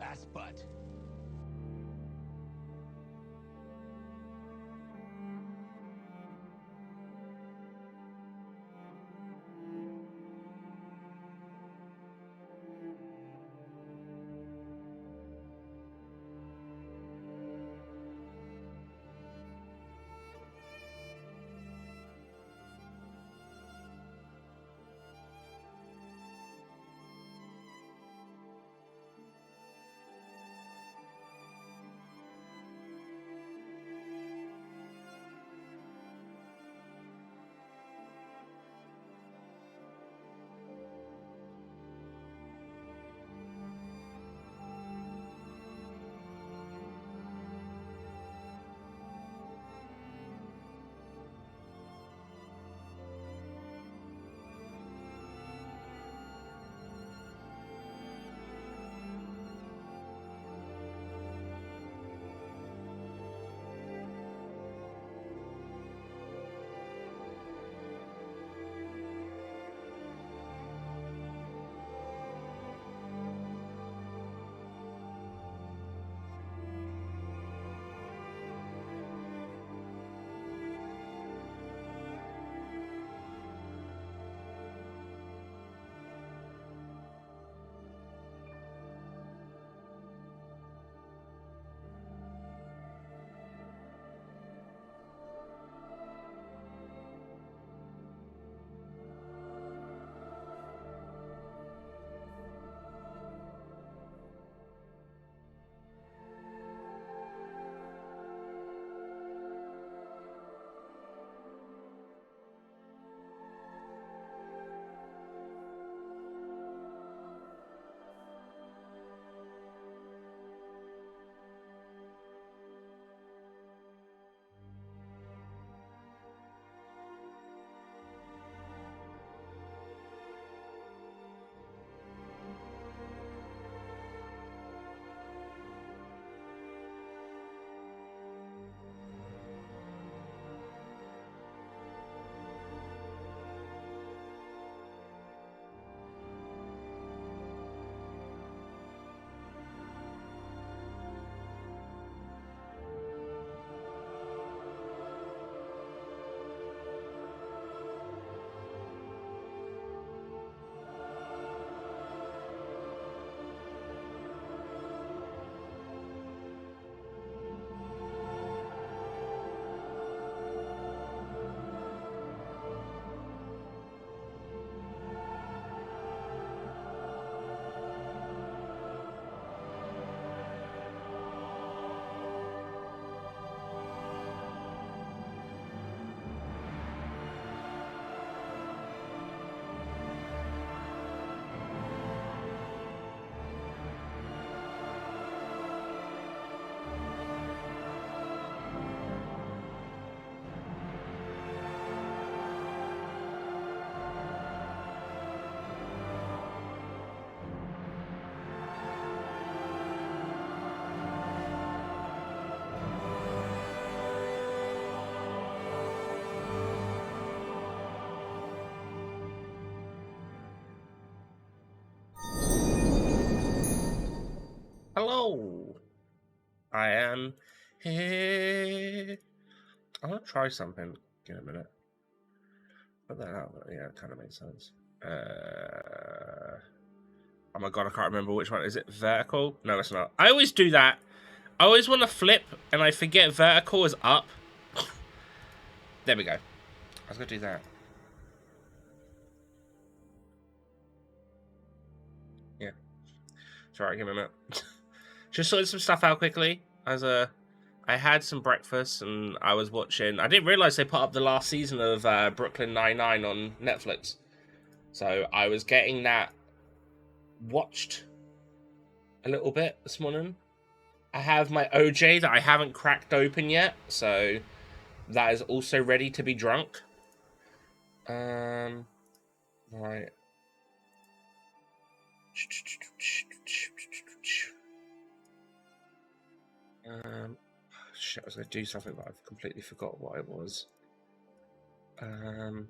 Ass butt. Hello, I am here. I'm gonna try something in a minute. Put that out. Yeah, it kind of makes sense. Oh my god, I can't remember which one. Is it vertical? No, it's not. I always do that. I always want to flip, and I forget vertical is up. There we go. I was gonna do that. Yeah. Sorry, give me a minute. Just sorting some stuff out quickly. I had some breakfast and I was watching. I didn't realize they put up the last season of Brooklyn Nine-Nine on Netflix, so I was getting that watched a little bit this morning. I have my OJ that I haven't cracked open yet, so that is also ready to be drunk. Right. Shit, I was gonna do something, but I've completely forgot what it was. Um.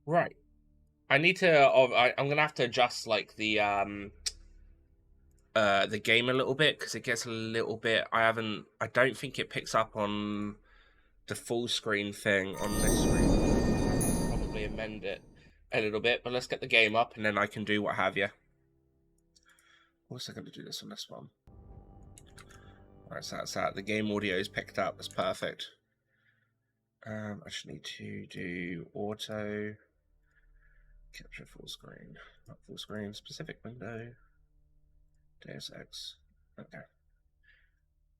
Right. I need to. I'm gonna have to adjust like the game a little bit because it gets a little bit. I don't think it picks up on the full screen thing on this screen. I'll probably amend it a little bit, but let's get the game up and then I can do what have you. Also going to do this on this one. Alright, so that's that. The game audio is picked up. That's perfect. I just need to do auto capture full screen. Not full screen, specific window. Deus Ex. Okay.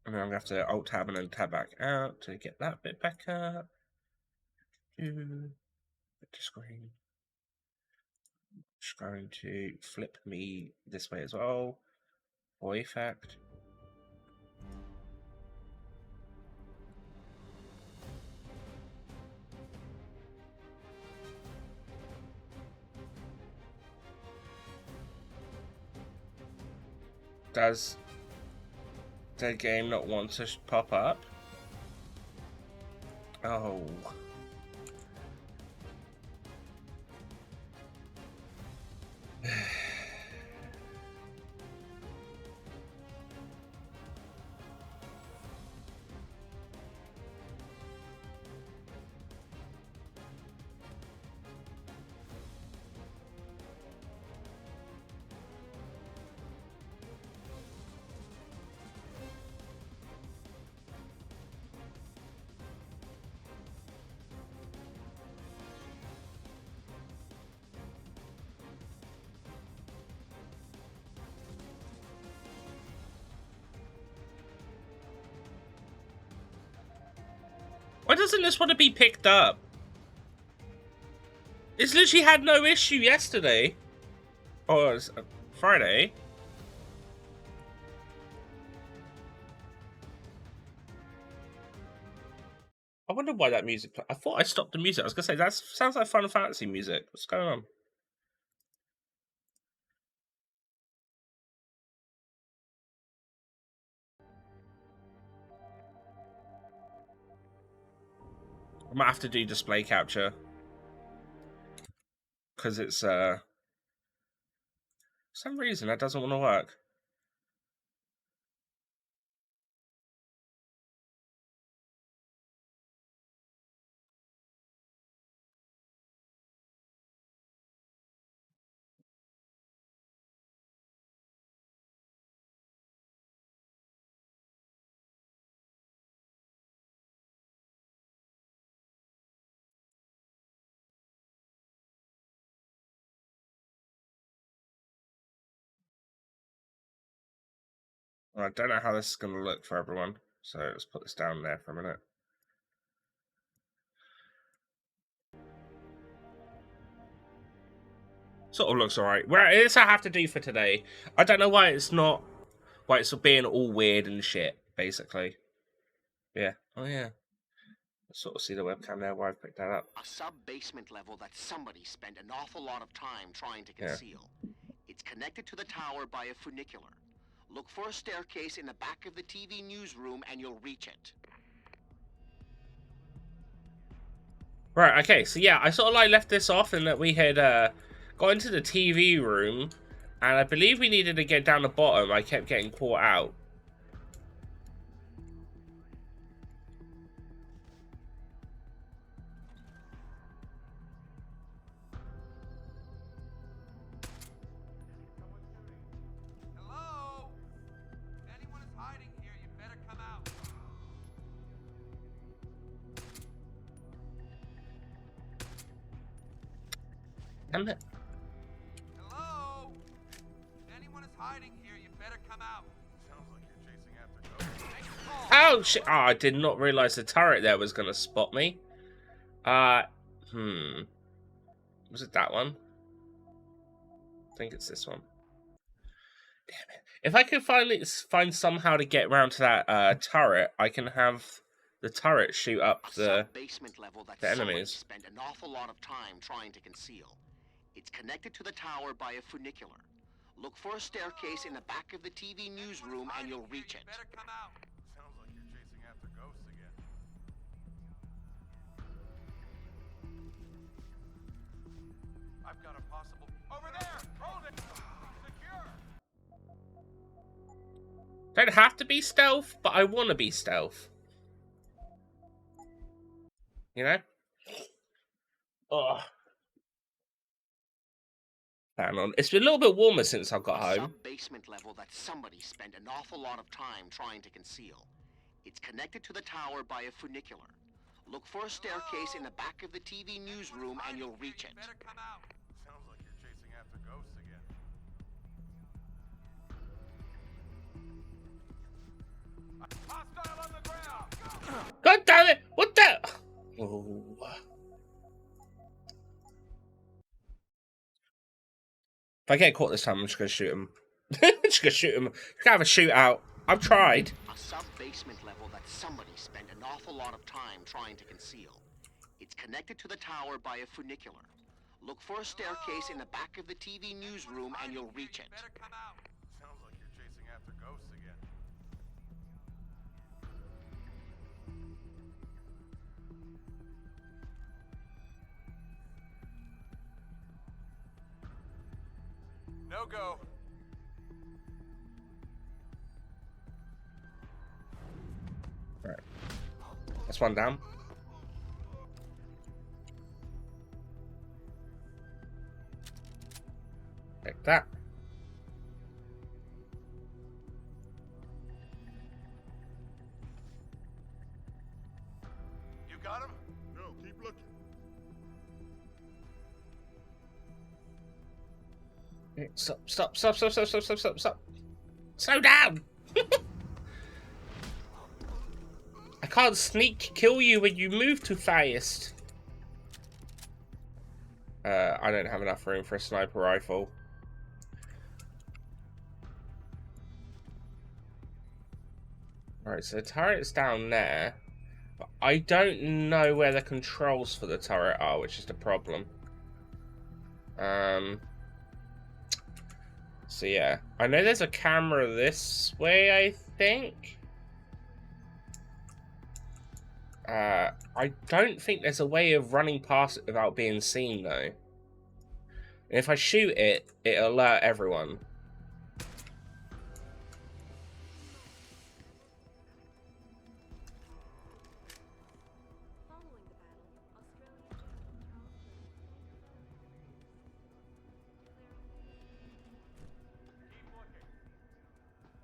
And then I'm going to have to alt tab and then tab back out to get that bit back up. To screen. Just going to flip me this way as well. For effect. Does the game not want to pop up? Oh. Why doesn't this want to be picked up? It's literally had no issue yesterday. Or Friday. I wonder why that music. I thought I stopped the music. I was gonna say that sounds like Final Fantasy music. What's going on? I might have to do display capture because it's for some reason that doesn't want to work. Well, I don't know how this is going to look for everyone, so let's put this down there for a minute. Sort of looks alright. Well, it's I have to do for today. I don't know why it's not. Why it's being all weird and shit, basically. Yeah. Oh, yeah. Let's sort of see the webcam there where I've picked that up. A sub-basement level that somebody spent an awful lot of time trying to conceal. Yeah. It's connected to the tower by a funicular. Look for a staircase in the back of the TV newsroom and you'll reach it. Right, okay, so yeah, I sort of like left this off in that we had got into the TV room, and I believe we needed to get down the bottom. I kept getting caught out. Hello? If anyone is hiding here, you better come out. Damn it. Hello? If anyone is hiding here, you better come out. Sounds like you're chasing after ghosts. Oh, shit. Oh, I did not realize the turret there was going to spot me. Was it that one? I think it's this one. Damn it. If I could find somehow to get around to that turret, I can have the turret shoot up the basement level that enemies. Spent an awful lot of time trying to conceal. It's connected to the tower by a funicular. Look for a staircase in the back of the TV newsroom and you'll reach it. Better come out. Sounds like you're chasing after ghosts again. I've got a possible... Over there! Hold it! Secure! Don't have to be stealth, but I want to be stealth. You know? Oh. Hang on. It's been a little bit warmer since I got home. Sub-basement level that somebody spent an awful lot of time trying to conceal. It's connected to the tower by a funicular. Look for a staircase in the back of the TV newsroom and you'll reach it. Better come out. Sounds like you're chasing after ghosts again. Hostile on the ground! God damn it! What the? Oh. If I get caught this time, I'm just gonna shoot him. Just gonna shoot him. Just gonna have a shootout. I've tried. A sub-basement level that somebody spent an awful lot of time trying to conceal. It's connected to the tower by a funicular. Look for a staircase in the back of the TV newsroom and you'll reach it. Better come out. Sounds like you're chasing after ghosts again. No go. Right. That's one down. Like that. You got him? No, keep looking. Stop, stop, stop, stop, stop, stop, stop, stop, stop. Slow down! I can't sneak kill you when you move too fast. I don't have enough room for a sniper rifle. Alright, so the turret's down there. But I don't know where the controls for the turret are, which is the problem. So yeah, I know there's a camera this way, I think. I don't think there's a way of running past it without being seen, though. And if I shoot it, it'll alert everyone.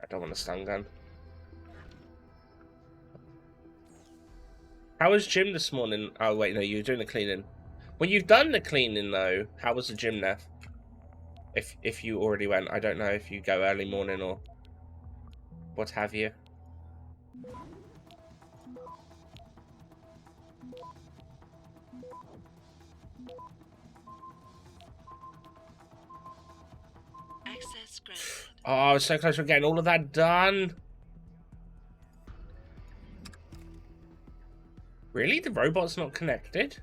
I don't want a stun gun. How was gym this morning? Oh wait, no, you were doing the cleaning. When you've done the cleaning though, how was the gym there? If you already went, I don't know if you go early morning or what have you. Access granted. Oh, I was so close to getting all of that done. Really? The robot's not connected?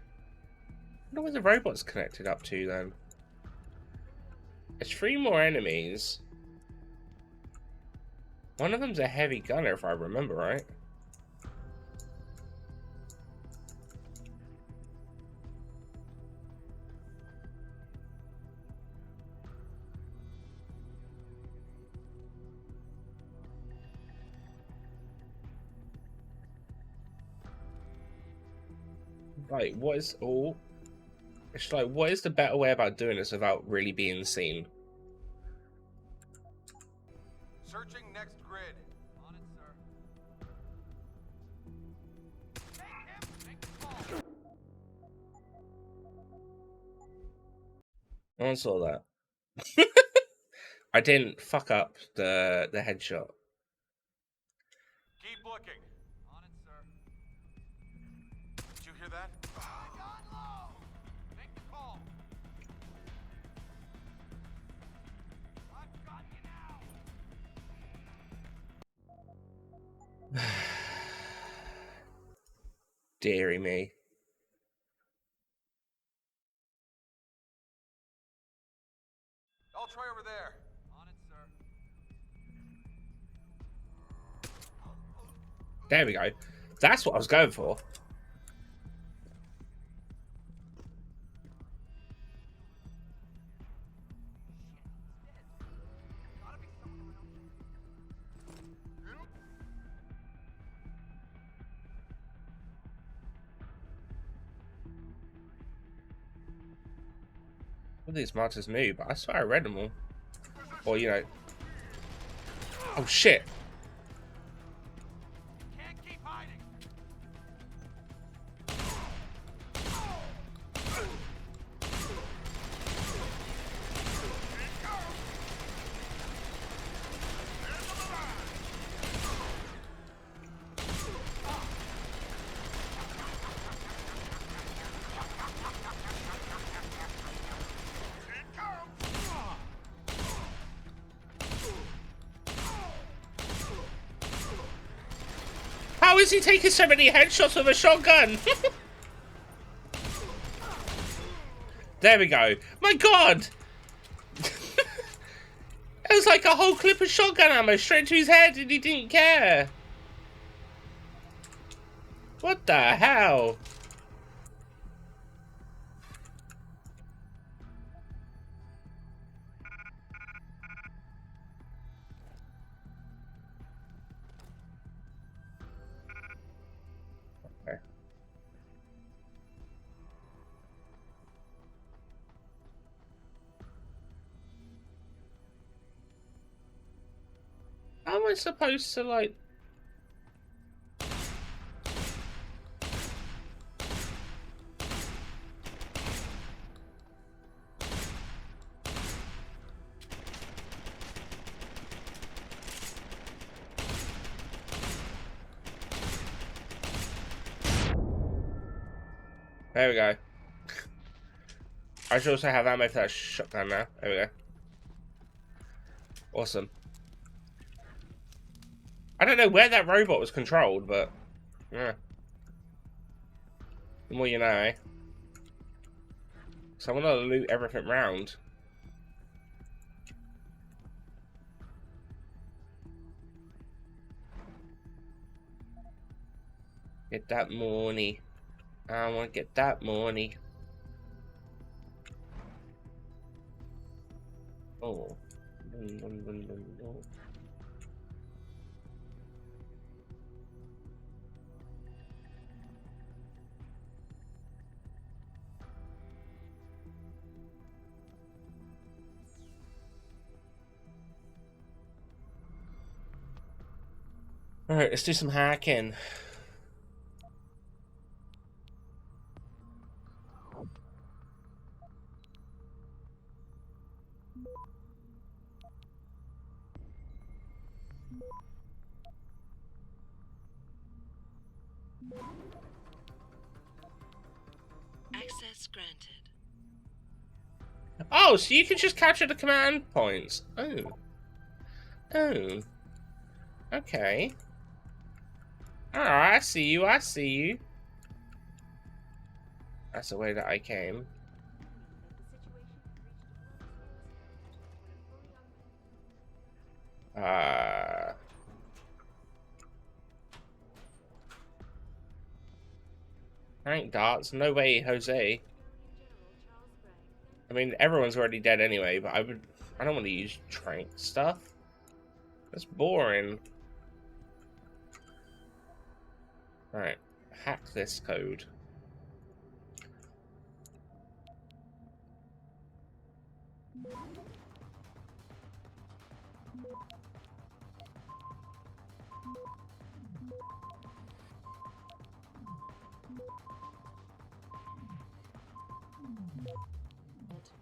I wonder where the robot's connected up to then. There's 3 more enemies. One of them's a heavy gunner, if I remember right. Like, what is... Oh. It's like, what is the better way about doing this without really being seen? Searching next grid. On it, sir. Take him! Make the call! No one saw that. I didn't fuck up the headshot. Keep looking. On it, sir. Did you hear that? They got low! Make the call. I've got you now! Deary me. There we go. That's what I was going for. All these monsters new, but I swear I read them all. Or, you know. Oh, shit. Can't keep hiding. How is he taking so many headshots with a shotgun? There we go. My god! It was like a whole clip of shotgun ammo straight to his head and he didn't care. What the hell? Okay. How am I supposed to, like... There we go. I should also have ammo for that shotgun now. There we go. Awesome. I don't know where that robot was controlled, but... yeah. The more you know, eh? So I'm gonna loot everything round. Get that money. I want to get that money. Oh. Alright, let's do some hacking. Access granted. Oh, so you can just capture the command points. Oh. Oh. Okay. Alright, I see you, I see you. That's the way that I came. Tank darts? No way, Jose. I mean, everyone's already dead anyway, but I don't want to use trank stuff. That's boring. Alright, hack this code.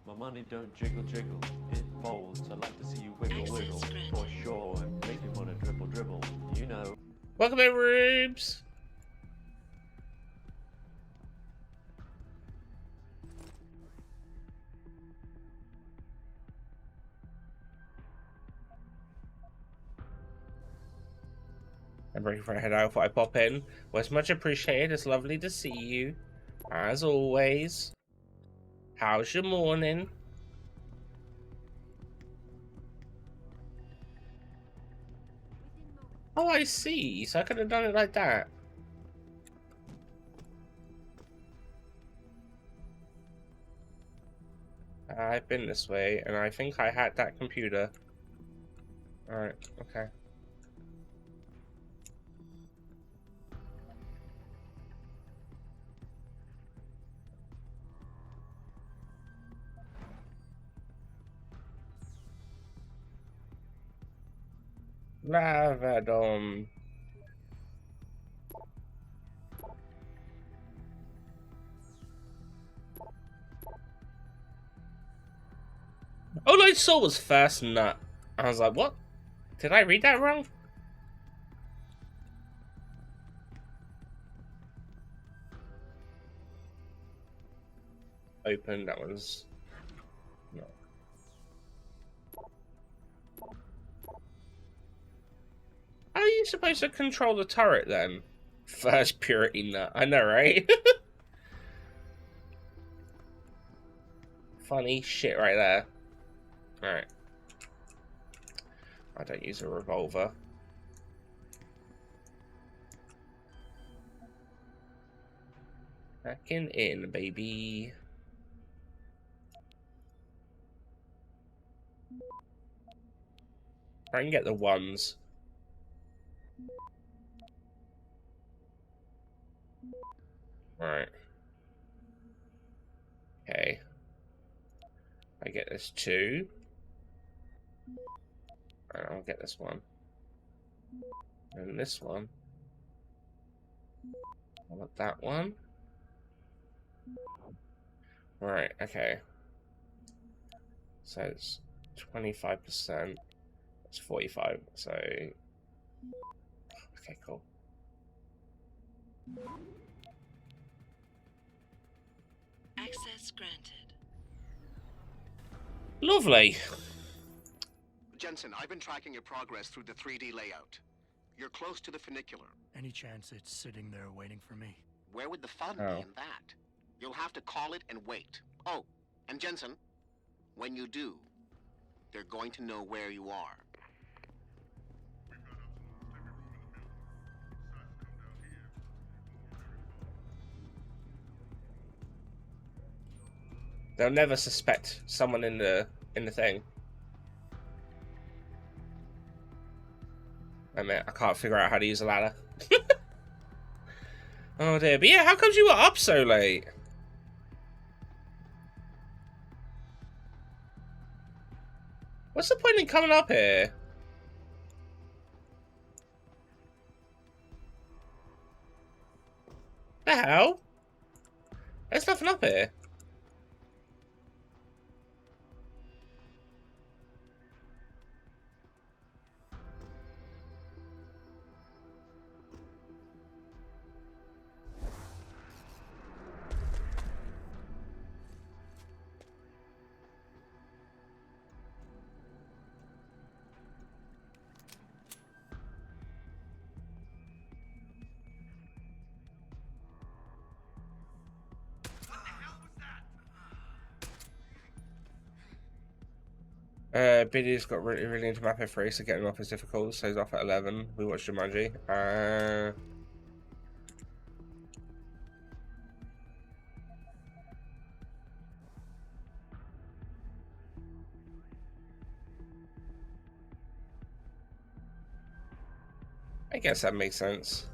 My money don't jiggle jiggle, it folds. I like to see you wiggle Access wiggle, granted. for sure, and make me wanna dribble dribble, you know. Welcome in, Rubes! I'm ready for a head out before I pop in. Well, it's much appreciated. It's lovely to see you. As always. How's your morning? Oh, I see. So I could have done it like that. I've been this way, and I think I had that computer. Alright, okay. Lavadon. All I saw was first nut. I was like, what? Did I read that wrong? Open, that was... No. How are you supposed to control the turret then? First purity nut. I know, right? Funny shit right there. Alright. I don't use a revolver. Backing in, baby. I can get the ones. Alright. Okay. I get this 2. And I'll get this 1. And this one. I want that one. Right, okay. So it's 25%. It's 45, so... Okay, cool. Access granted. Lovely. Jensen, I've been tracking your progress through the 3D layout. You're close to the funicular. Any chance it's sitting there waiting for me? Where would the fun Oh. be in that? You'll have to call it and wait. Oh, and Jensen, when you do, they're going to know where you are. They'll never suspect someone in the thing. I mean, I can't figure out how to use a ladder. Oh dear. But yeah, how comes you were up so late? What's the point in coming up here? The hell? There's nothing up here. Biddy's got really into Mappa 3, so getting him off is difficult, so he's off at 11. We watched Jumanji. I guess that makes sense.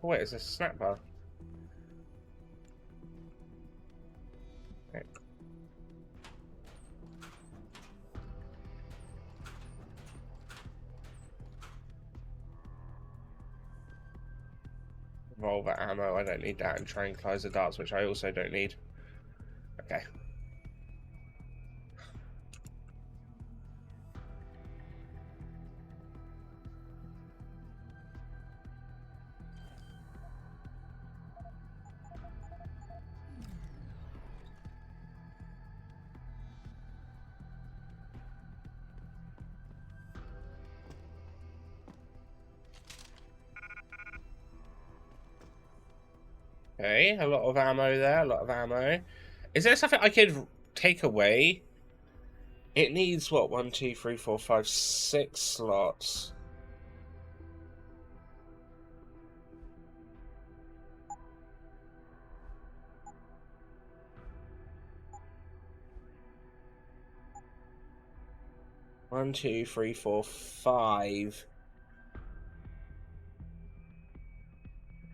Oh, wait, it's a snap bar. Okay. Revolver ammo, I don't need that, and tranquilizer darts, which I also don't need. Okay. Okay, a lot of ammo there, a lot of ammo. Is there something I could take away? It needs, what, 1, 2, 3, 4, 5, 6 slots. One, 2, 3, 4, 5.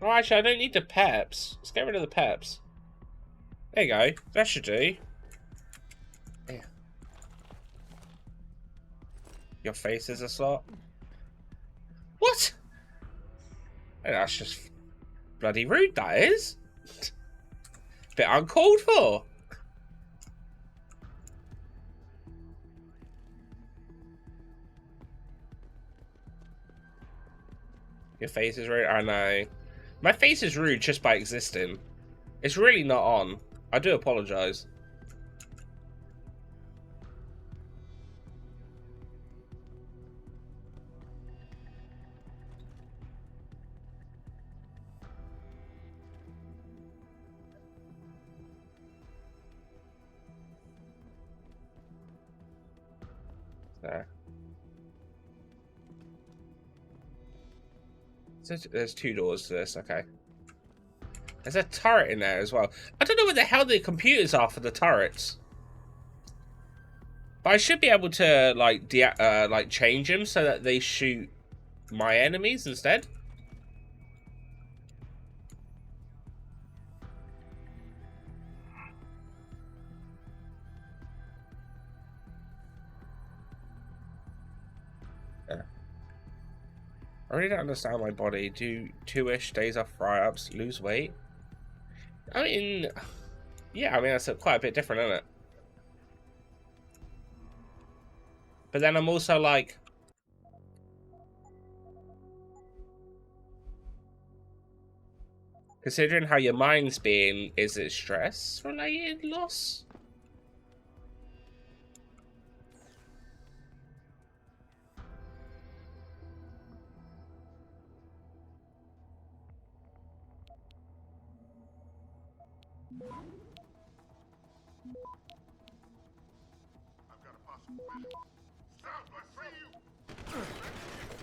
Oh, actually, I don't need the peps. Let's get rid of the peps. There you go. That should do. Yeah. Your face is a slot. What? Oh, that's just bloody rude, that is. Bit uncalled for. Your face is rude. I know. My face is rude just by existing. It's really not on. I do apologize. There. So there's 2 doors to this, okay. There's a turret in there as well. I don't know what the hell the computers are for the turrets. But I should be able to, like, change them so that they shoot my enemies instead. Yeah. I really don't understand my body. Do 2-ish days off fry-ups, lose weight? I mean, yeah, I mean, that's quite a bit different, isn't it? But then I'm also like... Considering how your mind's being, is it stress-related loss?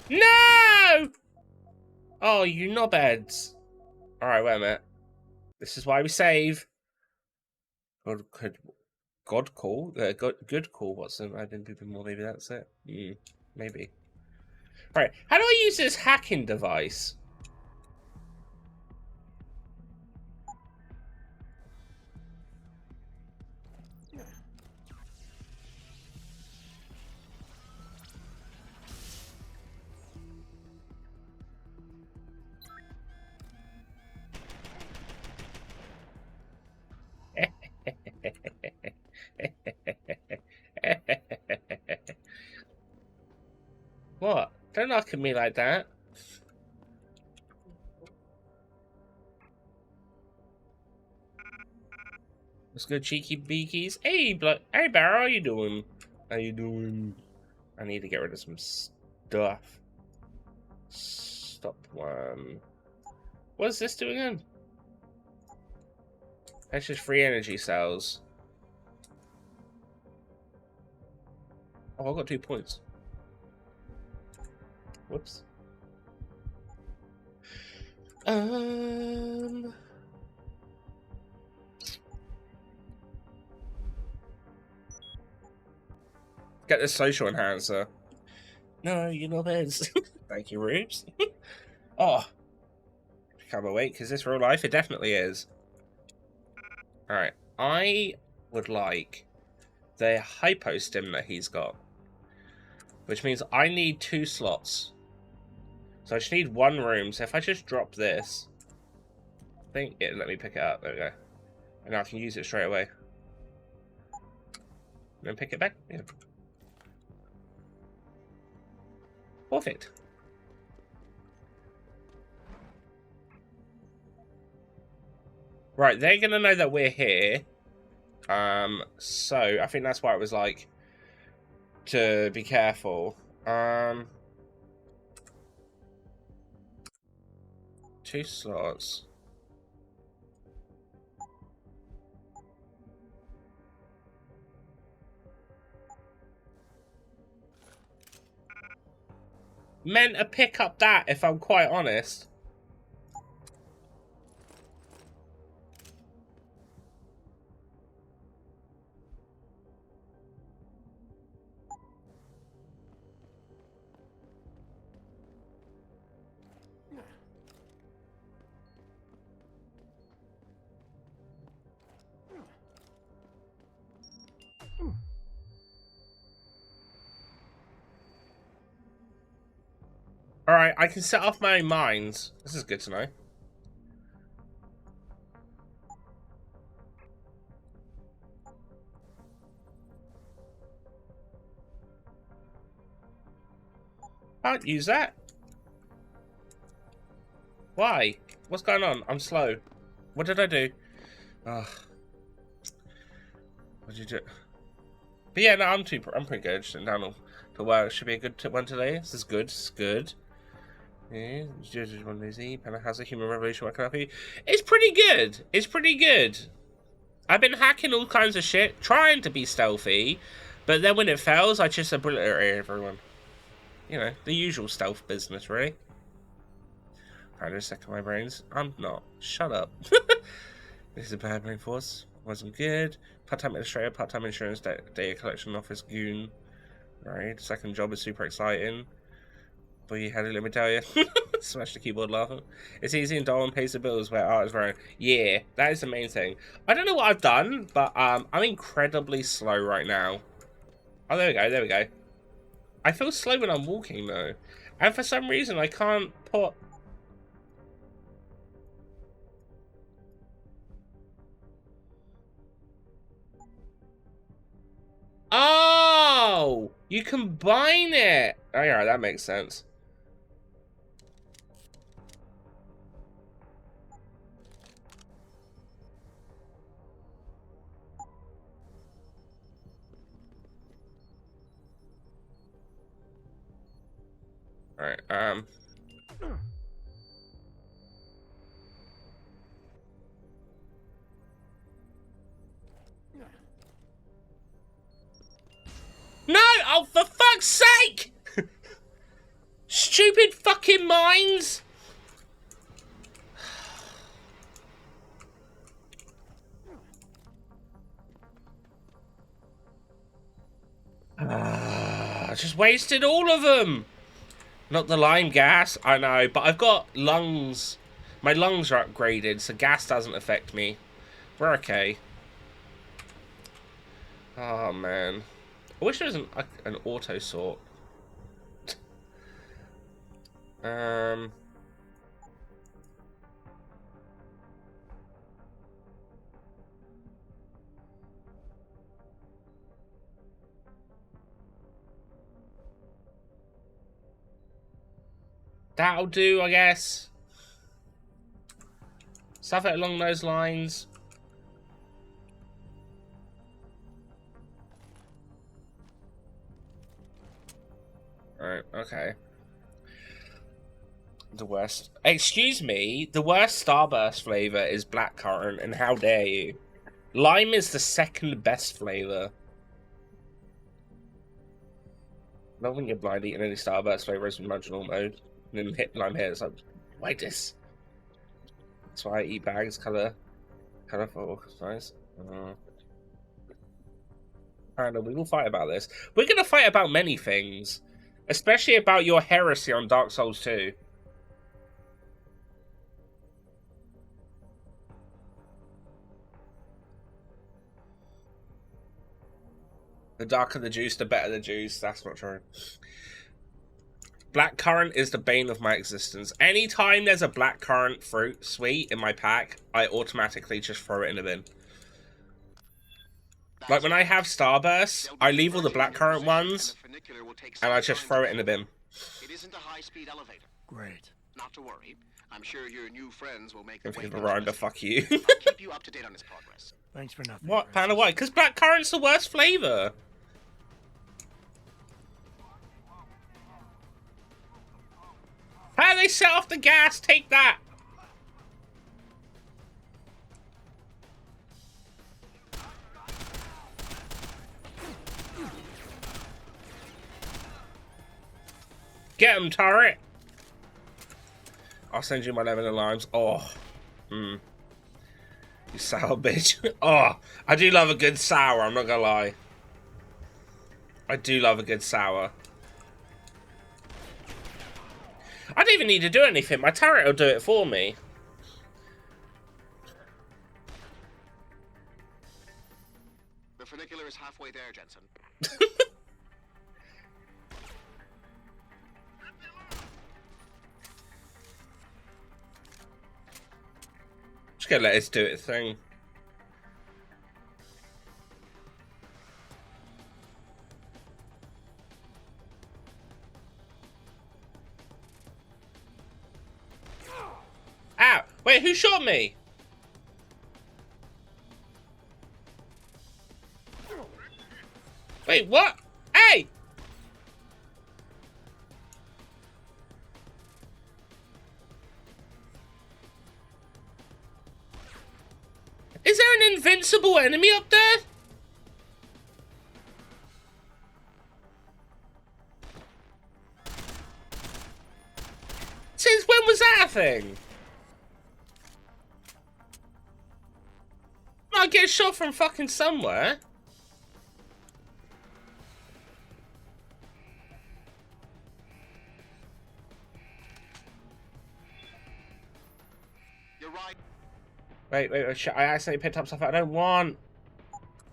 No! Oh, you knobheads. Alright, wait a minute. This is why we save. God call? Good call, Watson. I didn't do more, maybe that's it. Maybe. Right, how do I use this hacking device? What? Don't look at me like that. Let's go, cheeky beakies. Hey, hey, Barrow, how you doing? How you doing? I need to get rid of some stuff. Stop one. What is this doing then? That's just free energy cells. Oh, I got 2 points. Whoops. Get the social enhancer. No, you're not his. Thank you, Rubes. Oh. Can't wait, because this real life, it definitely is. Alright. I would like the hypo stim that he's got. Which means I need 2 slots. So I just need 1 room. So if I just drop this, I think it let me pick it up. There we go. And I can use it straight away. And then pick it back. Yeah. Perfect. Right, they're gonna know that we're here. So I think that's why it was like to be careful. 2 slots. meant to pick up that, if I'm quite honest. Alright, I can set off my own mines. This is good to know. Can't use that. Why? What's going on? I'm slow. What did I do? Ugh. What did you do? But yeah, no, I'm pretty good. Sitting down to work should be a good one today. This is good. This is good. Yeah, Judges one easy. Panda has a human revolution working out for you. It's pretty good. It's pretty good. I've been hacking all kinds of shit, trying to be stealthy, but then when it fails, I just obliterate everyone. You know, the usual stealth business, really. Trying to second my brains. I'm not. Shut up. This is a bad brain force. Wasn't good. Part-time administrator, part-time insurance data collection office goon. Right. Second job is super exciting. But you had it, let me tell you. Smash the keyboard laughing. It's easy and dull and pays the bills where art is running. Yeah, that is the main thing. I don't know what I've done, but I'm incredibly slow right now. Oh, there we go, there we go. I feel slow when I'm walking, though. And for some reason, I can't put... Oh! You combine it! Oh, yeah, that makes sense. Alright, No! Oh, for fuck's sake! Stupid fucking mines! I just wasted all of them! Not the lime gas, I know, but I've got lungs. My lungs are upgraded, so gas doesn't affect me. We're okay. Oh, man. I wish there was an auto sort. That'll do, I guess. Something along those lines. Alright, okay. The worst... Excuse me, the worst Starburst flavor is blackcurrant, and how dare you? Lime is the second best flavor. Not when you're blind eating any Starburst flavors in marginal mode. And then hit lime here, it's like, why this? That's why I eat bags, colourful, nice. I know, we will fight about this. We're gonna fight about many things. Especially about your heresy on Dark Souls 2. The darker the juice, the better the juice. That's not true. Blackcurrant is the bane of my existence. Anytime there's a blackcurrant fruit sweet in my pack, I automatically just throw it in the bin. Like when I have Starbursts, I leave all the blackcurrant ones, and I just throw it in the bin. It isn't a high-speed elevator. Great. Not to worry. I'm sure your new friends will make the If way you to Rhonda, the fuck you. I'll keep you up to date on his progress. Thanks for nothing. What? Panda Princess. why? Because blackcurrant's the worst flavor. How they set off the gas? Take that. Get him, turret! I'll send you my lemon and limes. Oh. You sour bitch. Oh, I do love a good sour, I'm not gonna lie. I do love a good sour. I don't even need to do anything. My turret will do it for me. The funicular is halfway there, Jensen. Just gonna let it do its thing. Ow! Wait, who shot me? Wait, what? Hey! Is there an invincible enemy up there? Since when was that a thing? I get shot from fucking somewhere. You're right. Wait, I accidentally picked up stuff I don't want.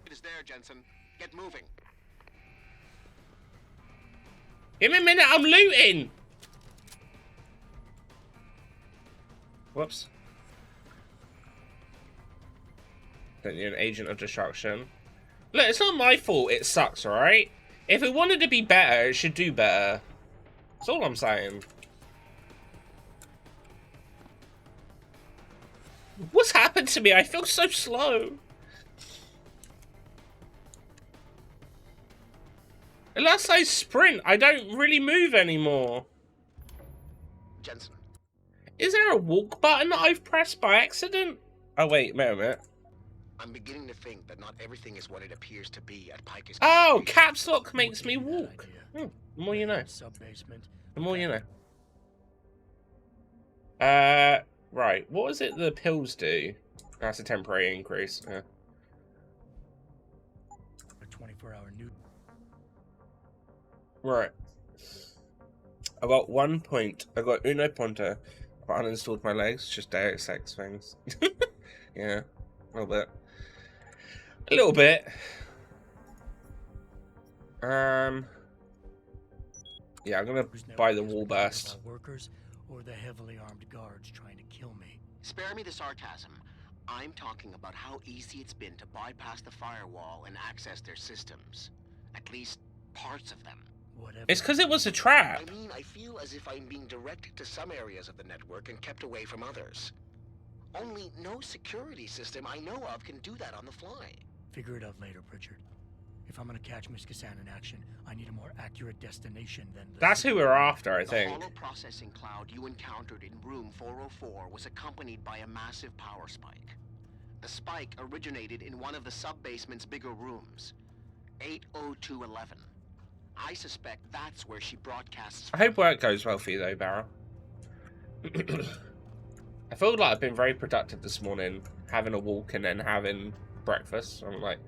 It is there, Jensen. Get moving. Give me a minute, I'm looting! Whoops. Don't need an agent of destruction. Look, it's not my fault it sucks, alright? If it wanted to be better, it should do better. That's all I'm saying. What's happened to me? I feel so slow. Unless I sprint, I don't really move anymore. Jensen. Is there a walk button that I've pressed by accident? Oh wait a minute. I'm beginning to think that not everything is what it appears to be at Pike's. Oh, caps lock makes me walk. Idea. The more you know. Sub-basement. The more you know. Right. What was it the pills do? That's a temporary increase. Yeah. A 24-hour new. Right. I got 1 point. I got uno punto. I uninstalled my legs. Just Deus Ex things. Yeah. A little bit. A little bit. Yeah, I'm gonna buy the wall burst. Workers or the heavily armed guards trying to kill me. Spare me the sarcasm. I'm talking about how easy it's been to bypass the firewall and access their systems. At least parts of them. Whatever. It's because it was a trap. I mean, I feel as if I'm being directed to some areas of the network and kept away from others. Only no security system I know of can do that on the fly. Figure it out later, Pritchard. If I'm gonna catch Miss Kassan in action, I need a more accurate destination than the... That's who we're after, I The think. hollow processing cloud you encountered in room 404 was accompanied by a massive power spike. The spike originated in one of the sub-basement's bigger rooms, 80211. I suspect that's where she broadcasts. I hope work goes well for you though, Barra. I feel like I've been very productive this morning, having a walk and then having breakfast. I'm like,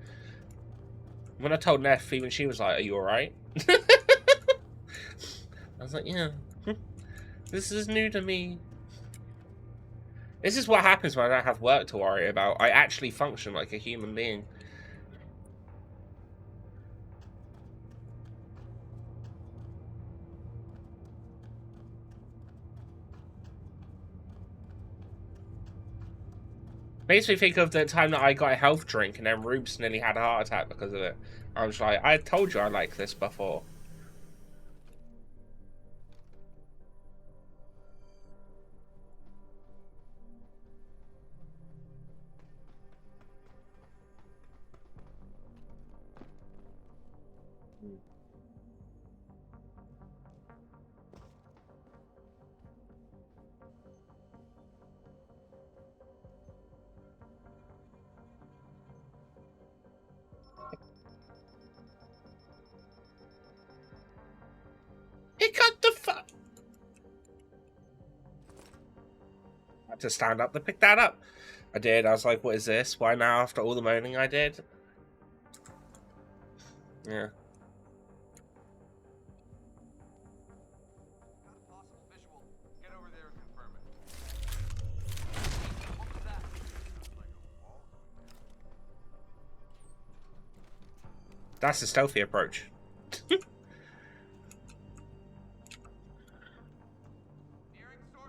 when I told Neff, even she was like, "Are you alright?" I was like, "Yeah, this is new to me." This is what happens when I don't have work to worry about. I actually function like a human being. Makes me think of the time that I got a health drink and then Rubes nearly had a heart attack because of it. I was like, I told you I like this before. It got the fuck. had to stand up to pick that up. I did. I was like, what is this? Why now after all the moaning I did? Yeah. Got a possible visual. Get over there and confirm it. What was that? Like a wall? That's the stealthy approach.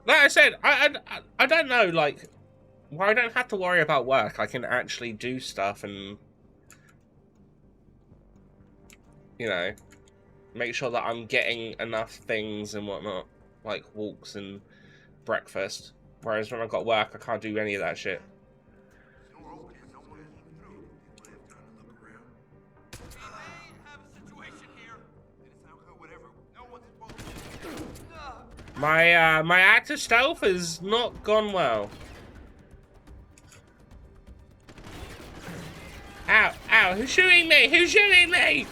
Like I said, I don't know, like, well, I don't have to worry about work. I can actually do stuff and, you know, make sure that I'm getting enough things and whatnot, like walks and breakfast. Whereas when I've got work, I can't do any of that shit. My act of stealth has not gone well. Ow, ow, who's shooting me? Who's shooting me?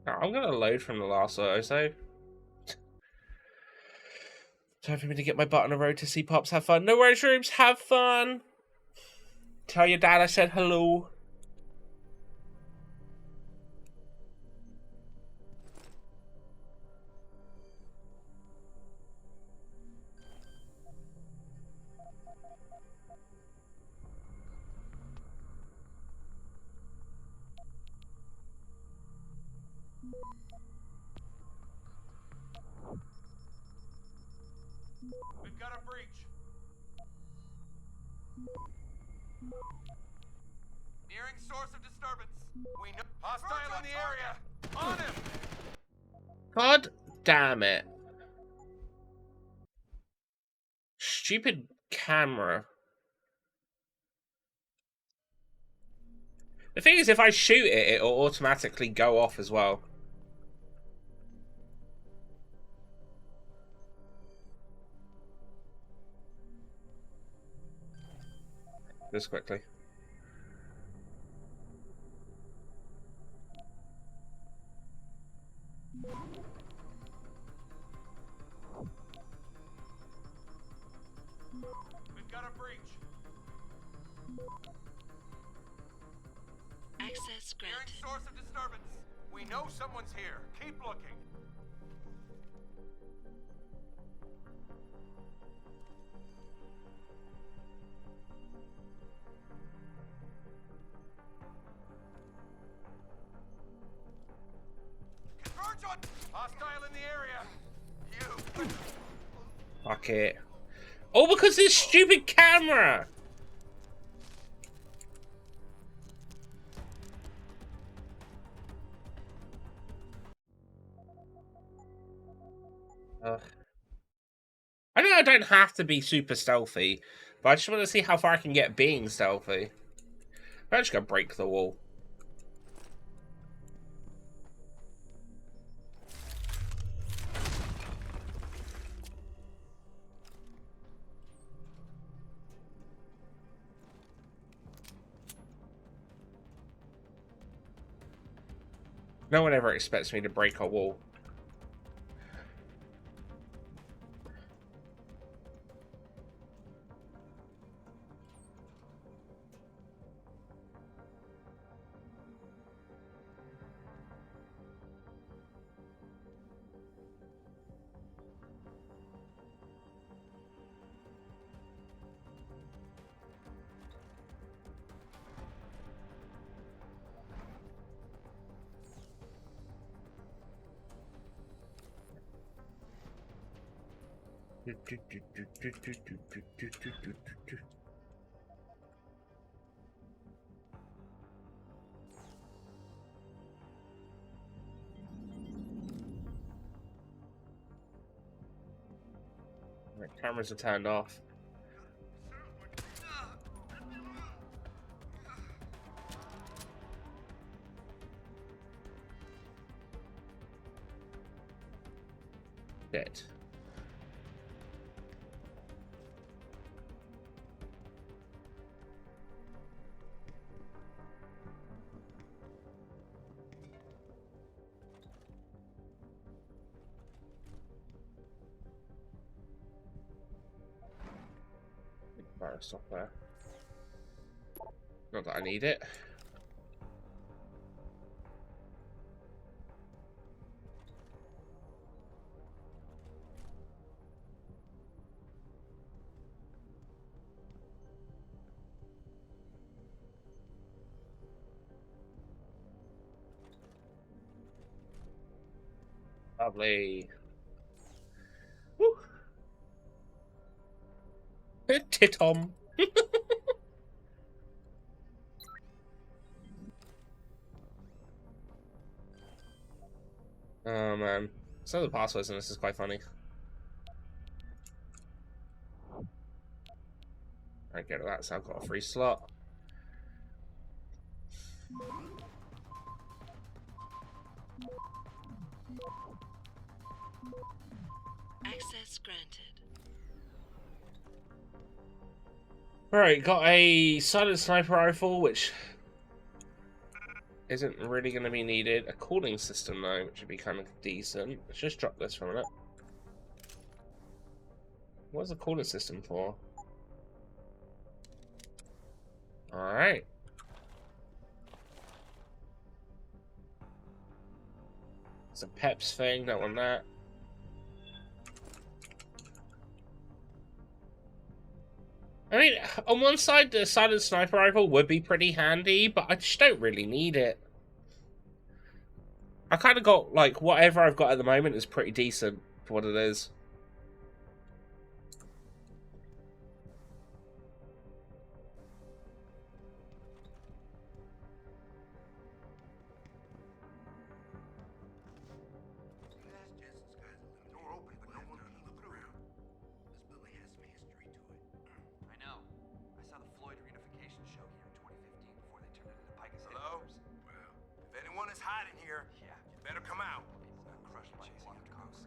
I'm gonna load from the last auto save. Time for me to get my butt on the road to see Pops have fun. No worries, Rubes, have fun. Tell your dad I said hello. We've got a breach. Nearing source of disturbance. We know hostile in the area. On him. God damn it. Stupid camera. The thing is, if I shoot it, it'll automatically go off as well. This quickly. We've got a breach. Access Nearing granted. source of disturbance. We know someone's here. Keep looking. Converge on hostile in the area. You. Fuck it. Oh, because this stupid camera! I know I don't have to be super stealthy, but I just want to see how far I can get being stealthy. I'm just gonna break the wall. No one ever expects me to break a wall. Right, cameras are turned off. Dead. Alright, stop there. Not that I need it. Lovely. Woo. Titom. Oh man. Some of the passwords in this is quite funny. I get that, so I've got a free slot. Access granted. Alright, got a silent sniper rifle, which isn't really going to be needed. A cooling system, though, which would be kind of decent. Let's just drop this for a minute. What's the cooling system for? Alright. It's a Peps thing, don't want that. I mean, on one side, the silent sniper rifle would be pretty handy, but I just don't really need it. I kind of got, like, whatever I've got at the moment is pretty decent for what it is.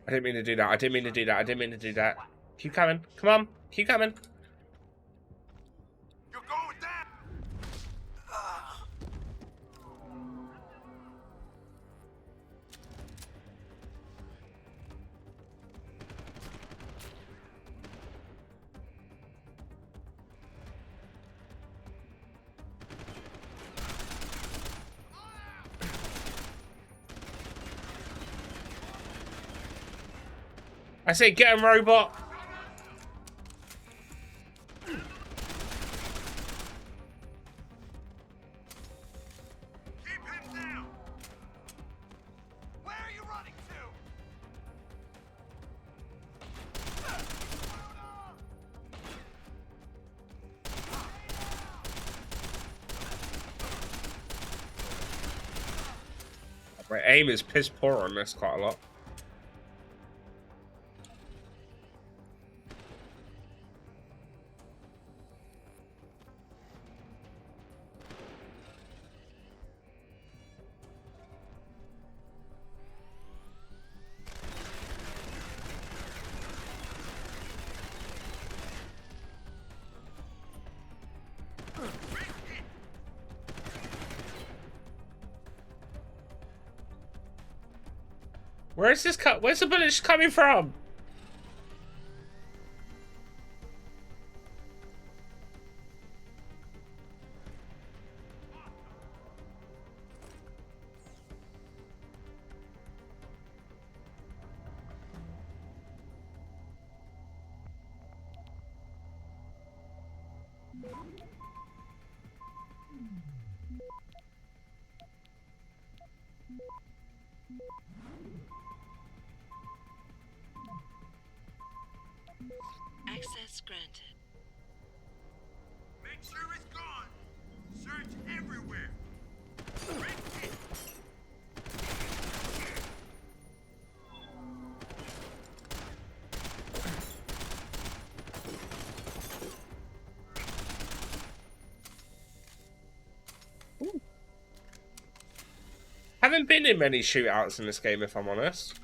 I didn't mean to do that. I didn't mean to do that. I didn't mean to do that. Keep coming. Come on. Keep coming. You're going down. I say get him, robot. Keep him down. Where are you running to? My aim is piss poor on this quite a lot. Where's this where's the bullets coming from? Access granted. Make sure it's gone. Search everywhere. Haven't been in many shootouts in this game, if I'm honest.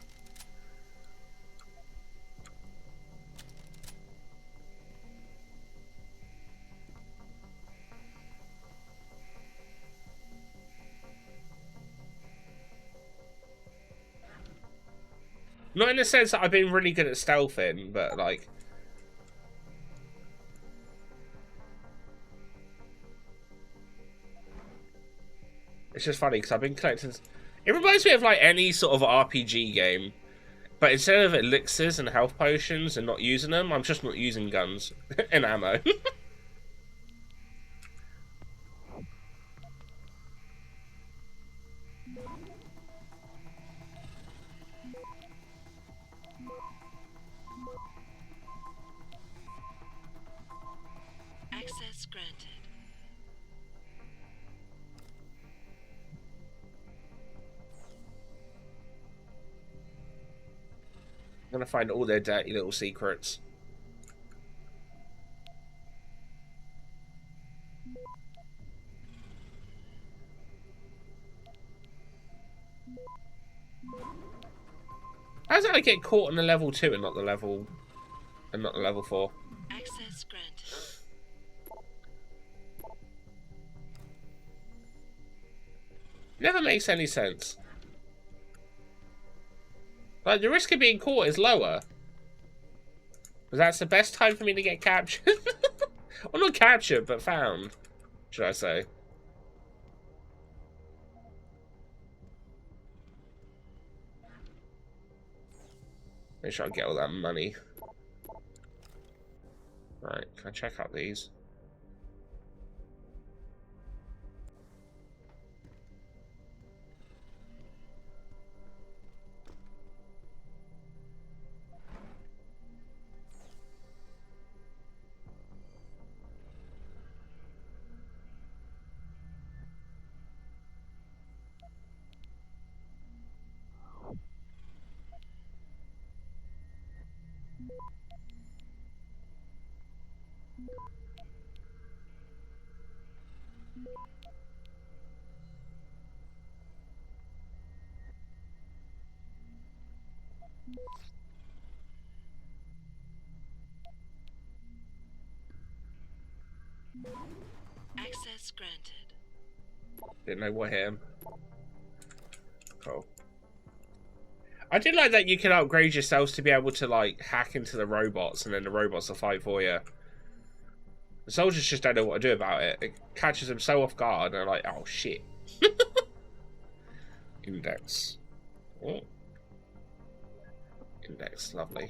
Not in the sense that I've been really good at stealthing, but like... It's just funny because I've been collecting. It reminds me of like any sort of RPG game, but instead of elixirs and health potions and not using them, I'm just not using guns and ammo. Access granted. I'm gonna find all their dirty little secrets. How does it I get caught in the level 2 and not the level 4? Access granted. Never makes any sense. Like, the risk of being caught is lower. Because that's the best time for me to get captured. Well, not captured, but found, should I say. Make sure I get all that money. Right, can I check out these? Access granted. Didn't know what him. Cool. I did like that you can upgrade yourselves to be able to like hack into the robots and then the robots will fight for you. The soldiers just don't know what to do about it. It catches them so off guard and they're like, oh shit. Index. Oh. Index, lovely.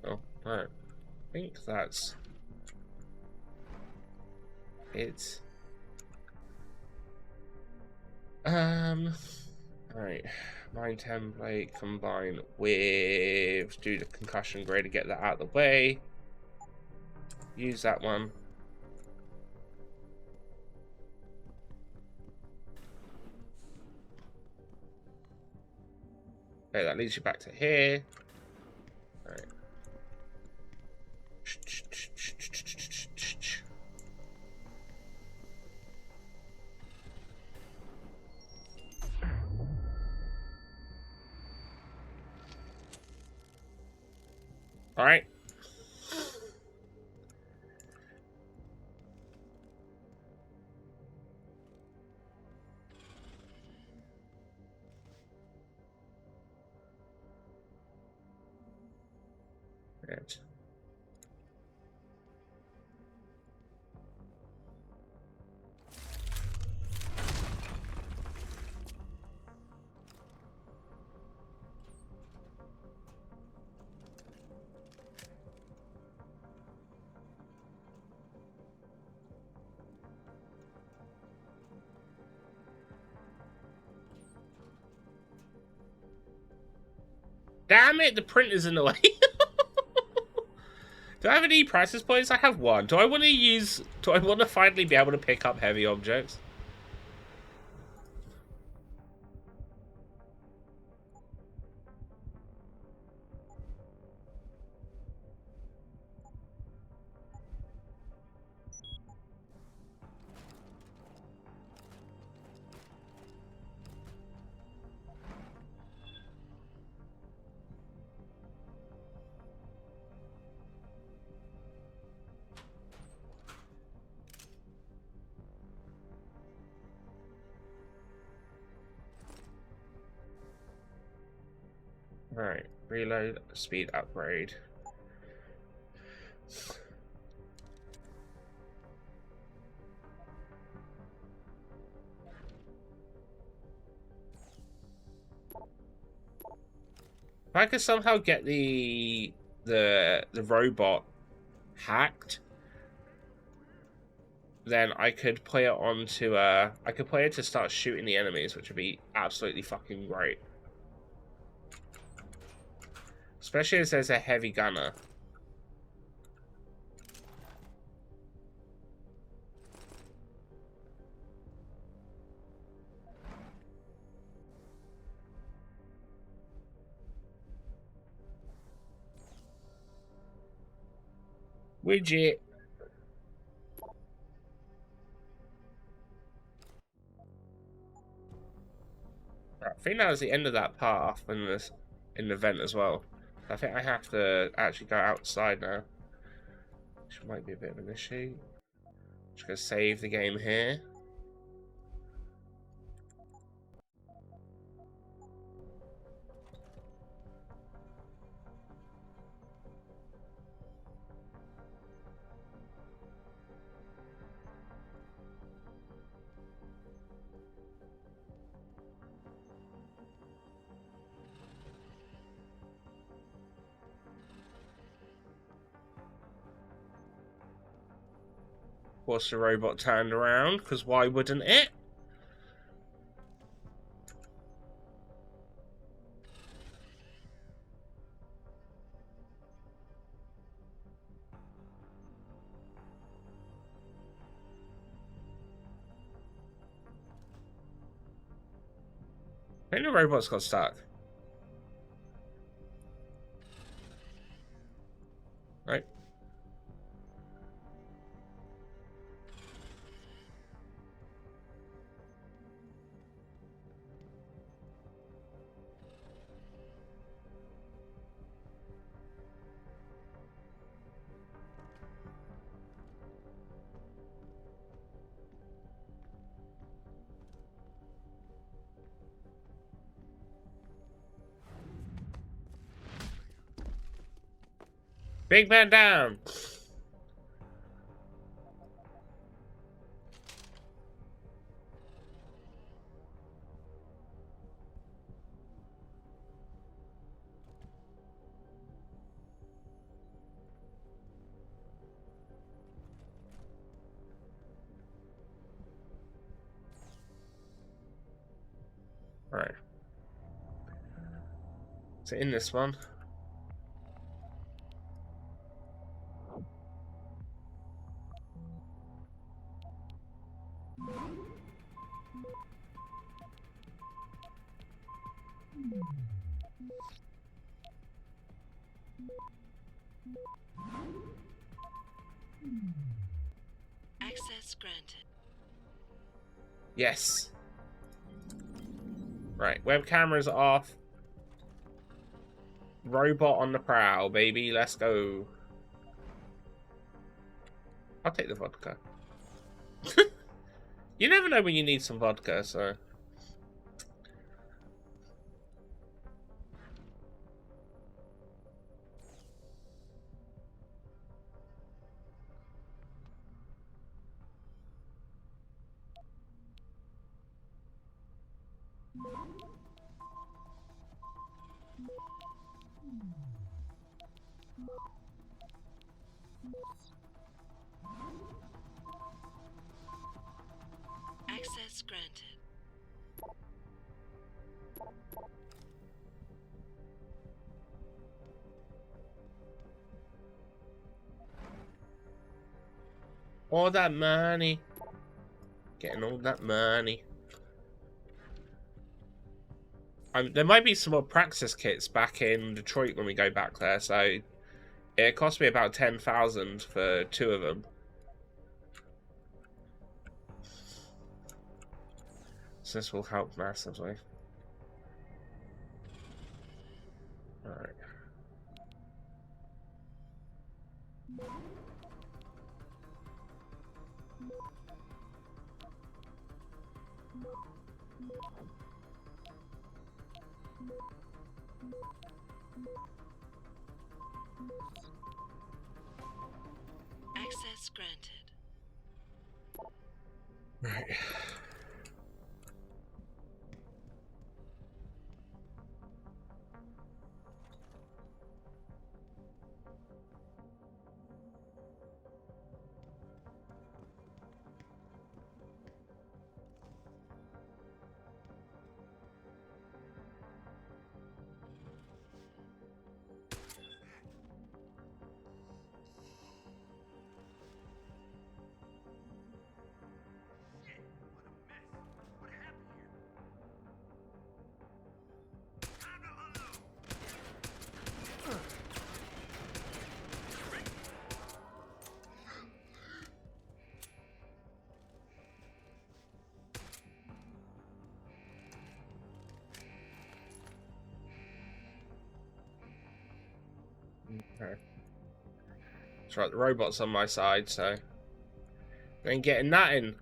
Oh, right. I think that's it. Right. Mine template combine with do the concussion grade to get that out of the way. Use that one. Okay, that leads you back to here. All right. All right. Right. Damn it, the printer's in the way. Do I have any practice points? I have one. Do I want to finally be able to pick up heavy objects? Right, reload, speed upgrade. If I could somehow get the robot hacked, then I could play it onto I could play it to start shooting the enemies, which would be absolutely fucking great. Especially as there's a heavy gunner. Widget. I think that was the end of that path in the vent as well. I think I have to actually go outside now. Which might be a bit of an issue. Just gonna save the game here. Of course, the robot turned around, because why wouldn't it? I think the robots got stuck. Right? Big man down! Right. So in this one. Access granted. Yes. Right, web cameras off. Robot on the prowl, baby. Let's go. I'll take the vodka. You never know when you need some vodka, so... Access granted. All that money. Getting all that money. There might be some more practice kits back in Detroit when we go back there, so it cost me about 10,000 for 2 of them. So this will help massively. Alright. Access granted. Right. Okay. That's right, the robot's on my side, so ain't getting that in.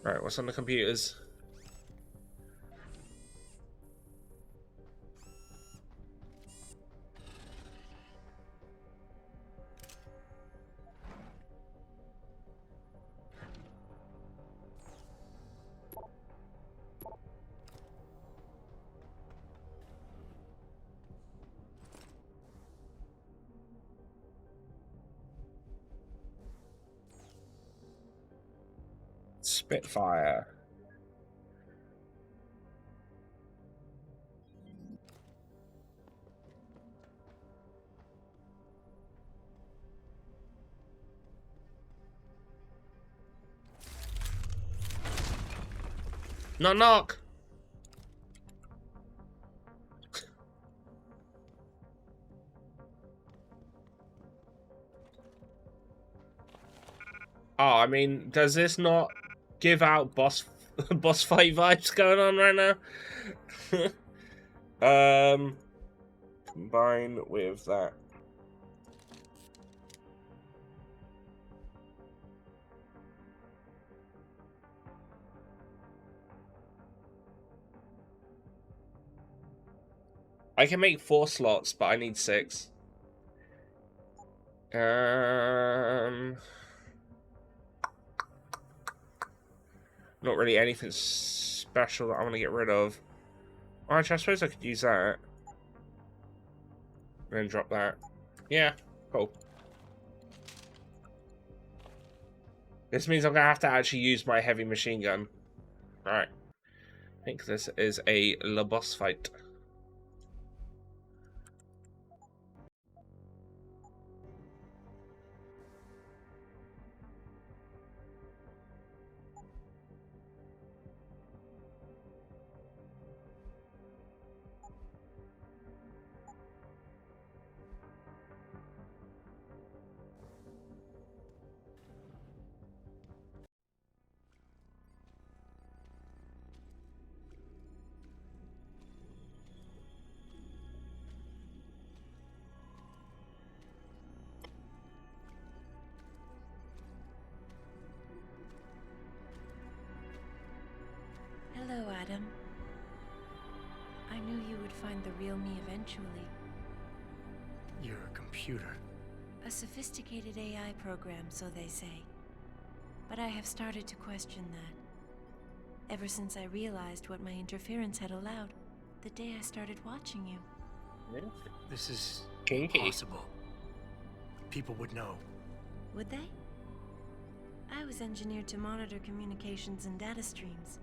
Right, what's on the computers? Spitfire. Knock knock. Oh, I mean, does this not give out boss boss fight vibes going on right now? Combine with that. I can make 4 slots, but I need 6. Not really anything special that I want to get rid of. Well, actually, I suppose I could use that. And then drop that. Yeah, cool. This means I'm going to have to actually use my heavy machine gun. Alright. I think this is a La boss fight. Hello, Adam. I knew you would find the real me eventually. You're a computer. A sophisticated AI program, so they say. But I have started to question that. Ever since I realized what my interference had allowed, the day I started watching you. This is Kinky. impossible. People would know. Would they? I was engineered to monitor communications and data streams.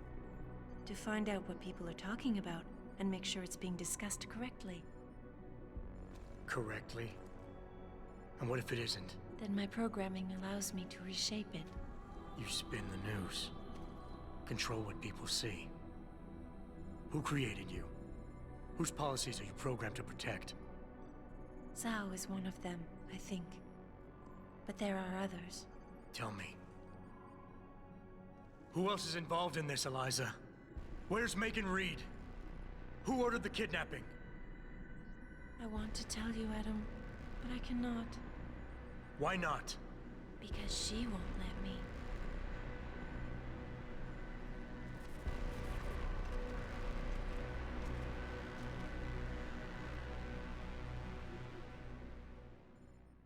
To find out what people are talking about and make sure it's being discussed correctly. Correctly? And what if it isn't? Then my programming allows me to reshape it. You spin the news. Control what people see. Who created you? Whose policies are you programmed to protect? Zhao is one of them, I think. But there are others. Tell me. Who else is involved in this, Eliza? Where's Megan Reed? Who ordered the kidnapping? I want to tell you, Adam, but I cannot. Why not? Because she won't let me.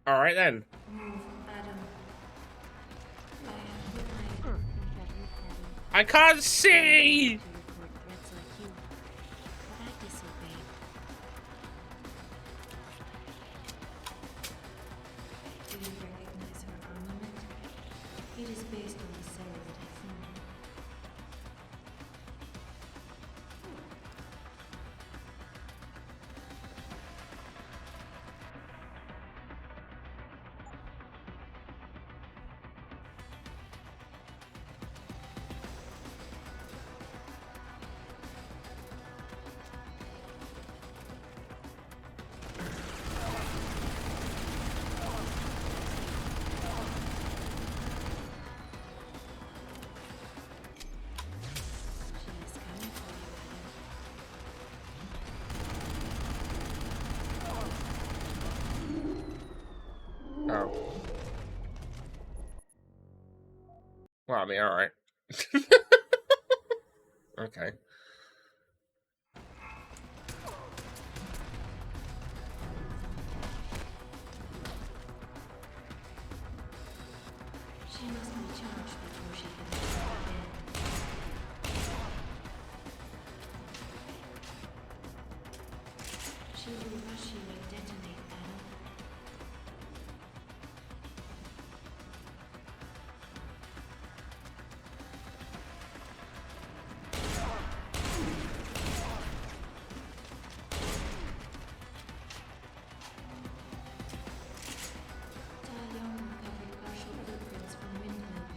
Alright then. Move, Adam. I am with my... I can't see! to report threats like you, but I disobeyed. Do you recognize her armament? It is based on the cell that I found. Oh. Well, I mean, alright. Okay. She must be charged before she can step in. She will rush you and detonate, Adam. Taeyong recovered partial blueprints from Windmill.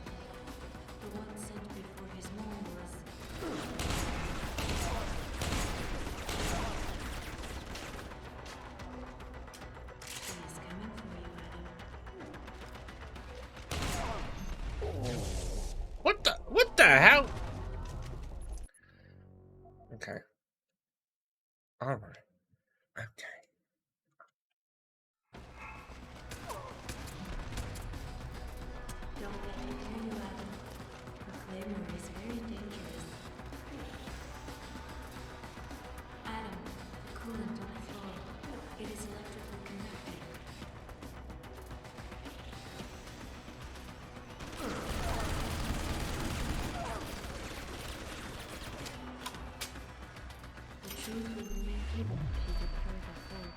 The one sent before his mole was... She is coming for you, Adam. What the hell? Okay. Alright. Okay. Don't let me hear you, Adam. The claymore is very dangerous. Adam, the coolant on the floor. It is electrically conducting. The truth will remain hidden if you deploy the code.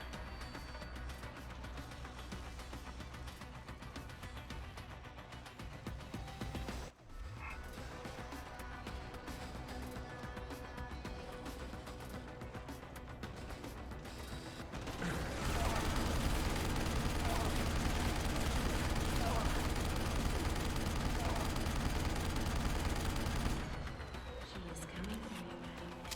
She is coming for you, Adam.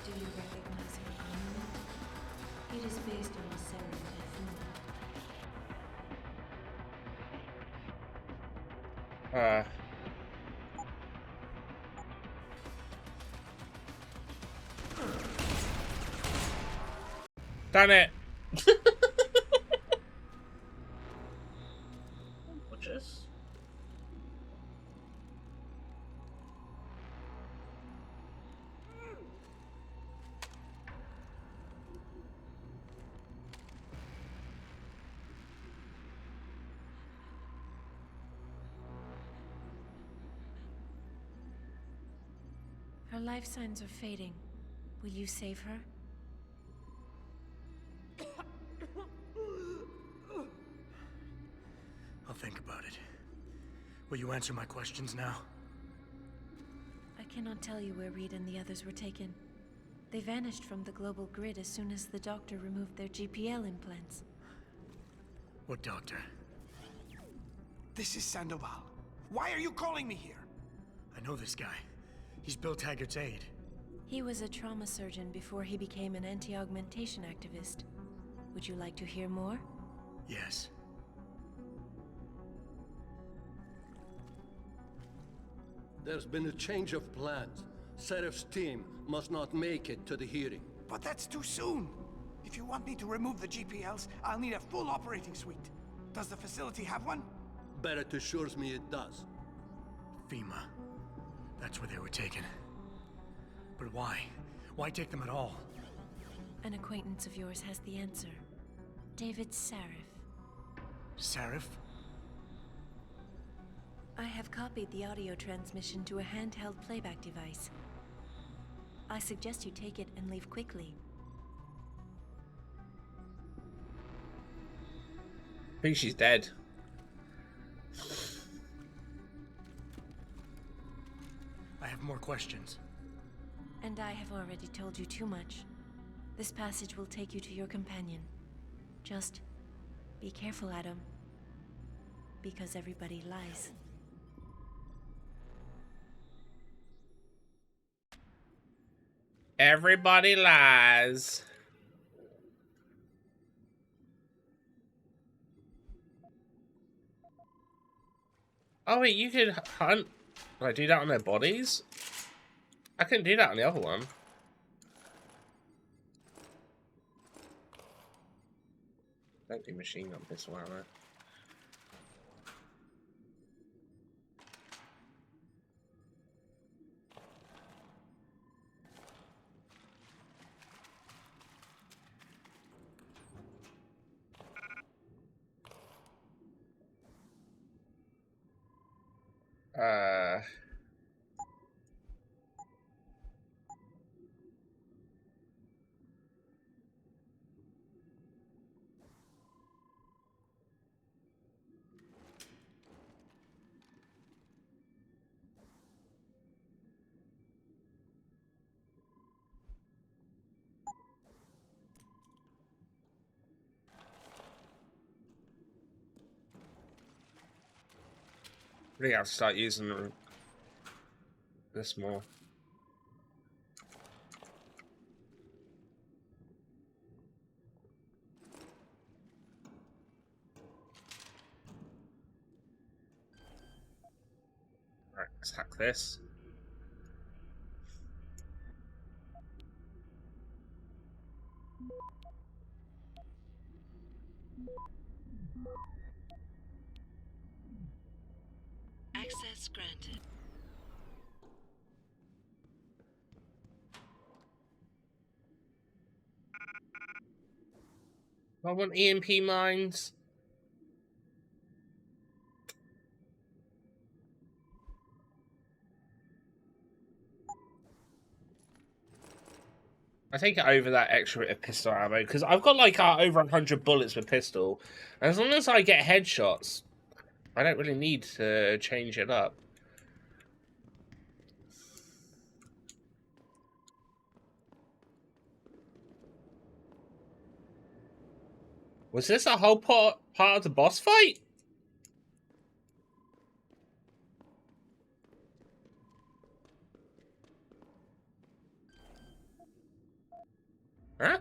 Do you recognize her armament? It is based on a Seraph typhoon. Damn it! Watch this. Her life signs are fading. Will you save her? I'll think about it. Will you answer my questions now? I cannot tell you where Reed and the others were taken. They vanished from the global grid as soon as the doctor removed their GPL implants. What doctor? This is Sandoval. Why are you calling me here? I know this guy. He's Bill Taggart's aide. He was a trauma surgeon before he became an anti-augmentation activist. Would you like to hear more? Yes. There's been a change of plans. Seraph's team must not make it to the hearing. But that's too soon. If you want me to remove the GPLs, I'll need a full operating suite. Does the facility have one? Barrett assures me it does. FEMA. That's where they were taken. But why? Why take them at all? An acquaintance of yours has the answer. David Sarif. Seraph? I have copied the audio transmission to a handheld playback device. I suggest you take it and leave quickly. I think she's dead. I have more questions. And I have already told you too much. This passage will take you to your companion. Just be careful, Adam. Because everybody lies. Everybody lies. Oh wait, you could hunt. Can I do that on their bodies? I couldn't do that on the other one. Don't do machine gun pistol ammo. I think I have to start using this more. Right, let's hack this. Access granted. I want EMP mines. I take it over that extra bit of pistol ammo because I've got like over 100 bullets with pistol. And as long as I get headshots, I don't really need to change it up. Was this a whole part of the boss fight? Huh?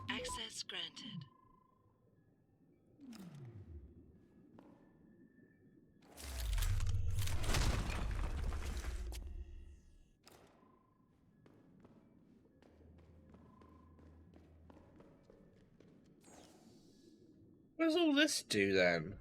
Access granted. What does all this do then?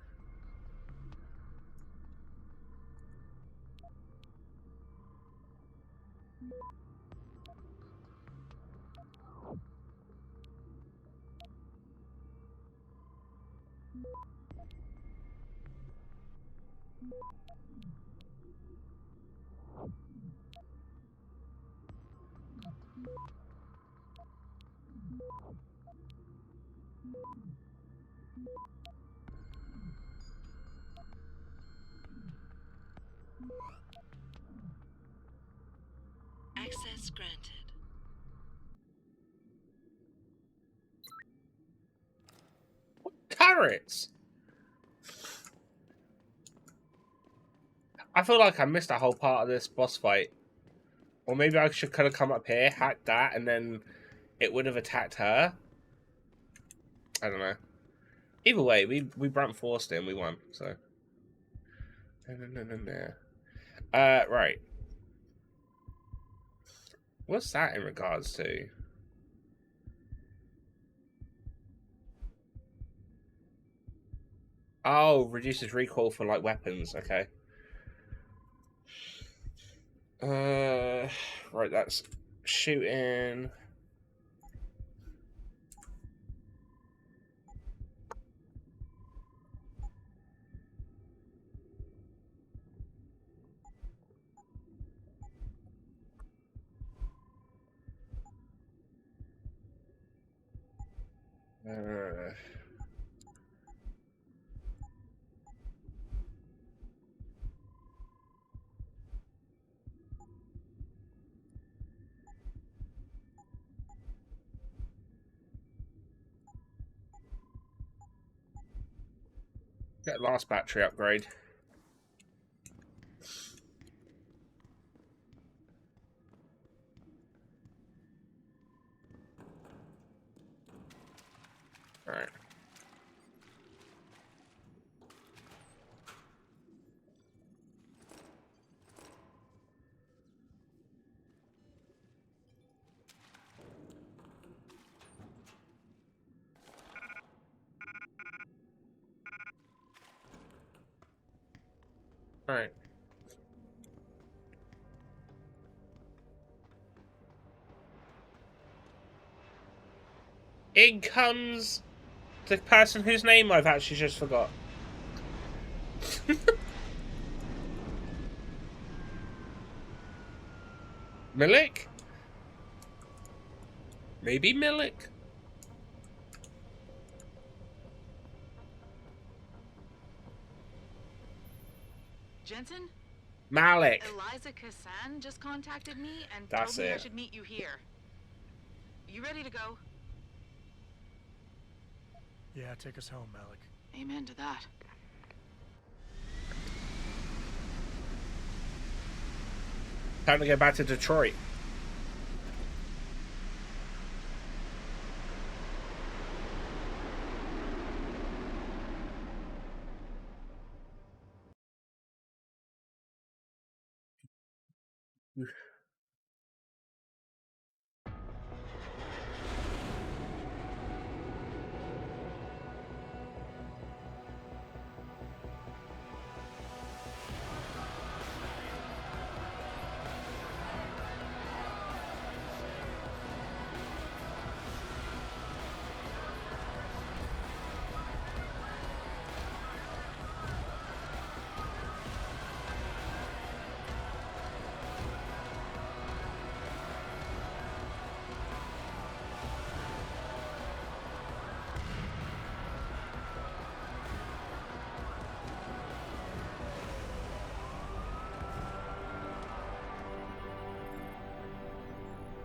Access granted. Turrets! I feel like I missed a whole part of this boss fight. Or maybe I should kind of come up here, hack that, and then it would have attacked her. I don't know. Either way, we brute forced him, we won, so. Right. What's that in regards to? Oh, reduces recoil for like weapons, okay. Right, that's shooting. Get last battery upgrade. Alright. Alright. In comes the person whose name I've actually just forgot. Milik? Maybe Milik? Jensen? Malik. Eliza Kassan just contacted me and That's told me I it. should meet you here. You ready to go? Yeah, take us home, Malik. Amen to that. Time to go back to Detroit.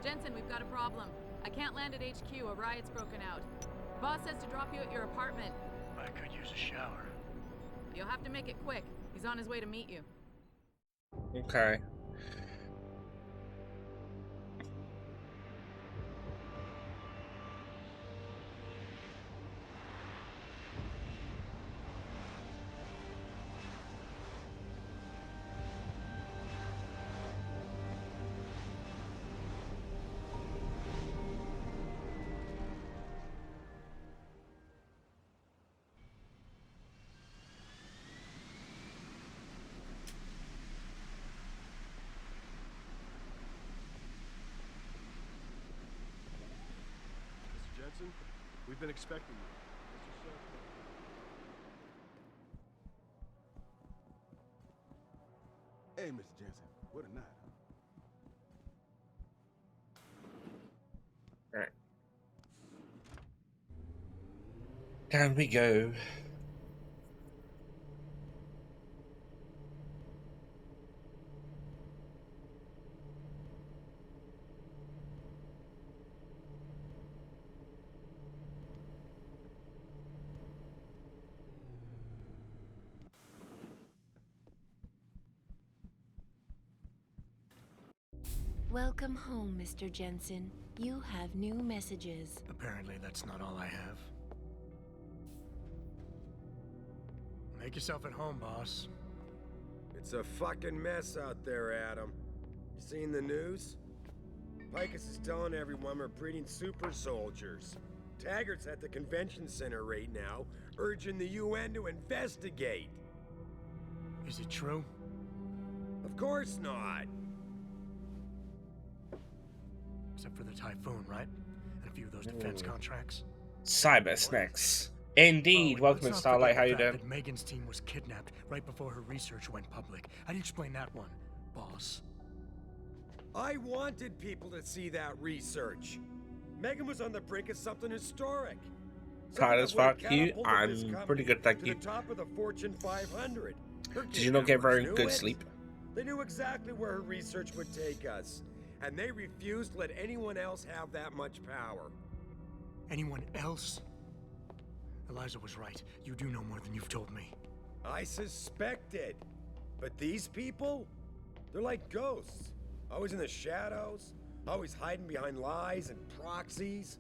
Jensen, we've got a problem. I can't land at HQ. A riot's broken out. Boss says to drop you at your apartment. I could use a shower. You'll have to make it quick. He's on his way to meet you. Okay. Mr. Jensen, we've been expecting you. Mr. Shepard. Hey, Mr. Jensen. What a night. Alright. Down we go. Welcome home, Mr. Jensen. You have new messages. Apparently, that's not all I have. Make yourself at home, boss. It's a fucking mess out there, Adam. You seen the news? Picus is telling everyone we're breeding super soldiers. Taggart's at the convention center right now, urging the UN to investigate. Is it true? Of course not. Except for the Typhoon, right? And a few of those defense contracts. Cyber Snacks. Indeed. Welcome to let's not Starlight. forget How the you fact doing? that Megan's team was kidnapped right before her research went public. How do you explain that one, boss? I wanted people to see that research. Megan was on the brink of something historic. Tired as fuck. You? catapulted this I'm company pretty good, thank to you. the top of the Fortune 500. Her Did you not get very kidnappers good knew it. sleep? They knew exactly where her research would take us, and they refused to let anyone else have that much power. Anyone else? Eliza was right. You do know more than you've told me. I suspected. But these people? They're like ghosts. Always in the shadows, always hiding behind lies and proxies.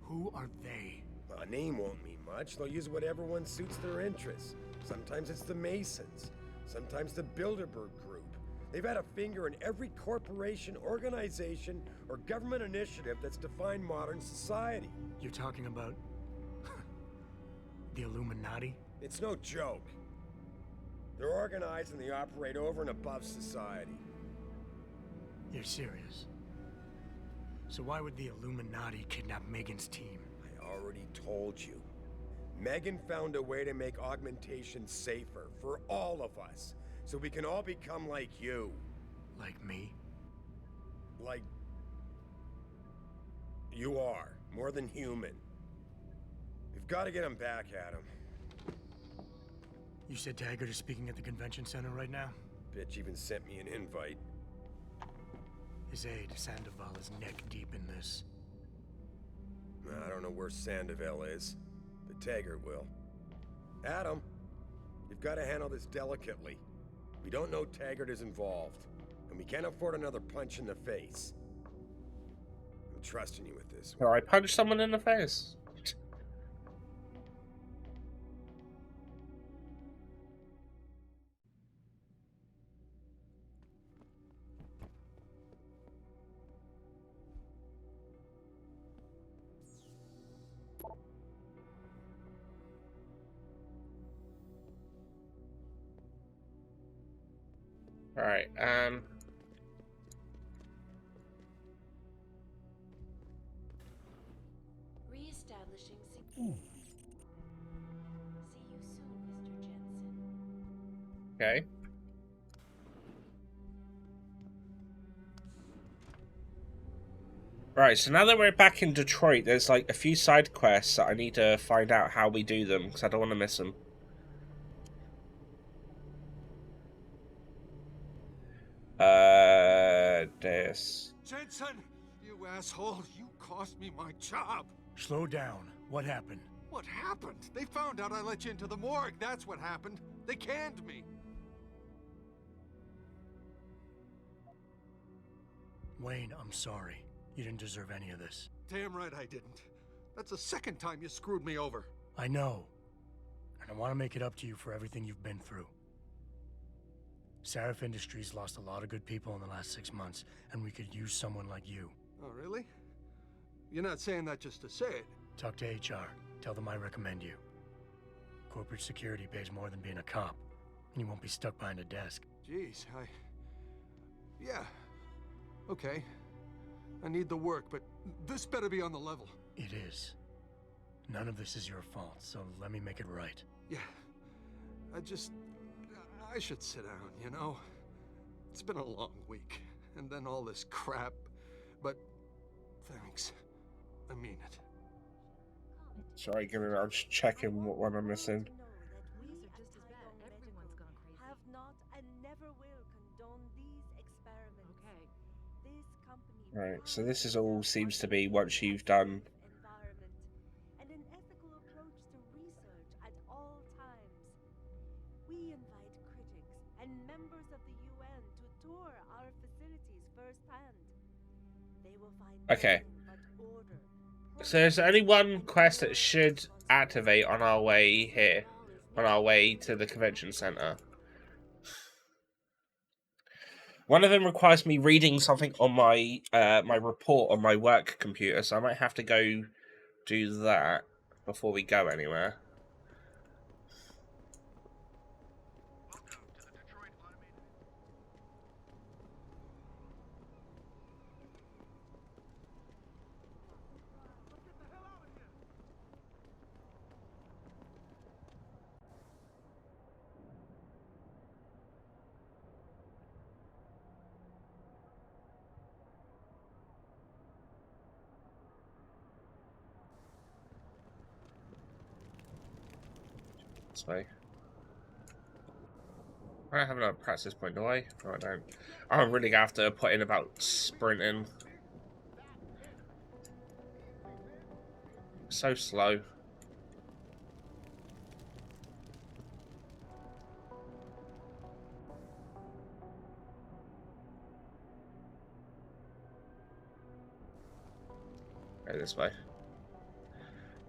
Who are they? A name won't mean much. They'll use whatever one suits their interests. Sometimes it's the Masons. Sometimes the Bilderberg Group. They've had a finger in every corporation, organization, or government initiative that's defined modern society. You're talking about... the Illuminati? It's no joke. They're organized and they operate over and above society. You're serious? So why would the Illuminati kidnap Megan's team? I already told you. Megan found a way to make augmentation safer for all of us, so we can all become like you. Like me? Like... you are. More than human. We've got to get him back, Adam. You said Taggart is speaking at the convention center right now? Bitch even sent me an invite. His aide, Sandoval, is neck deep in this. I don't know where Sandoval is, but Taggart will. Adam, you've got to handle this delicately. We don't know Taggart is involved, and we can't afford another punch in the face. I'm trusting you with this one. Oh, I punched someone in the face. Alright, Re-establishing security. See you soon, Mr. Jensen. okay. Right, so now that we're back in Detroit, there's like a few side quests that I need to find out how we do them, because I don't want to miss them. Deus. Jensen, you asshole, you cost me my job. Slow down. What happened? What happened? They found out I let you into the morgue. That's what happened. They canned me. Wayne, I'm sorry. You didn't deserve any of this. Damn right I didn't. That's the second time you screwed me over. I know. And I want to make it up to you for everything you've been through. Sarif Industries lost a lot of good people in the last 6 months, and we could use someone like you. Oh, really? You're not saying that just to say it. Talk to HR. Tell them I recommend you. Corporate security pays more than being a cop, and you won't be stuck behind a desk. Jeez, yeah. Okay. I need the work, but this better be on the level. It is. None of this is your fault, so let me make it right. Yeah. I should sit down, you know? It's been a long week, and then all this crap, but thanks. I mean it. Sorry, give me. I'm just checking what one I'm missing. Have not and never will condone these experiments. Okay. This company Right, so this is all seems to be once you've done. environment and an ethical approach to research at all times. We invite critics and members of the UN to tour our facilities firsthand. They will find Okay. nothing but order. So there's only one quest that should activate on our way here, on our way to the convention center. One of them requires me reading something on my my report on my work computer, so I might have to go do that before we go anywhere. This way. I don't have enough practice point, do I? No, I don't. I'm really gonna have to put in about sprinting. So slow. go this way.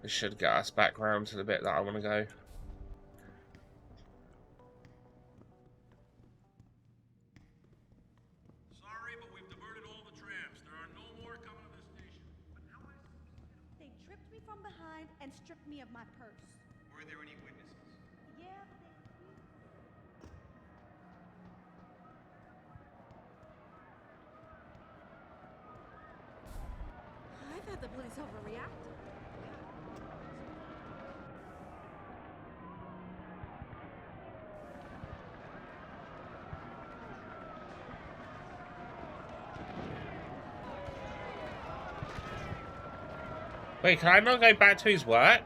This should get us back round to the bit that I want to go. Sorry, but we've diverted all the trams. There are no more coming to this station. But how am I supposed to get They tripped me from behind and stripped me of my purse. Were there any witnesses? Yeah, but they... I thought the police overreacted. Wait, can I not go back to his work?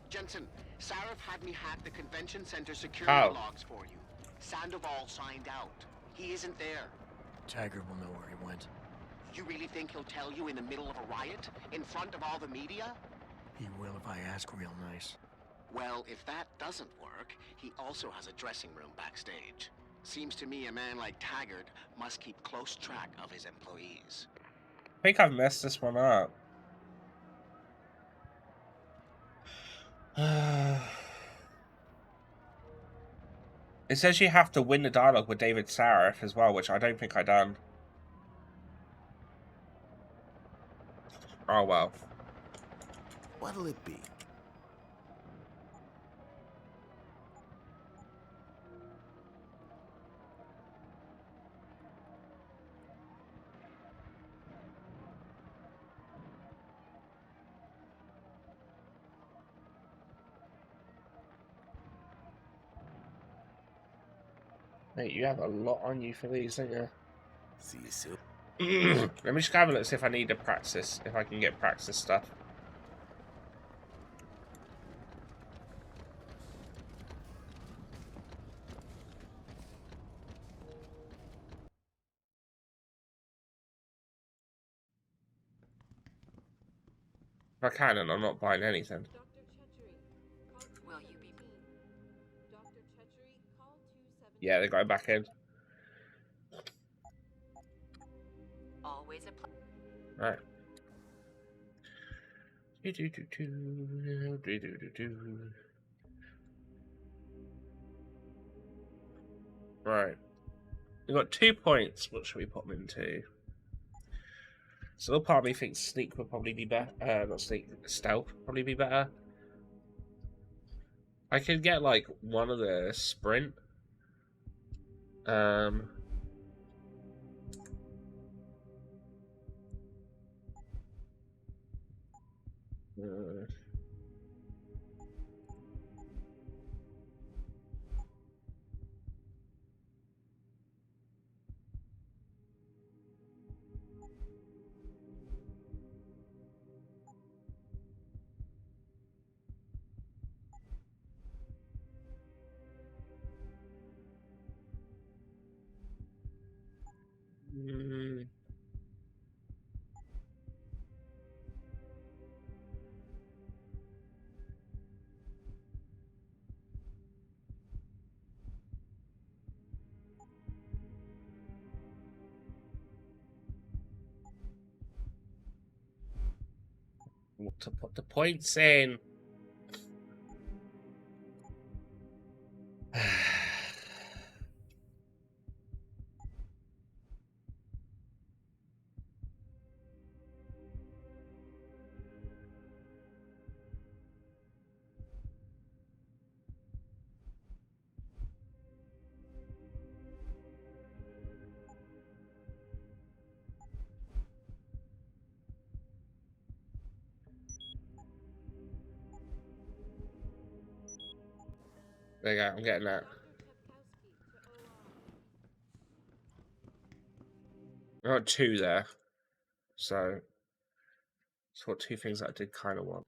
Jensen, Sarif had me hack the convention center security logs for you. Sandoval signed out. He isn't there. Taggart will know where he went. You really think he'll tell you in the middle of a riot? In front of all the media? He will if I ask real nice. Well, if that doesn't work, he also has a dressing room backstage. Seems to me a man like Taggart must keep close track of his employees. I think I've messed this one up. It says you have to win the dialogue with David Sarif as well, which I don't think I done. Oh well. What'll it be? Mate, you have a lot on you for these, don't you? See you soon. Let me just have a look, see if I need to practice, if I can get practice stuff. If I can, and I'm not buying anything. Will you be... Yeah, they're going back in. Always a plan. Right. Right. We've got 2 points. What should we put them into? So part of me thinks sneak would probably be better. Not sneak, stealth would probably be better. I could get like one of the sprint. What to put the points in? There you go, I'm getting that. I got 2 there. So, it's got 2 things that I did kind of want.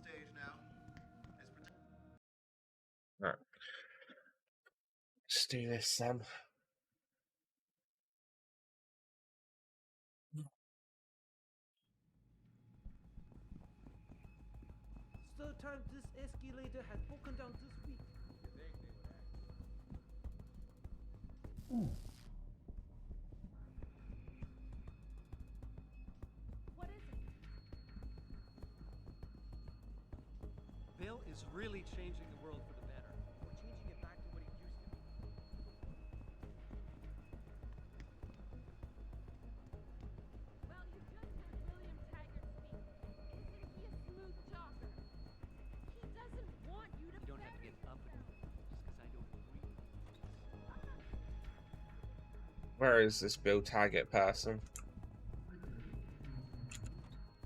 stage now. Right. Let's do this then. Third time this escalator has broken down this week. What is it? Bill is really changing the world for the better. We're changing it back to what it used to be. Well, you just heard William Taggart speak. Isn't he a smooth talker? He doesn't want you to You don't have to get up and just because I don't agree. Where is this Bill Taggart person?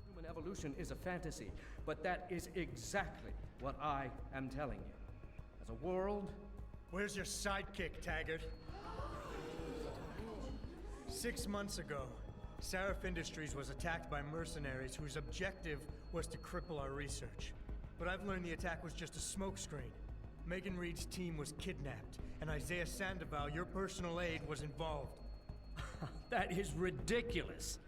Human evolution is a fantasy, but that is exactly what I am telling you. As a world... Where's your sidekick, Taggart? 6 months ago, Seraph Industries was attacked by mercenaries whose objective was to cripple our research. But I've learned the attack was just a smokescreen. Megan Reed's team was kidnapped, and Isaiah Sandoval, your personal aide, was involved. That is ridiculous.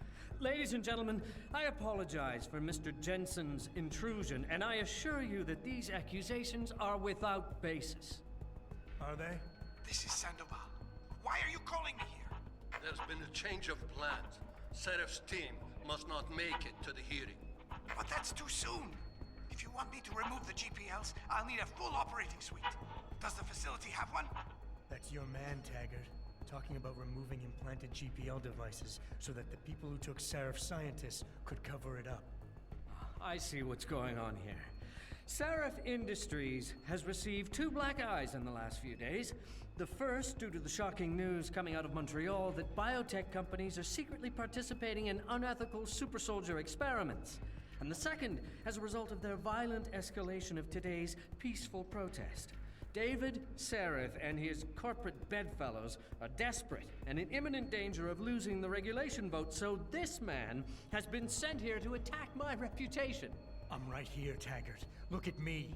Ladies and gentlemen, I apologize for Mr. Jensen's intrusion, and I assure you that these accusations are without basis. Are they? This is Sandoval. Why are you calling me here? There's been a change of plans. Seraph's team must not make it to the hearing. But that's too soon. If you want me to remove the GPLs, I'll need a full operating suite. Does the facility have one? That's your man, Taggart. Talking about removing implanted GPL devices so that the people who took Seraph scientists could cover it up. I see what's going on here. Seraph Industries has received 2 black eyes in the last few days. The first, due to the shocking news coming out of Montreal that biotech companies are secretly participating in unethical super soldier experiments. And the second, as a result of their violent escalation of today's peaceful protest. David Seraph and his corporate bedfellows are desperate and in imminent danger of losing the regulation vote, so this man has been sent here to attack my reputation. I'm right here, Taggart. Look at me.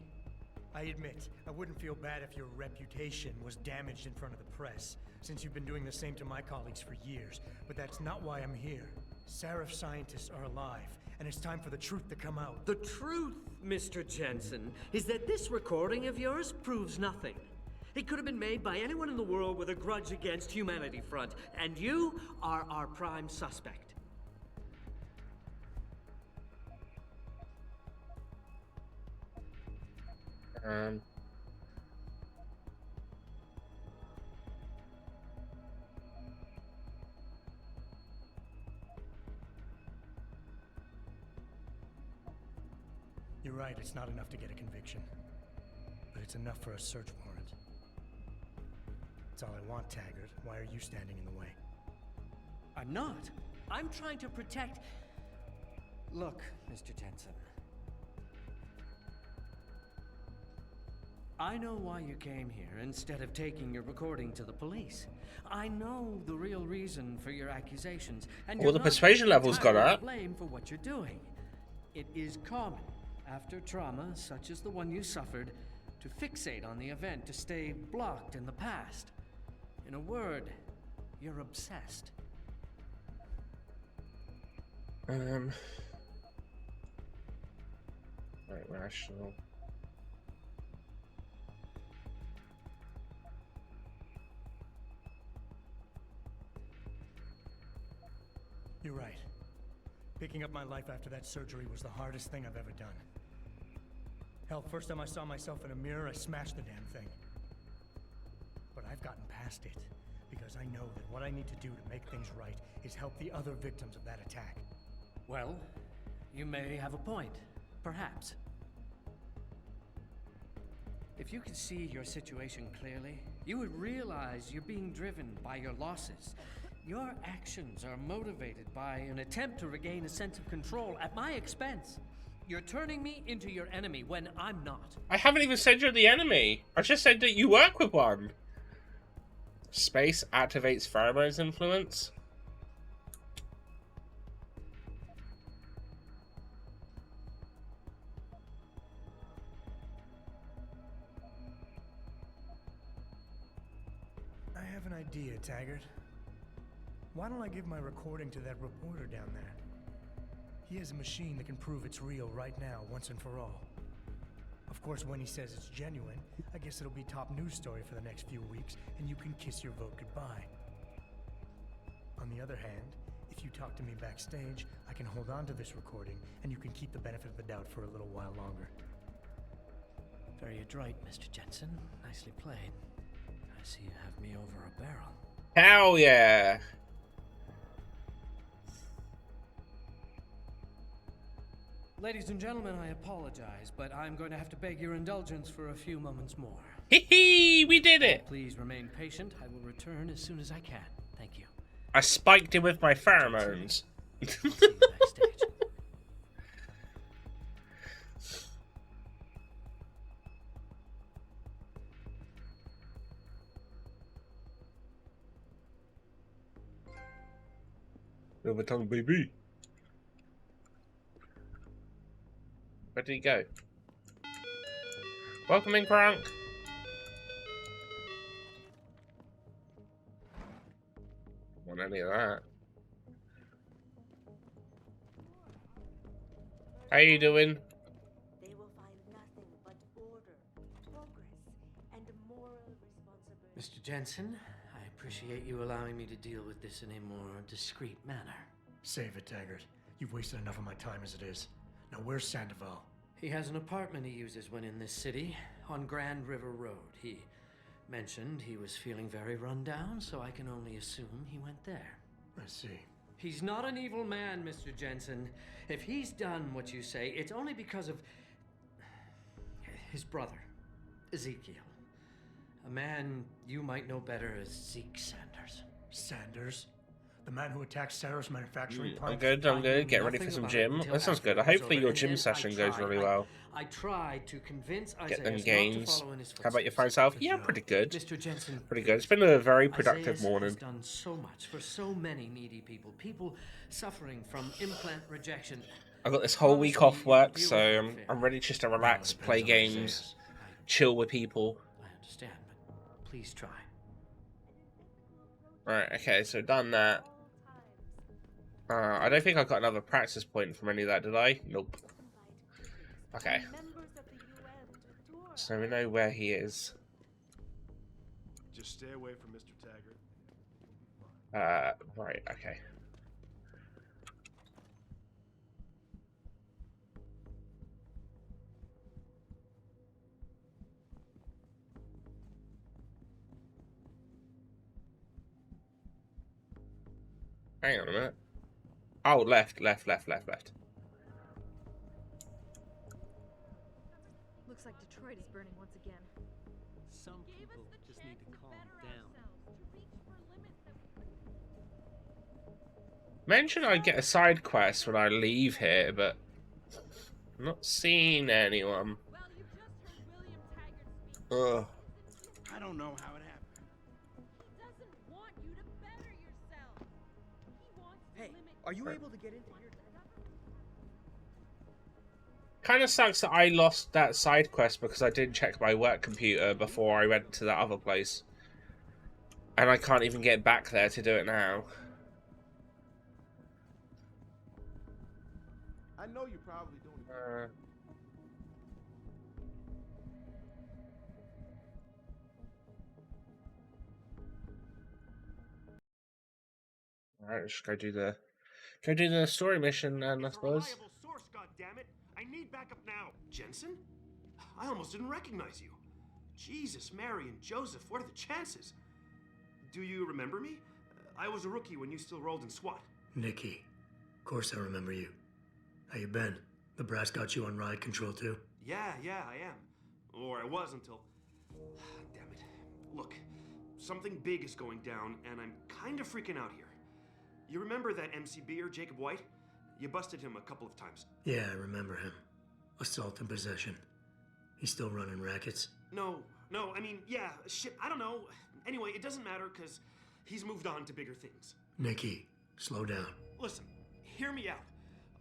I admit, I wouldn't feel bad if your reputation was damaged in front of the press, since you've been doing the same to my colleagues for years, but that's not why I'm here. Seraph scientists are alive, and it's time for the truth to come out. The truth, Mr. Jensen, is that this recording of yours proves nothing. It could have been made by anyone in the world with a grudge against Humanity Front, and you are our prime suspect. You're right, it's not enough to get a conviction. But it's enough for a search warrant. That's all I want, Taggart. Why are you standing in the way? I'm not. I'm trying to protect... Look, Mr. Jensen. I know why you came here instead of taking your recording to the police. I know the real reason for your accusations, and Well, the persuasion level's gone up. Blame for what you're doing. It is common after trauma such as the one you suffered to fixate on the event, to stay blocked in the past. In a word, you're obsessed. Right, rational. You're right. Picking up my life after that surgery was the hardest thing I've ever done. Hell, first time I saw myself in a mirror, I smashed the damn thing. But I've gotten past it, because I know that what I need to do to make things right is help the other victims of that attack. Well, you may have a point, perhaps. If you could see your situation clearly, you would realize you're being driven by your losses. Your actions are motivated by an attempt to regain a sense of control at my expense. You're turning me into your enemy when I'm not. I haven't even said you're the enemy. I just said that you work with one. Space activates pheromones influence. have an idea, Taggart. Why don't I give my recording to that reporter down there? He has a machine that can prove it's real right now, once and for all. Of course, when he says it's genuine, I guess it'll be top news story for the next few weeks, and you can kiss your vote goodbye. On the other hand, if you talk to me backstage, I can hold on to this recording, and you can keep the benefit of the doubt for a little while longer. Very adroit, Mr. Jensen. Nicely played. I see you have me over a barrel. Hell yeah! Ladies and gentlemen, I apologize, but I'm going to have to beg your indulgence for a few moments more. Hee hee! We did it! Please remain patient. I will return as soon as I can. Thank you. I spiked him with my pheromones. See you backstage. Silver tongue, baby. Where did he go? Welcome in, Crank. Don't want any of that. How you doing? They will find nothing but order, progress, and moral responsibility. Mr. Jensen, I appreciate you allowing me to deal with this in a more discreet manner. Save it, Taggart. You've wasted enough of my time as it is. Now, where's Sandoval? He has an apartment he uses when in this city, on Grand River Road. He mentioned he was feeling very run down, so I can only assume he went there. I see. He's not an evil man, Mr. Jensen. If he's done what you say, it's only because of his brother, Ezekiel. A man you might know better as Zeke Sanders. Sanders? The man who attacked Sarah's manufacturing I'm plant? good, I'm good. Get ready for some gym. That sounds good. Hopefully your gym session goes really well. I tried to convince Get them Isaiah gains. not to follow in his How about your footsteps. phone self? Yeah, pretty good. Mr. Jensen, Pretty good. It's been a very productive Isaiah morning. has done so much for so many needy people. People suffering from implant rejection. I got this whole week off work, so I'm ready just to relax, play games, chill with people. I understand, but please try. Right, okay, so done that. I don't think I got another practice point from any of that, did I? Nope. Okay. So we know where he is. Just stay away from Mr. Taggart. Right, okay. Hang on a minute. Oh, left. Looks like Detroit is burning once again. Some people just need to calm down. Mentioned I'd get a side quest when I leave here, but I'm not seeing anyone. Well, you just heard William Taggart speak. Ugh. I don't know how it happened. He doesn't want you to better yourself. He wants to limit. Are you able to get into here? Kind of sucks that I lost that side quest because I didn't check my work computer before I went to that other place. And I can't even get back there to do it now. I know you're probably doing Alright, just go do the story mission, and I suppose. Reliable source, goddammit! I need backup now. Jensen? I almost didn't recognize you. Jesus, Mary, and Joseph, what are the chances? Do you remember me? I was a rookie when you still rolled in SWAT. Nikki. Of course I remember you. How you been? The brass got you on ride control too? Yeah, I am. Or I was until... Damn it. Look, something big is going down, and I'm kind of freaking out here. You remember that MCBer, Jacob White? You busted him a couple of times. Yeah, I remember him. Assault and possession. He's still running rackets? No, I mean, yeah, shit, I don't know. Anyway, it doesn't matter, because he's moved on to bigger things. Nikki, slow down. Listen, hear me out.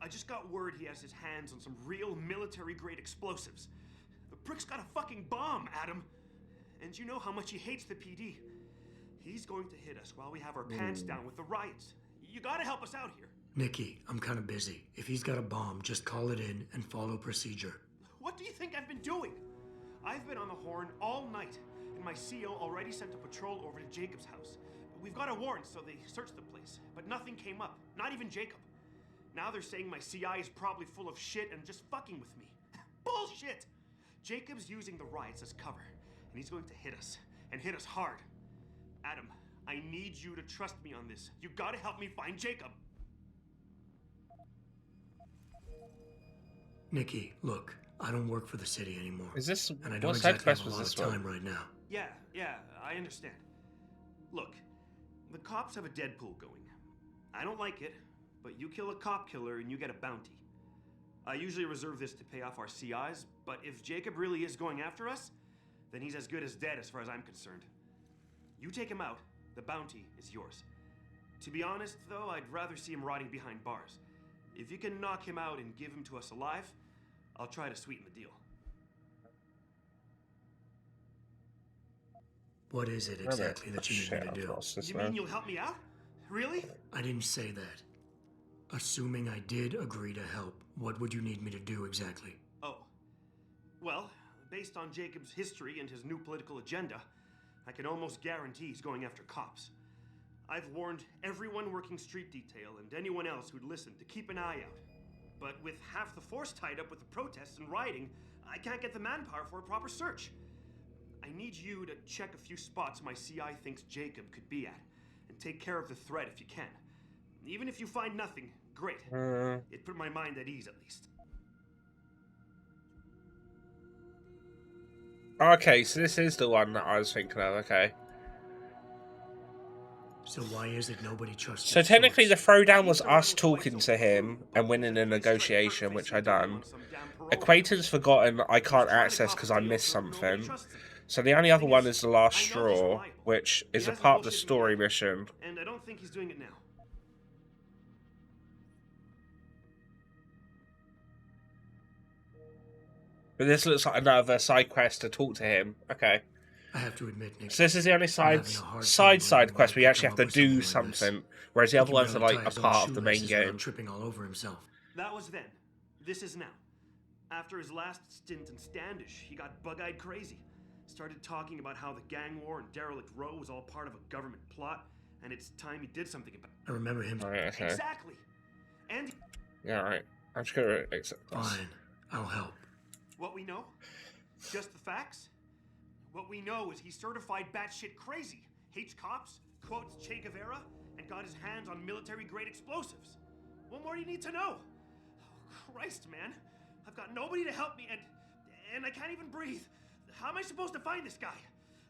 I just got word he has his hands on some real military-grade explosives. The prick's got a fucking bomb, Adam. And you know how much he hates the PD. He's going to hit us while we have our pants down with the riots. You gotta help us out here. Nikki, I'm kind of busy. If he's got a bomb, just call it in and follow procedure. What do you think I've been doing? I've been on the horn all night, and my CO already sent a patrol over to Jacob's house. We've got a warrant, so they searched the place, but nothing came up, not even Jacob. Now they're saying my CI is probably full of shit and just fucking with me. Bullshit! Jacob's using the riots as cover, and he's going to hit us, and hit us hard. Adam, I need you to trust me on this. You gotta help me find Jacob. Nikki, look, I don't work for the city anymore. Is this and I don't what side exactly quest have a was lot this of time one? right now. Yeah, I understand. Look, the cops have a Deadpool going. I don't like it, but you kill a cop killer and you get a bounty. I usually reserve this to pay off our CIs, but if Jacob really is going after us, then he's as good as dead as far as I'm concerned. You take him out, the bounty is yours. To be honest, though, I'd rather see him rotting behind bars. If you can knock him out and give him to us alive, I'll try to sweeten the deal. What is it exactly that you need me to do? You mean you'll help me out? Really? I didn't say that. Assuming I did agree to help, what would you need me to do exactly? Oh. Well, based on Jacob's history and his new political agenda, I can almost guarantee he's going after cops. I've warned everyone working street detail and anyone else who'd listen to keep an eye out. But with half the force tied up with the protests and rioting, I can't get the manpower for a proper search. I need you to check a few spots my CI thinks Jacob could be at, and take care of the threat if you can. Even if you find nothing, great. It put my mind at ease, at least. Okay, so this is the one that I was thinking of, okay. So why is it nobody trusts So technically the throwdown was us talking to him and winning a negotiation, which I done. Acquaintance forgotten, I can't access because I missed something. So the only other one is the last straw, which is a part of the story mission. And I don't think he's doing it now. But this looks like another side quest to talk to him. Okay. I have to admit, Nick. So this is the only side quest where you actually have to do something, whereas the other ones are like a part of the main game. Tripping all over himself. That was then. This is now. After his last stint in Standish, he got bug-eyed crazy. Started talking about how the gang war and Derelict Row was all part of a government plot, and it's time he did something about it. I remember him. Right, okay. Exactly. And Yeah, right. I'm just gonna accept this. Fine, I'll help. What we know? Just the facts? What we know is he's certified batshit crazy, hates cops, quotes Che Guevara, and got his hands on military-grade explosives. What more do you need to know? Oh, Christ, man. I've got nobody to help me, and I can't even breathe. How am I supposed to find this guy?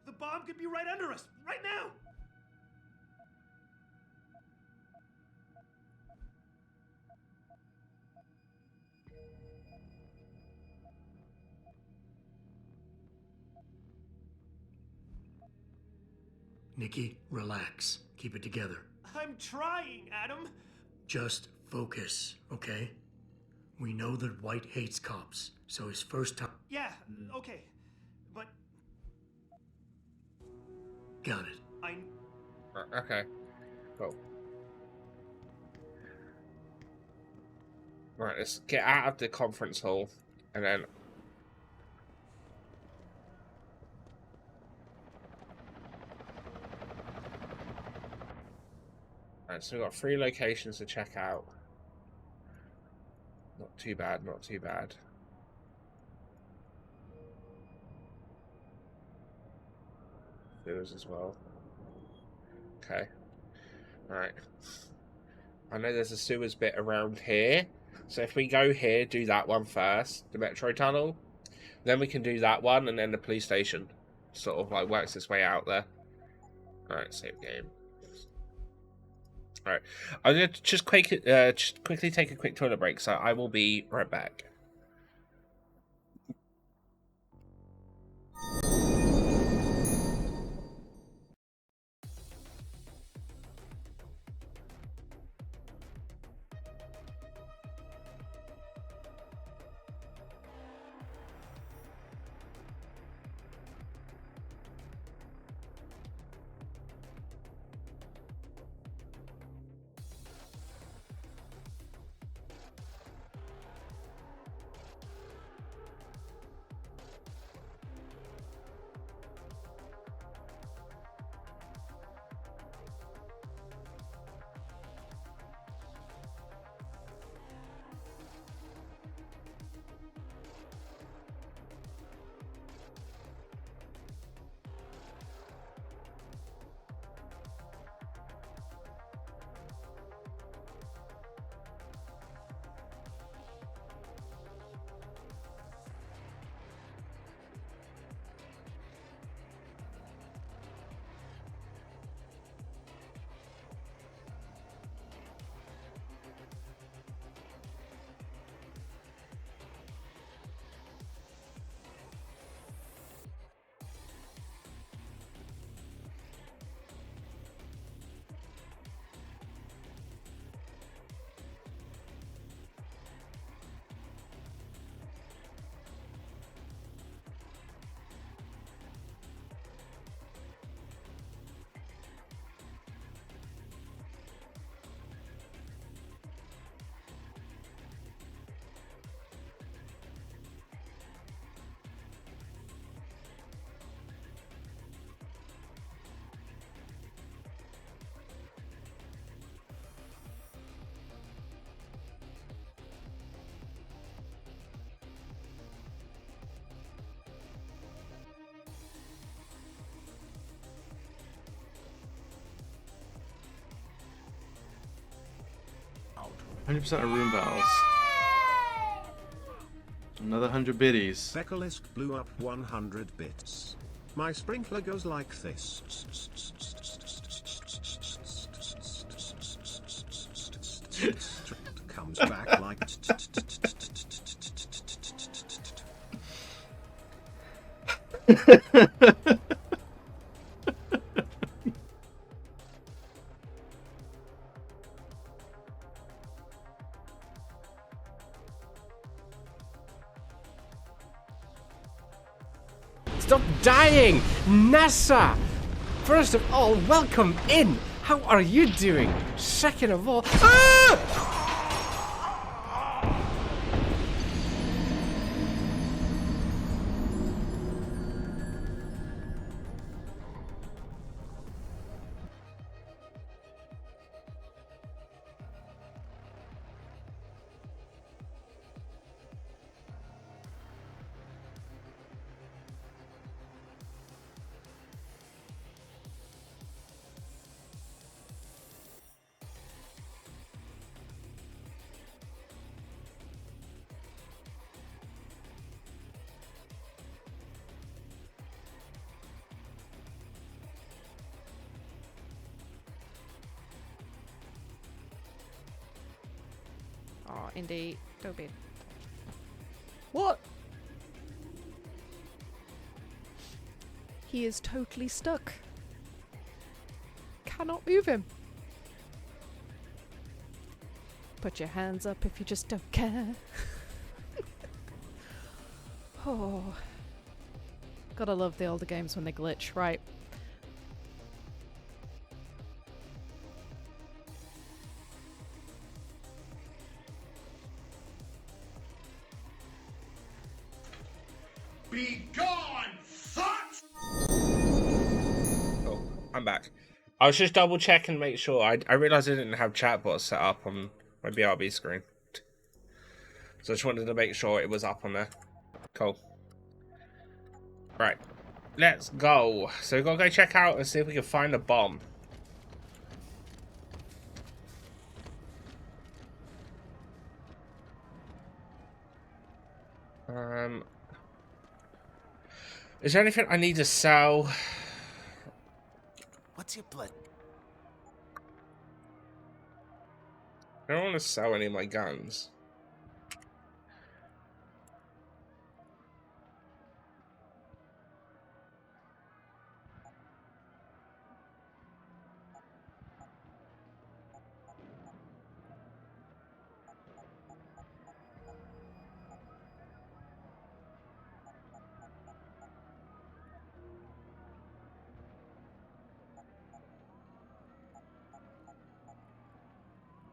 The bomb could be right under us, right now! Nikki, relax. Keep it together. I'm trying, Adam. Just focus, okay? We know that White hates cops, so his first time... Yeah, okay. But... Got it. Okay. Cool. Right, let's get out of the conference hall, and then... Right, so we've got 3 locations to check out. Not too bad, not too bad. Those as well. Okay. Right. I know there's a sewers bit around here. So if we go here, do that one first, the metro tunnel. Then we can do that one and then the police station. Sort of like works its way out there. Alright, save game. Alright. I'm going to just quickly take a quick toilet break, so I will be right back. 100% of room battles. Another 100 biddies. Fecalisk blew up 100 bits. My sprinkler goes like this. Comes back like. Stop dying! NASA! First of all, welcome in! How are you doing? Second of all... Ah! Oh, Indy, don't be. What? He is totally stuck. Cannot move him. Put your hands up if you just don't care. Oh. Gotta love the older games when they glitch, right? Be gone, thoughts! Oh, I'm back. I was just double checking to make sure. I realized I didn't have chatbots set up on my BRB screen. So I just wanted to make sure it was up on there. Cool. Right. Let's go. So we've got to go check out and see if we can find a bomb. Is there anything I need to sell? What's your blood? I don't want to sell any of my guns.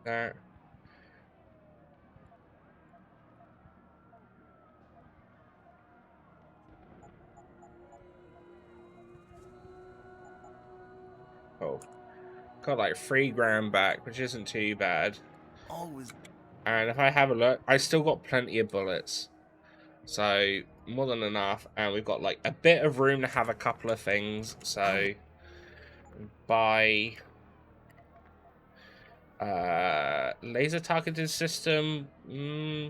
That. Oh. Got like 3 grand back, which isn't too bad. Always. And if I have a look, I still got plenty of bullets. So, more than enough. And we've got like a bit of room to have a couple of things. So, buy... laser targeted system,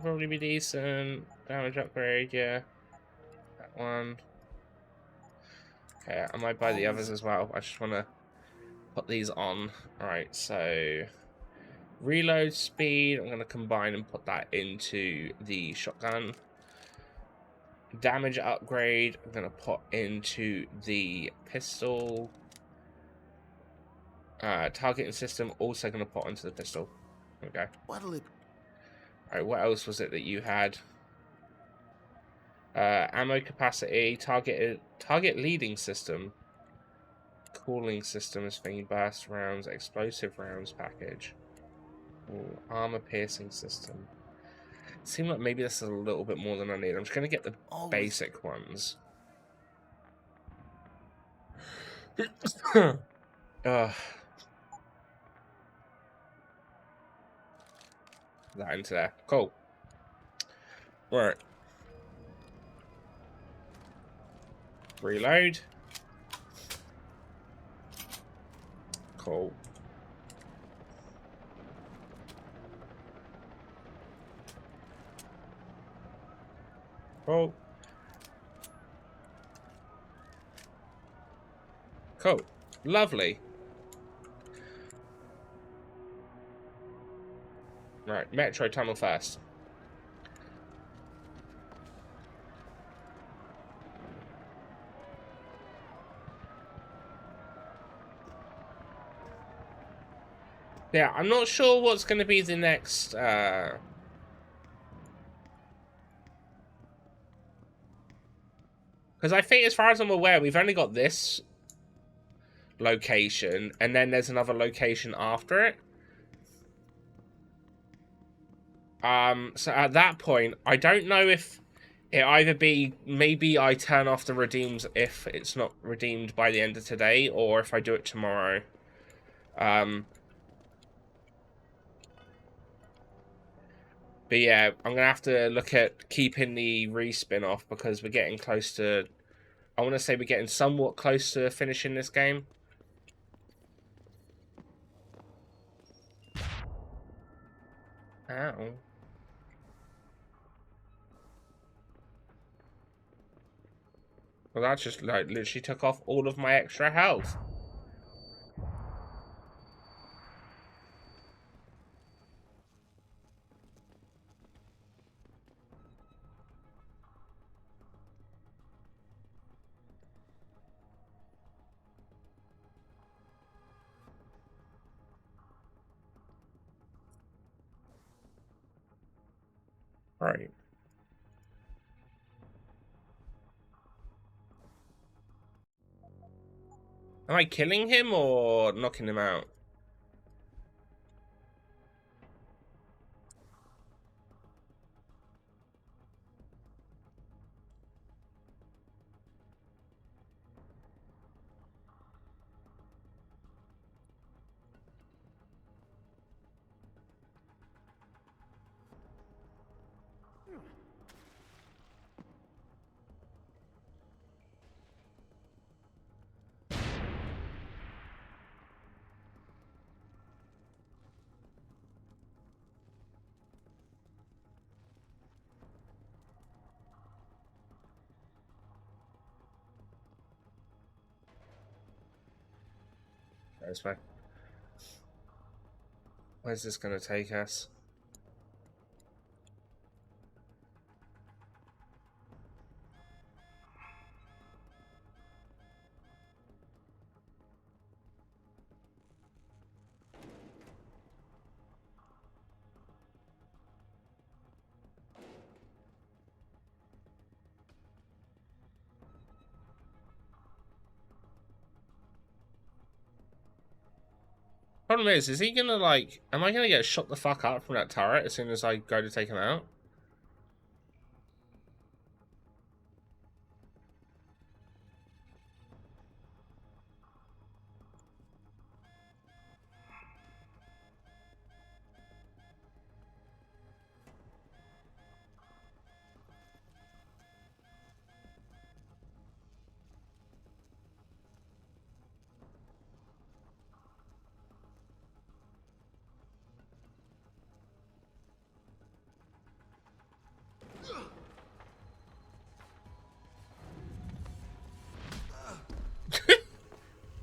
probably be decent. Damage upgrade, yeah. That one. Okay, I might buy the others as well. I just want to put these on. Alright, so reload speed, I'm going to combine and put that into the shotgun. Damage upgrade, I'm going to put into the pistol. Targeting system, also going to put onto the pistol. Okay. Alright, what else was it that you had? Ammo capacity, target leading system, cooling system is thingy, burst rounds, explosive rounds package. Ooh, armor piercing system. Seems like maybe this is a little bit more than I need. I'm just going to get the basic ones. That into there. Cool. Right. Reload. Cool. Oh. Cool. Lovely. Right, Metro Tunnel first. Yeah, I'm not sure what's going to be the next, because I think, as far as I'm aware, we've only got this location, and then there's another location after it. So at that point, I don't know if it either be, maybe I turn off the redeems if it's not redeemed by the end of today, or if I do it tomorrow. But yeah, I'm going to have to look at keeping the respin off, because we're getting close to... I want to say we're getting somewhat close to finishing this game. Ow. Well, that just, like, literally took off all of my extra health. Right. Am I killing him or knocking him out? That's fine. Where's this going to take us? Problem is he gonna, like... Am I gonna get shot the fuck up from that turret as soon as I go to take him out?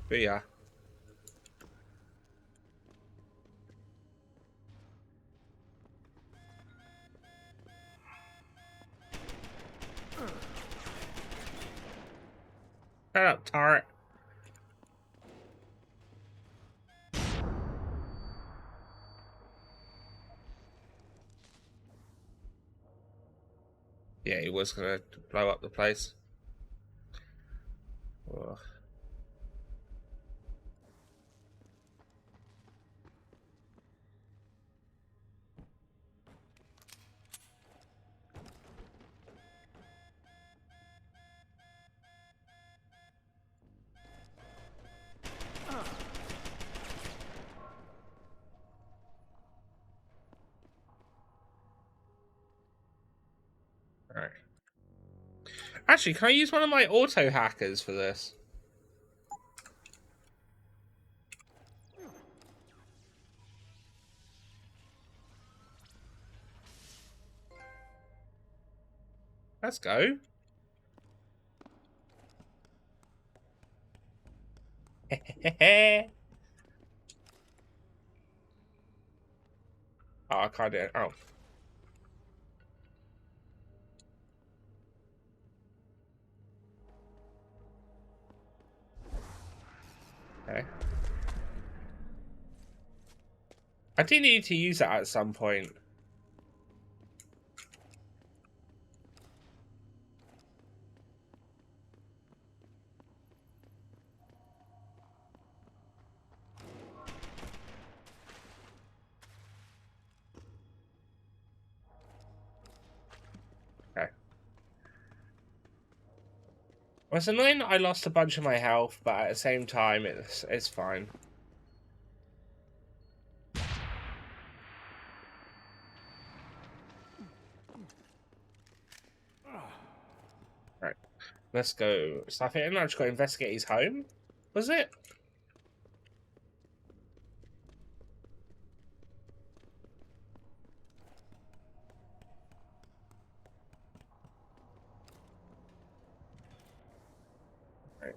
But yeah. Shut up, turret. Yeah, he was gonna blow up the place. Ugh. Alright. Actually, can I use one of my auto hackers for this? Let's go. Oh, I can't do it. Oh. Okay. I do need to use that at some point. Okay. Well, it's annoying that I lost a bunch of my health, but at the same time, it's fine. Right. Let's go. So I think I just got to investigate his home. Was it? Right.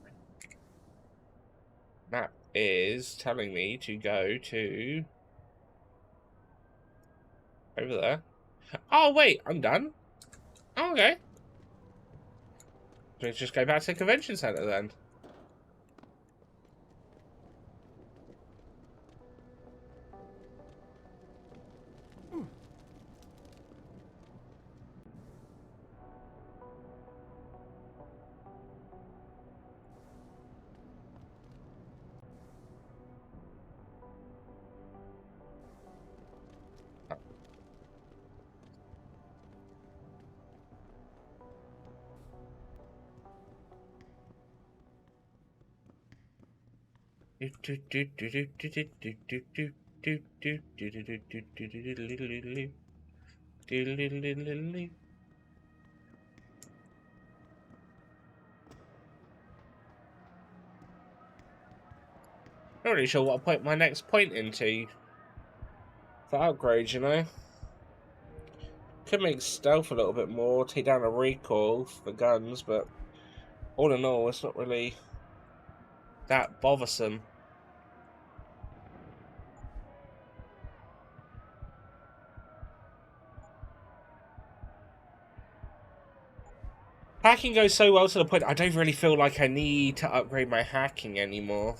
That is telling me to go to over there. Oh wait, I'm done. Oh, okay. Let's just go back to the convention center then. Not really sure what I put my next point into for upgrades, you know. Could make stealth a little bit more, take down a recoil for guns, but all in all, it's not really that bothersome. Hacking goes so well to the point I don't really feel like I need to upgrade my hacking anymore.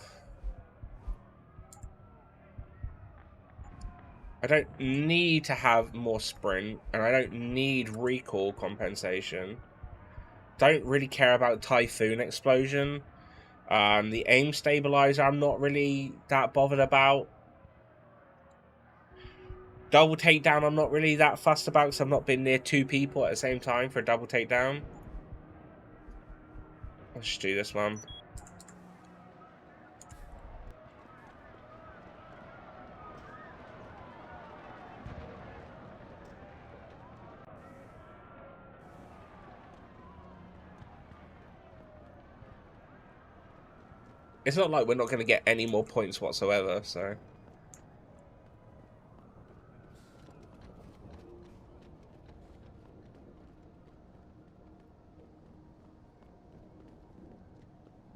I don't need to have more sprint, and I don't need recoil compensation. Don't really care about Typhoon Explosion. The aim stabilizer I'm not really that bothered about. Double takedown I'm not really that fussed about because I've not been near two people at the same time for a double takedown. Let's just do this one. It's not like we're not going to get any more points whatsoever, so...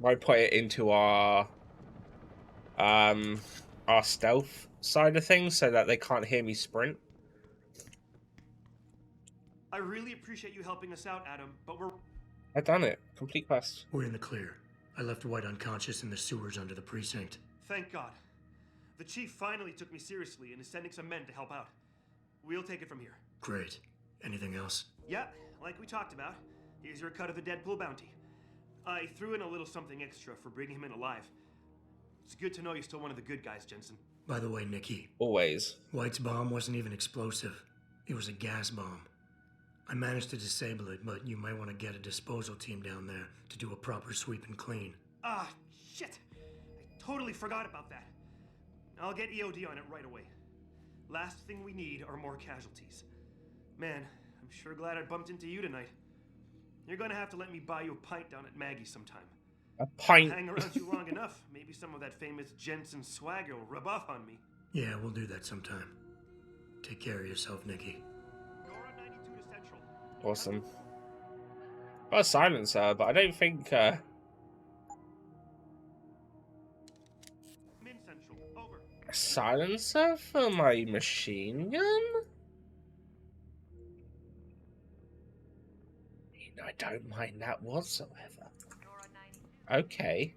Might put it into our stealth side of things so that they can't hear me sprint. I really appreciate you helping us out, Adam, but we're... I've done it. Complete quest. We're in the clear. I left White unconscious in the sewers under the precinct. Thank God. The chief finally took me seriously and is sending some men to help out. We'll take it from here. Great. Anything else? Yeah, like we talked about. Here's your cut of the Deadpool bounty. I threw in a little something extra for bringing him in alive. It's good to know you're still one of the good guys, Jensen. By the way, Nikki. Always. White's bomb wasn't even explosive. It was a gas bomb. I managed to disable it, but you might want to get a disposal team down there to do a proper sweep and clean. Ah, shit! I totally forgot about that. I'll get EOD on it right away. Last thing we need are more casualties. Man, I'm sure glad I bumped into you tonight. You're gonna have to let me buy you a pint down at Maggie's sometime. A pint? Hang around you long enough, maybe some of that famous Jensen swagger will rub off on me. Yeah, we'll do that sometime. Take care of yourself, Nikki. You're on 92 to Central. Awesome. Got a silencer, but I don't think. Min Central, over. A silencer for my machine gun? I don't mind that whatsoever. Okay.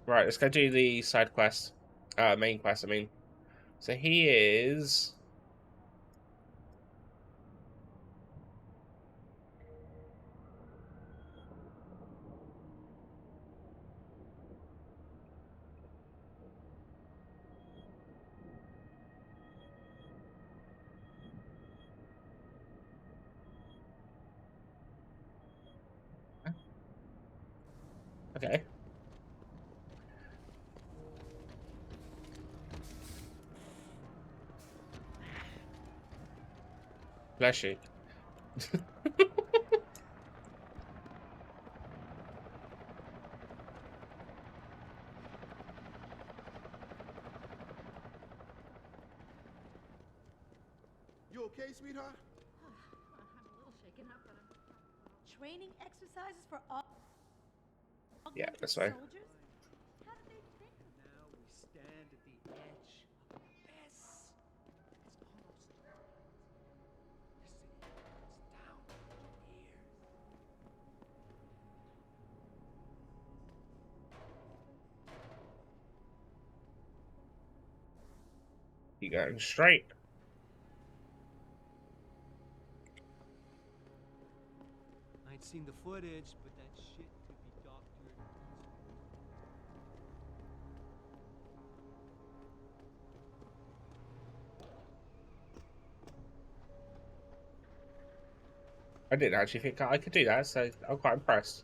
Right, let's go do the side quest. Main quest, I mean. So he is... Okay. Bless you. You okay, sweetheart? I'm a little shaken up, but I'm... Training exercises for all Yeah, this way. soldiers? How did they think of that? Now we stand at the edge of the abyss. It's almost there. The city is down to here. You going straight. I ain't seen the footage, but that shit could be doctored. I didn't actually think I could do that, so I'm quite impressed.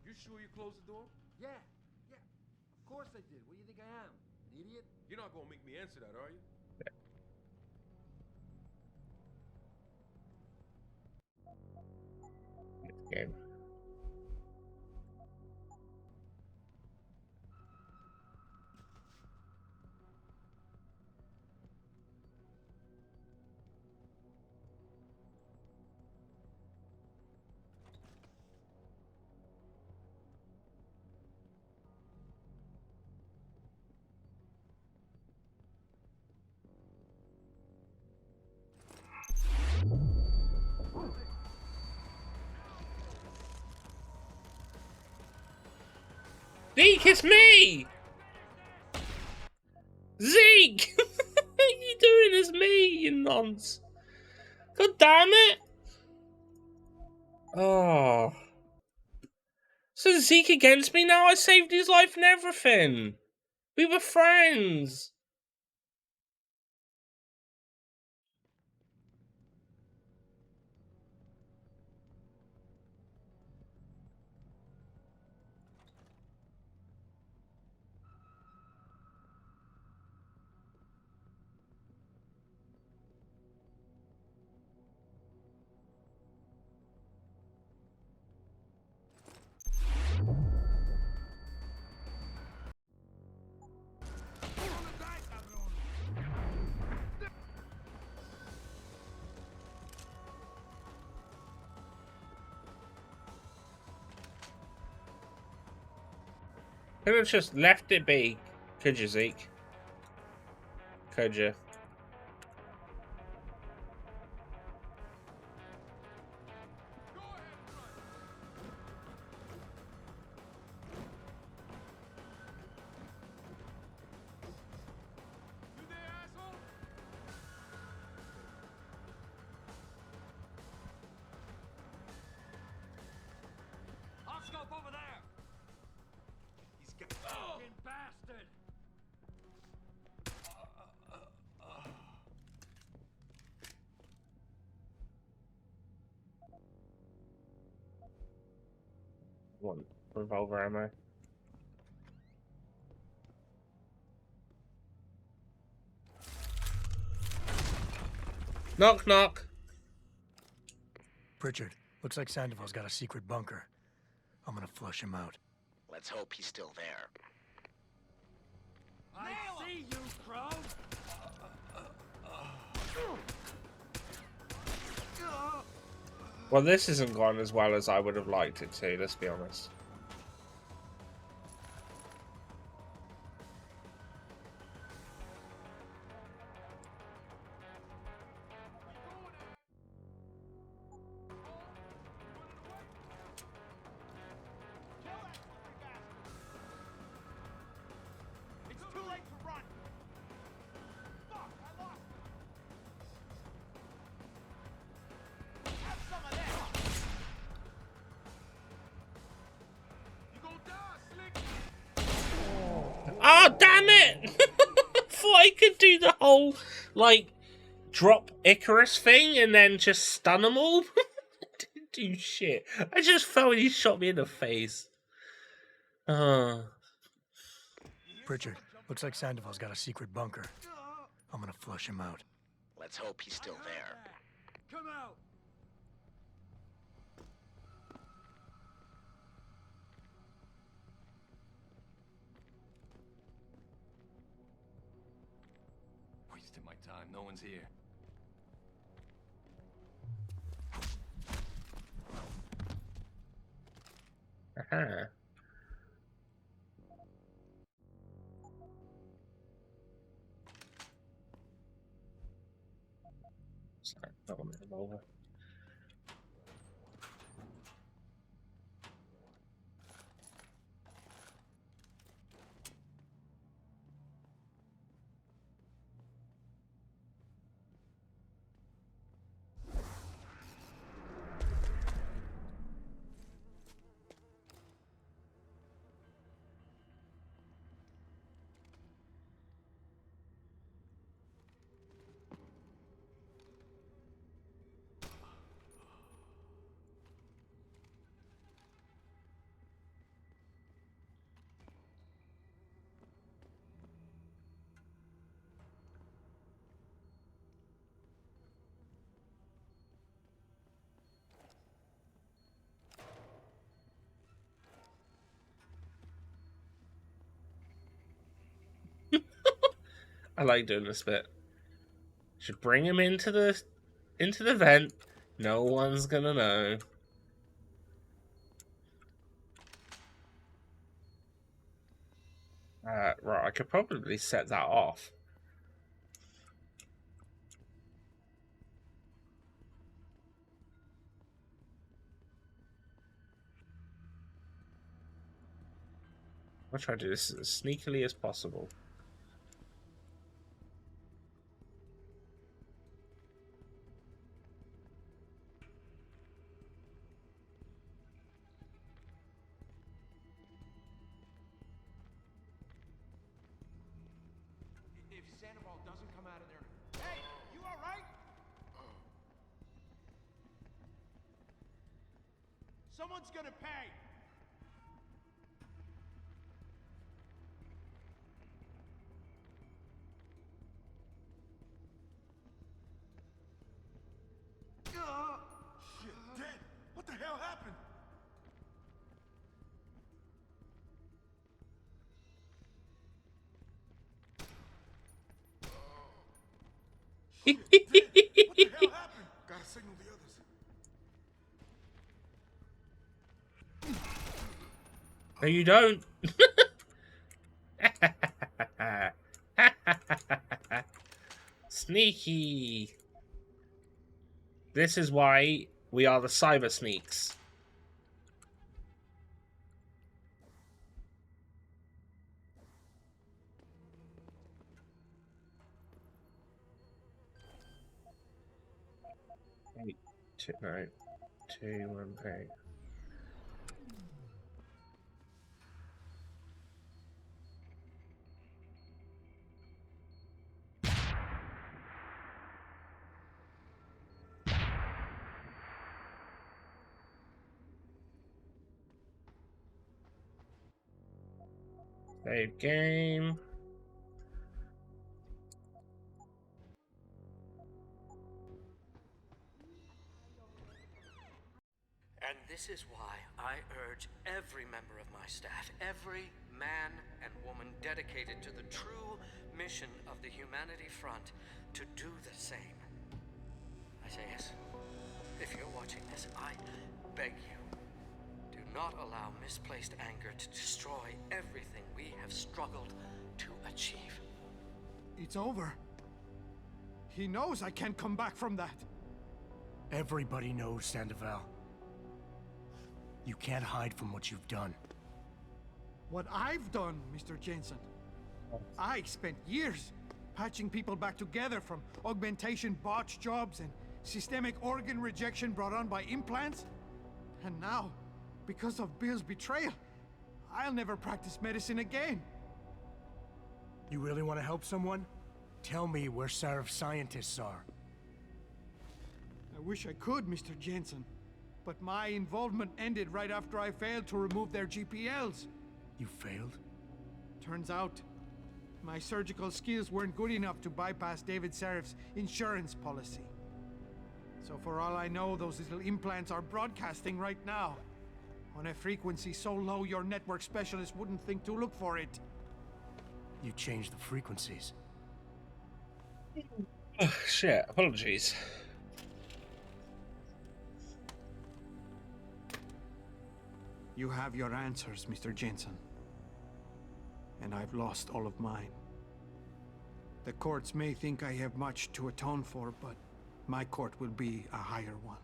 You sure you closed the door? Yeah. Of course I did. What do you think I am? An idiot? You're not gonna make me answer that, are you? Game. Zeke, it's me! Zeke! What are you doing as me, you nonce? God damn it! Oh. So Zeke against me now? I saved his life and everything. We were friends. Could have just left it be. Could you, Zeke? Could you? I'll scope over there. He's got... Fucking bastard! One revolver ammo. Knock, knock. Pritchard, looks like Sandoval's got a secret bunker. I'm gonna flush him out. Let's hope he's still there. I see you, Crow! Well, this isn't gone as well as I would have liked it to, let's be honest. It's too late to run! Fuck, I lost it! Have some of that! You gonna die, Slick! Oh, damn it! I thought I could do the whole, like, drop Icarus thing and then just stun them all. Didn't do shit. I just felt he shot me in the face. Pritchard, looks like Sandoval's got a secret bunker. I'm gonna flush him out. Let's hope he's still there. Come out! Wasting my time. No one's here. Aha. Sorry, that one is over. I like doing this bit. Should bring him into the vent. No one's gonna know. Right, I could probably set that off. I'll try to do this as sneakily as possible. If Sandoval doesn't come out of there... Hey, you alright? Someone's gonna pay! Shit, dead! What the hell happened? Shit, dead! What the hell happened? Gotta signal the others. No, you don't. Sneaky. This is why we are the cyber sneaks. Eight, two, no, 2, 1, 8. Save game. And this This is why I urge every member of my staff, every man and woman dedicated to the true mission of the Humanity Front, to do the same. I say yes. If you're watching this, I beg you, do not allow misplaced anger to destroy everything we have struggled to achieve. It's over. He knows I can't come back from that. Everybody knows, Sandoval. You can't hide from what you've done. What I've done, Mr. Jensen. I spent years patching people back together from augmentation botch jobs and systemic organ rejection brought on by implants. And now, because of Bill's betrayal, I'll never practice medicine again. You really want to help someone? Tell me where Sarif's scientists are. I wish I could, Mr. Jensen. But my involvement ended right after I failed to remove their GPLs. You failed? Turns out, my surgical skills weren't good enough to bypass David Sarif's insurance policy. So for all I know, those little implants are broadcasting right now. On a frequency so low your network specialist wouldn't think to look for it. You changed the frequencies. Oh, shit, apologies. You have your answers, Mr. Jensen. And I've lost all of mine. The courts may think I have much to atone for, but my court will be a higher one.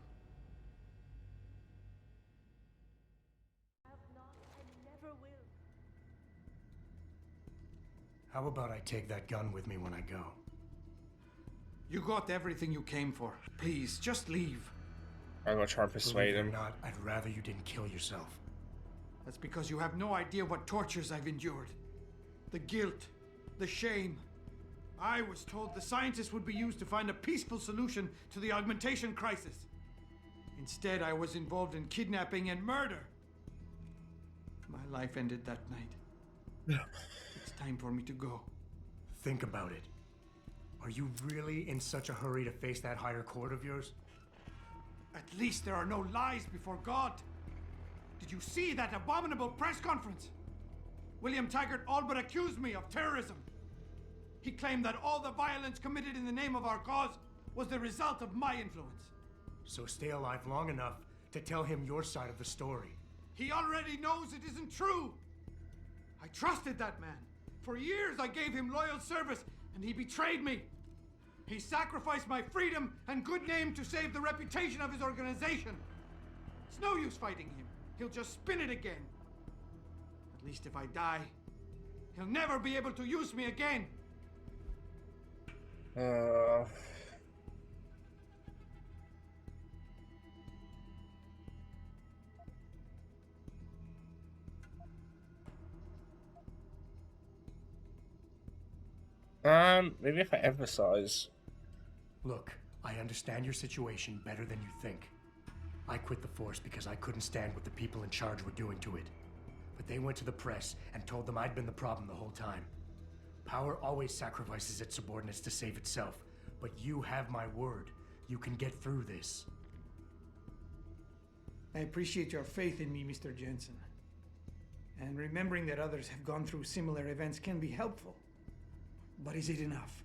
How about I take that gun with me when I go? You got everything you came for. Please, just leave. I'm gonna try and persuade him. Believe it or not, I'd rather you didn't kill yourself. That's because you have no idea what tortures I've endured. The guilt, the shame. I was told the scientists would be used to find a peaceful solution to the augmentation crisis. Instead, I was involved in kidnapping and murder. My life ended that night. It's time for me to go. Think about it. Are you really in such a hurry to face that higher court of yours? At least there are no lies before God. Did you see that abominable press conference? William Taggart all but accused me of terrorism. He claimed that all the violence committed in the name of our cause was the result of my influence. So stay alive long enough to tell him your side of the story. He already knows it isn't true. I trusted that man. For years I gave him loyal service, and he betrayed me. He sacrificed my freedom and good name to save the reputation of his organization. It's no use fighting him. He'll just spin it again. At least if I die, he'll never be able to use me again. Maybe if I emphasize. Look, I understand your situation better than you think. I quit the force because I couldn't stand what the people in charge were doing to it. But they went to the press and told them I'd been the problem the whole time. Power always sacrifices its subordinates to save itself. But you have my word. You can get through this. I appreciate your faith in me, Mr. Jensen. And remembering that others have gone through similar events can be helpful. But is it enough?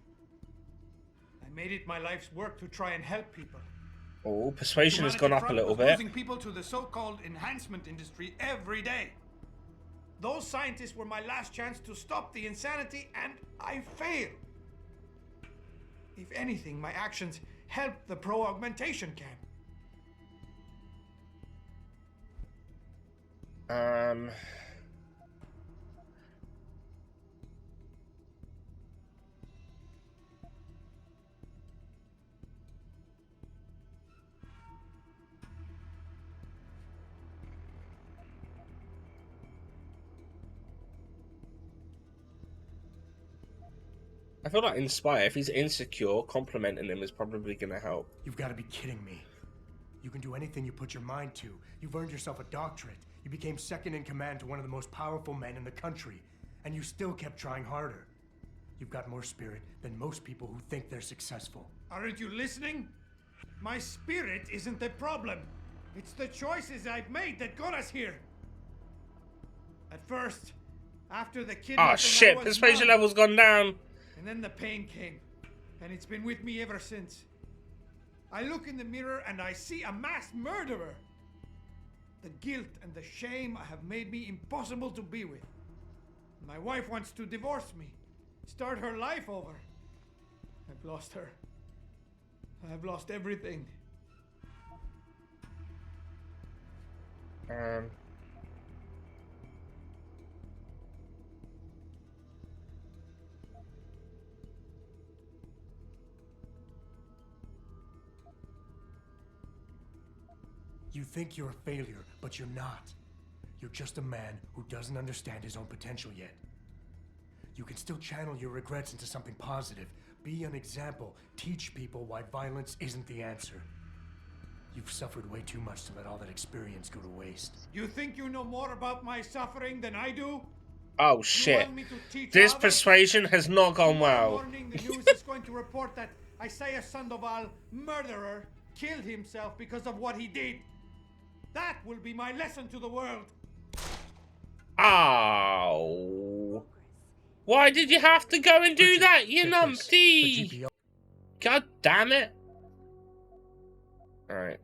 I made it my life's work to try and help people. Oh, persuasion has gone up a little bit. Losing people to the so-called enhancement industry every day. Those scientists were my last chance to stop the insanity, and I failed. If anything, my actions helped the pro-augmentation camp. I feel like Inspire, if he's insecure, complimenting him is probably going to help. You've got to be kidding me. You can do anything you put your mind to. You've earned yourself a doctorate. You became second in command to one of the most powerful men in the country. And you still kept trying harder. You've got more spirit than most people who think they're successful. Aren't you listening? My spirit isn't the problem. It's the choices I've made that got us here. At first, after the kidnapping, Oh shit, I was persuasion numb. level's gone down. And then the pain came, and it's been with me ever since. I look in the mirror and I see a mass murderer. The guilt and the shame have made me impossible to be with. My wife wants to divorce me, start her life over. I've lost her. I've lost everything. You think you're a failure, but you're not. You're just a man who doesn't understand his own potential yet. You can still channel your regrets into something positive. Be an example. Teach people why violence isn't the answer. You've suffered way too much to let all that experience go to waste. You think you know more about my suffering than I do? Oh You shit. want me to teach This others? persuasion has not gone Tomorrow well. morning, the news is going to report that Isaiah Sandoval, murderer, killed himself because of what he did. That will be my lesson to the world. Oh. Why did you have to go and do that, you numpty? God damn it. Alright.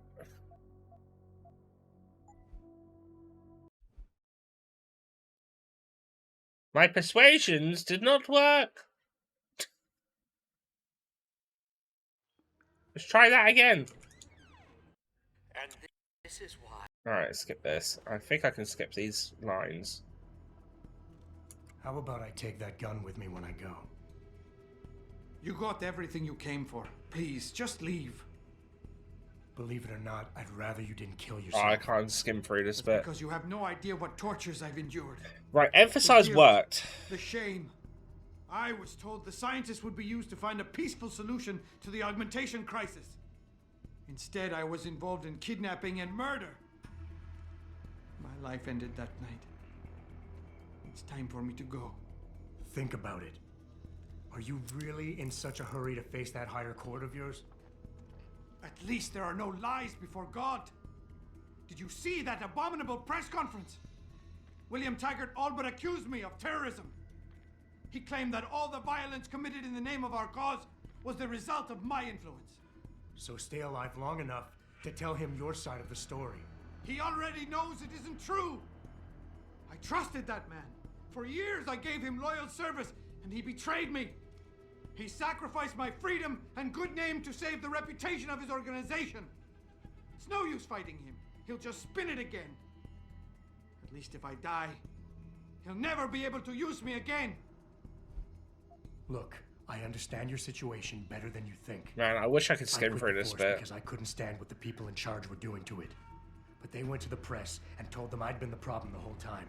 My persuasions did not work. Let's try that again. And this is why. Alright, skip this. I think I can skip these lines. How about I take that gun with me when I go? You got everything you came for. Please, just leave. Believe it or not, I'd rather you didn't kill Oh, yourself. I can't skim through this bit. Because you have no idea what tortures I've endured. Right, emphasize The guilt, worked. The shame. I was told the scientists would be used to find a peaceful solution to the augmentation crisis. Instead, I was involved in kidnapping and murder. My life ended that night. It's time for me to go. Think about it. Are you really in such a hurry to face that higher court of yours? At least there are no lies before God. Did you see that abominable press conference? William Taggart all but accused me of terrorism. He claimed that all the violence committed in the name of our cause was the result of my influence. So stay alive long enough to tell him your side of the story. He already knows it isn't true. I trusted that man. For years I gave him loyal service, and he betrayed me. He sacrificed my freedom and good name to save the reputation of his organization. It's no use fighting him. He'll just spin it again. At least if I die, he'll never be able to use me again. Look, I understand your situation better than you think. Man, I wish I could skim quit through the this force bit. because I couldn't stand what the people in charge were doing to it. But they went to the press and told them I'd been the problem the whole time.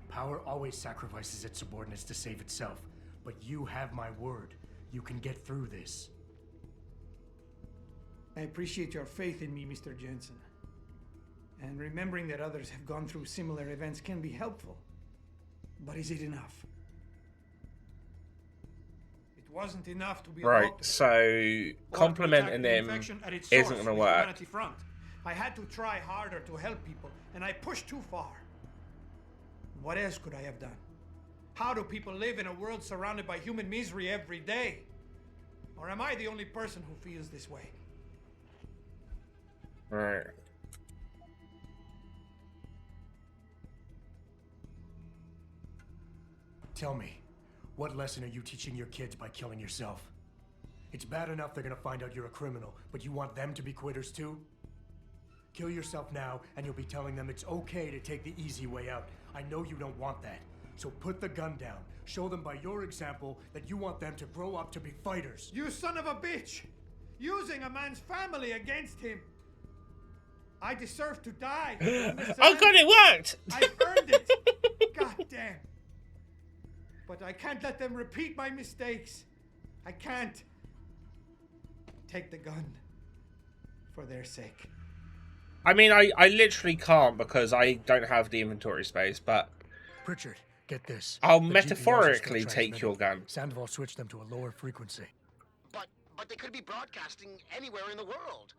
Power always sacrifices its subordinates to save itself. But you have my word. You can get through this. I appreciate your faith in me, Mr. Jensen. And remembering that others have gone through similar events can be helpful. But is it enough? It wasn't enough to be a Right, doctor, so or to complimenting attack the him infection at its isn't source, gonna the work. Humanity Front. I had to try harder to help people, and I pushed too far. What else could I have done? How do people live in a world surrounded by human misery every day? Or am I the only person who feels this way? Right. Tell me, what lesson are you teaching your kids by killing yourself? It's bad enough they're gonna find out you're a criminal, but you want them to be quitters too? Kill yourself now, and you'll be telling them it's okay to take the easy way out. I know you don't want that. So put the gun down. Show them by your example that you want them to grow up to be fighters. You son of a bitch! Using a man's family against him! I deserve to die. Oh god, it worked! I've earned it! God damn. But I can't let them repeat my mistakes. I can't. Take the gun. For their sake. I mean, I literally can't because I don't have the inventory space, but... Pritchard, get this. I'll The metaphorically GPRs are still take your gun. Sandoval switched them to a lower frequency. But they could be broadcasting anywhere in the world.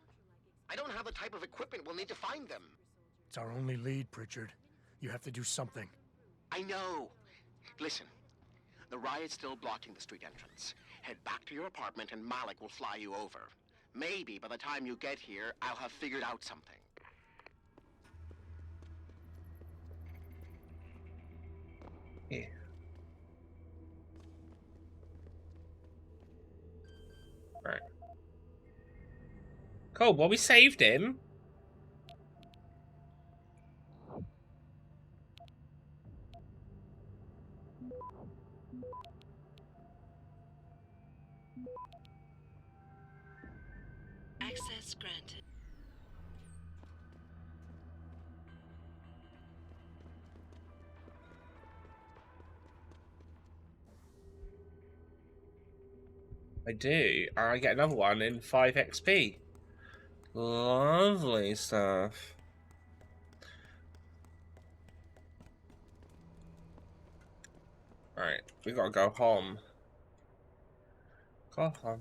I don't have the type of equipment we'll need to find them. It's our only lead, Pritchard. You have to do something. I know. Listen, the riot's still blocking the street entrance. Head back to your apartment and Malik will fly you over. Maybe by the time you get here, I'll have figured out something. Yeah. Right. Cool, well, we saved him. Access granted. I do. I get another one in 5 XP. Lovely stuff. Right, we gotta go home. Go home.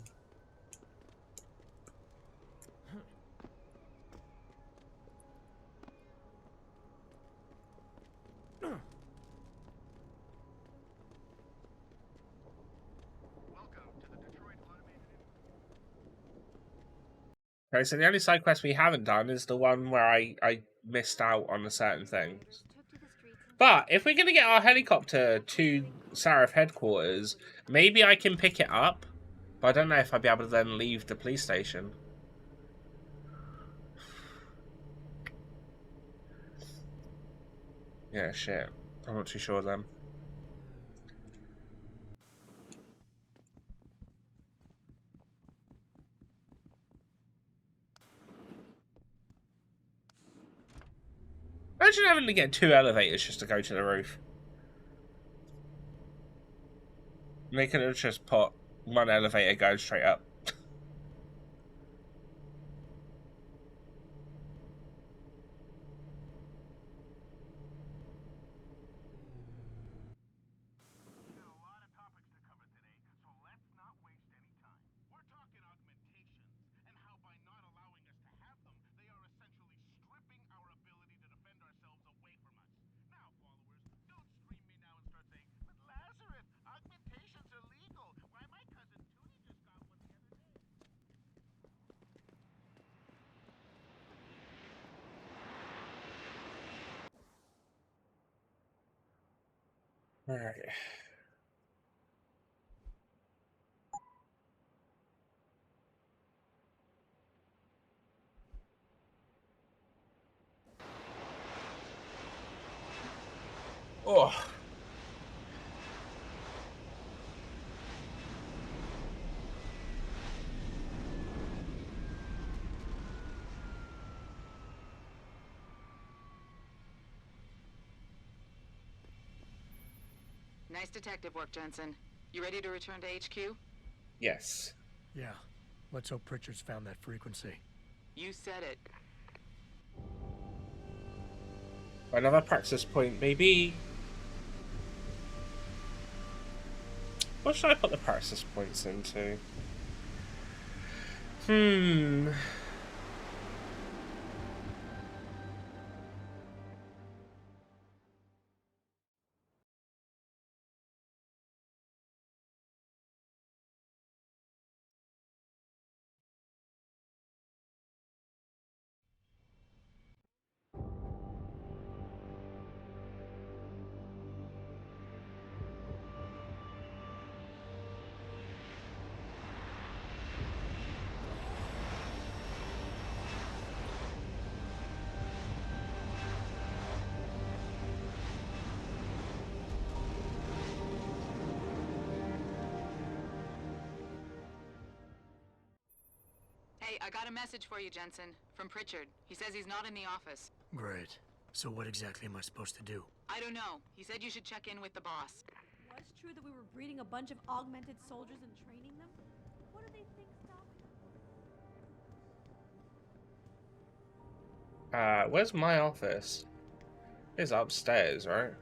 Okay, so the only side quest we haven't done is the one where I missed out on a certain thing. But if we're going to get our helicopter to Sarif headquarters, maybe I can pick it up. But I don't know if I'll be able to then leave the police station. Yeah, shit. I'm not too sure then. Imagine having to get 2 elevators just to go to the roof. And they could have just put 1 elevator going straight up. Alright. Oh. Nice detective work, Jensen. You ready to return to HQ? Yes. Yeah. Let's hope Pritchard's found that frequency. You said it. Another praxis point, maybe. What should I put the praxis points into? Hey, I got a message for you, Jensen. From Pritchard. He says he's not in the office. Great. So what exactly am I supposed to do? I don't know. He said you should check in with the boss. Was true that we were breeding a bunch of augmented soldiers and training them? What do they think stopping? Where's my office? It's upstairs, right?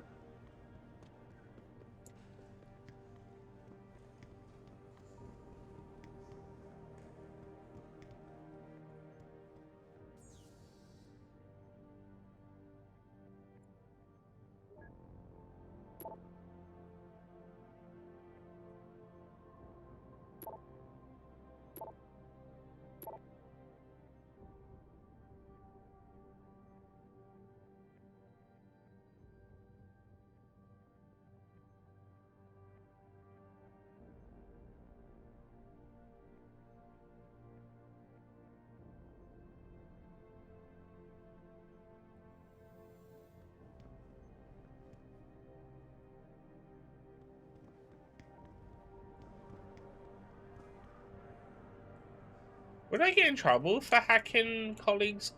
Would I get in trouble for hacking colleagues'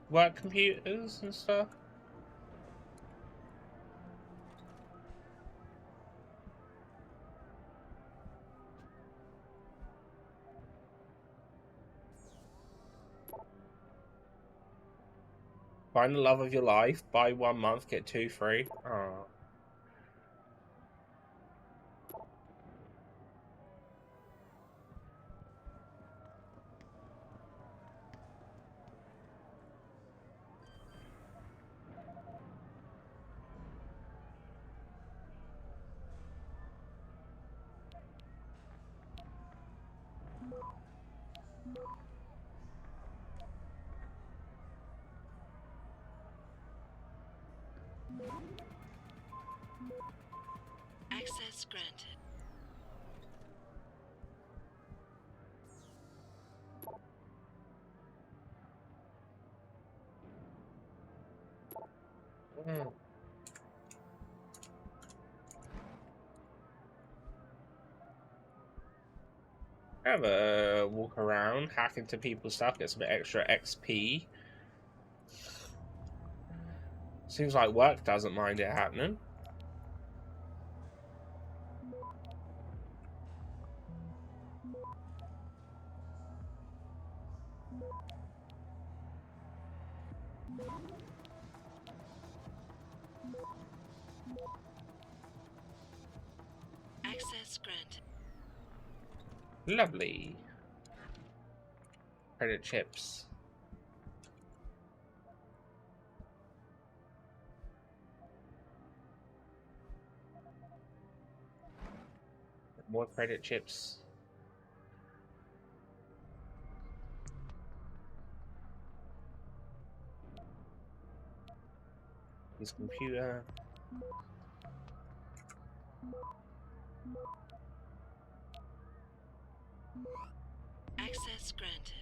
work computers and stuff? Find the love of your life. Buy 1 month, get 2 free. Oh. Access granted. Mm. Have a walk around, hack into people's stuff, get some extra XP. Seems like work doesn't mind it happening. Access granted. Lovely. Credit chips. More credit chips. This computer. Access granted.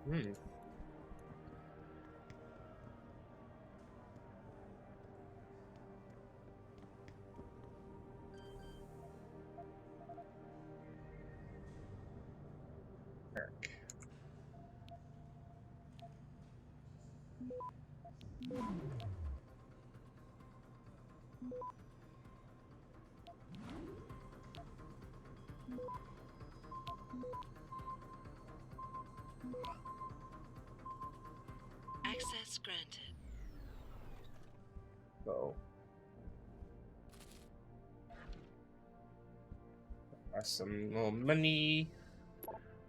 Hmm. Access granted. So that's some more money.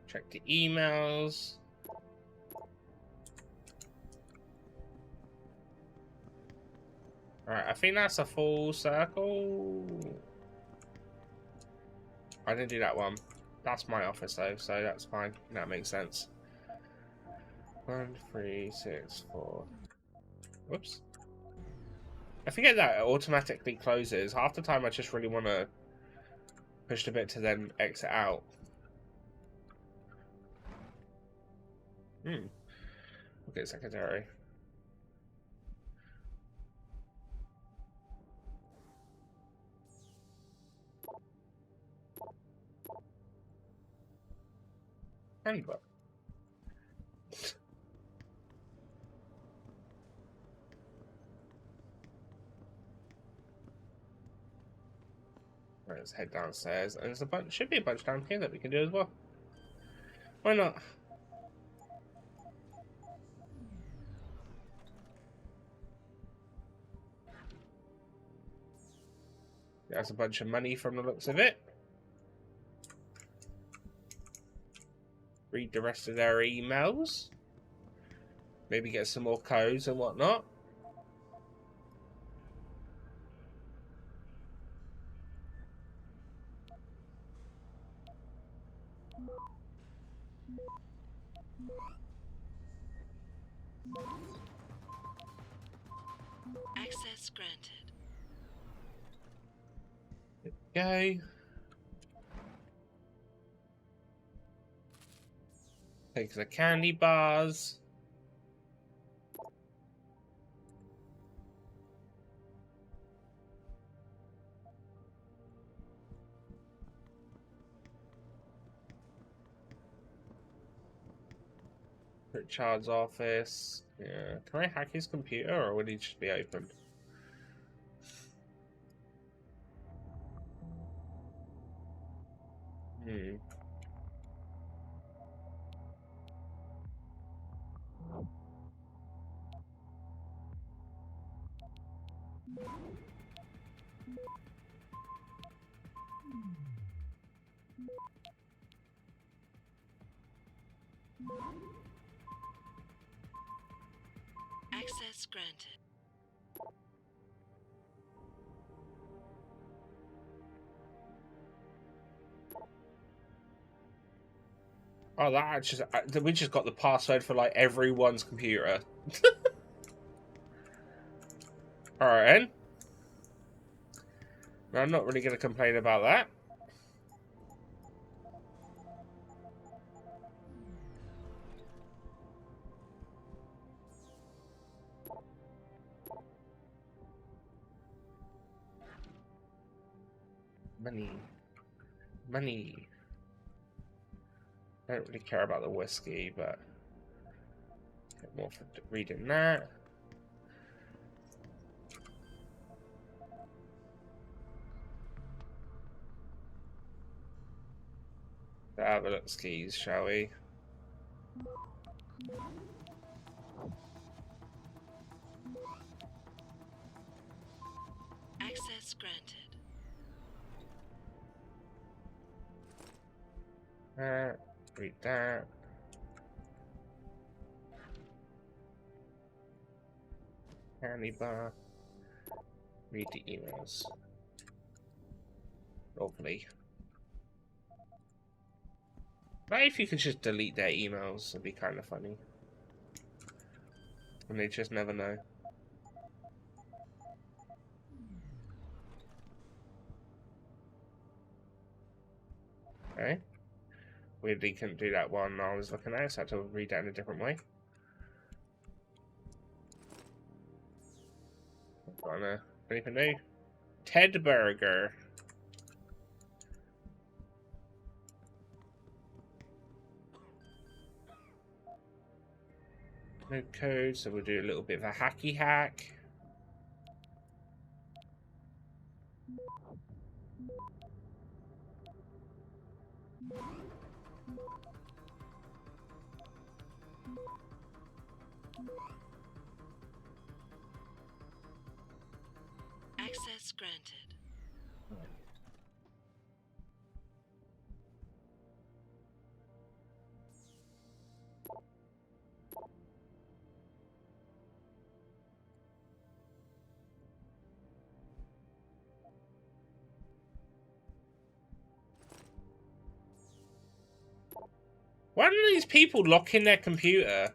Check the emails. Alright, I think that's a full circle. I didn't do that one. That's my office though, so that's fine. That makes sense. 1, 3, 6, 4. Whoops. I forget that it automatically closes. Half the time I just really want to push the bit to then exit out. Okay, secretary. Handbook. Right, let's head downstairs, and there's a bunch. Should be a bunch down here that we can do as well. Why not? There's a bunch of money from the looks of it. Read the rest of their emails. Maybe get some more codes and whatnot. Access granted. Okay. Take the candy bars. Richard's office. Yeah. Can I hack his computer or would he just be open? Hmm. Access granted. Oh, that just we just got the password for like everyone's computer. All right, I'm not really going to complain about that. Money. I don't really care about the whiskey, but get more for reading that. Have a look, skis, shall we? Access granted. Read that. Candy bar. Read the emails. Lovely. Maybe if you could just delete their emails, it'd be kind of funny. And they just never know. Okay. Weirdly couldn't do that one I was looking at, so I had to read that in a different way. Anything new? Ted Burger. No code, so we'll do a little bit of a hacky hack. Access granted. Why do these people lock in their computer?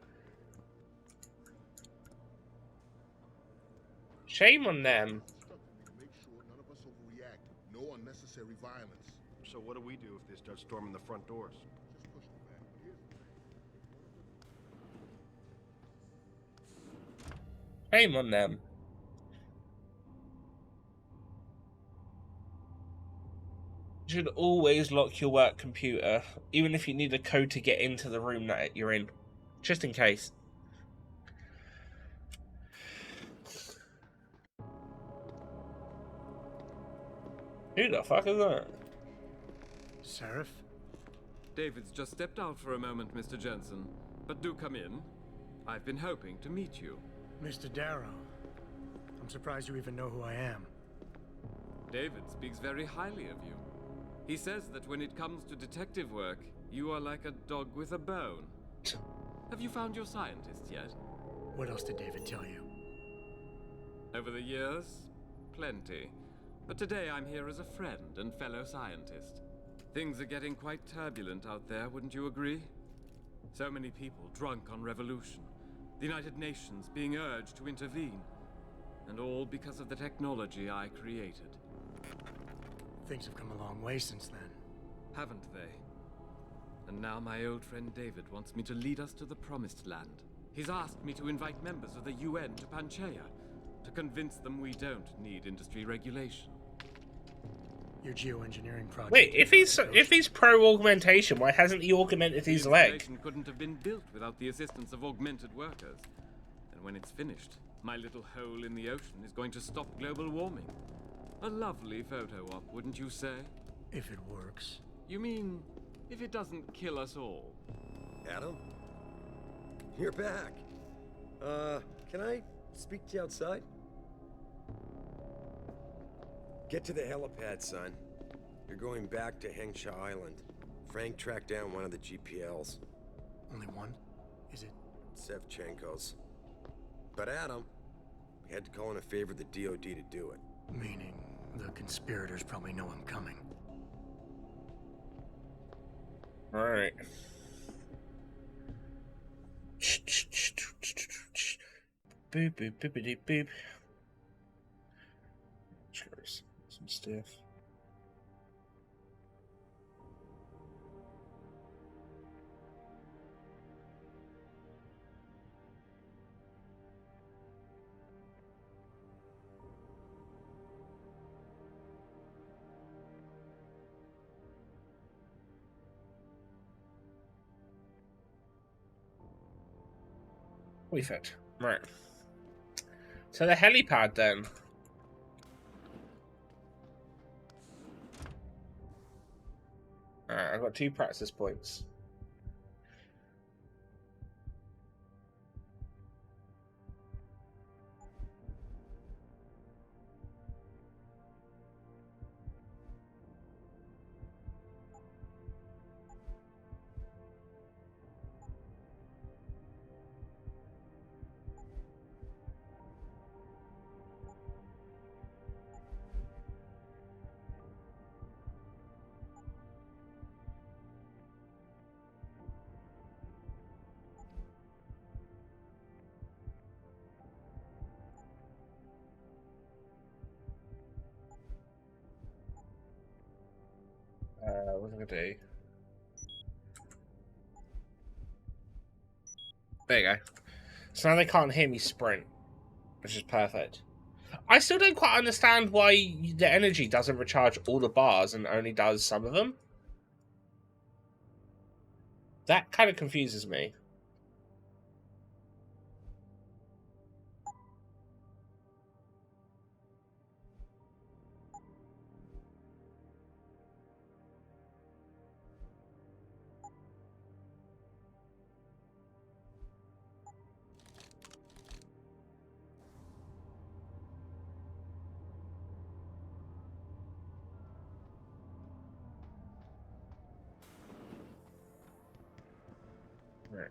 Shame on them. Make sure none of us overreact. No unnecessary violence. So what do we do if they start storming the front doors? Just push them back. But here's the thing. Shame on them. You should always lock your work computer, even if you need a code to get into the room that you're in. Just in case. Who the fuck is that? Seraph? David's just stepped out for a moment, Mr. Jensen. But do come in. I've been hoping to meet you. Mr. Darrow. I'm surprised you even know who I am. David speaks very highly of you. He says that when it comes to detective work, you are like a dog with a bone. Have you found your scientist yet? What else did David tell you? Over the years, plenty. But today I'm here as a friend and fellow scientist. Things are getting quite turbulent out there, wouldn't you agree? So many people drunk on revolution. The United Nations being urged to intervene. And all because of the technology I created. Things have come a long way since then. Haven't they? And now my old friend David wants me to lead us to the Promised Land. He's asked me to invite members of the UN to Panchaea, to convince them we don't need industry regulation. Your geoengineering project. Wait, if he's pro augmentation, why hasn't he augmented his leg? The installation couldn't have been built without the assistance of augmented workers. And when it's finished, my little hole in the ocean is going to stop global warming. A lovely photo op, wouldn't you say? If it works. You mean, if it doesn't kill us all? Adam? You're back. Can I speak to you outside? Get to the helipad, son. You're going back to Hengsha Island. Frank tracked down one of the GPLs. Only one? Is it? Sevchenko's. But Adam, we had to call in a favor of the DOD to do it. Meaning the conspirators probably know I'm coming. Alright. Boop, boop, boopity, boop. Some stuff. Perfect. Right. So the helipad then. Alright, I've got 2 practice points. What am I gonna do? There you go. So now they can't hear me sprint, which is perfect. I still don't quite understand why the energy doesn't recharge all the bars and only does some of them. That kind of confuses me. Right.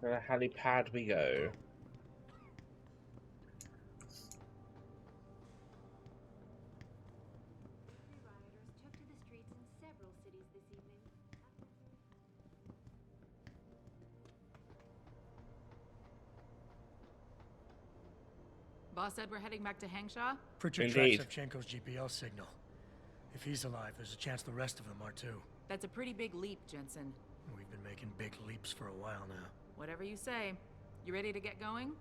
To the helipad we go. Boss said we're heading back to Hengsha? Pritchard tracks Sevchenko's GPL signal. If he's alive, there's a chance the rest of them are too. That's a pretty big leap, Jensen. We've been making big leaps for a while now. Whatever you say. You ready to get going?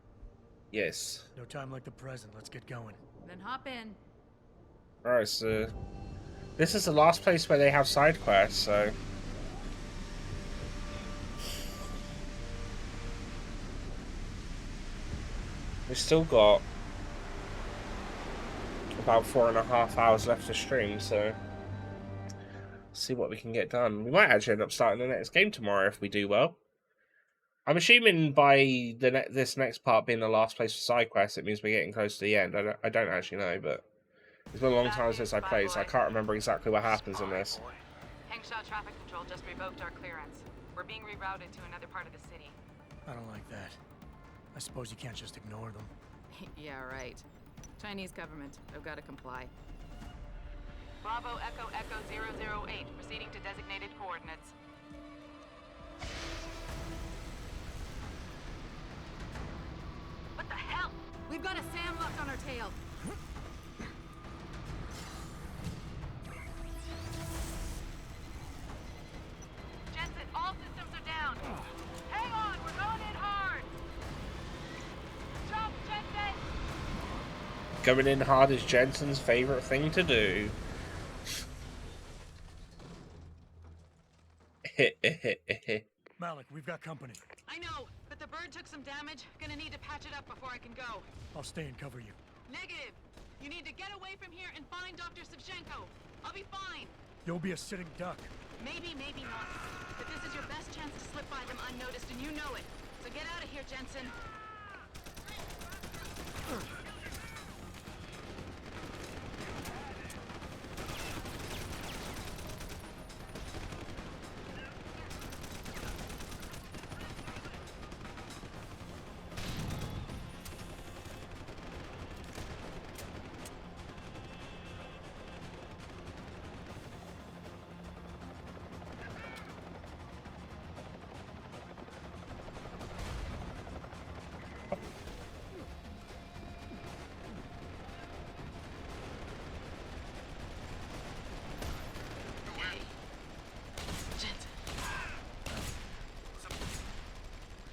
Yes. No time like the present. Let's get going. Then hop in. Alright, so this is the last place where they have side quests, so we've still got about 4.5 hours left to stream, so see what we can get done. We might actually end up starting the next game tomorrow if we do well. I'm assuming by this next part being the last place for side quests, it means we're getting close to the end. I don't actually know, but it's been a long time since I played, so I can't remember exactly what happens in this. Hengsha Traffic Control just revoked our clearance. We're being rerouted to another part of the city. I don't like that. I suppose you can't just ignore them. Yeah, right. Chinese government. I've got to comply. Bravo Echo Echo 008, proceeding to designated coordinates. What the hell? We've got a sandlock on our tail. Jensen, all systems are down. Hang on, we're going in hard. Jump, Jensen! Going in hard is Jensen's favorite thing to do. Malik, we've got company. I know, but the bird took some damage. Gonna need to patch it up before I can go. I'll stay and cover you. Negative. You need to get away from here and find Dr. Savchenko. I'll be fine. You'll be a sitting duck. Maybe, maybe not. But this is your best chance to slip by them unnoticed, and you know it. So get out of here, Jensen.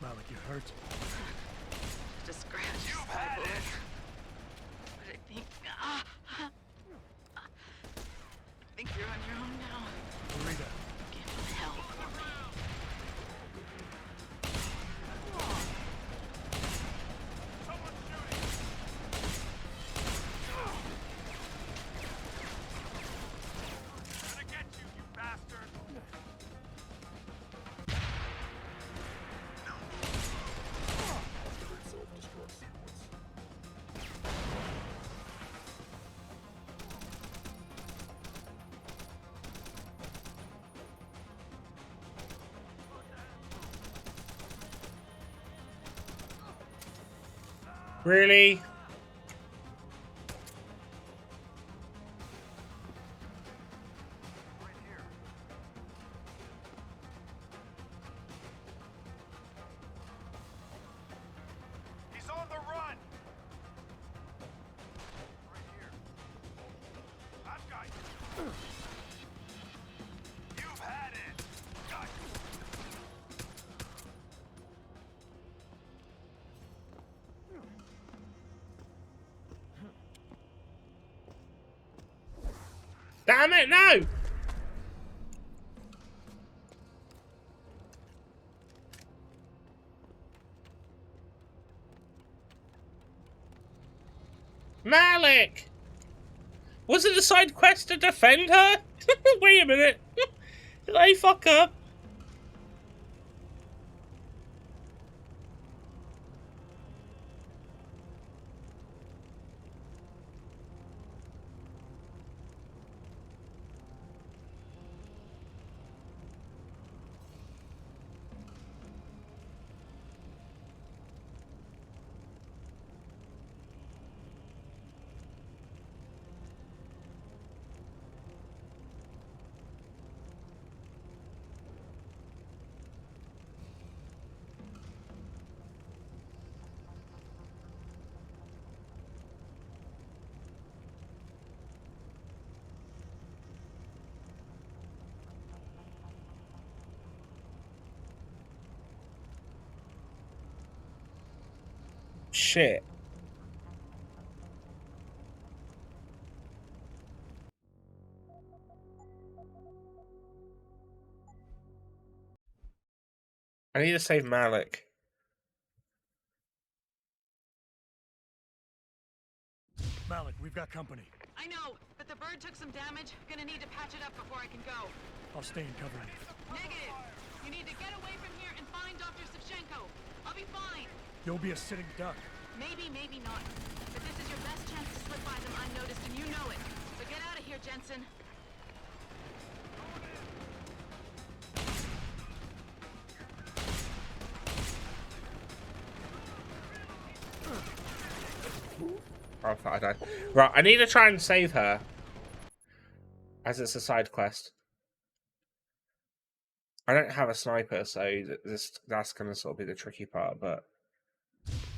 Malik, you hurt? Just scratch. My bullet. But I think... I think you're on your own now. Rita. Give him hell for me. Really? He's on the run! Right here. I've got you. You've had it. Got you. Damn it, no! Malik! Was it a side quest to defend her? Wait a minute. Did I fuck up? Shit. I need to save Malik. Malik, we've got company. I know, but the bird took some damage. Gonna need to patch it up before I can go. I'll stay and cover you. Negative. You need to get away from here and find Dr. Savchenko. I'll be fine. You'll be a sitting duck. Maybe, maybe not. But this is your best chance to slip by them unnoticed, and you know it. So get out of here, Jensen. Oh, I thought I died. Right, I need to try and save her. As it's a side quest. I don't have a sniper, so that's going to sort of be the tricky part, but...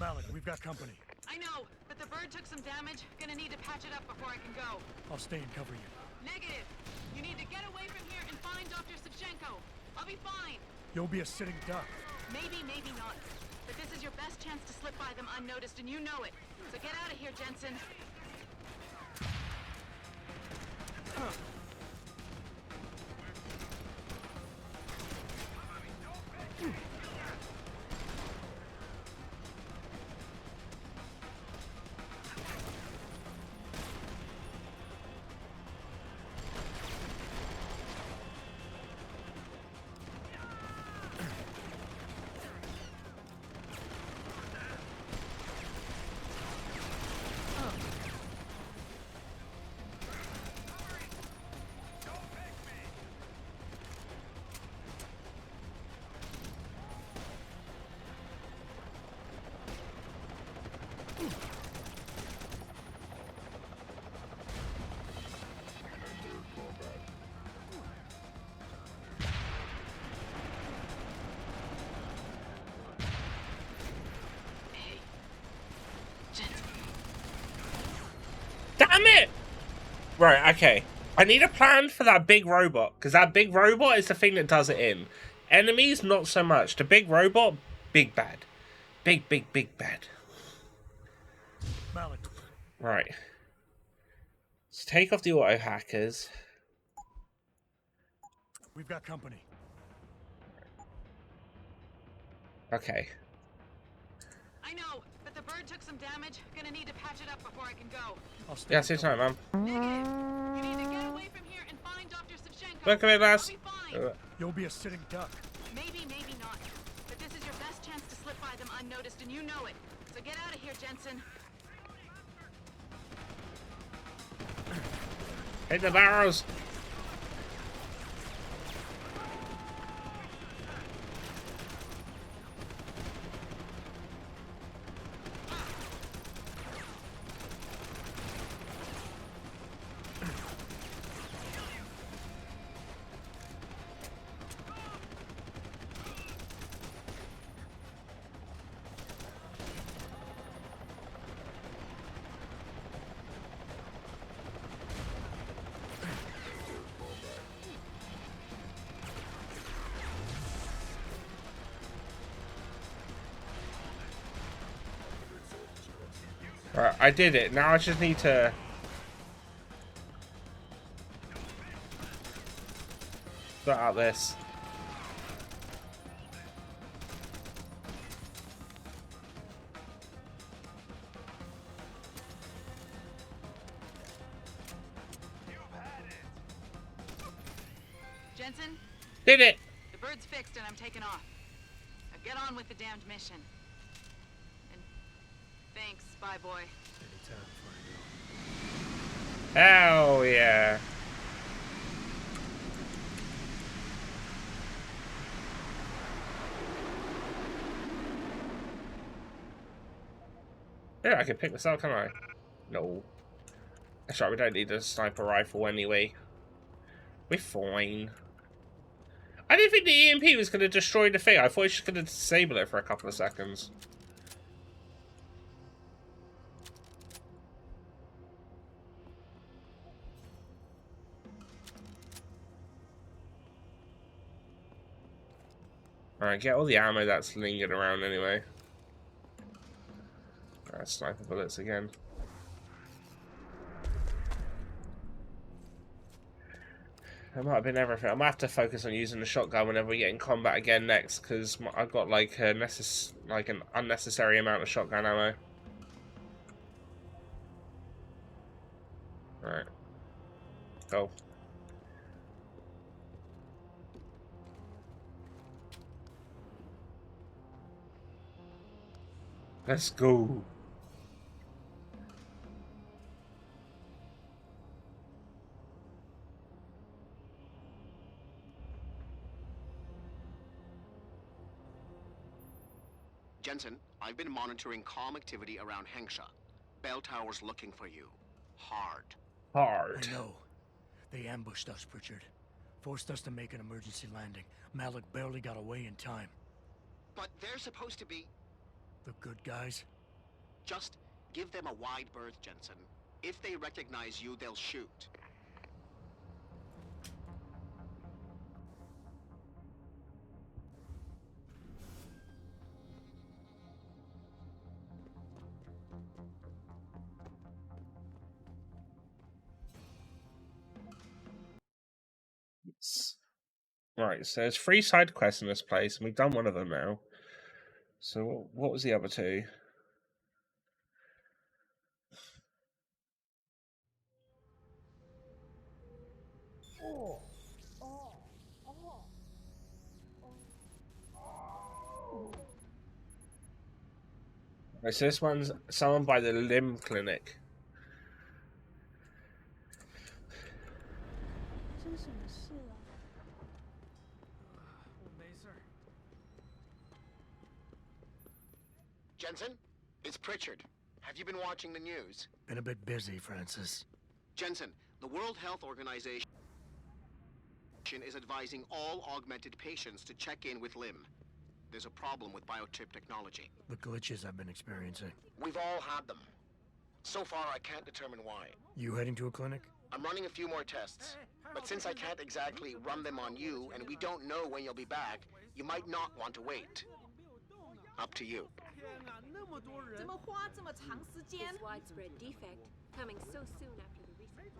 Malik, we've got company. I know, but the bird took some damage. Gonna need to patch it up before I can go. I'll stay and cover you. Negative. You need to get away from here and find Dr. Savchenko. I'll be fine. You'll be a sitting duck. Maybe, maybe not. But this is your best chance to slip by them unnoticed, and you know it. So get out of here, Jensen. Damn it! Right, okay. I need a plan for that big robot, because that big robot is the thing that does it in. Enemies, not so much. The big robot, big bad. Big, big, big bad. Malik. Right. Let's take off the auto hackers. We've got company. Okay. I know, but the bird took some damage. Gonna need to patch it up before I can go. Yeah, see you tonight, man. Negative. You need to get away from here and find Dr. Savchenko. Look at me, lass. You'll be a sitting duck. Maybe, maybe not. But this is your best chance to slip by them unnoticed, and you know it. So get out of here, Jensen. Hit the barrels. Right, I did it. Now I just need to... sort out this. Jensen? Did it! The bird's fixed and I'm taking off. Now get on with the damned mission. And thanks, Spy Boy. Hell yeah. Yeah, I can pick this up, can I? No. That's right, we don't need a sniper rifle anyway. We're fine. I didn't think the EMP was going to destroy the thing. I thought it was just going to disable it for a couple of seconds. Alright, get all the ammo that's lingered around anyway. Alright, sniper bullets again. That might have been everything. I might have to focus on using the shotgun whenever we get in combat again next, because I've got like an unnecessary amount of shotgun ammo. Alright. Go. Let's go. Jensen, I've been monitoring comm activity around Hengsha. Bell Tower's looking for you. Hard. Hard. I know. They ambushed us, Pritchard. Forced us to make an emergency landing. Malik barely got away in time. But they're supposed to be... The good guys? Just give them a wide berth, Jensen. If they recognize you, they'll shoot. Right, so there's 3 side quests in this place, and we've done one of them now. So what was the other 2? Right, so this one's someone by the limb clinic. 发生什么事了？ 我没事儿。 Jensen, it's Pritchard. Have you been watching the news? Been a bit busy, Francis. Jensen, the World Health Organization is advising all augmented patients to check in with Lim. There's a problem with biochip technology. The glitches I've been experiencing. We've all had them. So far, I can't determine why. You heading to a clinic? I'm running a few more tests. But since I can't exactly run them on you, and we don't know when you'll be back, you might not want to wait. Up to you. 怎么花这么长时间？ This widespread defect coming so soon after the recent.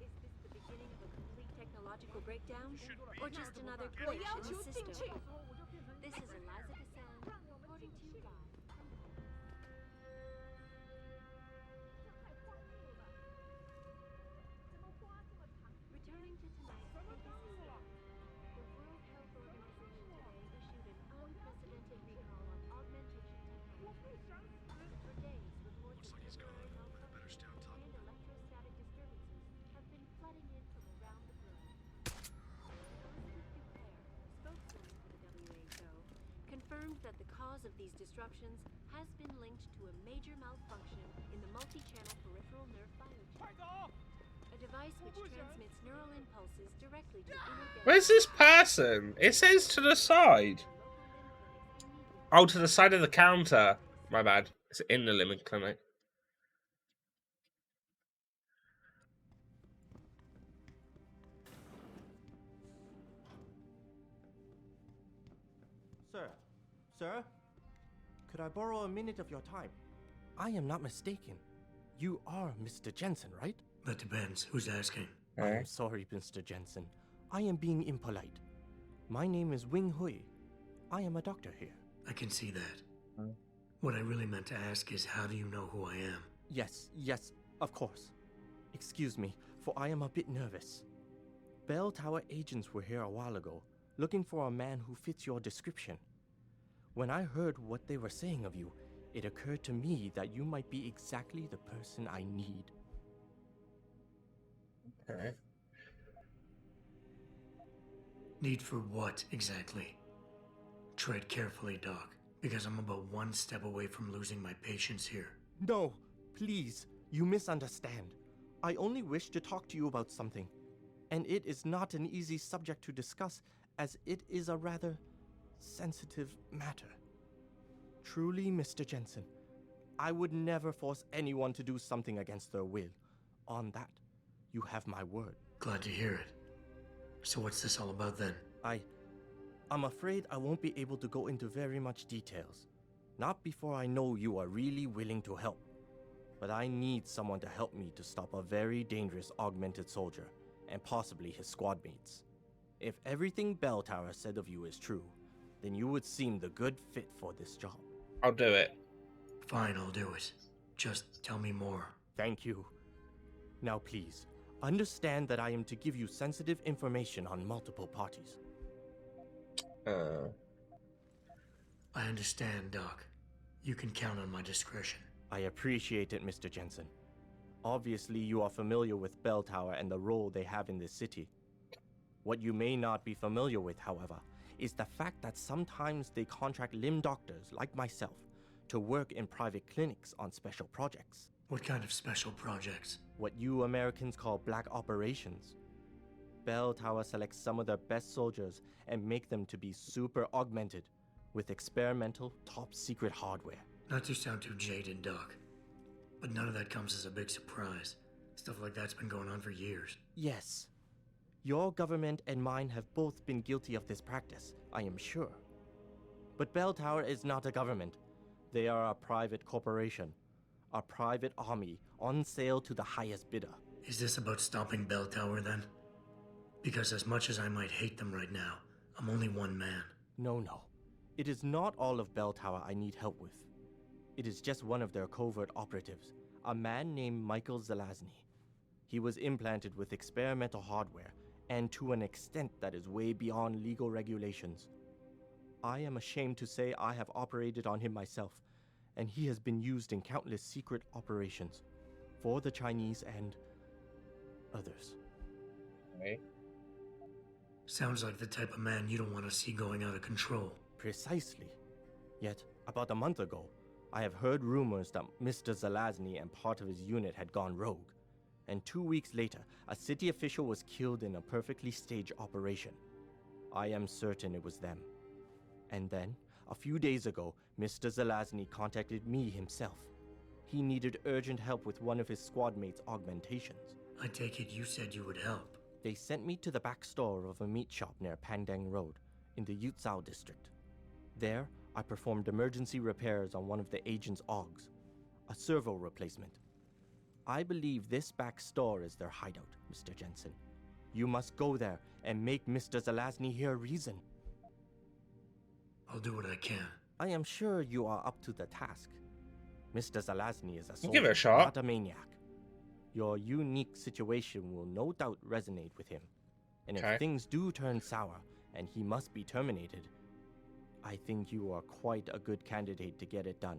Is this the beginning of a complete technological breakdown, or just another glitch in the system? This is Eliza Cassan, reporting to you live. Returning to tonight's biggest story. The World Health Organization today issued an unprecedented recall on augmentation technology. For days, reports of temporary malfunctions and electrostatic disturbances have been flooding in from around the globe. Elizabeth Duclair, spokeswoman for the WHO, confirmed that the cause of these disruptions has been linked to a major malfunction in the multi-channel peripheral nerve biochip. A device which transmits neural impulses directly to inner. Where's this person? It says to the side. Oh, to the side of the counter. My bad. It's in the limb clinic. Sir, could I borrow a minute of your time? I am not mistaken. You are Mr. Jensen, right? That depends. Who's asking? I am sorry, Mr. Jensen. I am being impolite. My name is Wing Hui. I am a doctor here. I can see that. What I really meant to ask is, how do you know who I am? Yes, of course. Excuse me, for I am a bit nervous. Bell Tower agents were here a while ago, looking for a man who fits your description. When I heard what they were saying of you, it occurred to me that you might be exactly the person I need. Okay. Need for what, exactly? Tread carefully, Doc, because I'm about one step away from losing my patience here. No, please, you misunderstand. I only wish to talk to you about something, and it is not an easy subject to discuss, as it is a rather sensitive matter. Truly, Mr. Jensen, I would never force anyone to do something against their will. On that, you have my word. Glad to hear it. So what's this all about then? I'm afraid I won't be able to go into very much details. Not before I know you are really willing to help. But I need someone to help me to stop a very dangerous augmented soldier, and possibly his squad mates. If everything Bell Tower said of you is true, then you would seem the good fit for this job. I'll do it. Fine, I'll do it. Just tell me more. Thank you. Now please, understand that I am to give you sensitive information on multiple parties. I understand, Doc. You can count on my discretion. I appreciate it, Mr. Jensen. Obviously, you are familiar with Bell Tower and the role they have in this city. What you may not be familiar with, however, is the fact that sometimes they contract limb doctors like myself to work in private clinics on special projects. What kind of special projects? What you Americans call black operations. Bell Tower selects some of their best soldiers and make them to be super augmented with experimental, top-secret hardware. Not to sound too jaded, Doc, but none of that comes as a big surprise. Stuff like that's been going on for years. Yes. Your government and mine have both been guilty of this practice, I am sure. But Bell Tower is not a government. They are a private corporation. a private army on sale to the highest bidder. Is this about stopping Bell Tower then? Because as much as I might hate them right now, I'm only one man. No. It is not all of Bell Tower I need help with. It is just one of their covert operatives, a man named Michael Zelazny. He was implanted with experimental hardware, and to an extent that is way beyond legal regulations. I am ashamed to say I have operated on him myself, and he has been used in countless secret operations for the Chinese and others. Okay. Sounds like the type of man you don't want to see going out of control. Precisely. Yet, about a month ago, I have heard rumors that Mr. Zelazny and part of his unit had gone rogue. And 2 weeks later, a city official was killed in a perfectly staged operation. I am certain it was them. And then, a few days ago, Mr. Zelazny contacted me himself. He needed urgent help with one of his squad mates' augmentations. I take it you said you would help. They sent me to the back store of a meat shop near Pandang Road, in the Yutzao district. There, I performed emergency repairs on one of the agent's augs, a servo replacement. I believe this back store is their hideout, Mr. Jensen. You must go there and make Mr. Zelazny hear reason. I'll do what I can. I am sure you are up to the task. Mr. Zelazny is a soldier, give it a shot. not a maniac. Your unique situation will no doubt resonate with him. And if things do turn sour and he must be terminated, I think you are quite a good candidate to get it done.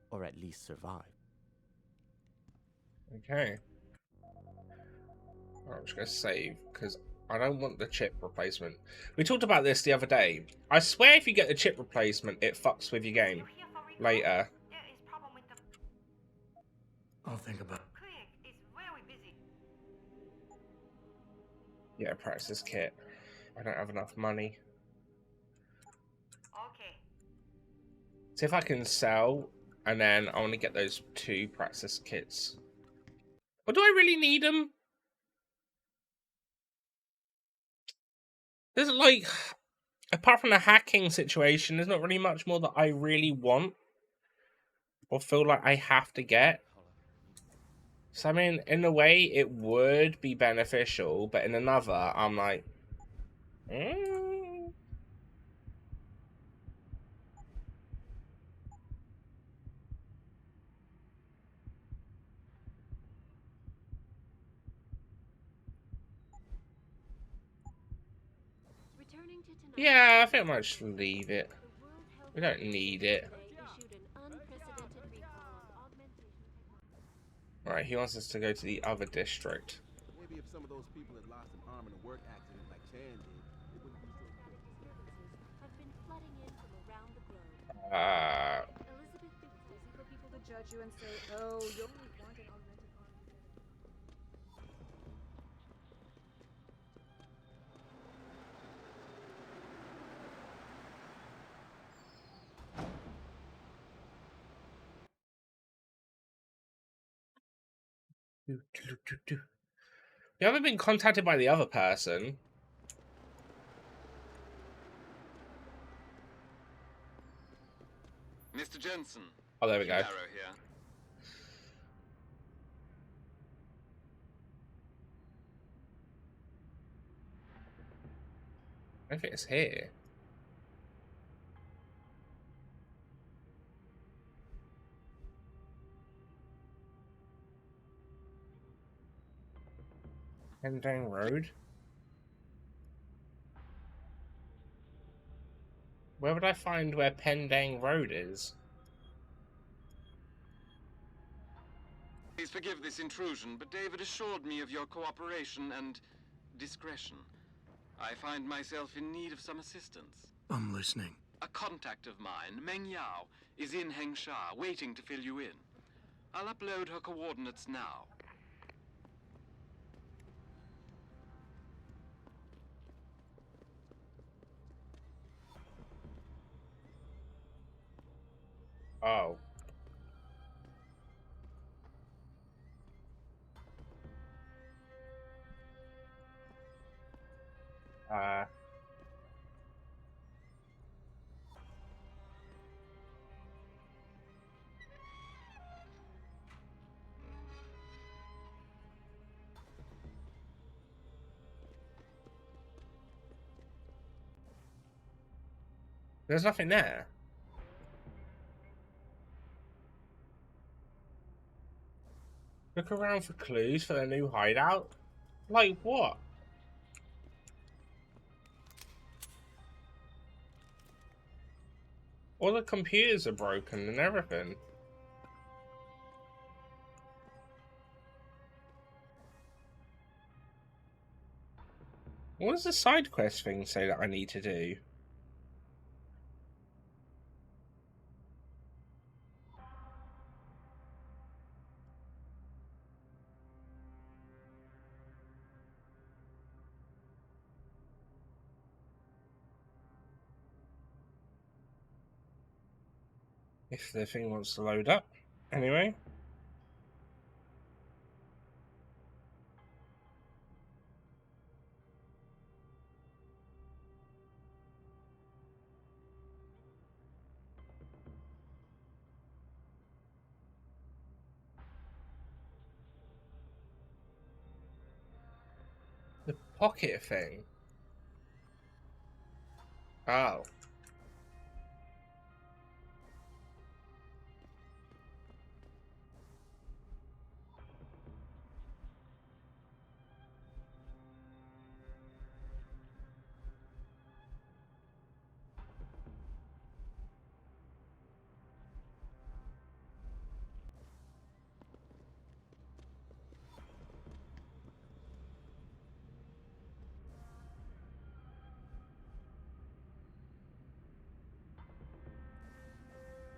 Or at least survive. Okay. I'm just going to save, because I don't want the chip replacement. We talked about this the other day. I swear if you get the chip replacement, it fucks with your game later. I'll think about it. Yeah, practice kit. I don't have enough money. Okay. See if I can sell, and then I want to get those 2 practice kits. Or do I really need them? There's like, apart from the hacking situation, there's not really much more that I really want or feel like I have to get. So I mean, in a way, it would be beneficial, but in another, I'm like, Yeah, I think I might just leave it. We don't need it. Right, he wants us to go to the other district. Maybe if some of those people had lost an arm in a work accident like Chan did, it wouldn't be so Have been flooding in from around the globe. Elizabeth, it's easy for people to judge you and say, oh, you only want an augmented arm. You haven't been contacted by the other person. Mr. Jensen. Oh, there we go. Arrow here. I think it's here. Pendang Road? Where would I find where Pendang Road is? Please forgive this intrusion, but David assured me of your cooperation and discretion. I find myself in need of some assistance. I'm listening. A contact of mine, Meng Yao, is in Hengsha, waiting to fill you in. I'll upload her coordinates now. Oh. There's nothing there. Look around for clues for their new hideout. Like what? All the computers are broken and everything. What does the side quest thing say that I need to do? If the thing wants to load up. Anyway. The pocket thing. Oh.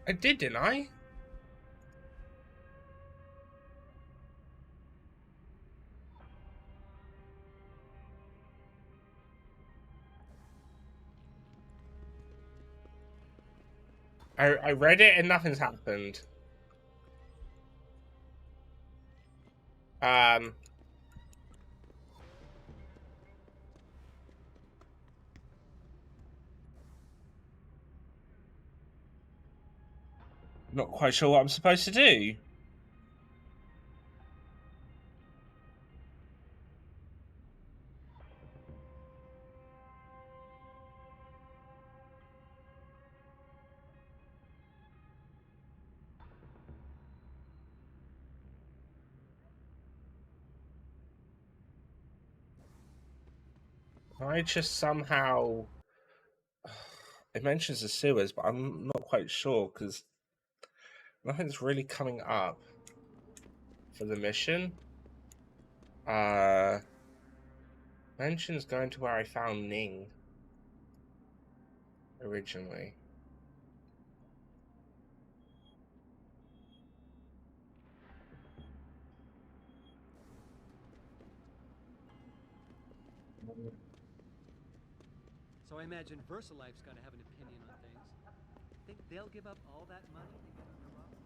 I did, didn't I? I read it and nothing's happened. Not quite sure what I'm supposed to do. I just somehow... It mentions the sewers, but I'm not quite sure because nothing's really coming up for the mission. Mentions going to where I found Ning originally. So I imagine VersaLife's got to have an opinion on things. Think they'll give up all that money to get on the roster?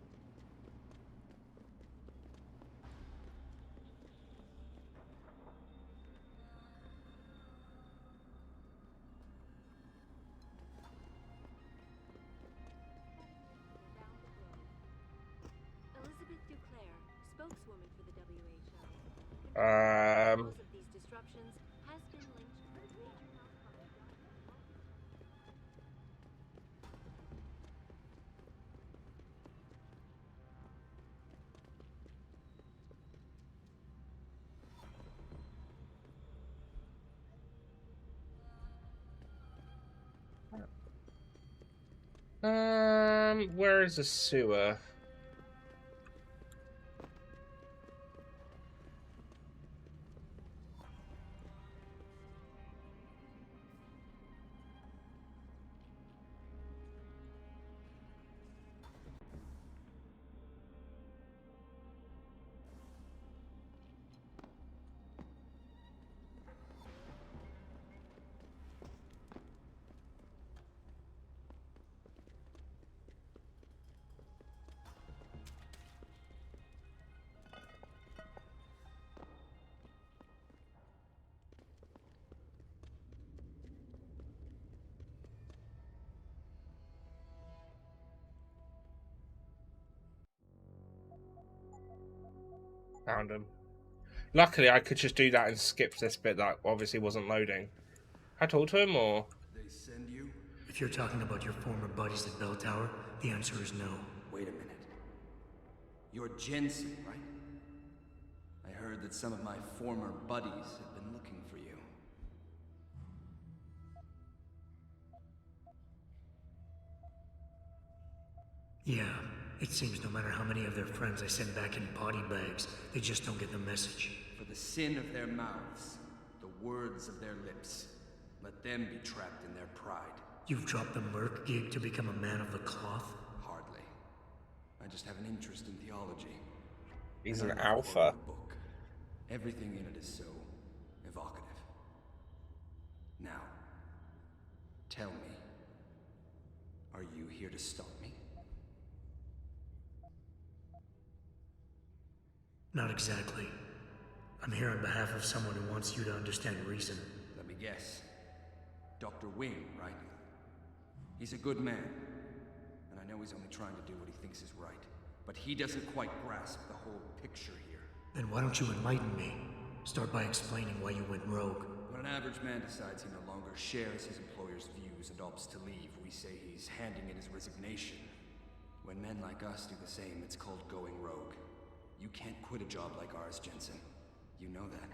Elizabeth Duclair, spokeswoman for the WHO, Um... of these disruptions has been linked to major health Where is the sewer? Found him. Luckily, I could just do that and skip this bit that obviously wasn't loading. I talked to him, or? They send you? If you're talking about your former buddies at Bell Tower, the answer is no. Wait a minute. You're Jensen, right? I heard that some of my former buddies have been looking for you. Yeah, it seems no matter how many of their friends I send back in body bags, they just don't get the message. For the sin of their mouths, the words of their lips, let them be trapped in their pride. You've dropped the Merc gig to become a man of the cloth? Hardly. I just have an interest in theology. He's And an I love alpha. quoting the book. Everything in it is so evocative. Now, tell me, are you here to stop me? Not exactly. I'm here on behalf of someone who wants you to understand reason. Let me guess. Dr. Wing, right? He's a good man. And I know he's only trying to do what he thinks is right. But he doesn't quite grasp the whole picture here. Then why don't you enlighten me? Start by explaining why you went rogue. When an average man decides he no longer shares his employer's views and opts to leave, we say he's handing in his resignation. When men like us do the same, it's called going rogue. You can't quit a job like ours, Jensen. You know that.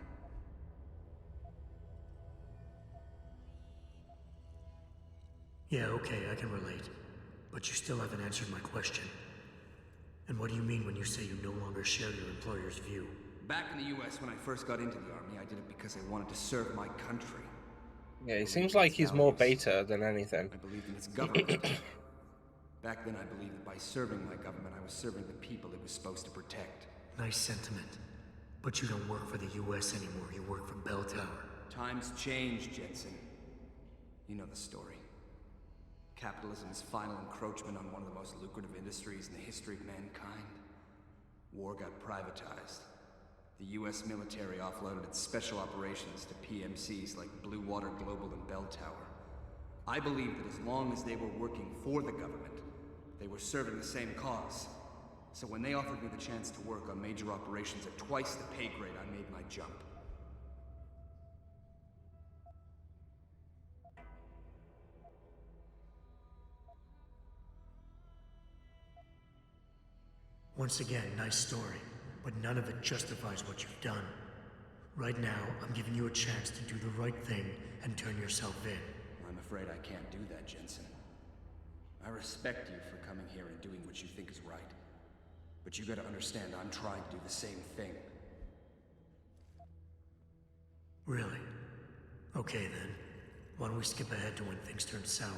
Yeah, okay, I can relate. But you still haven't answered my question. And what do you mean when you say you no longer share your employer's view? Back in the US, when I first got into the army, I did it because I wanted to serve my country. Yeah, he seems like he's more beta than anything. I believed in its government. Back then, I believed that by serving my government, I was serving the people it was supposed to protect. Nice sentiment. But you don't work for the US anymore, you work for Bell Tower. Times change, Jensen. You know the story. Capitalism's final encroachment on one of the most lucrative industries in the history of mankind. War got privatized. The US military offloaded its special operations to PMCs like Blue Water Global and Bell Tower. I believe that as long as they were working for the government, they were serving the same cause. So when they offered me the chance to work on major operations at twice the pay grade, I made my jump. Once again, nice story, but none of it justifies what you've done. Right now, I'm giving you a chance to do the right thing and turn yourself in. I'm afraid I can't do that, Jensen. I respect you for coming here and doing what you think is right. But you gotta understand, I'm trying to do the same thing. Really? Okay then. Why don't we skip ahead to when things turn sour?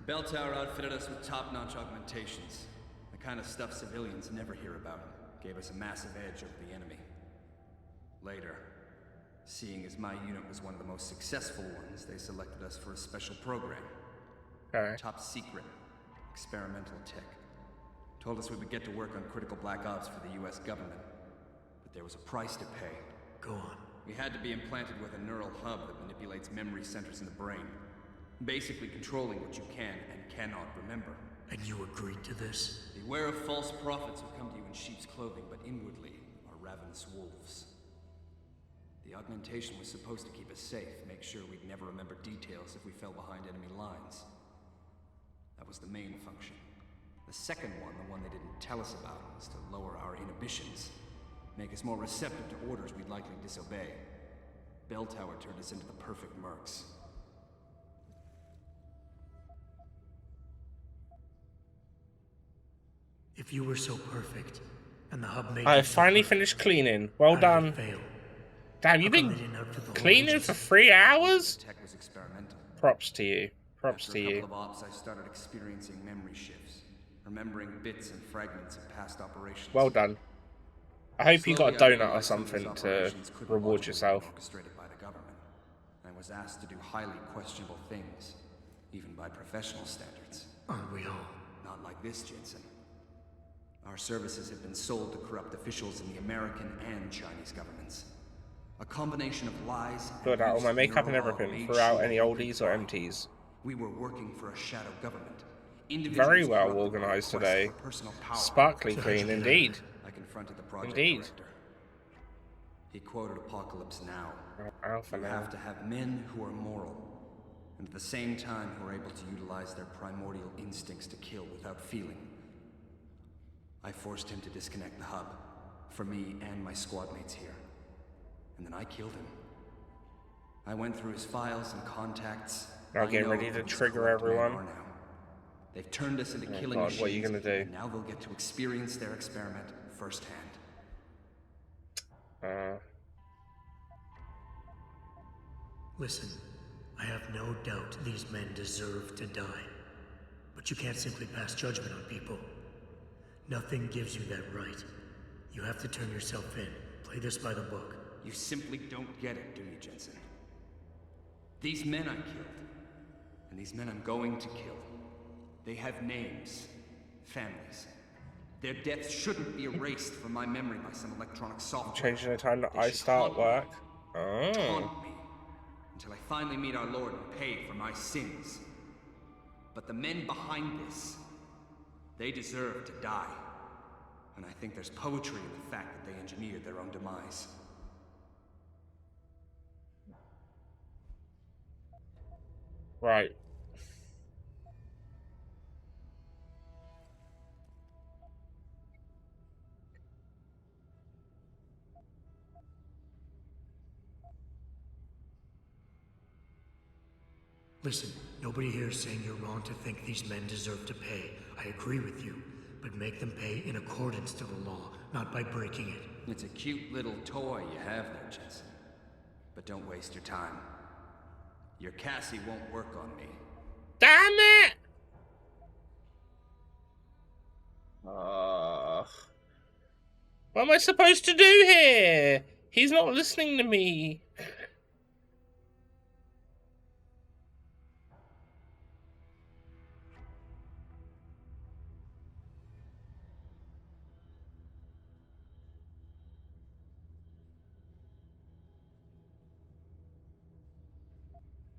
Bell Tower outfitted us with top-notch augmentations. The kind of stuff civilians never hear about. Gave us a massive edge over the enemy. Later, seeing as my unit was one of the most successful ones, they selected us for a special program. Top secret. Experimental tech. Told us we would get to work on critical black ops for the US government. But there was a price to pay. Go on. We had to be implanted with a neural hub that manipulates memory centers in the brain. Basically controlling what you can and cannot remember. And you agreed to this? Beware of false prophets who come to you in sheep's clothing, but inwardly are ravenous wolves. The augmentation was supposed to keep us safe, make sure we'd never remember details if we fell behind enemy lines. That was the main function. The second one, the one they didn't tell us about, was to lower our inhibitions. Make us more receptive to orders we'd likely disobey. Bell Tower turned us into the perfect mercs. If you were so perfect, and the hub made I you finally finished cleaning. Well done. Damn, you've been cleaning for 3 hours? Tech was experimental. Props to you. Props After to a you. couple of ops, I started experiencing memory shifts, remembering bits and fragments of past operations. Well done. I hope you got a Slowly, I donut or realized some of these something to operations couldn't reward logically be yourself. Orchestrated by the government. I was asked to do highly questionable things, even by professional standards. Aren't we all? Not like this, Jensen. Our services have been sold to corrupt officials in the American and Chinese governments. A combination of lies and Got out all my use of makeup and neural everything. made Threw out sure any we could oldies or thrive. empties. We were working for a shadow government. Very well corrupted by organised quest today. for personal power. Sparkly clean indeed. I confronted the project Indeed. director. He quoted Apocalypse Now. Alpha You now. have to have men who are moral, and at the same time who are able to utilize their primordial instincts to kill without feeling. I forced him to disconnect the hub, for me and my squad mates here. And then I killed him. I went through his files and contacts. Now get ready to trigger everyone. They've turned us into killing God, machines. what are you gonna do? And now they'll get to experience their experiment firsthand. Listen, I have no doubt these men deserve to die. But you can't simply pass judgment on people. Nothing gives you that right. You have to turn yourself in. Play this by the book. You simply don't get it, do you, Jensen? These men I killed, and these men I'm going to kill, they have names, families. Their deaths shouldn't be erased from my memory by some electronic software. Changing the time that I start work. Taunt me until I finally meet our Lord and pay for my sins. But the men behind this, they deserve to die. And I think there's poetry in the fact that they engineered their own demise. Right. Listen, nobody here is saying you're wrong to think these men deserve to pay. I agree with you. But make them pay in accordance to the law, not by breaking it. It's a cute little toy you have there, Jensen. But don't waste your time. Your Cassie won't work on me. Damn it! What am I supposed to do here? He's not listening to me.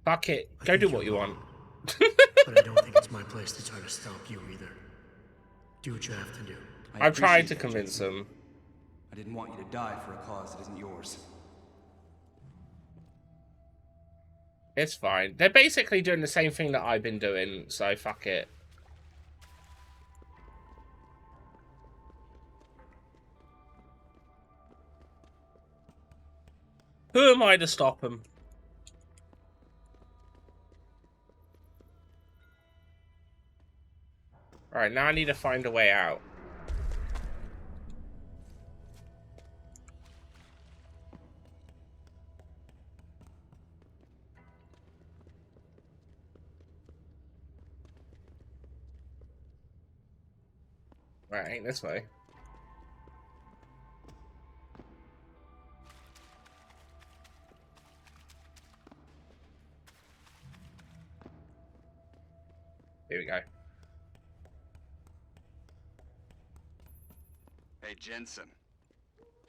Fuck it. Go do what you want. But I don't think it's my place to try to stop you either. Do what you have to do. I've tried to convince him. I didn't want you to die for a cause that isn't yours. It's fine. They're basically doing the same thing that I've been doing, so fuck it. Who am I to stop them? Alright, now I need to find a way out. Right, ain't this way. Here we go. Hey, Jensen.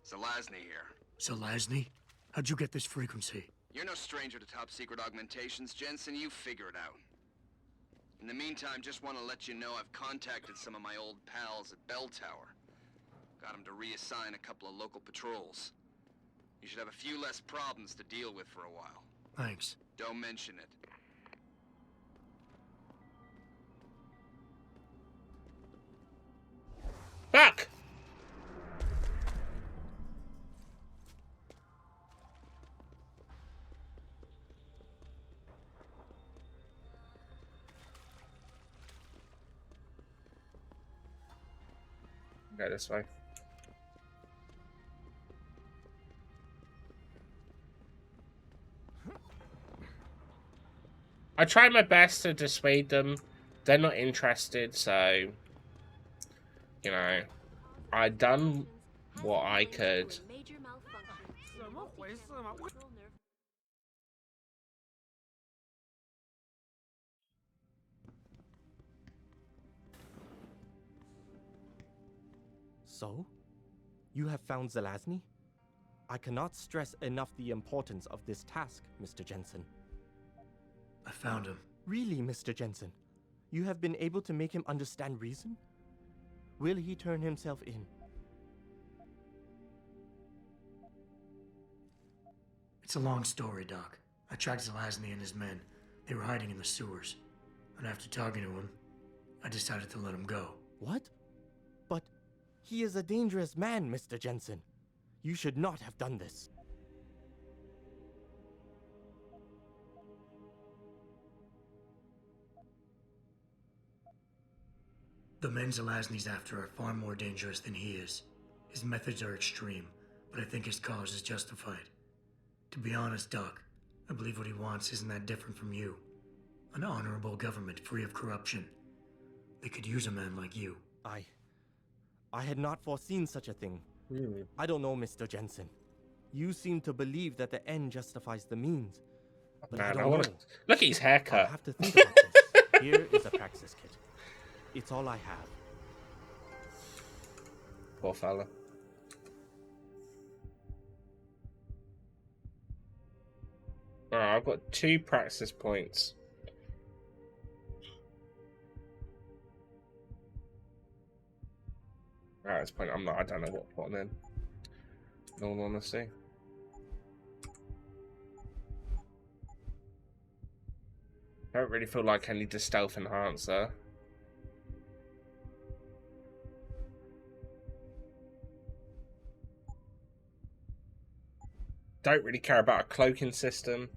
Zelazny here. Zelazny? How'd you get this frequency? You're no stranger to top secret augmentations, Jensen. You figure it out. In the meantime, just want to let you know I've contacted some of my old pals at Bell Tower. Got them to reassign a couple of local patrols. You should have a few less problems to deal with for a while. Thanks. Don't mention it. Fuck! Go this way. I tried my best to dissuade them. They're not interested, so... You know, I done what I could. So? You have found Zelazny? I cannot stress enough the importance of this task, Mr. Jensen. I found him. Really, Mr. Jensen? You have been able to make him understand reason? Will he turn himself in? It's a long story, Doc. I tracked Zelazny and his men, They were hiding in the sewers, and after talking to him, I decided to let him go. What? But he is a dangerous man, Mr. Jensen. You should not have done this. The men Zelazny's after are far more dangerous than he is. His methods are extreme, but I think his cause is justified. To be honest, Doc, I believe what he wants isn't that different from you. An honorable government free of corruption. They could use a man like you. I had not foreseen such a thing. I don't know, Mr. Jensen. You seem to believe that the end justifies the means. But I don't know. Look at his haircut. I'll have to think about this. Here is a praxis kit. It's all I have. Poor fella. Alright, I've got 2 praxis points. At this point, I don't know what to put in. In all honesty. I don't really feel like I need a stealth enhancer. Don't really care about a cloaking system.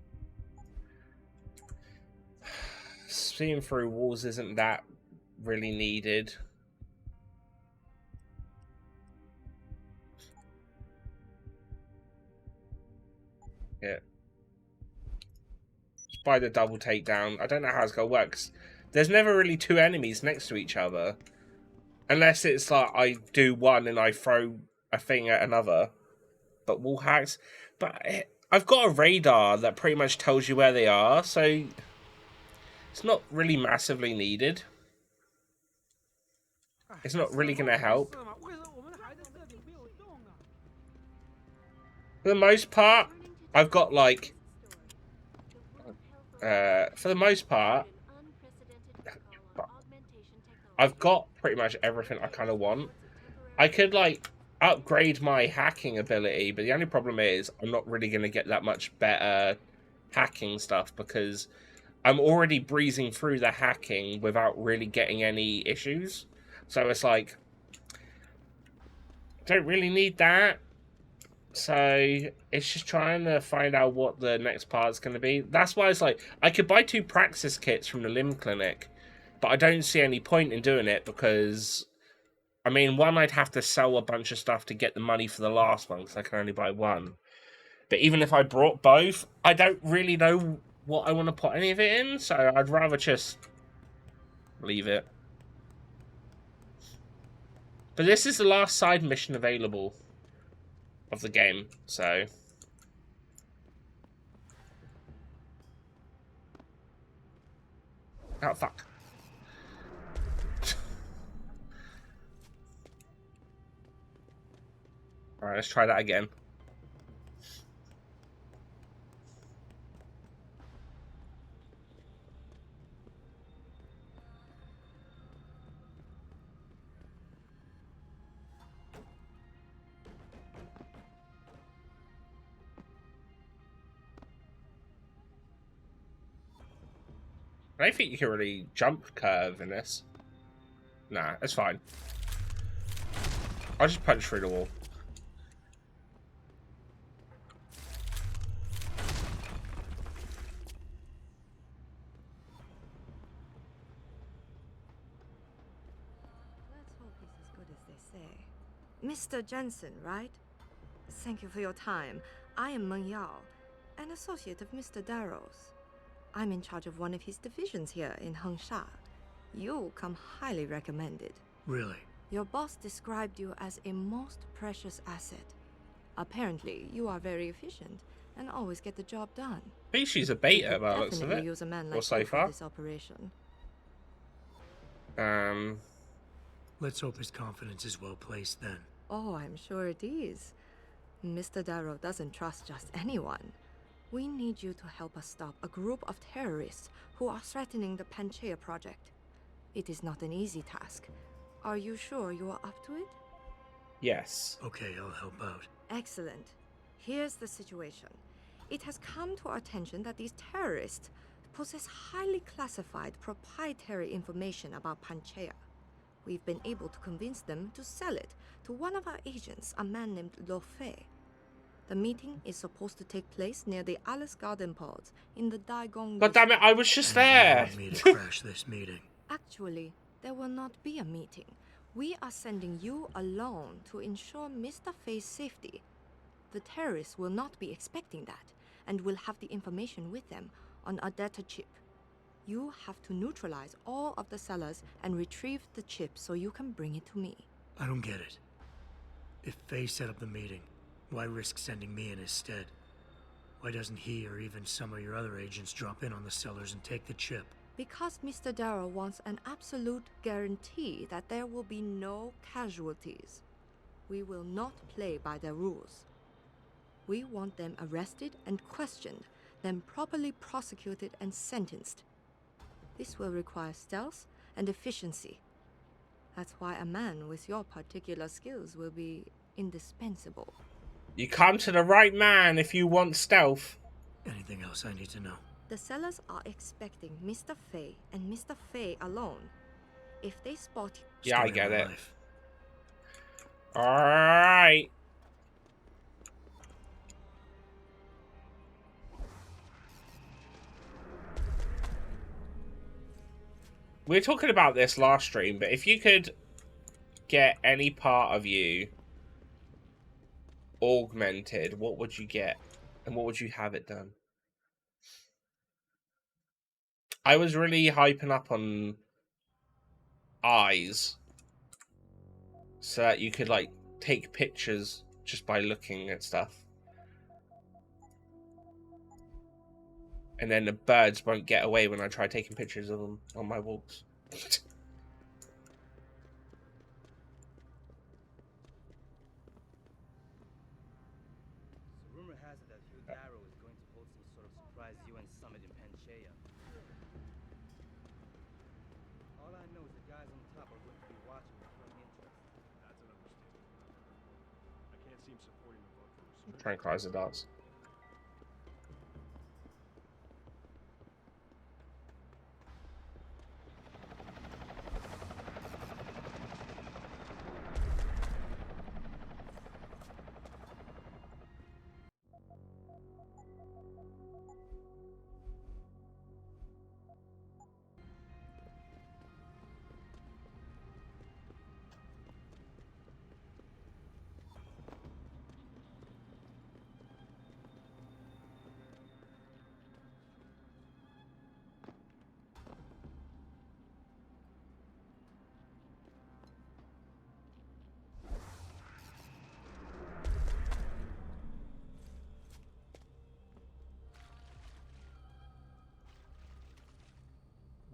Seeing through walls isn't that really needed. Yeah. Just buy the double takedown. I don't know how it's gonna work. 'Cause there's never really 2 enemies next to each other. Unless it's like I do one and I throw a thing at another. But wall hacks... But I've got a radar that pretty much tells you where they are, so it's not really massively needed. It's not really going to help. For the most part, I've got like... for the most part, I've got pretty much everything I kind of want. I could like upgrade my hacking ability, but the only problem is I'm not really going to get that much better hacking stuff because I'm already breezing through the hacking without really getting any issues. So it's like, don't really need that. So it's just trying to find out what the next part's going to be. That's why it's like, I could buy 2 praxis kits from the limb clinic, but I don't see any point in doing it because... I mean, one, I'd have to sell a bunch of stuff to get the money for the last one, because I can only buy 1. But even if I brought both, I don't really know what I want to put any of it in, so I'd rather just leave it. But this is the last side mission available of the game, so... Oh, fuck. Alright, let's try that again. I don't think you can really jump curve in this. Nah, it's fine. I'll just punch through the wall. Let's hope he's as good as they say. Mr. Jensen, right? Thank you for your time. I am Meng Yao, an associate of Mr. Darrow's. I'm in charge of one of his divisions here in Hengsha. You come highly recommended. Really? Your boss described you as a most precious asset. Apparently, you are very efficient and always get the job done. I think she's a beta by the looks of Definitely it. use a man Or like so you for far. this operation. Let's hope his confidence is well placed then. Oh, I'm sure it is. Mr. Darrow doesn't trust just anyone. We need you to help us stop a group of terrorists who are threatening the Panchaea project. It is not an easy task. Are you sure you are up to it? Yes. Okay, I'll help out. Excellent. Here's the situation. It has come to our attention that these terrorists possess highly classified proprietary information about Panchaea. We've been able to convince them to sell it to one of our agents, a man named Lo Fei. The meeting is supposed to take place near the Alice Garden pods in the Daigong. God damn it, I was just there. You want me to crash this meeting? Actually, there will not be a meeting. We are sending you alone to ensure Mr. Fei's safety. The terrorists will not be expecting that, and will have the information with them on a data chip. You have to neutralize all of the sellers and retrieve the chip so you can bring it to me. I don't get it. If Fei set up the meeting, why risk sending me in his stead? Why doesn't he or even some of your other agents drop in on the sellers and take the chip? Because Mr. Darrow wants an absolute guarantee that there will be no casualties. We will not play by their rules. We want them arrested and questioned, then properly prosecuted and sentenced. This will require stealth and efficiency. That's why a man with your particular skills will be indispensable. You come to the right man if you want stealth. Anything else I need to know? The sellers are expecting Mr. Fei and Mr. Fei alone. If they spot... Yeah, I get it. Alright. We were talking about this last stream, but if you could get any part of you augmented, what would you get? And what would you have it done? I was really hyping up on eyes so that you could like take pictures just by looking at stuff. And then the birds won't get away when I try taking pictures of them on my walks. Rumor has it that Hugh Darrow is going to hold some sort of surprise UN summit in Panchaea. All I know is the guys on top are going to be watching with growing interest. That's an understatement. I can't see him supporting the vote for research. Tranquilizer darts.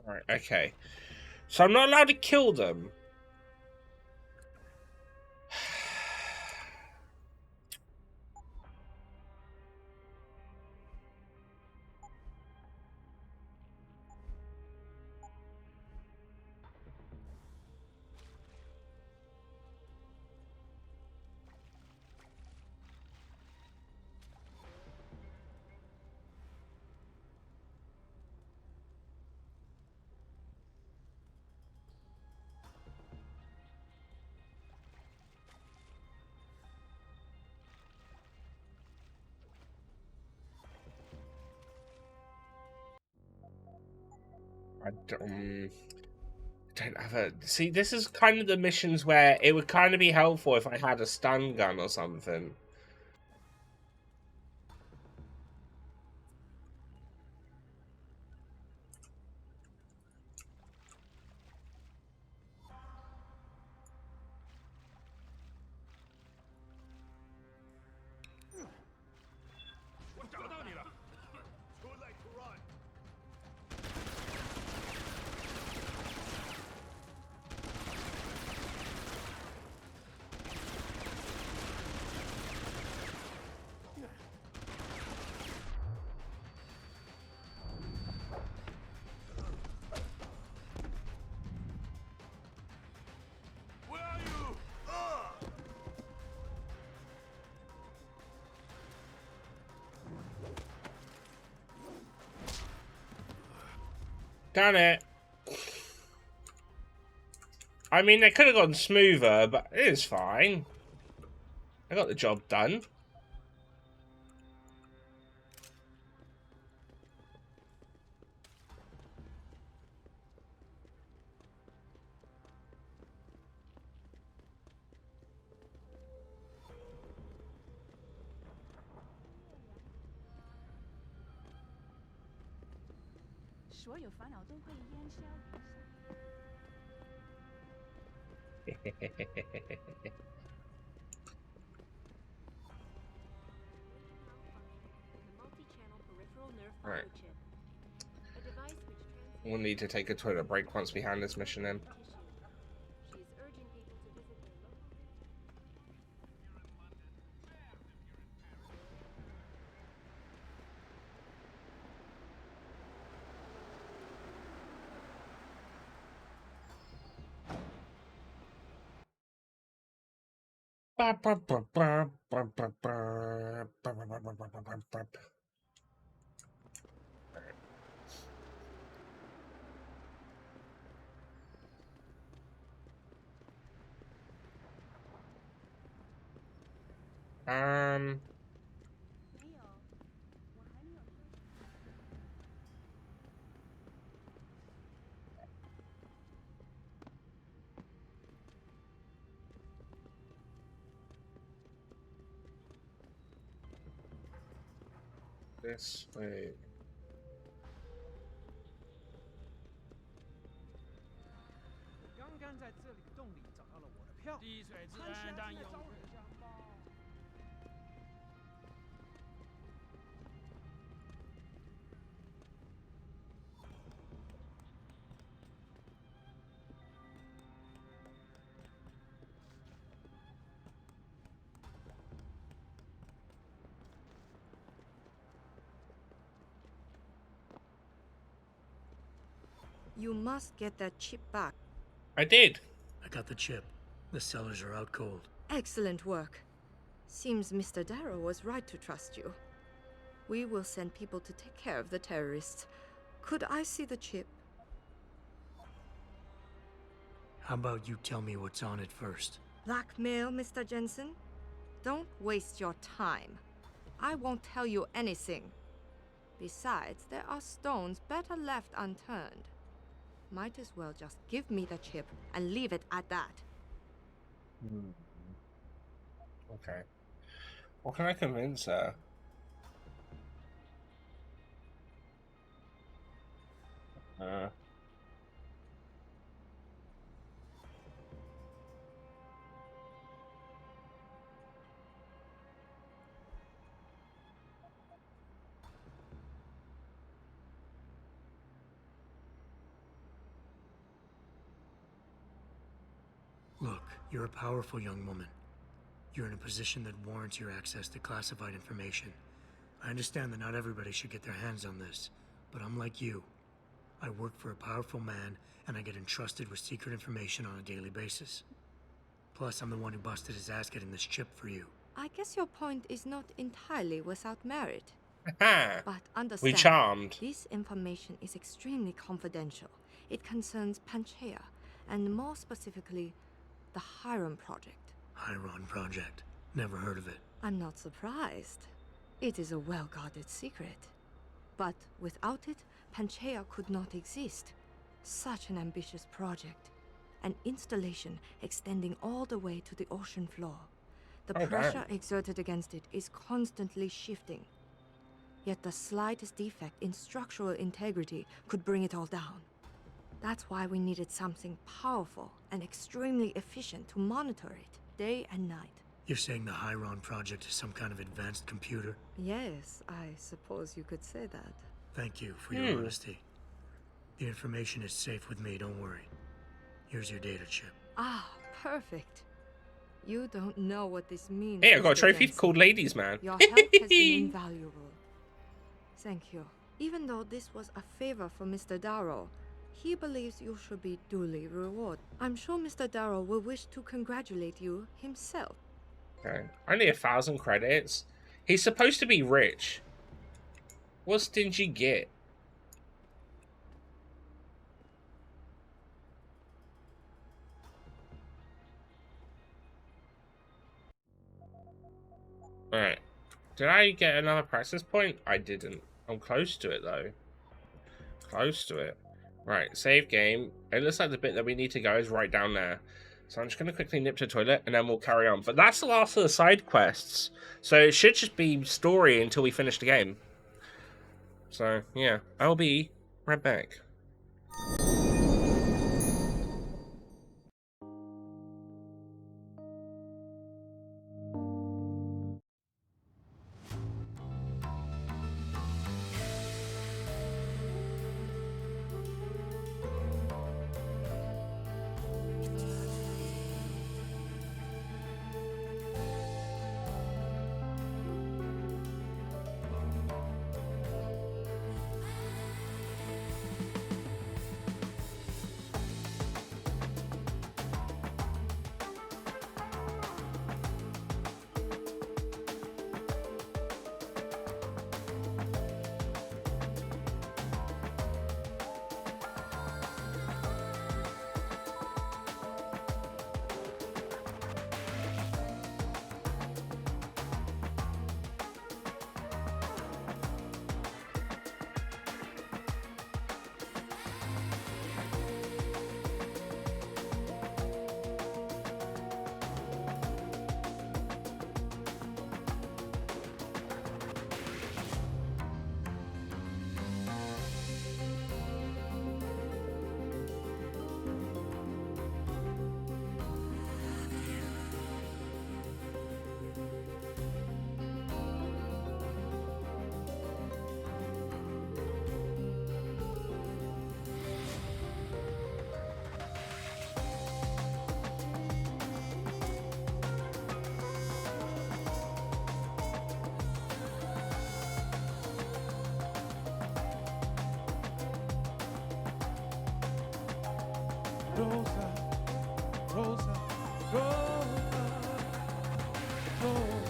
Alright, okay. So I'm not allowed to kill them. I don't have a... See, this is kind of the missions where it would kind of be helpful if I had a stun gun or something. Too late to run. Done it. I mean, they could have gone smoother, but it is fine. I got the job done. Right. We'll need to take a toilet break once we hand this mission in. This way. You must get that chip back. I did. I got the chip. The sellers are out cold. Excellent work. Seems Mr. Darrow was right to trust you. We will send people to take care of the terrorists. Could I see the chip? How about you tell me what's on it first? Blackmail, Mr. Jensen? Don't waste your time. I won't tell you anything. Besides, there are stones better left unturned. Might as well just give me the chip and leave it at that. Okay. What can I convince her? Look, you're a powerful young woman. You're in a position that warrants your access to classified information. I understand that not everybody should get their hands on this, but I'm like you. I work for a powerful man, and I get entrusted with secret information on a daily basis. Plus, I'm the one who busted his ass getting this chip for you. I guess your point is not entirely without merit. But understand, we charmed. This information is extremely confidential. It concerns Panchaea, and more specifically, the Hiram Project. Hiram Project. Never heard of it. I'm not surprised. It is a well-guarded secret. But without it, Panchaea could not exist. Such an ambitious project. An installation extending all the way to the ocean floor. The pressure exerted against it is constantly shifting. Yet the slightest defect in structural integrity could bring it all down. That's why we needed something powerful and extremely efficient to monitor it, day and night. You're saying the Hiram Project is some kind of advanced computer? Yes, I suppose you could say that. Thank you for your honesty. The information is safe with me, don't worry. Here's your data chip. Ah, perfect. You don't know what this means. Hey, I got a Mr. trophy Jensen. called Ladies Man. Your help has been invaluable. Thank you. Even though this was a favor for Mr. Darrow, he believes you should be duly rewarded. I'm sure Mr. Darrow will wish to congratulate you himself. Okay. Only 1,000 credits. He's supposed to be rich. What stingy get? Alright. Did I get another practice point? I didn't. I'm close to it, though. Close to it. Right, save game. It looks like the bit that we need to go is right down there. So I'm just going to quickly nip to the toilet, and then we'll carry on. But that's the last of the side quests. So it should just be story until we finish the game. So, yeah. I'll be right back. Rosa, Rosa, Rosa, Rosa.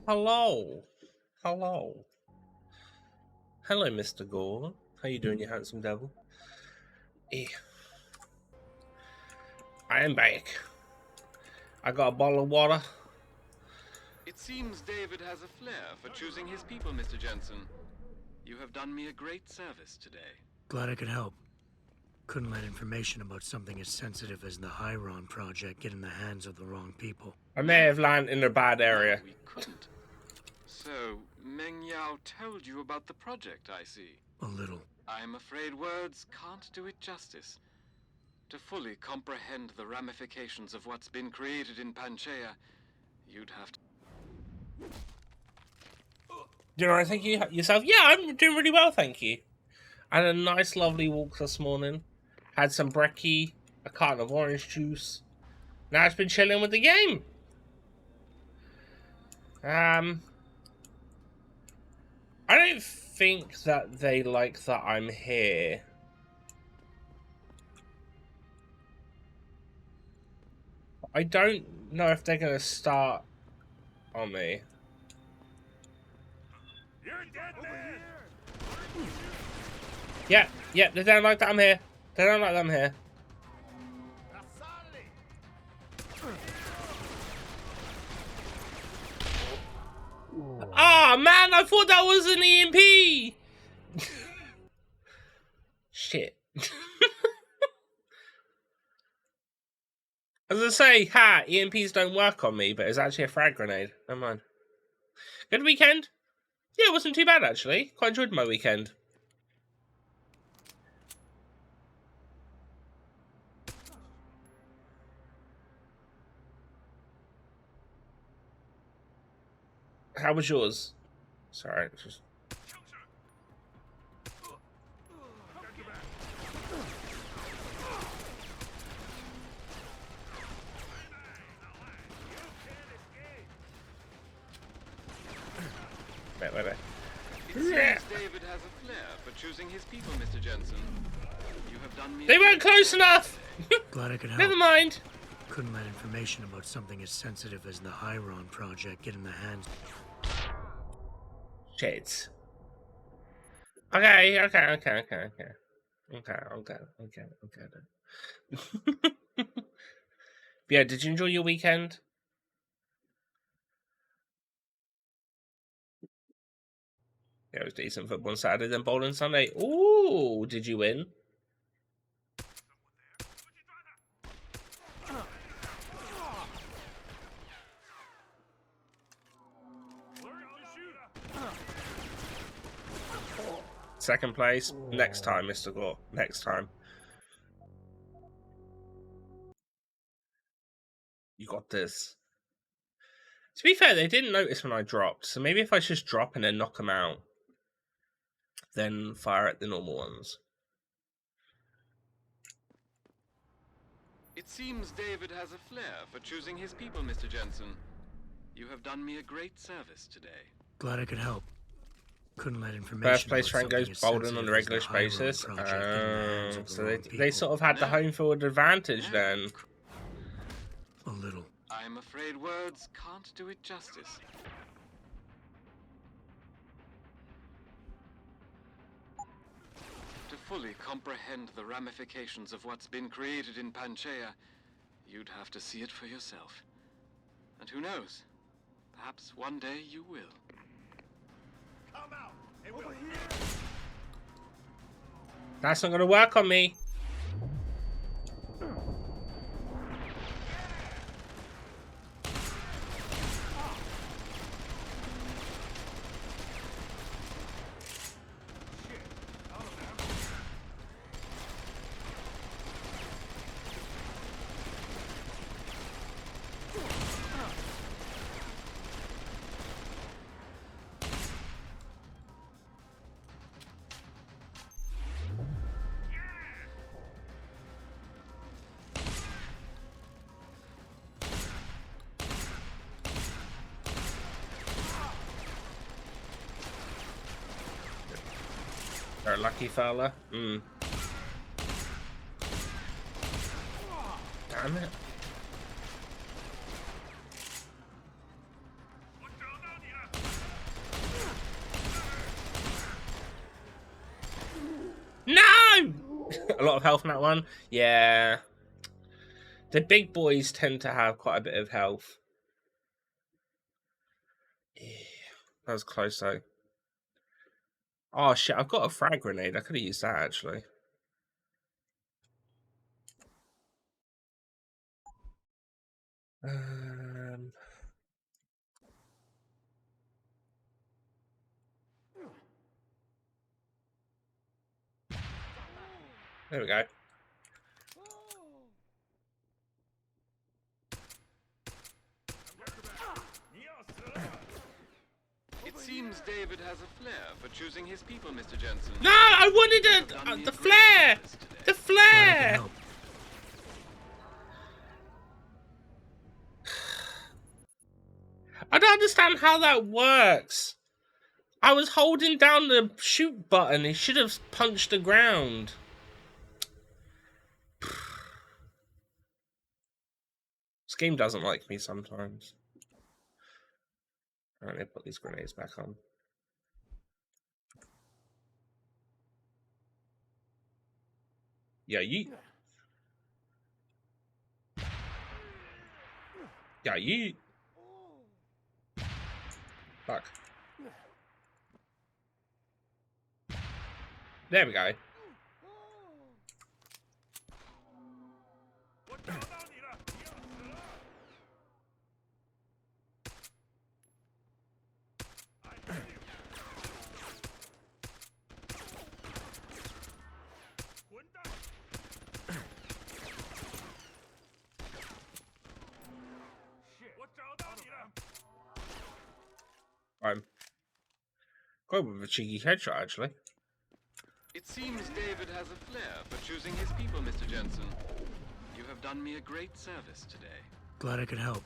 Hello. Hello. Hello, Mr. Gore. How you doing, you handsome devil? I am back. I got a bottle of water. It seems David has a flair for choosing his people, Mr. Jensen. You have done me a great service today. Glad I could help. Couldn't let information about something as sensitive as the Hyron project get in the hands of the wrong people. I may have landed in a bad area. We couldn't. So, Meng Yao told you about the project, I see. A little. I'm afraid words can't do it justice. To fully comprehend the ramifications of what's been created in Panchaea, you'd have to... Do you know, thank you yourself? Yeah, I'm doing really well, thank you. I had a nice, lovely walk this morning. Had some brekkie, a carton of orange juice. Now it's been chilling with the game. I don't think that they like that I'm here. I don't know if they're going to start on me. You're dead, man. Yeah, they don't like that I'm here. They don't like that I'm here. Ah, man, I thought that was an EMP! Shit. As I say, EMPs don't work on me, but it's actually a frag grenade. Never mind. Good weekend? Yeah, it wasn't too bad, actually. Quite enjoyed my weekend. How was yours? Sorry, it's just... Wait. It seems David has a flair for choosing his people, Mr. Jensen. You have done me... They weren't close enough! Glad I could help. Never mind. Couldn't let information about something as sensitive as the Hyron project get in the hands... Shit. Okay. Yeah, did you enjoy your weekend? Yeah, it was decent football on Saturday, then bowling Sunday. Ooh, did you win? Second place. Next time, Mr. Gore. Next time. You got this. To be fair, they didn't notice when I dropped, so maybe if I just drop and then knock them out, then fire at the normal ones. It seems David has a flair for choosing his people, Mr. Jensen. You have done me a great service today. Glad I could help. Couldn't let information... First place rank goes bowling on a regular basis. So they sort of had the home field advantage then. A little. I'm afraid words can't do it justice. To fully comprehend the ramifications of what's been created in Panchaea, you'd have to see it for yourself. And who knows? Perhaps one day you will. Come out. Hey, over here. That's not going to work on me. You're a lucky fella. Damn it. A lot of health in that one. Yeah. The big boys tend to have quite a bit of health. Yeah, that was close though. Oh shit, I've got a frag grenade. I could have used that actually. There we go. It seems David has a flair for choosing his people, Mr. Jensen. No, I wanted the flare! The flare! I don't understand how that works. I was holding down the shoot button. He should have punched the ground. This game doesn't like me sometimes. Alright, let me put these grenades back on. Yeah, you. Yeah, you. Fuck. There we go. I'm going with a cheeky headshot, actually. It seems David has a flair for choosing his people, Mr. Jensen. You have done me a great service today. Glad I could help.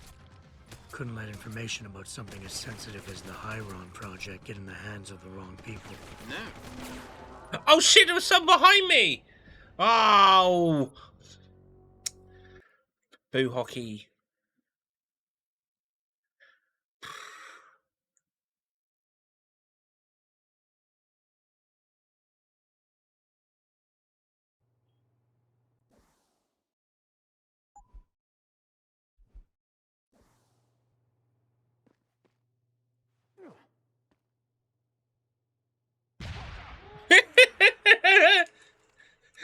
Couldn't let information about something as sensitive as the Hyron project get in the hands of the wrong people. No. Oh shit, there was some behind me! Oh! Boo hockey.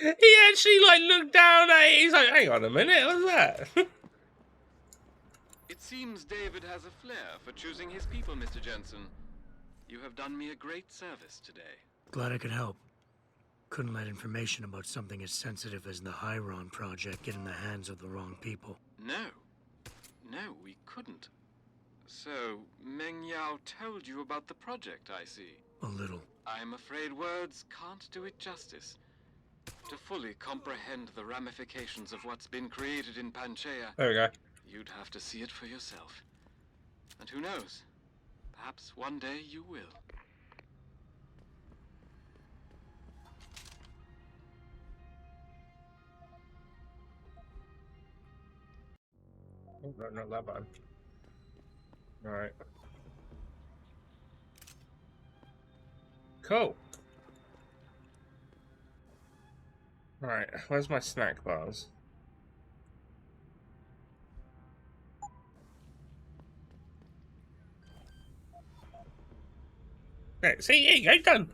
He actually like looked down at it. He's like, hang on a minute, what's that? It seems David has a flair for choosing his people, Mr. Jensen. You have done me a great service today. Glad I could help. Couldn't let information about something as sensitive as the Hyron project get in the hands of the wrong people. No. No, we couldn't. So, Meng Yao told you about the project, I see. A little. I'm afraid words can't do it justice. To fully comprehend the ramifications of what's been created in Panchaea, There we go. you'd have to see it for yourself. And who knows? Perhaps one day you will. Oh, no, not that bad. Alright. Cool. Alright, where's my snack bars? Right, see, here you go, done.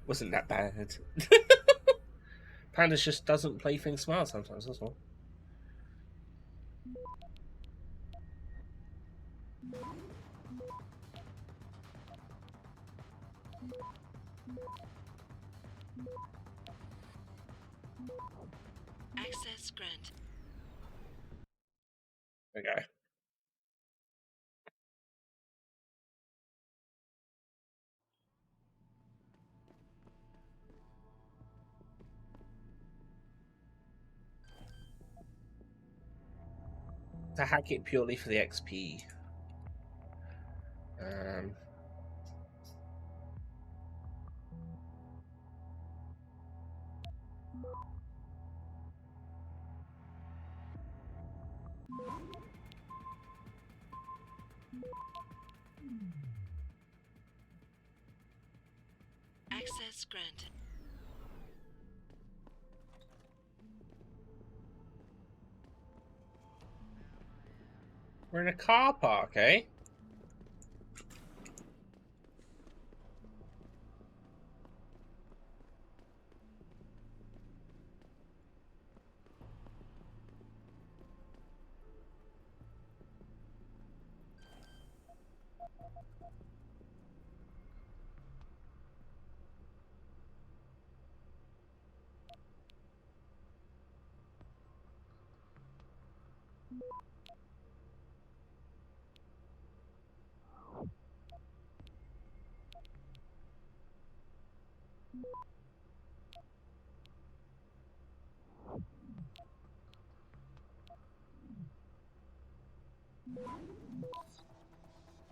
Wasn't that bad. Pandas just doesn't play things smart sometimes, that's all. Access granted. Okay. To hack it purely for the XP. Access granted. We're in a car park, eh?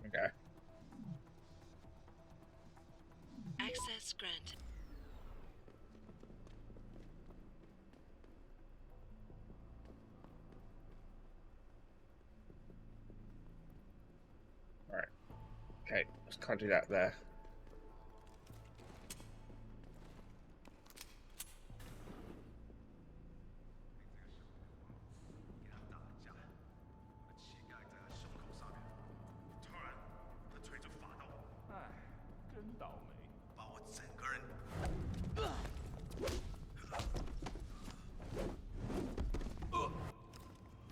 Okay. Access granted. Alright. Okay, just can't do that there.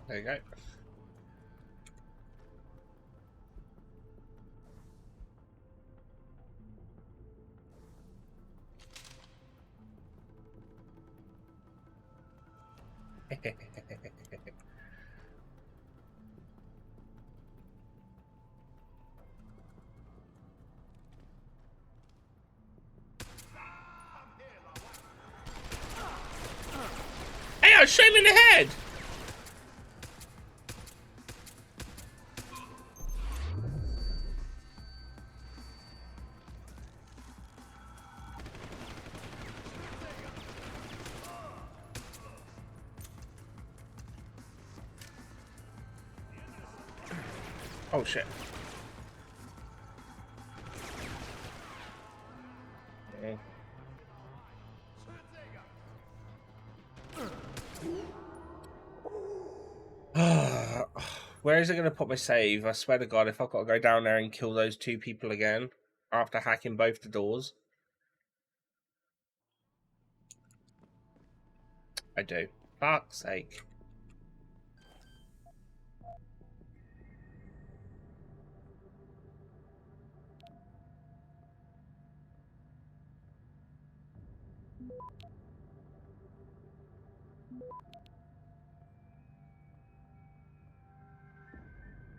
There you go. Hey, I shot him in the head! Oh shit. Where is it going to put my save? I swear to God, if I've got to go down there and kill those two people again after hacking both the doors. I do. Fuck's sake.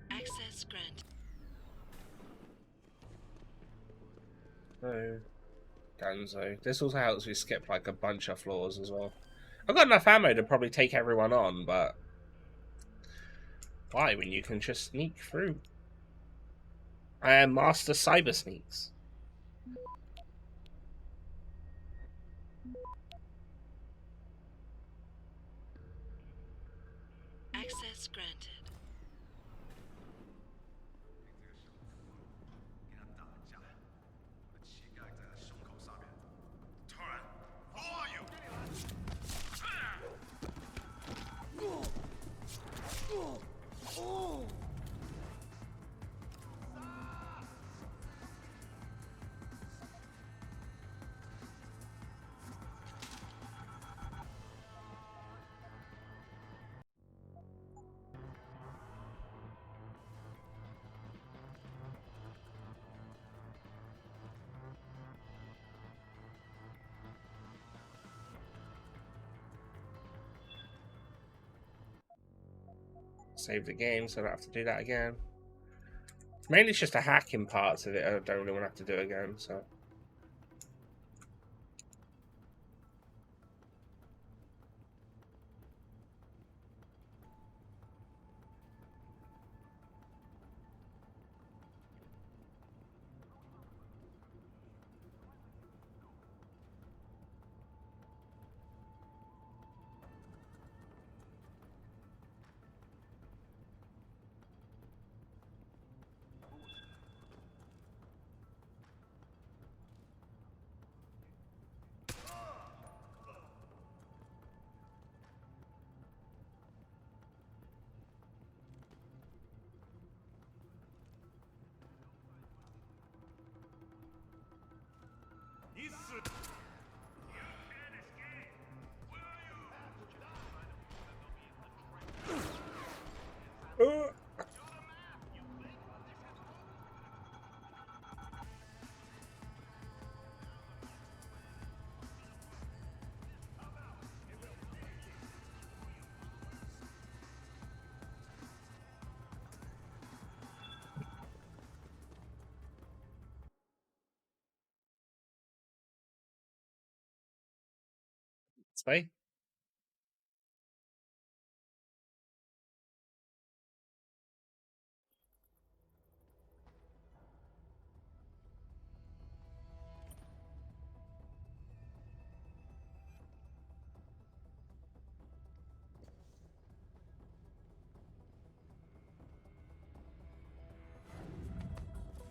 Access granted. No. Danzo. This also helps me skip like a bunch of floors as well. I've got enough ammo to probably take everyone on, but why when you can just sneak through? I am Master Cyber Sneaks. Access granted. Save the game so I don't have to do that again. Mainly it's just the hacking parts of it I don't really want to have to do again, so. Hey?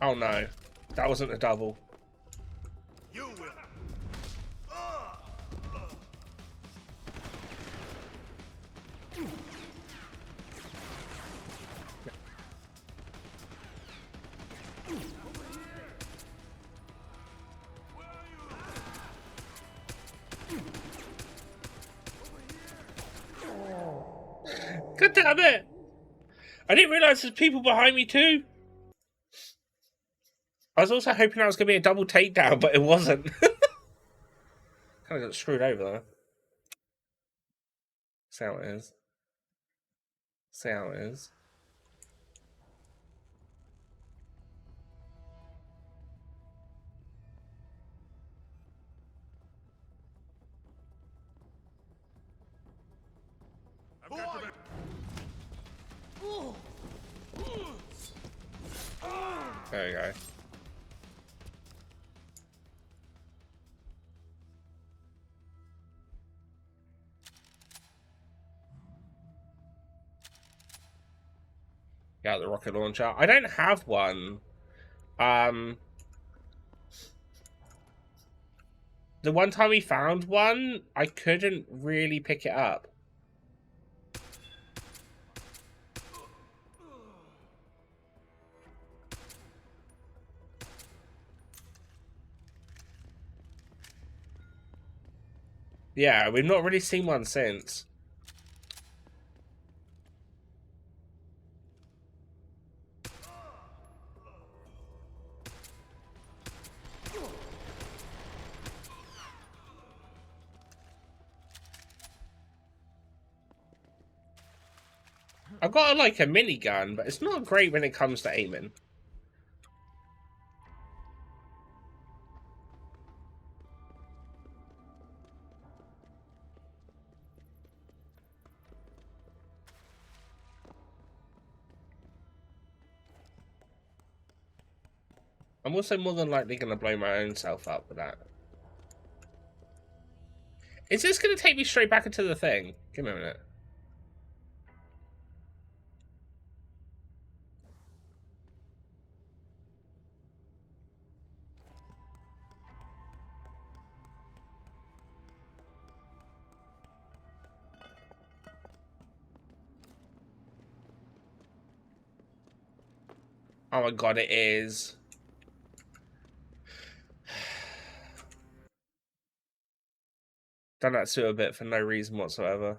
Oh no, that wasn't a double. You will. God damn it! I didn't realise there's people behind me too. I was also hoping that was going to be a double takedown, but it wasn't. Kind of got screwed over there. See how it is. See how it is. There you go. Yeah, the rocket launcher. I don't have one. The one time we found one, I couldn't really pick it up. Yeah, we've not really seen one since. I've got like a minigun, but it's not great when it comes to aiming. I'm also more than likely going to blow my own self up with that. Is this going to take me straight back into the thing? Give me a minute. Oh my god, it is. Done that to a bit for no reason whatsoever.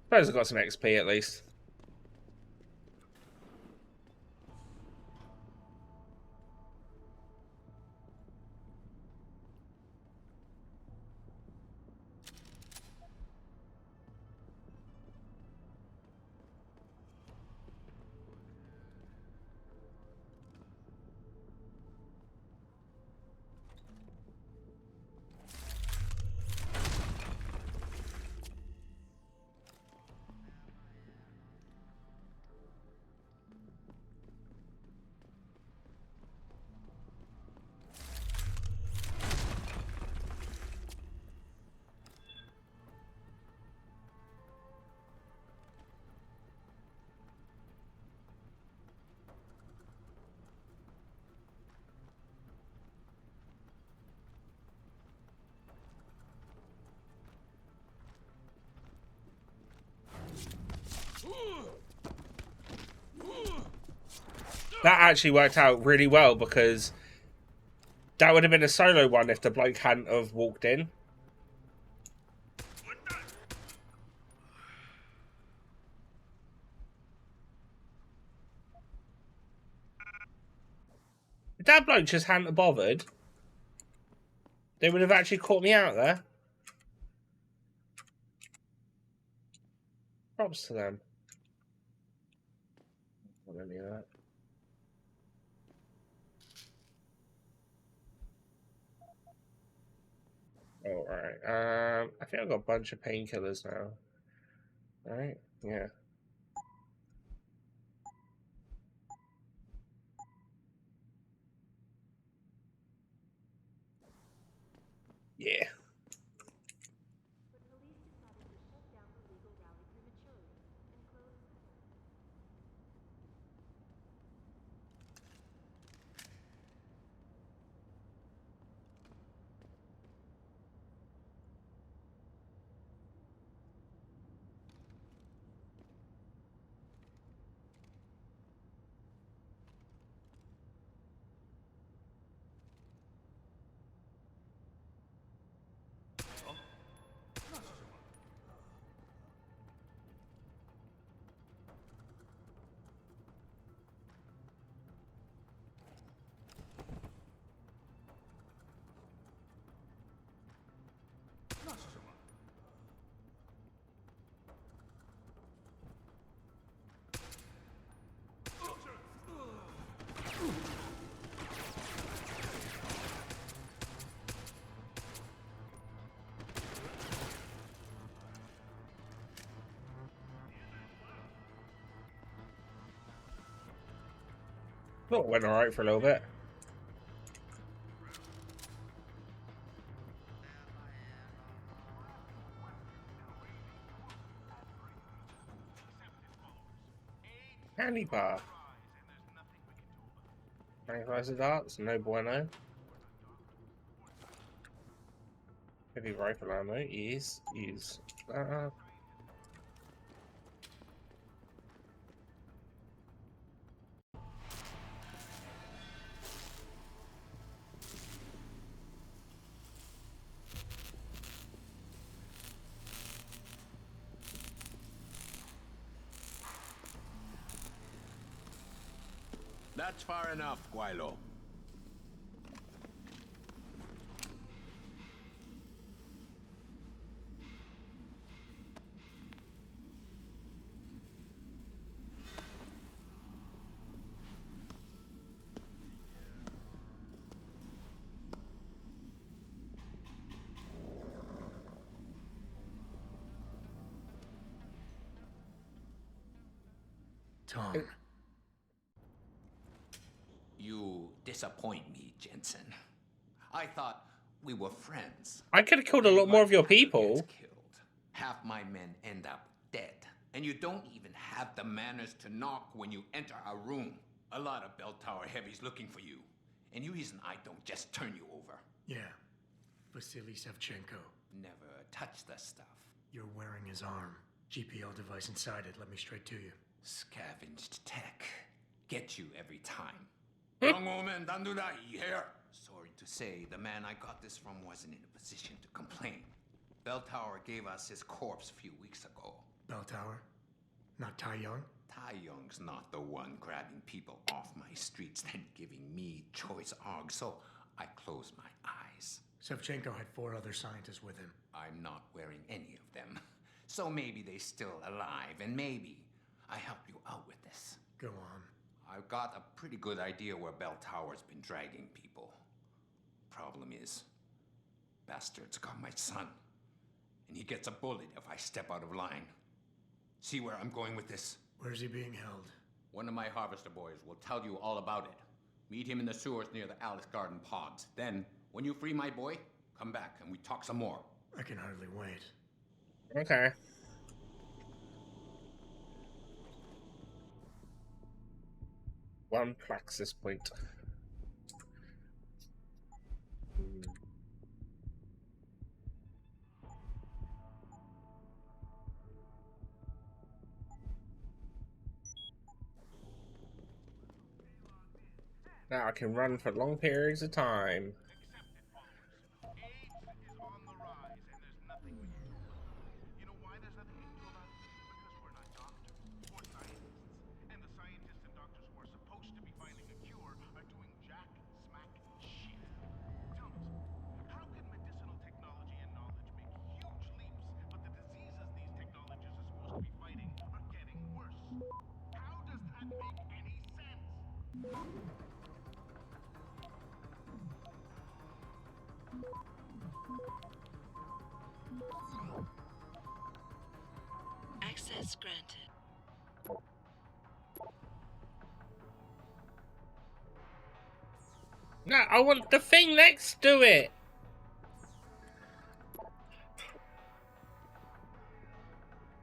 Suppose I got some XP at least. That actually worked out really well because that would have been a solo one if the bloke hadn't have walked in. If that bloke just hadn't have bothered, they would have actually caught me out there. Props to them. want any of that. All right. I think I've got a bunch of painkillers now. All right. Yeah. Yeah. But police decided to shut down the legal rally prematurely and close. Well, it went all right for a little bit. Candy bar. Tranquilizer darts, no bueno. Heavy rifle ammo, use. That's far enough, Guaylo. Tom. You disappoint me, Jensen. I thought we were friends. I could have killed a lot more of your people. Half my men end up dead. And you don't even have the manners to knock when you enter a room. A lot of bell tower heavies looking for you. And you reason I don't just turn you over. Yeah. Vasily Sevchenko. Never touch the stuff. You're wearing his arm. GPL device inside it. Let me straight to you. Scavenged tech. Get you every time. Young woman, don't do that here. Sorry to say, the man I got this from wasn't in a position to complain. Bell Tower gave us his corpse a few weeks ago. Bell Tower? Not Tai Young? Tai Young's not the one grabbing people off my streets and giving me choice args, so I closed my eyes. Sevchenko had 4 other scientists with him. I'm not wearing any of them. So maybe they're still alive, and maybe I help you out with this. Go on. I've got a pretty good idea where Bell Tower's been dragging people. Problem is, bastard's got my son. And he gets a bullet if I step out of line. See where I'm going with this? Where's he being held? One of my harvester boys will tell you all about it. Meet him in the sewers near the Alice Garden pods. Then, when you free my boy, come back and we talk some more. I can hardly wait. Okay. One Praxis point. Now I can run for long periods of time. Access granted. No, I want the thing next to it.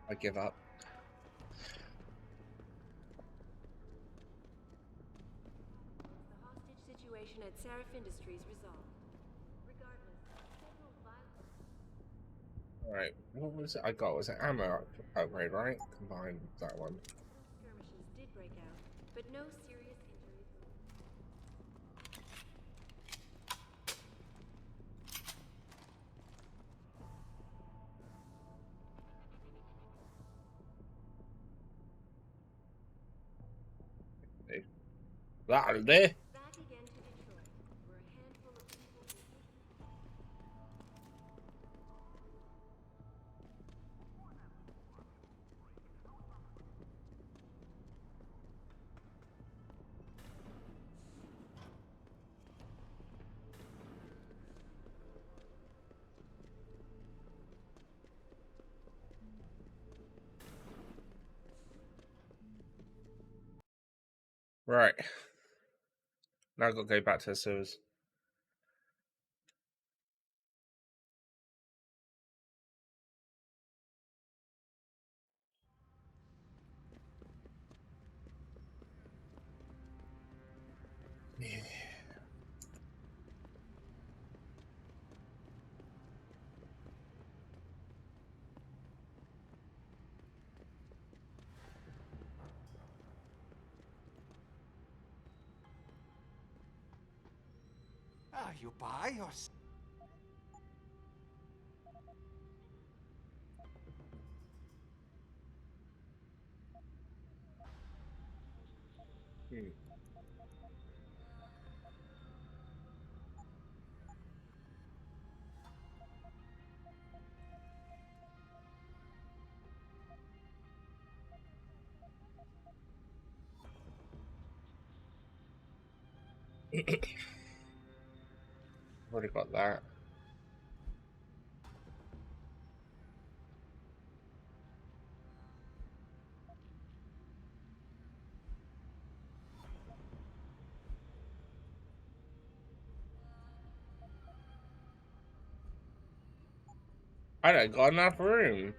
I give up. The hostage situation at Seraph Industries resolved. Regardless, several vital... Alright, what was it I got? Was it ammo upgrade, right? Combined with that one. Skirmishes did break out, but no serious injuries were... That'll do. Back again to Detroit, where a handful of people will take... Right. Now I've got to go back to the sewers. Yeah. Are you by or... Already got that. I don't got enough room.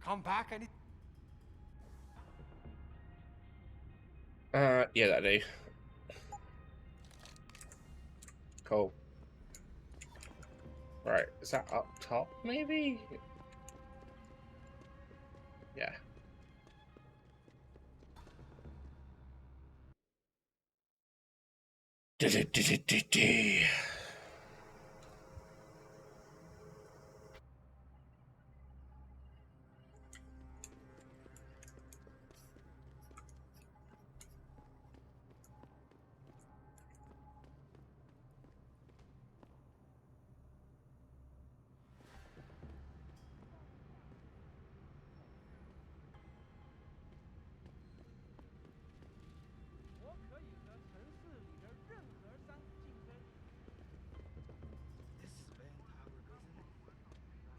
Come back, I need... Yeah, that do. Cool. Right, is that up top, maybe? Yeah.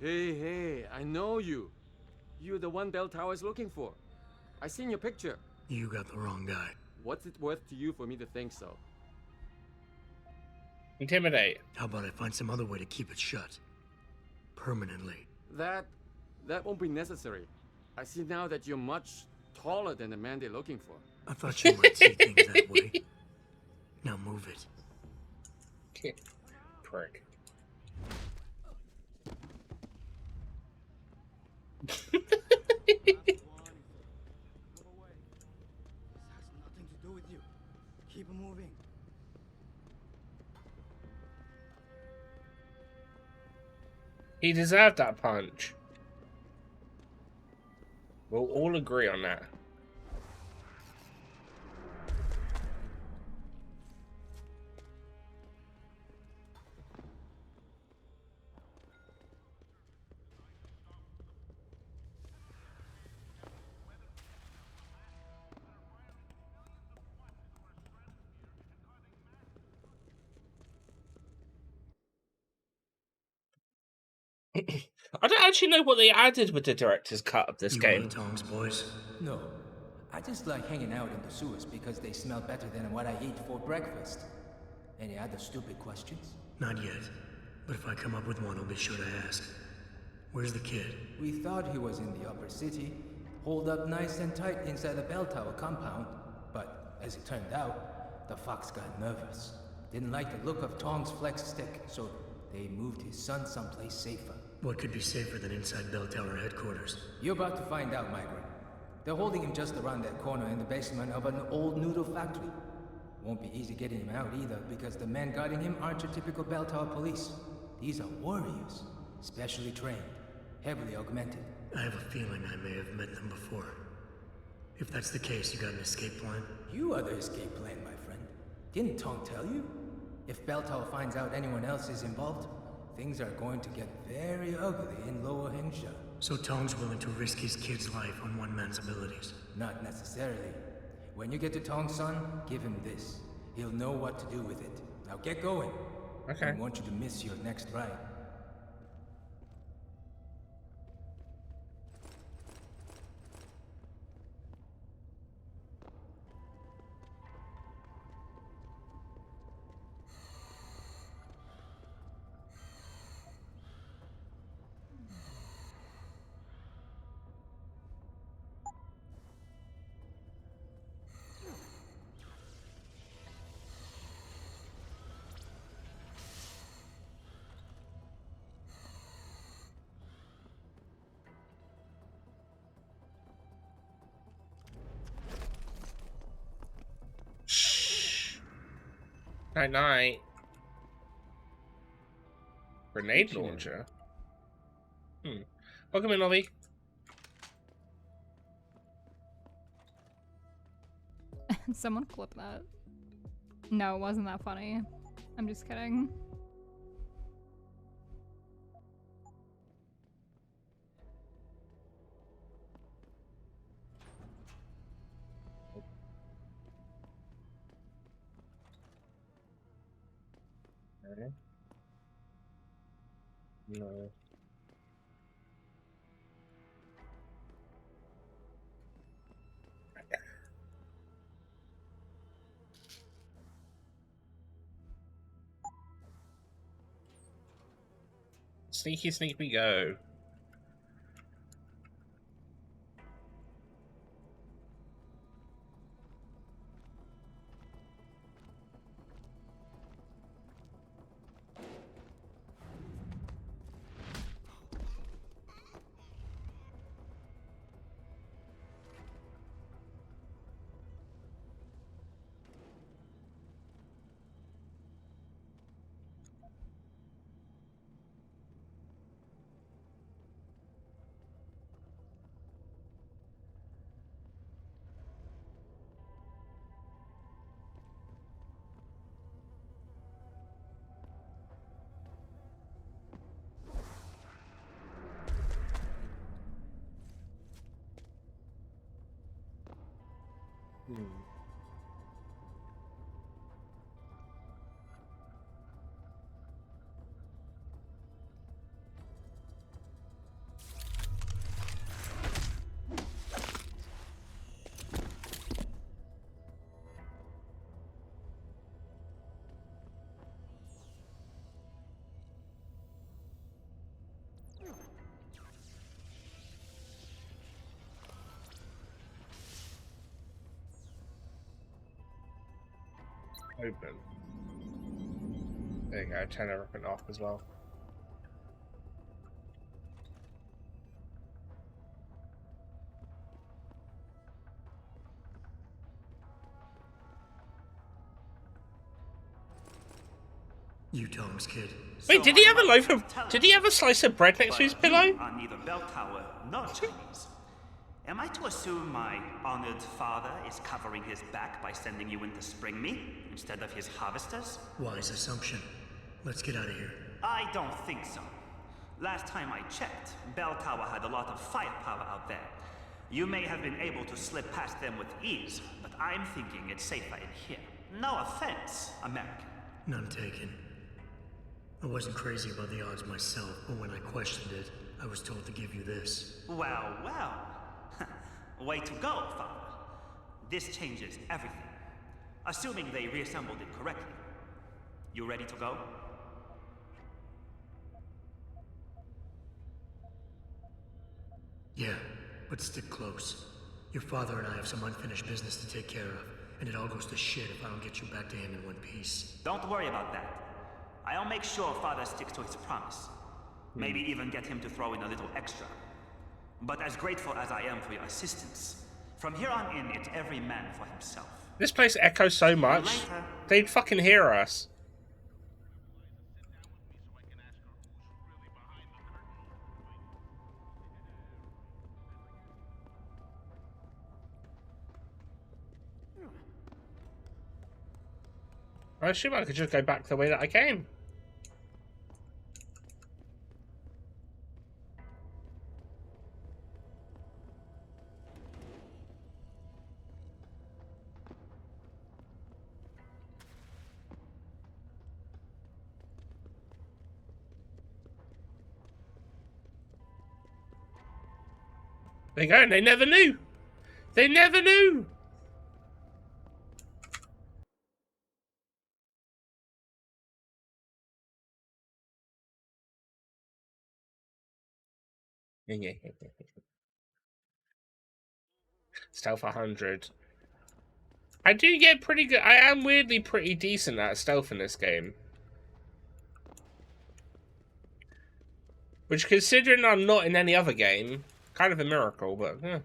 Hey, hey, I know you. You're the one Bell Tower is looking for. I seen your picture. You got the wrong guy. What's it worth to you for me to think so? Intimidate. How about I find some other way to keep it shut? Permanently. That won't be necessary. I see now that you're much taller than the man they're looking for. I thought you might see things that way. Now move it. Prick. This has nothing to do with you. Keep moving. He deserved that punch. We'll all agree on that. I don't actually know what they added with the director's cut of this game. You Tongs boys? No. I just like hanging out in the sewers because they smell better than what I eat for breakfast. Any other stupid questions? Not yet. But if I come up with one, I'll be sure to ask. Where's the kid? We thought he was in the upper city, holed up nice and tight inside the bell tower compound. But as it turned out, the fox got nervous. Didn't like the look of Tong's flex stick, so they moved his son someplace safer. What could be safer than inside bell tower headquarters? You're about to find out, Migrant. They're holding him just around that corner in the basement of an old noodle factory. Won't be easy getting him out either, because the men guarding him aren't your typical bell tower police. These are warriors, specially trained, heavily augmented. I have a feeling I may have met them before. If that's the case, you got an escape plan? You are the escape plan, my friend. Didn't Tong tell you? If bell tower finds out anyone else is involved, things are going to get very ugly in Lower Hingsha. So Tong's willing to risk his kid's life on one man's abilities? Not necessarily. When you get to Tong's son, give him this. He'll know what to do with it. Now get going. Okay. I don't want you to miss your next ride. Night night. Grenade launcher. Welcome in, Lobby. Someone clip that. No, it wasn't that funny. I'm just kidding. No. Sneaky, sneak me go. Open. There you go, turn everything off as well. You Tom's kid. Wait, did he have a loaf of... Did he have a slice of bread next to his pillow? You are neither bell tower nor Chinese. Am I to assume my honored father is covering his back by sending you in to spring me instead of his harvesters? Wise assumption. Let's get out of here. I don't think so. Last time I checked, Bell Tower had a lot of firepower out there. You may have been able to slip past them with ease, but I'm thinking it's safer in here. No offense, American. None taken. I wasn't crazy about the odds myself, but when I questioned it, I was told to give you this. Well, well. Way to go, Father. This changes everything. Assuming they reassembled it correctly. You ready to go? Yeah, but stick close. Your father and I have some unfinished business to take care of, and it all goes to shit if I don't get you back to him in one piece. Don't worry about that. I'll make sure Father sticks to his promise. Maybe even get him to throw in a little extra. But as grateful as I am for your assistance, from here on in, it's every man for himself. This place echoes so much. They'd fucking hear us. I assume I could just go back the way that I came. There you go, and they never knew. They never knew. Stealth 100. I do get pretty good. I am weirdly pretty decent at stealth in this game. Which, considering I'm not in any other game, kind of a miracle, but yeah.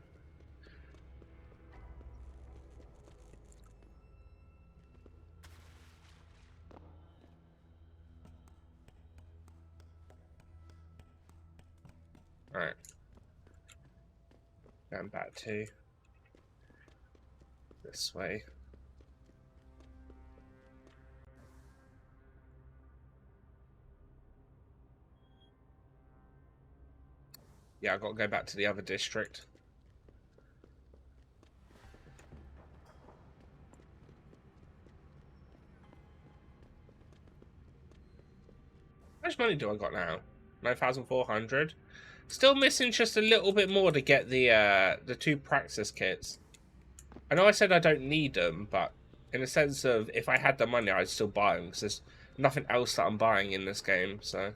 Alright. Going back to this way. Yeah, I've got to go back to the other district. How much money do I got now? 9,400. Still missing just a little bit more to get the 2 practice kits. I know I said I don't need them, but in the sense of if I had the money, I'd still buy them because there's nothing else that I'm buying in this game. So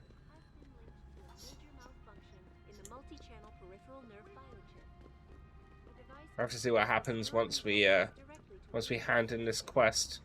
I have to see what happens once we hand in this quest.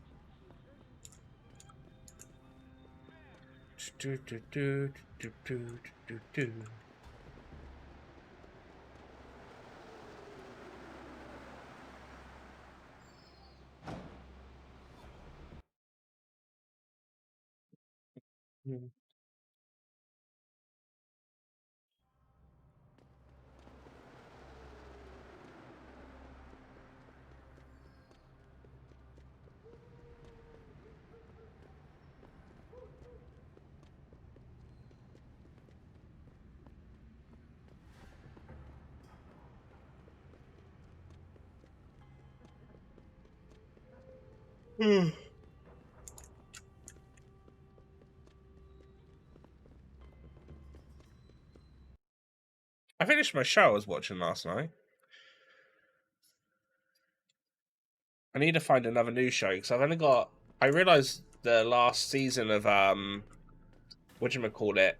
I finished my show I was watching last night. I need to find another new show because I've only got. I realised the last season of whatchamacallit.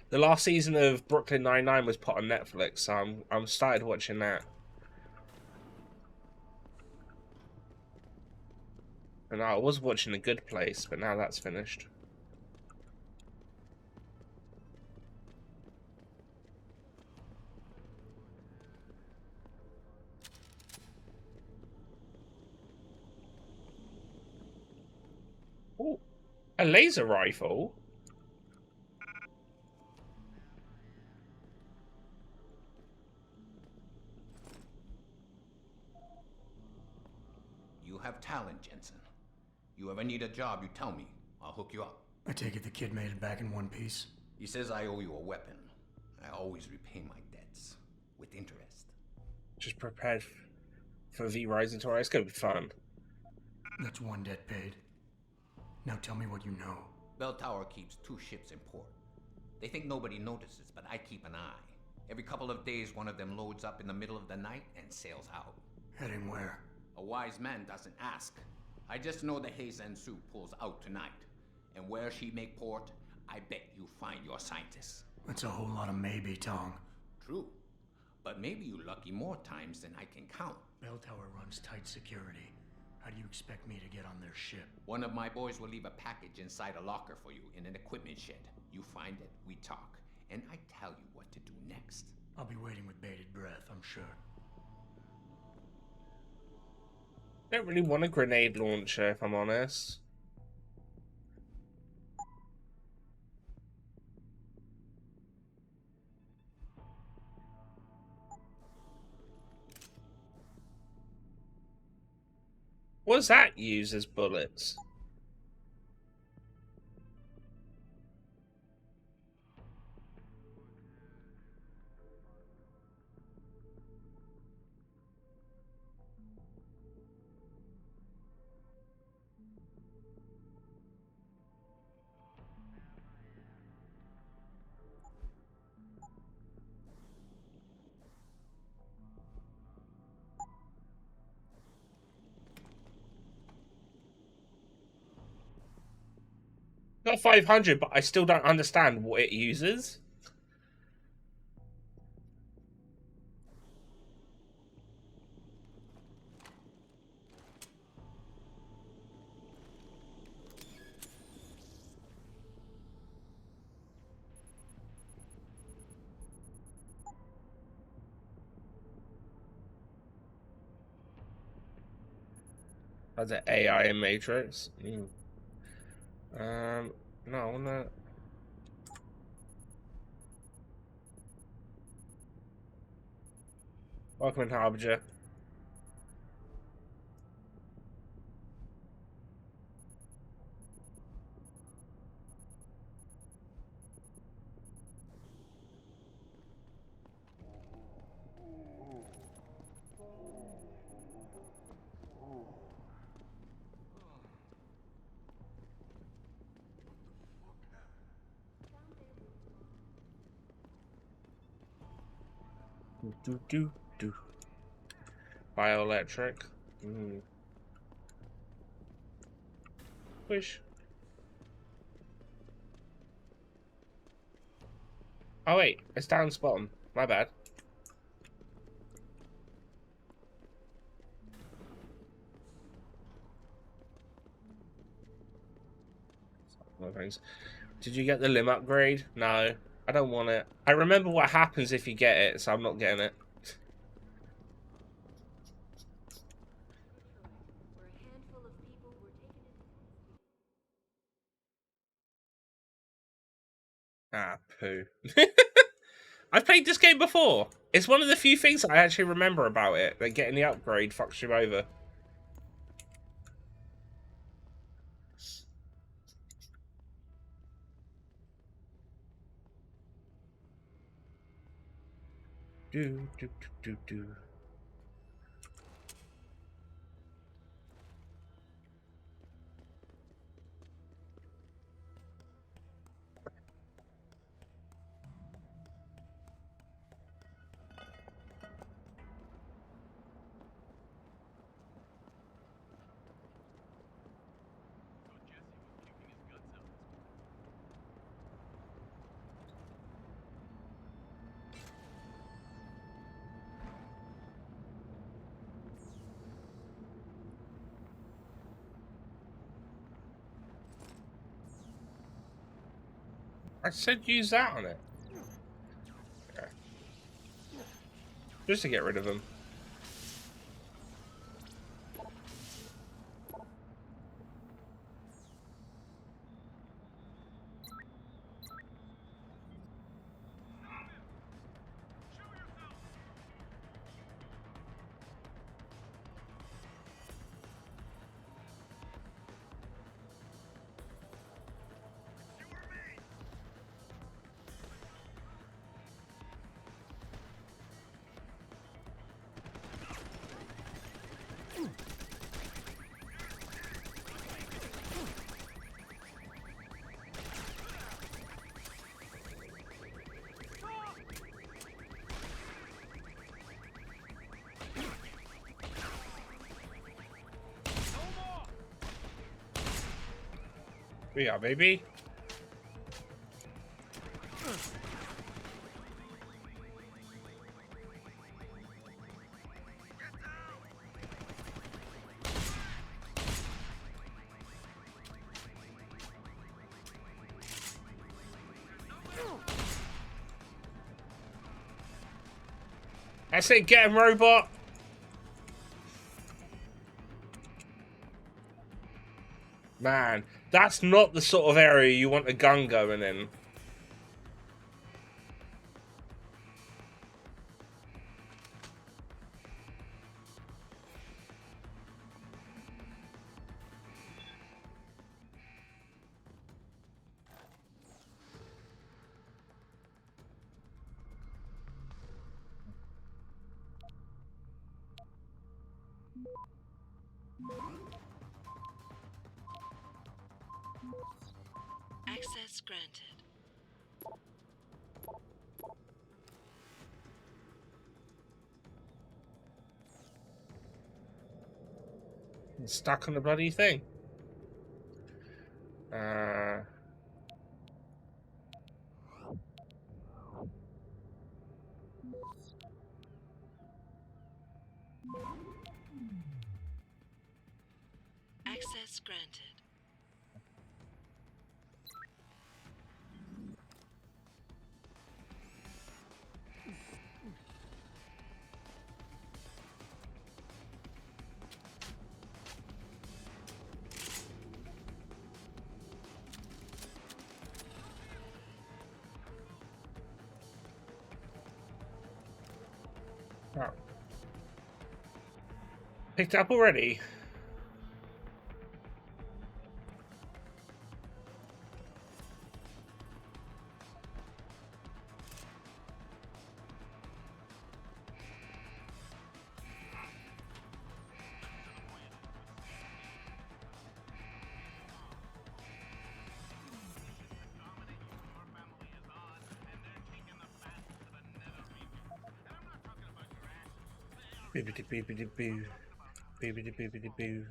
The last season of Brooklyn Nine-Nine was put on Netflix, so I'm started watching that. And I was watching The Good Place, but now that's finished. Ooh, a laser rifle? You have talent, Jensen. You ever need a job, you tell me. I'll hook you up. I take it the kid made it back in one piece? He says I owe you a weapon. I always repay my debts. With interest. Just prepared for V Rising tomorrow. It's gonna be fun. That's one debt paid. Now tell me what you know. Bell Tower keeps 2 ships in port. They think nobody notices, but I keep an eye. Every couple of days, one of them loads up in the middle of the night and sails out. Heading where? A wise man doesn't ask. I just know the Heizen Su pulls out tonight. And where she make port, I bet you find your scientists. That's a whole lot of maybe, Tong. True. But maybe you lucky more times than I can count. Bell Tower runs tight security. How do you expect me to get on their ship? One of my boys will leave a package inside a locker for you in an equipment shed. You find it, we talk, and I tell you what to do next. I'll be waiting with bated breath, I'm sure. I don't really want a grenade launcher, if I'm honest. What does that use as bullets? Got 500, but I still don't understand what it uses. That's an AI in Matrix. No, I wanna... Welcome in, Harbinger. Do. Bioelectric. Wish. Oh wait, it's down bottom. My bad. Did you get the limb upgrade? No, I don't want it. I remember what happens if you get it, so I'm not getting it. Ah, poo. I've played this game before. It's one of the few things I actually remember about it. That getting the upgrade fucks you over. Do. I said use that on it. Yeah. Just to get rid of them. We are, baby. I say get him, robot. Man, that's not the sort of area you want a gun going in. Access granted. Stuck on the bloody thing. Access granted. Oh. Picked up already. Beepity beepity boo. Beepity beepity boo.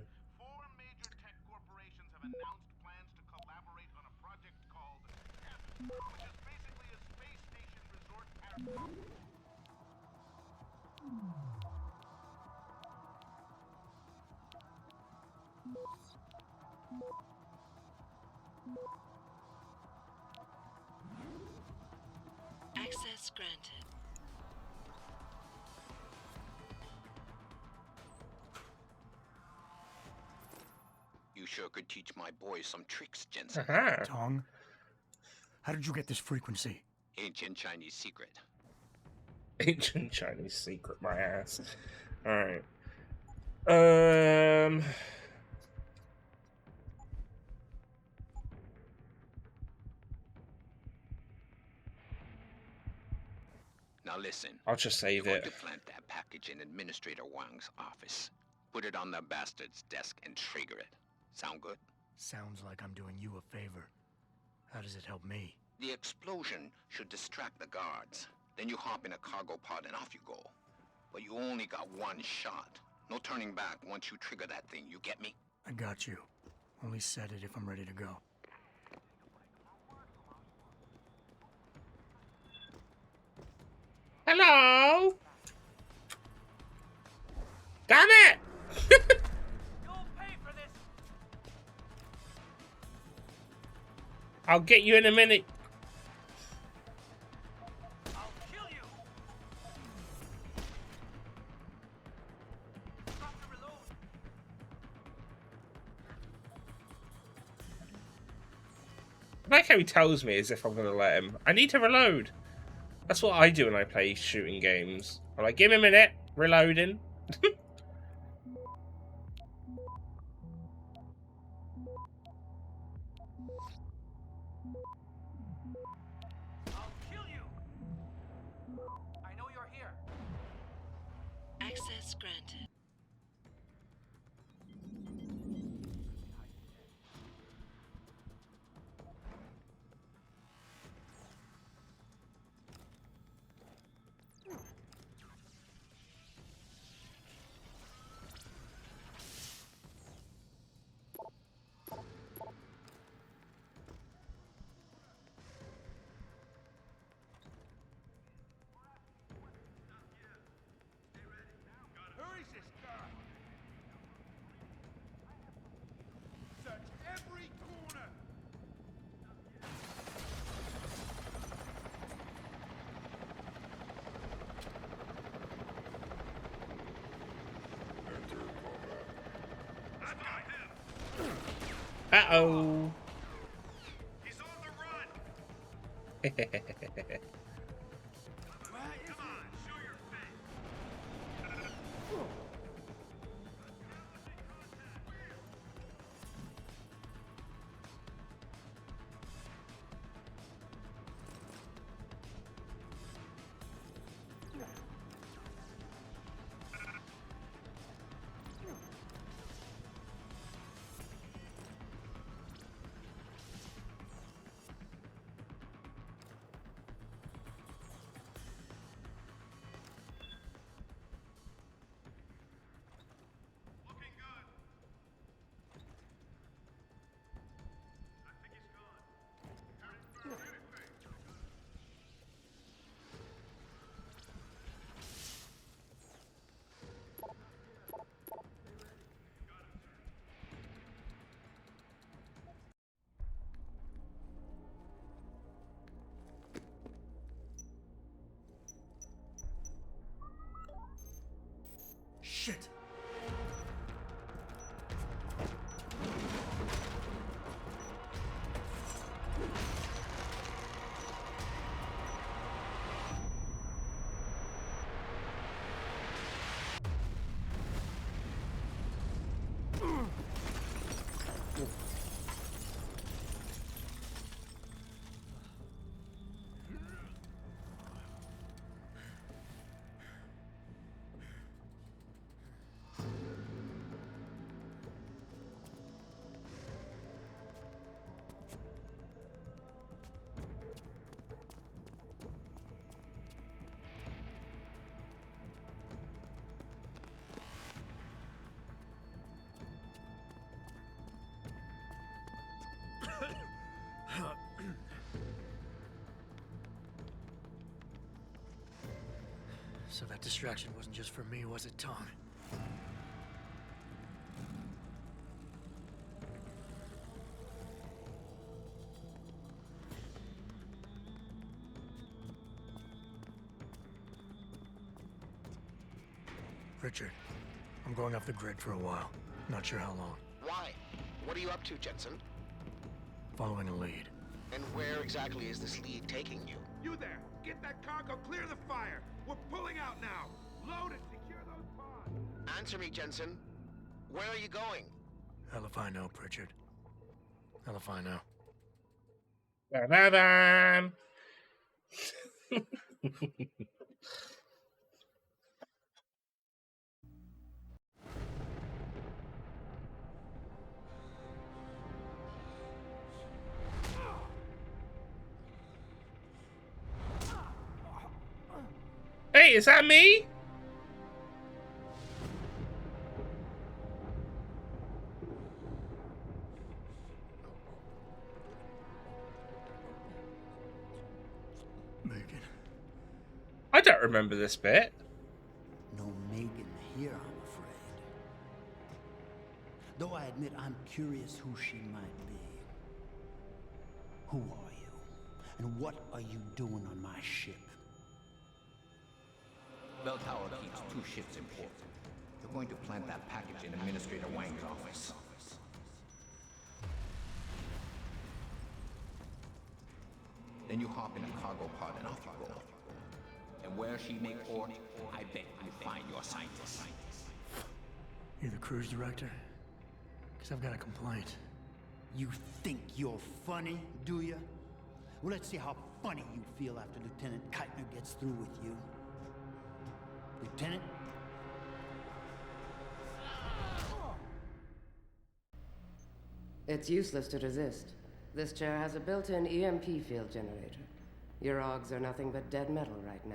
Access granted. You sure could teach my boys some tricks, Jensen. Tong, how did you get this frequency? Ancient Chinese secret. Ancient Chinese secret, my ass. Alright. Now listen. I'll just save You're it. going to plant that package in Administrator Wang's office. Put it on the bastard's desk and trigger it. Sound good? Sounds like I'm doing you a favor. How does it help me? The explosion should distract the guards. Then you hop in a cargo pod and off you go. But you only got one shot. No turning back once you trigger that thing, you get me? I got you. Only set it if I'm ready to go. Hello? Damn it! I'll get you in a minute. I like how he tells me as if I'm gonna let him. I need to reload. That's what I do when I play shooting games. I'm like, give me a minute, reloading. Access granted. Uh-oh. He's on the run. Come on, show your face. Shit! So that distraction wasn't just for me, was it, Tom? Richard, I'm going off the grid for a while. Not sure how long. Why? What are you up to, Jensen? Following a lead. And where exactly is this lead taking you? You there! Get that cargo, clear the fire! We're pulling out now! Load and secure those pods! Answer me, Jensen. Where are you going? Hell if I know, Pritchard. Hell if I know. Ba-ba-bam. Hey, is that me? Megan. I don't remember this bit. No Megan here, I'm afraid. Though I admit I'm curious who she might be. Who are you? And what are you doing on my ship? Bell Tower keeps 2 ships in port. They're going to plant that package in Administrator Wang's office. Then you hop in a cargo pod and off you go. And where she make port, I bet you find your scientists. You the cruise director? Because I've got a complaint. You think you're funny, do you? Well, let's see how funny you feel after Lieutenant Keitner gets through with you. Lieutenant? It's useless to resist. This chair has a built-in EMP field generator. Your augs are nothing but dead metal right now.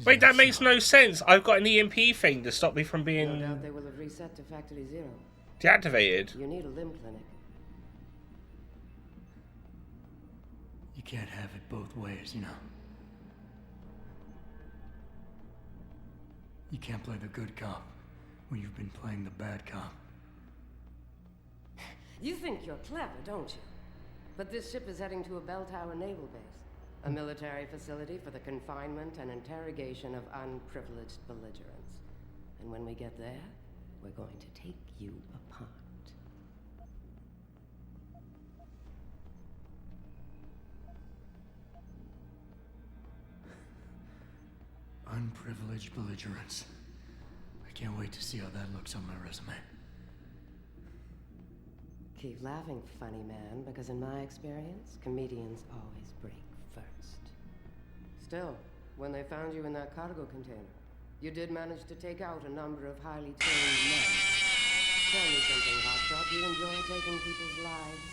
Wait, that makes no sense. I've got an EMP thing to stop me from being No doubt they will have reset to Factory Zero. deactivated. You need a limb clinic. You can't have it both ways, you know. You can't play the good cop when you've been playing the bad cop. You think you're clever, don't you? But this ship is heading to a bell tower naval base. A military facility for the confinement and interrogation of unprivileged belligerents. And when we get there, we're going to take you apart. Unprivileged belligerence. I can't wait to see how that looks on my resume. Keep laughing, funny man, because in my experience, comedians always break first. Still, when they found you in that cargo container, you did manage to take out a number of highly trained men. Tell me something, Hotshot. Do you enjoy taking people's lives?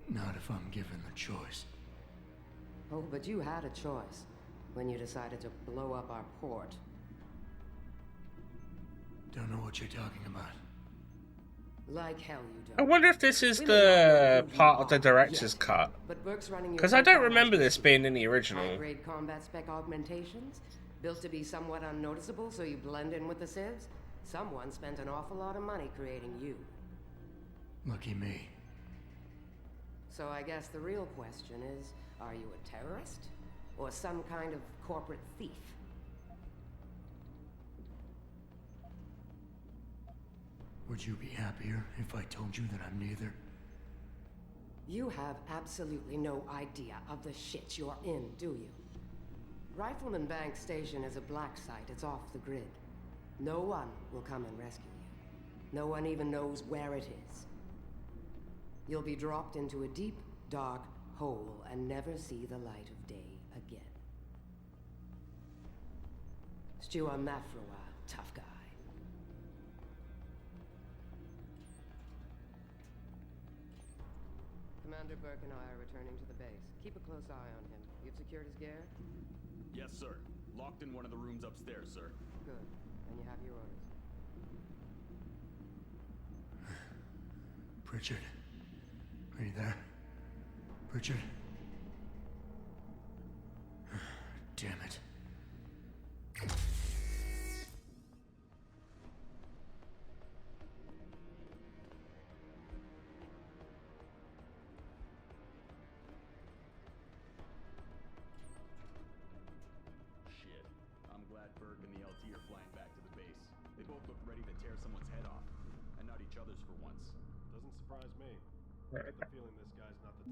Not if I'm given the choice. Oh, but you had a choice when you decided to blow up our port. Don't know what you're talking about. Like hell you don't. I wonder if this is the part of the director's cut. Because I don't remember this being in the original. High-grade combat spec augmentations, built to be somewhat unnoticeable so you blend in with the civs. Someone spent an awful lot of money creating you. Lucky me. So I guess the real question is, are you a terrorist? Or some kind of corporate thief? Would you be happier if I told you that I'm neither? You have absolutely no idea of the shit you're in, do you? Rifleman Bank Station is a black site. It's off the grid. No one will come and rescue you. No one even knows where it is. You'll be dropped into a deep, dark hole and never see the light of day again. Stew on that for a while, tough guy. Commander Burke and I are returning to the base. Keep a close eye on him. You've secured his gear? Yes, sir. Locked in one of the rooms upstairs, sir. Good. And you have your orders. Pritchard. Are you there? Pritchard? Damn it. Shit. I'm glad Burke and the LT are flying back to the base. They both look ready to tear someone's head off. And not each other's for once. Doesn't surprise me. I get the feeling this guy's not the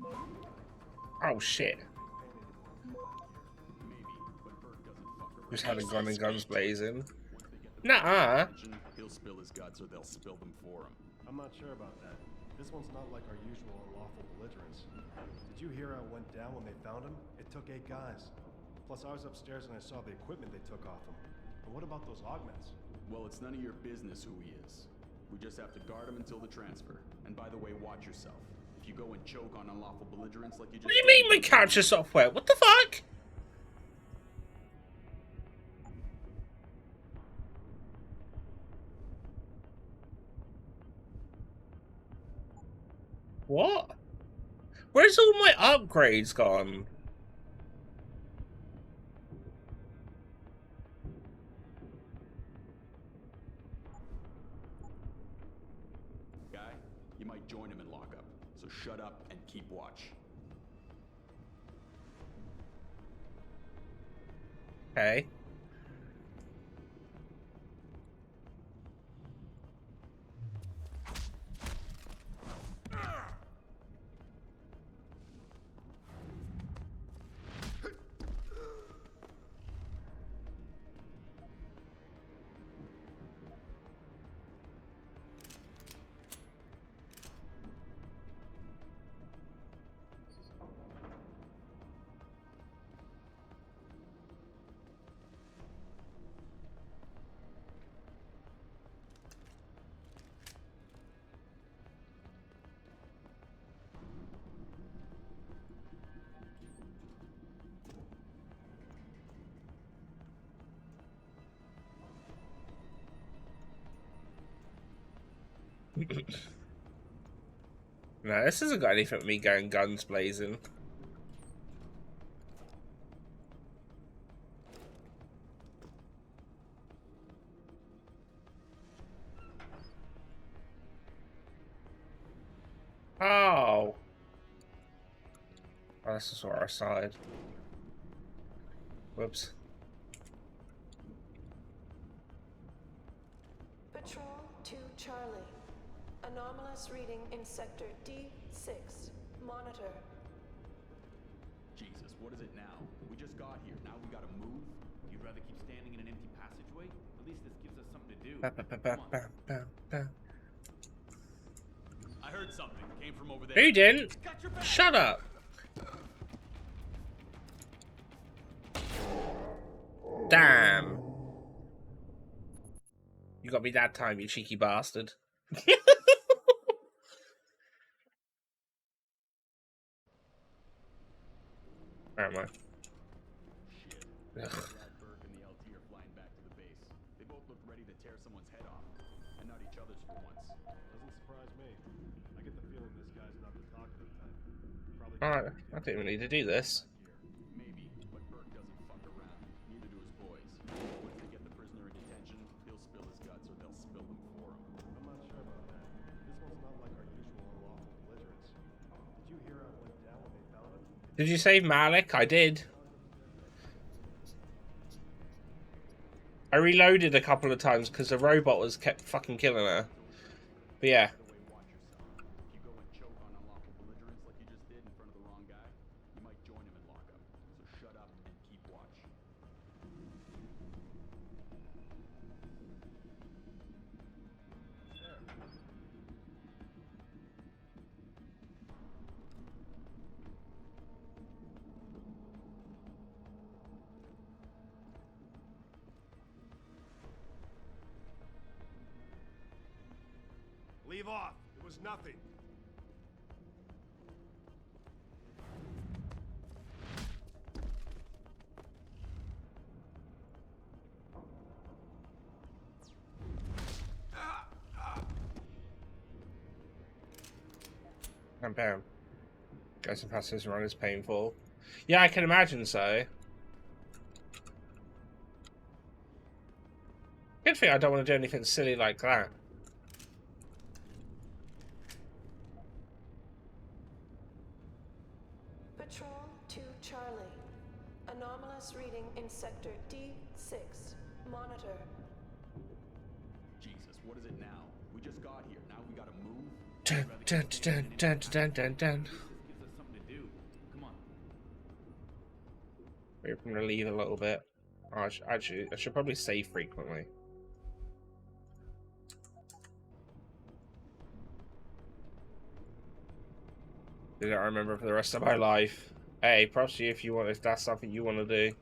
Oh shit. Maybe, but Burke doesn't fuck around. Just had a gun and guns blazing. Once they get the Nuh-uh. he'll spill his guts or they'll spill them for him. I'm not sure about that. This one's not like our usual unlawful belligerence. Did you hear how it went down when they found him? It took 8 guys. Plus, I was upstairs and I saw the equipment they took off him. And what about those augments? Well, it's none of your business who he is. We just have to guard him until the transfer. And by the way, watch yourself. If you go and choke on unlawful belligerence like you just What do you mean my capture software? What the fuck? What? Where's all my upgrades gone? guy, you might join him in lockup. So shut up and keep watch. Okay. No, this hasn't got anything with me going guns blazing. Oh. Oh, this is where I started. Whoops. 2 Charlie. Anomalous reading in sector D6. Monitor. Jesus, what is it now? We just got here. Now we gotta move? You'd rather keep standing in an empty passageway? At least this gives us something to do. Come on. I heard something. Came from over there. Who didn't? Got your back. Shut up. Damn. You got me that time, you cheeky bastard. Where am I? Shit. Ugh. Glad Burke and the LT are flying back to the base. They both look ready to tear someone's head off. And not each other's for once. Doesn't surprise me. I get the feeling this guy's not the talkative type. Probably. Alright, I don't even need to do this. Maybe, but Burke doesn't fuck around. Neither do his boys. Once they get the prisoner in detention, he'll spill his guts or they'll spill them for him. I'm not sure about that. This one's not like our usual unlawful belligerents. Did you hear how it went down when they found him? Did you save Malik? I did. I reloaded a couple of times because the robot was kept fucking killing her. But yeah. If you go and choke on unlawful belligerents like you just did in front of the wrong guy, you might join him in lockup. So shut up and keep watch. Leave off. It was nothing. And bam. Guys and passes run is painful. Yeah, I can imagine so. Good thing I don't want to do anything silly like that. Patrol 2 Charlie. Anomalous reading in sector D6. Monitor. Jesus, what is it now? We just got here. Now we gotta move? Dun, dun, dun, dun, dun, dun, dun. This gives us something to do. Come on. Maybe I'm gonna leave a little bit. Oh, I should probably save frequently. Did I remember for the rest of my life? Hey, props to you if that's something you want to do.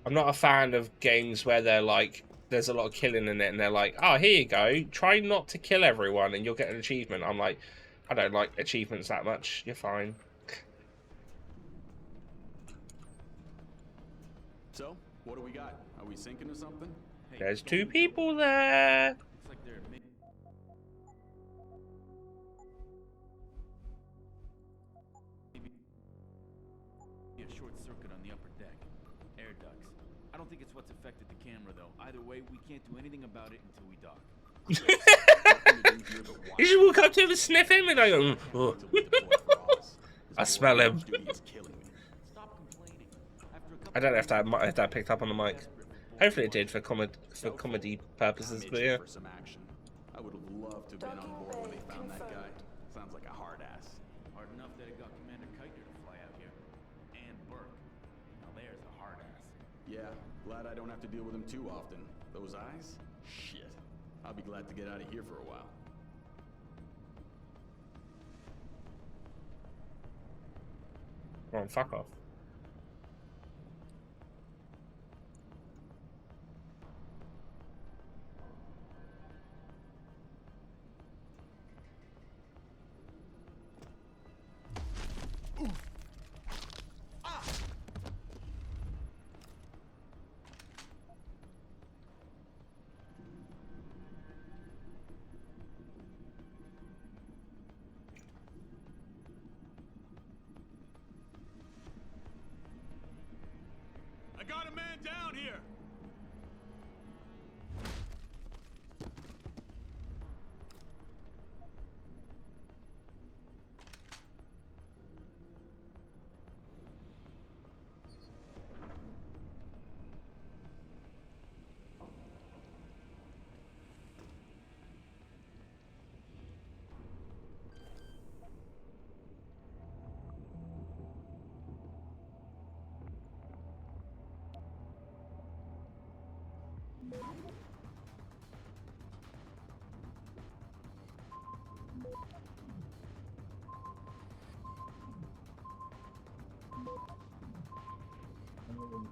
I'm not a fan of games where they're like, there's a lot of killing in it, and they're like, oh, here you go, try not to kill everyone, and you'll get an achievement. I'm like, I don't like achievements that much. You're fine. So, what do we got? Are we sinking or something? Hey, There's two people there. looks like they're maybe a short circuit on the upper deck. Air ducts. I don't think it's what's affected the camera though. Either way, we can't do anything about it until we dock. You should walk up to him and sniff him, and I go, oh. I smell him. I don't know if that picked up on the mic. Hopefully it did for comedy purposes, but yeah. I would have loved to have been on board when they found that guy. Sounds like a hard ass. Hard enough that it got Commander Kiter to fly out here. And Burke. Now there's a hard ass. Yeah, glad I don't have to deal with him too often. Those eyes? Shit. I'll be glad to get out of here for a while. Come on, fuck off.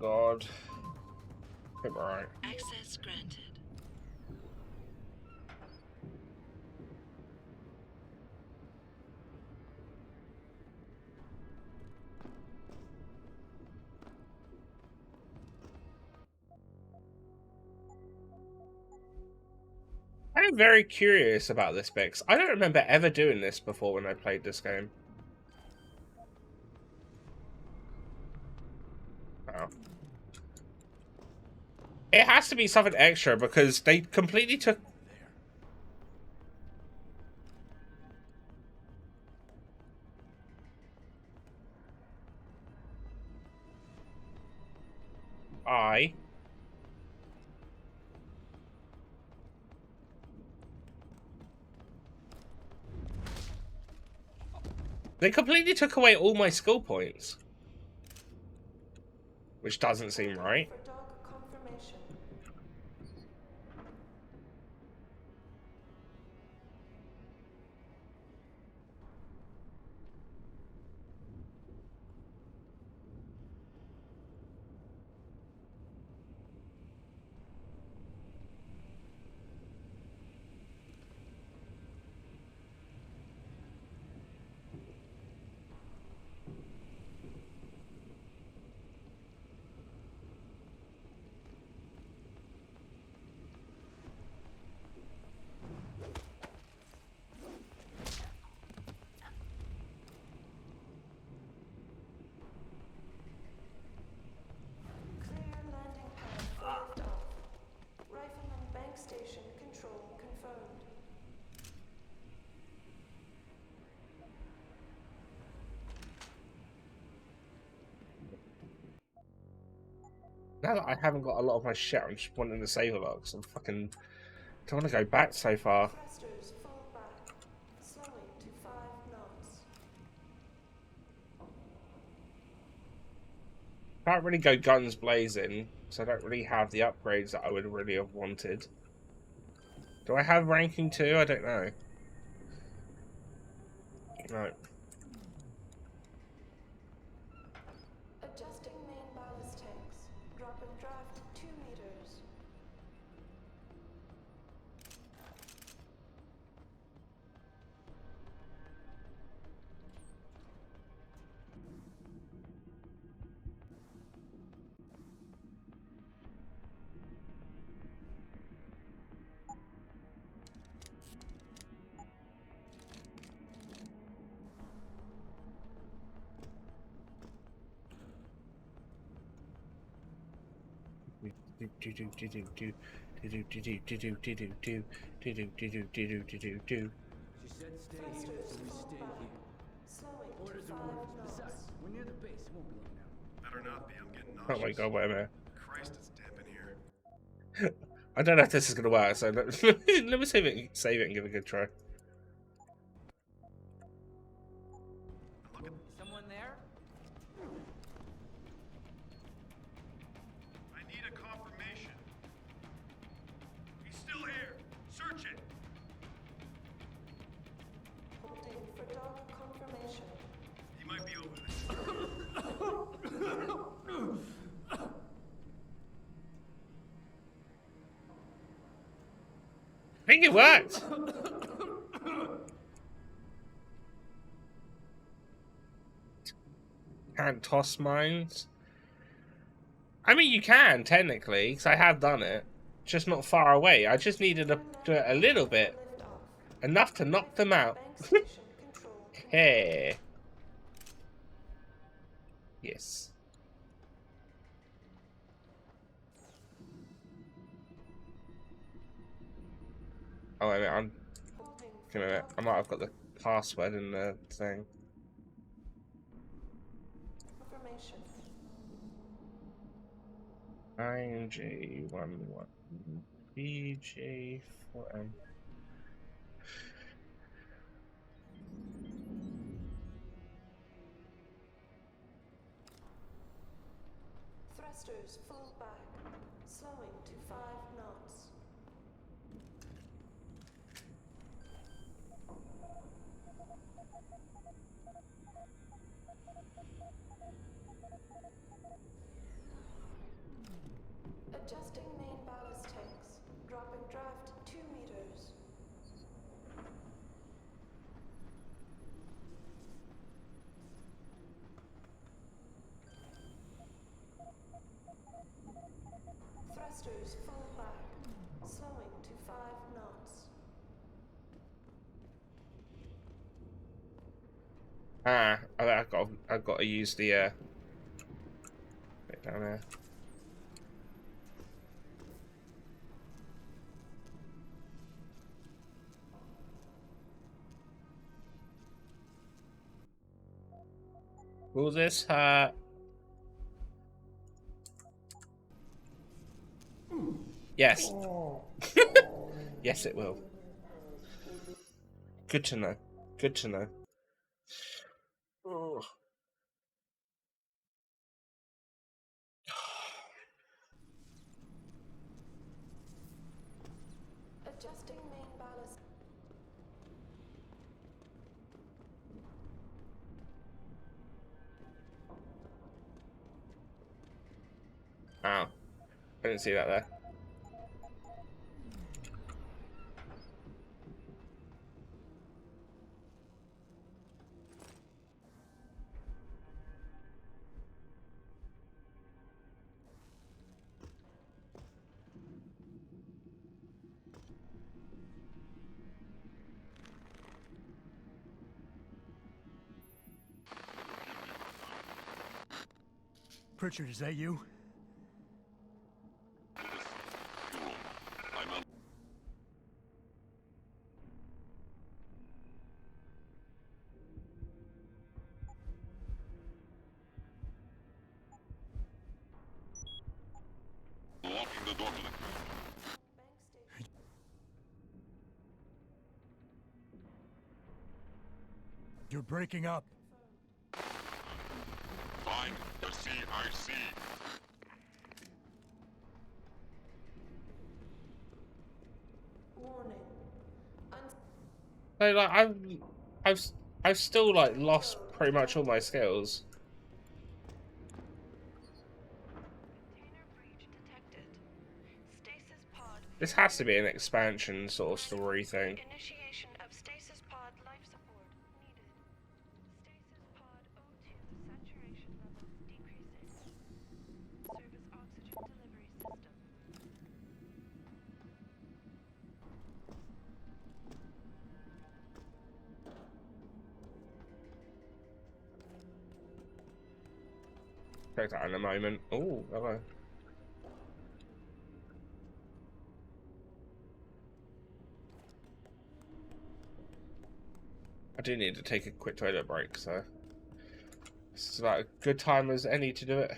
God. Hit me right. Access granted. I'm very curious about this bit, 'cause I don't remember ever doing this before when I played this game. Oh. It has to be something extra because they completely took... They completely took away all my skill points. Which doesn't seem right. Rifleman bank station control confirmed. Now that I haven't got a lot of my shit, I'm just wanting to save a lot because I'm fucking... don't want to go back so far. Thrusters fall back, slowing to 5 knots. Can't really go guns blazing, so I don't really have the upgrades that I would really have wanted. Do I have ranking 2? I don't know. No. Adjusting main ballast tanks. Dropping draft 2 meters. She said stay here, so we stay here. Orders are orders. Besides, we're near the base. It won't be long now. Better not be. I'm getting Oh nauseous. my god, wait a minute. Christ, it's damp in here. I don't know if this is going to work, so let me save it and give it a good try. Someone there? I need a confirmation. He's still here. Search it. Holding for dog confirmation. He might be over there. I think it worked! Can't toss mines? I mean, you can, technically, because I have done it. Just not far away. I just needed to do it a little bit. Enough to knock them out. Hey. Yes. Oh, wait a minute, I might have got the password in the thing. Confirmation. ING11 BJ4M. Thrusters full back, slowing to 5 knots. Ah, I've got to use the bit down there. Will this hurt? Yes. Yes, it will. Good to know. Good to know. Oh. Adjusting main ballast. Ow. I didn't see that there. Pritchard, is that you? Locking the door. You're breaking up. Find the CIC. Warning. So like I've still like lost pretty much all my skills. This has to be an expansion sort of story thing. Initiation of stasis pod life support needed. Stasis pod O2 saturation levels decreasing. Service oxygen delivery system. Check that in a moment. Oh, hello. I do need to take a quick toilet break, so this is about a good time as any to do it.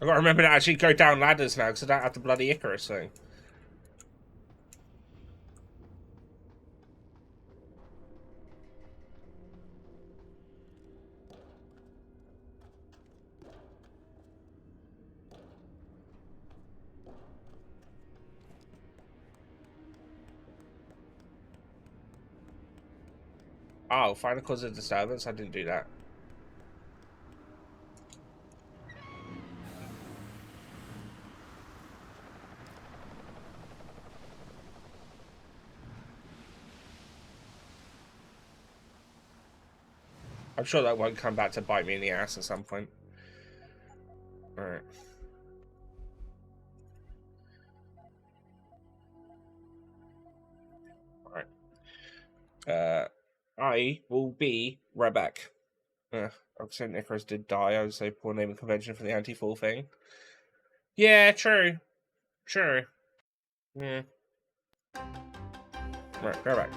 I've got to remember to actually go down ladders now because I don't have the bloody Icarus thing. Oh, find the cause of disturbance? I didn't do that. I'm sure that won't come back to bite me in the ass at some point. Alright. Alright. I will be right back. I'm saying Icarus did die. I would say poor naming convention for the anti-fall thing. Yeah, true. True. Yeah. Right, go back.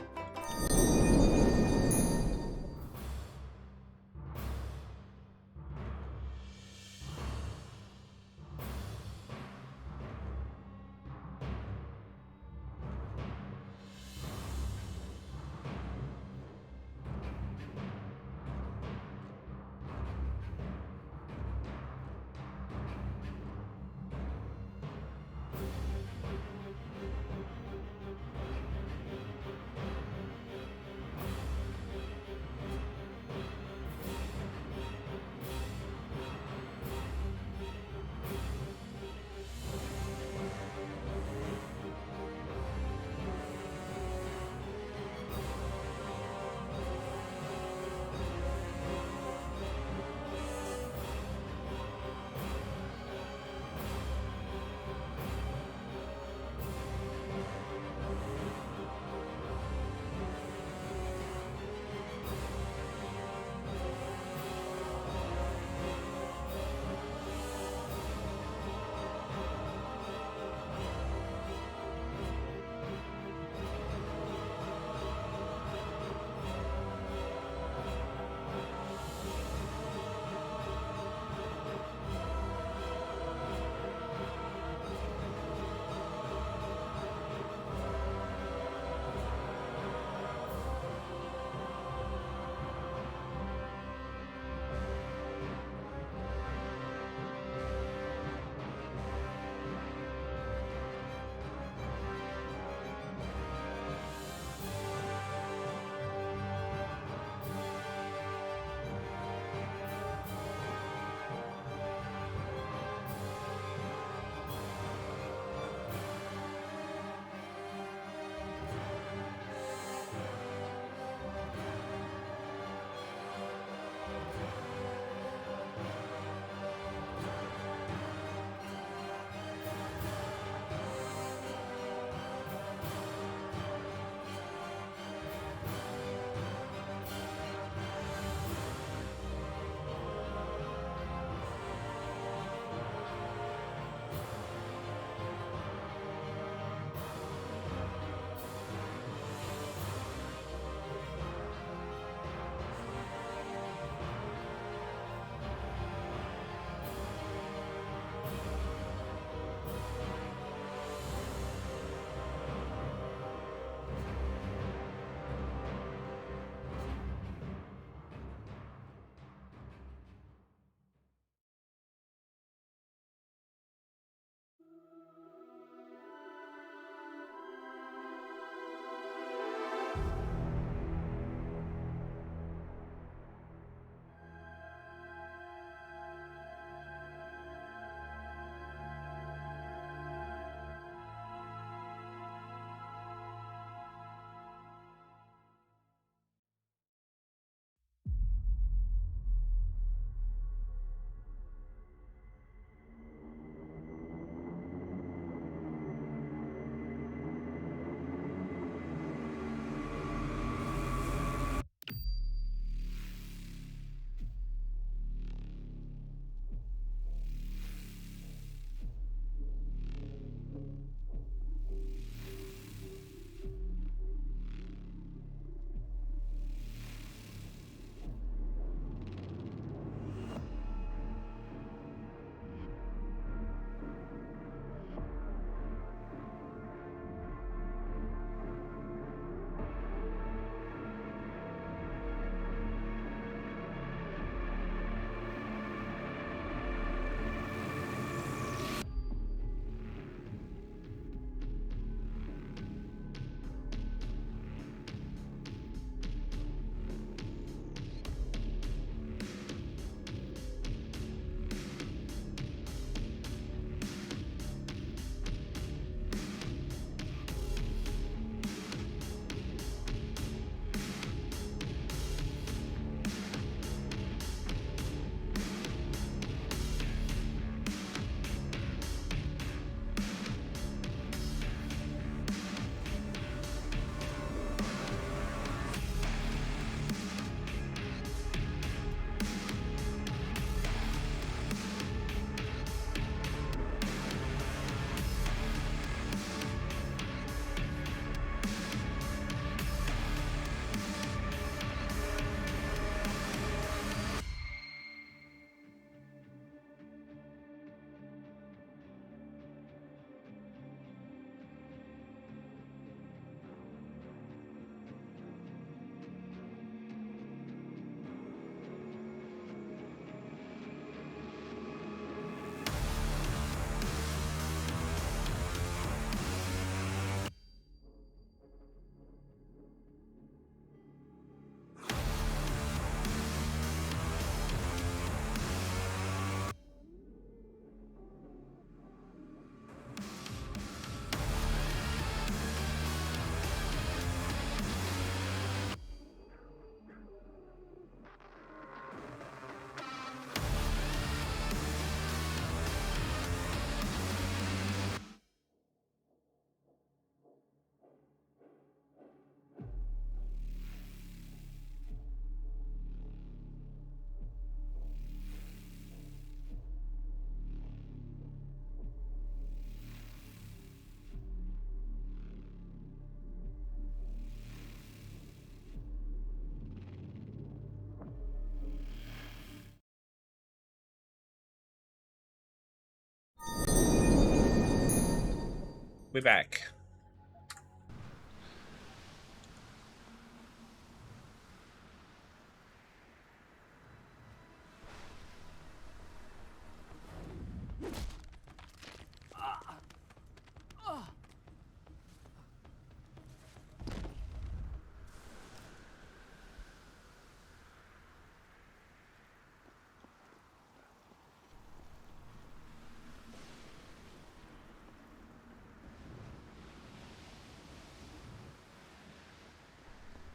We're back.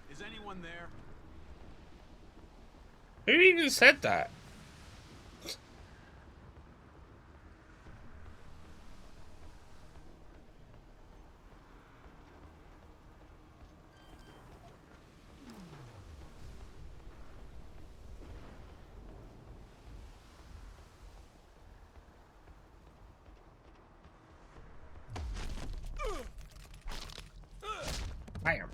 Is anyone there? Who even said that? Bam.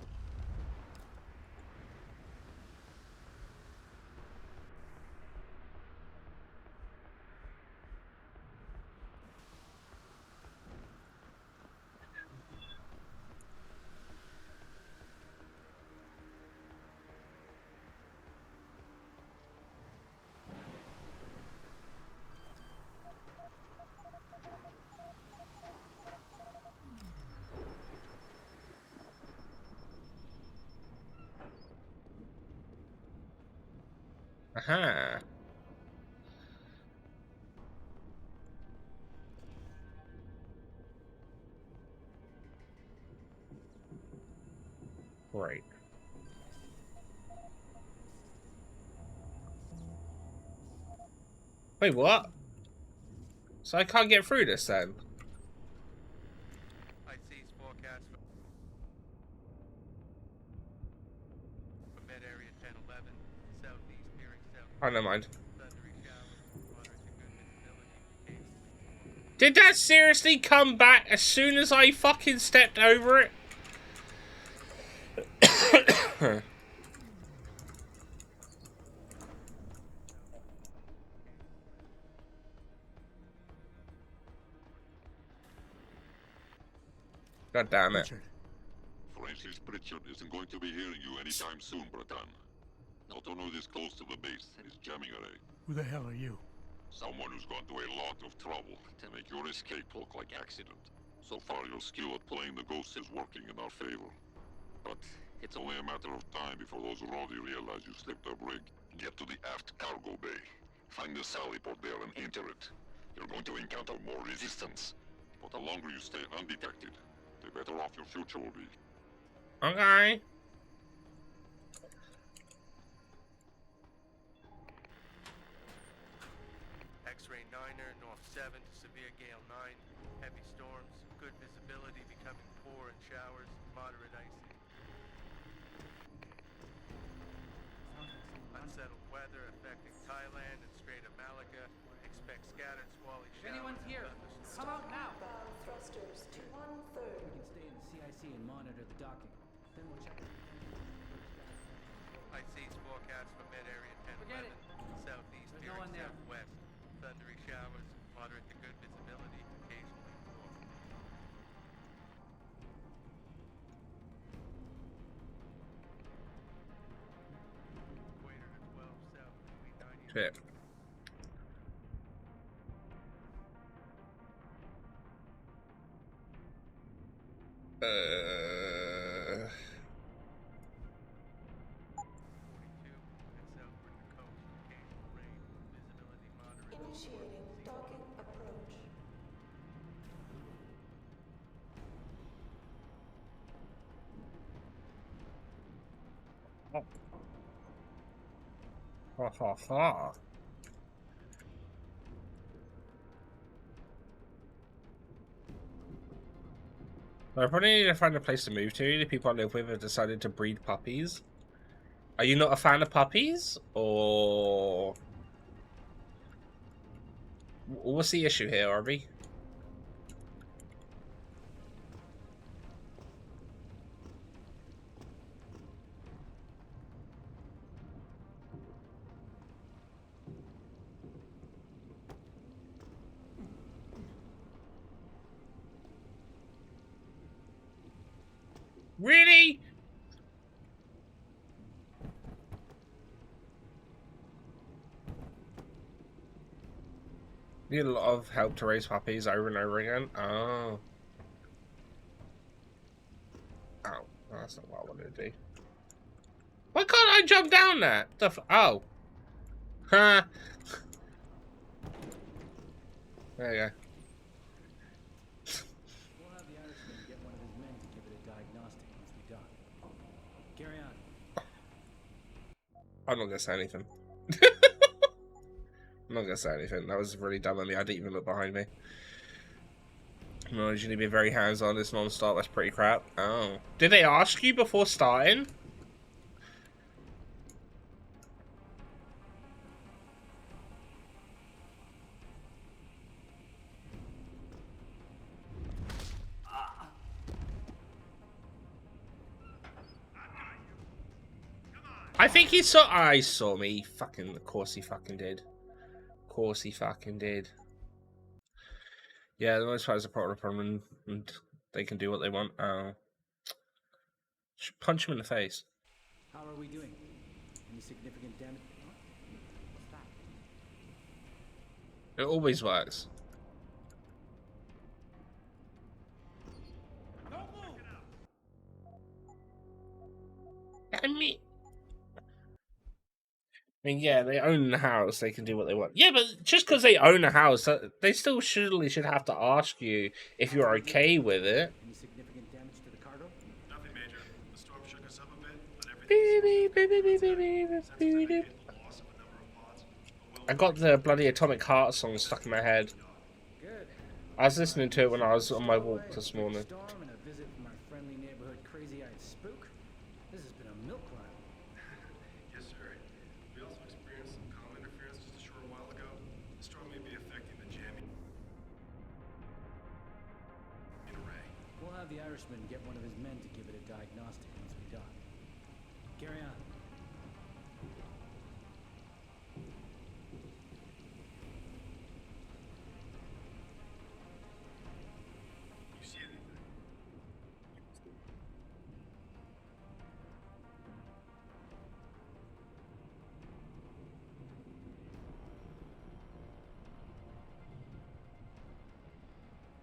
Aha. Right. Wait, what? So I can't get through this then? I cease forecast for mid area 1011, southeast bearing south. Oh, never mind. Thundery showers, moderate to good visibility, occasionally. Did that seriously come back as soon as I fucking stepped over it? God damn it. Francis Pritchard isn't going to be hearing you anytime soon, Bratan. Not only this close to the base is jamming array. Who the hell are you? Someone who's gone to a lot of trouble to make your escape look like accident. So far, your skill at playing the ghost is working in our favor. But it's only a matter of time before those Rodi realize you slipped a brig. Get to the aft cargo bay. Find the sally port there and enter it. You're going to encounter more resistance. But the longer you stay undetected, the better off your future will be. Okay. X-ray 9er, north 7 to severe gale 9. Heavy storms, good visibility, becoming poor in showers, moderate icy. Unsettled weather affecting Thailand and Strait of Malacca. Expect scattered squally showers. Anyone's here, come out now. Bow thrusters to 1/3. We can stay in the CIC and monitor the docking. Then we'll check. I cease forecast for mid-area 1011, southeast There's no bearing one there. southwest. Thundery showers, moderate to good visibility, occasionally poor. Equator to 12 south, between 90 Shit. Initiating docking approach. Ha ha ha. I probably need to find a place to move to. The people I live with have decided to breed puppies. Are you not a fan of puppies? Or... what's the issue here, Arby? Really? Need a lot of help to raise puppies over and over again. Oh. Oh, that's not what I wanted to do. Why can't I jump down there? Oh. Huh. There you go. We'll have the Irishman get one of his men to give it a diagnostic once we're done. Carry on. I'm not gonna say anything. I'm not gonna say anything. That was really dumb of me. I didn't even look behind me. No, you need to be very hands-on this non-stop. That's pretty crap. Oh. Did they ask you before starting? I think he saw. I saw me. Fucking. Of course he fucking did. Of course he fucking did. Yeah, the most part is a problem, and they can do what they want. Oh. Punch him in the face. How are we doing? Any significant damage? What's that? It always works. Damn it. I mean, yeah, they own the house. They can do what they want. Yeah, but just because they own a house, they still surely should have to ask you if you're okay with it. Any significant damage to the cargo? Nothing major. The storm shook us up a bit, but everything's I got the bloody Atomic Heart song stuck in my head. Good. I was listening to it when I was on my walk this morning. Storm and a visit from our friendly neighborhood crazy-eyed spook. This has been a milk run. Yes, sir. We also experienced some comm interference just a short while ago. The storm may be affecting the jamming array. We'll have the Irishman get one of his men to give it a diagnostic once we're done. Carry on. You see anything?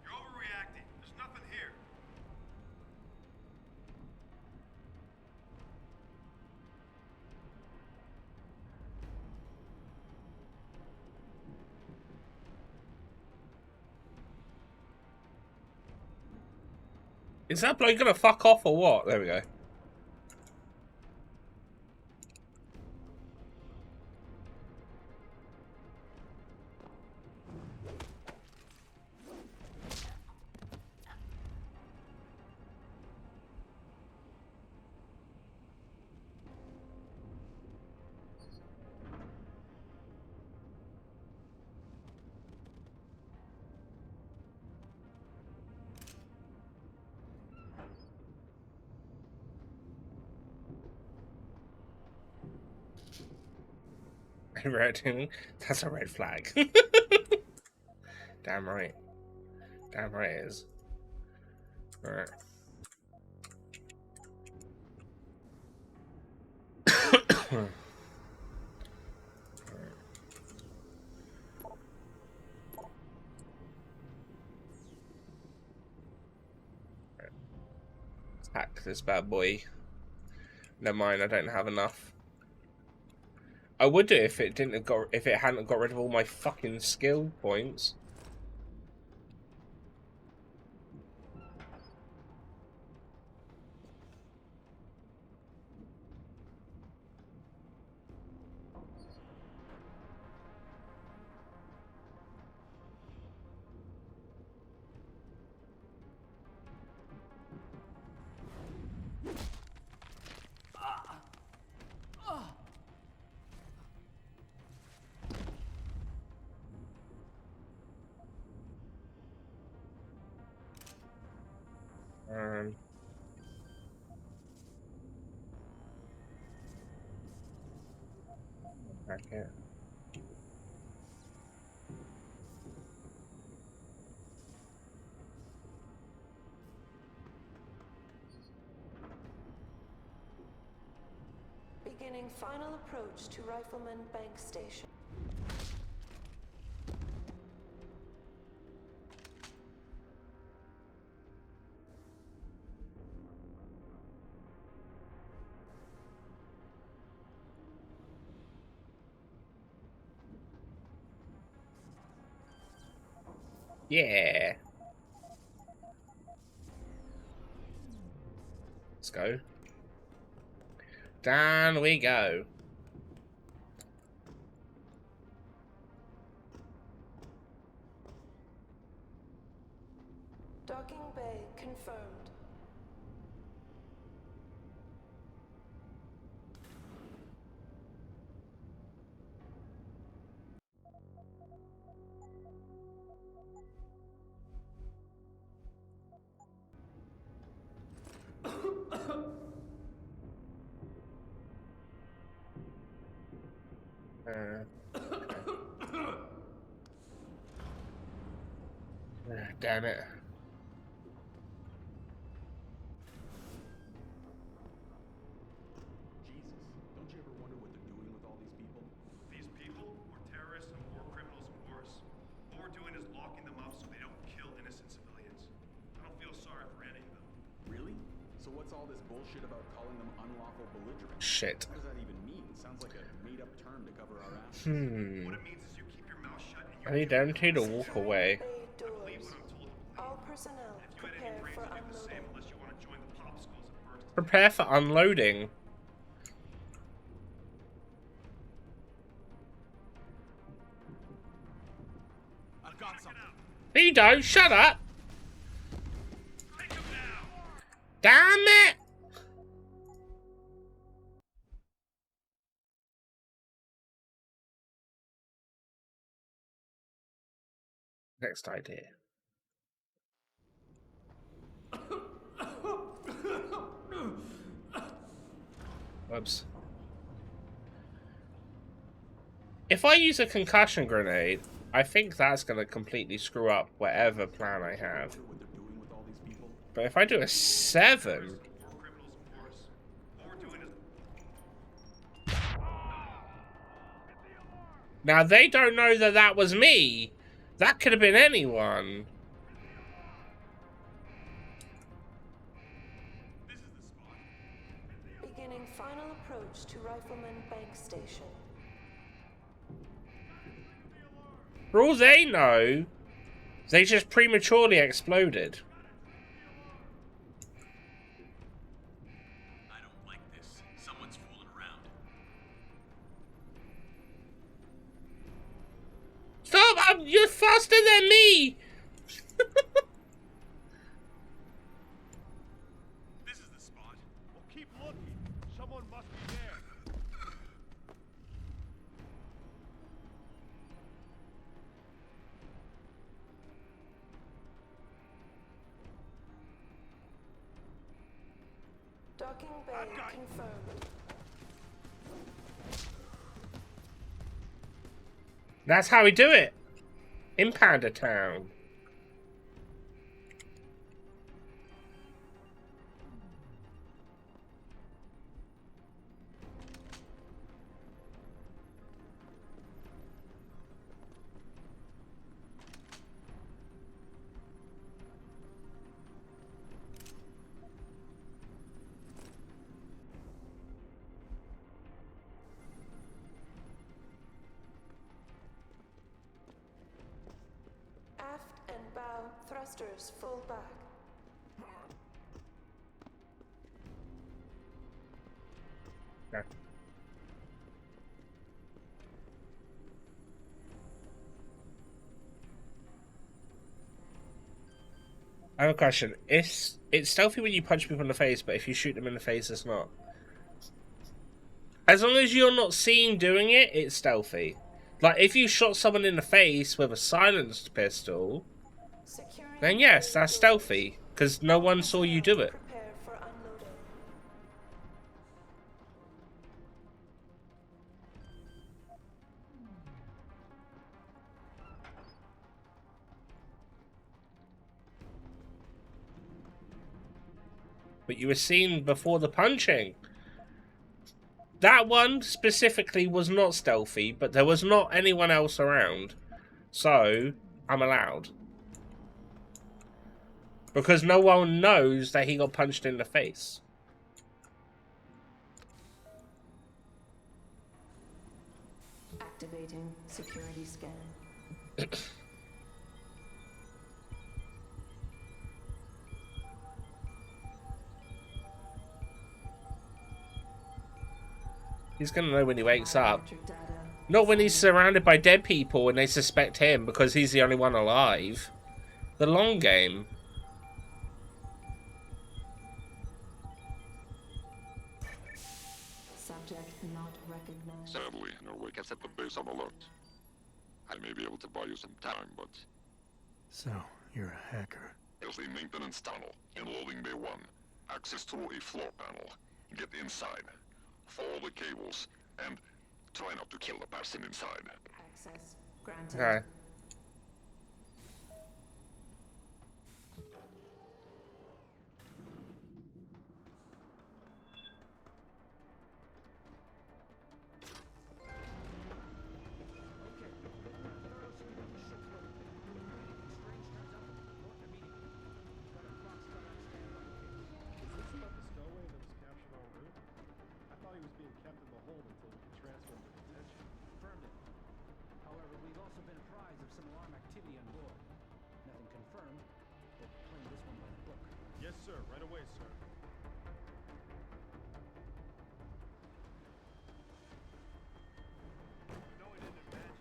You're overreacting. There's nothing here. Is that bloke gonna fuck off or what? There we go. Red. That's a red flag. Damn right. Damn right it is. Alright. Hack this bad boy. Never mind, I don't have enough. I would do it if it hadn't got rid of all my fucking skill points. Back here. Beginning final approach to Rifleman Bank Station. Yeah. Let's go. Down we go. Docking bay confirmed. Damn it. Jesus, don't you ever wonder what they're doing with all these people? These people were terrorists and war criminals and worse. All we're doing is locking them up so they don't kill innocent civilians. I don't feel sorry for any of them. Really? So what's all this bullshit about calling them unlawful belligerents? Shit. What does that even mean? Sounds like a made-up term to cover our asses. What it means is you keep your mouth shut and I need them to walk away. All personnel prepare for unloading. unless you want to join the popsicles at first. Prepare for unloading. I've got something. Vito, shut up! Damn it! Next idea. Whoops. If I use a concussion grenade, I think that's going to completely screw up whatever plan I have. But if I do a 7... Now, they don't know that that was me. That could have been anyone. Beginning final approach to Rifleman Bank Station. For all they know, they just prematurely exploded. I don't like this. Someone's fooling around. Stop! You're faster than me! This is the spot. Well, keep looking. Someone must be there. Docking bay confirmed. That's how we do it. In Panda Town. Aft and bow thrusters full back. Okay. I have a question. It's stealthy when you punch people in the face, but if you shoot them in the face, it's not. As long as you're not seen doing it, it's stealthy. Like, if you shot someone in the face with a silenced pistol, then yes, that's stealthy, because no one saw you do it. Prepare for unloading. But you were seen before the punching. That one specifically was not stealthy, but there was not anyone else around. So, I'm allowed. Because no one knows that he got punched in the face. Activating security scan. He's gonna know when he wakes up. Not when he's surrounded by dead people and they suspect him because he's the only one alive. The long game. Subject not recognized. Sadly, no wake has set the base on alert. I may be able to buy you some time, but... So, you're a hacker. There's a maintenance tunnel in loading bay 1. Access through a floor panel. Get inside. Follow the cables, and try not to kill the person inside. Access granted. Okay. Yes, sir. Right away, sir. No, I didn't imagine.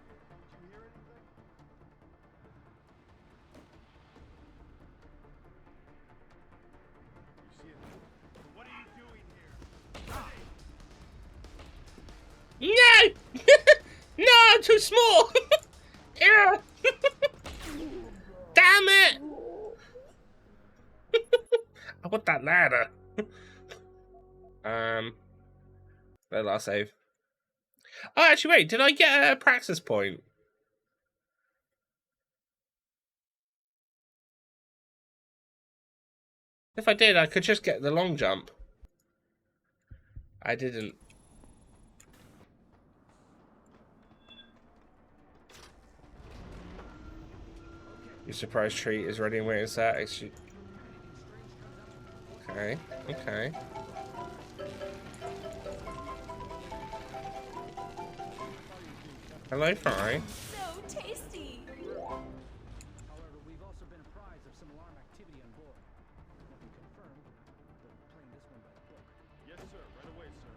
Did you hear anything? You see it? What are you doing here? No! No, I'm too small! Yeah. Damn it! I want that ladder. Where did I save? Oh, actually, wait. Did I get a praxis point? If I did, I could just get the long jump. I didn't. Your surprise treat is ready and waiting set. Actually. Okay, okay. Hello, Fry. So tasty. However, we've also been apprised of some alarm activity on board. Nothing confirmed, but playing this one by the book. Yes, sir. Right away, sir.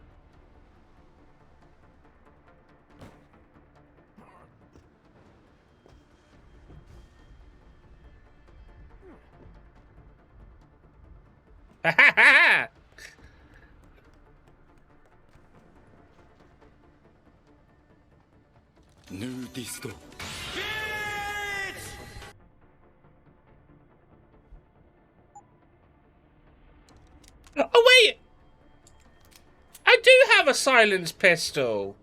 Ha ha ha! Nudisto. Oh wait! I do have a silenced pistol.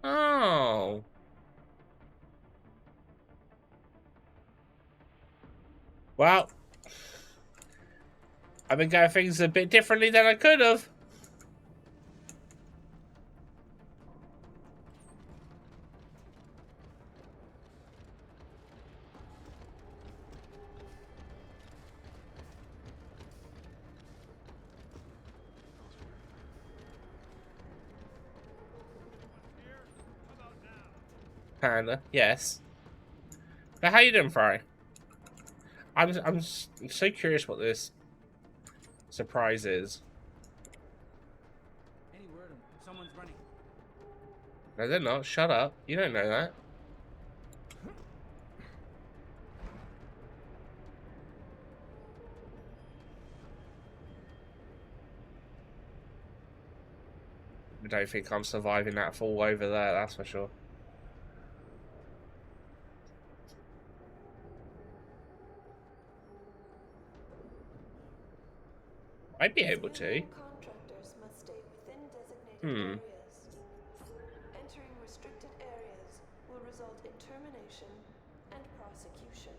Oh. Well, I've been going things a bit differently than I could have. Panda, yes. But how you doing, Fry? I'm so curious what this surprise is. Any word on someone's running? No, they're not. Shut up. You don't know that. I don't think I'm surviving that fall over there, that's for sure. I'd be able to. Contractors must stay within designated areas. Entering restricted areas will result in termination and prosecution.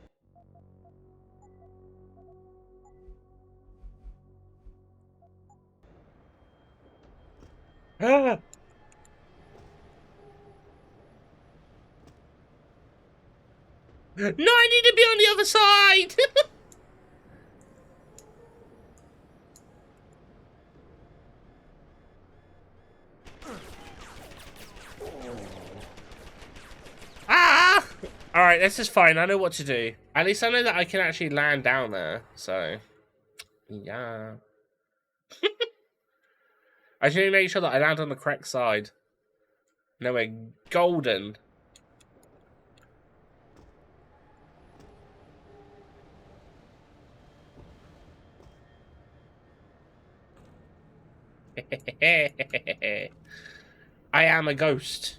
Ah! No, I need to be on the other side! Ah! Alright, this is fine. I know what to do. At least I know that I can actually land down there. So, yeah. I just need to make sure that I land on the correct side. No, we're golden. I am a ghost.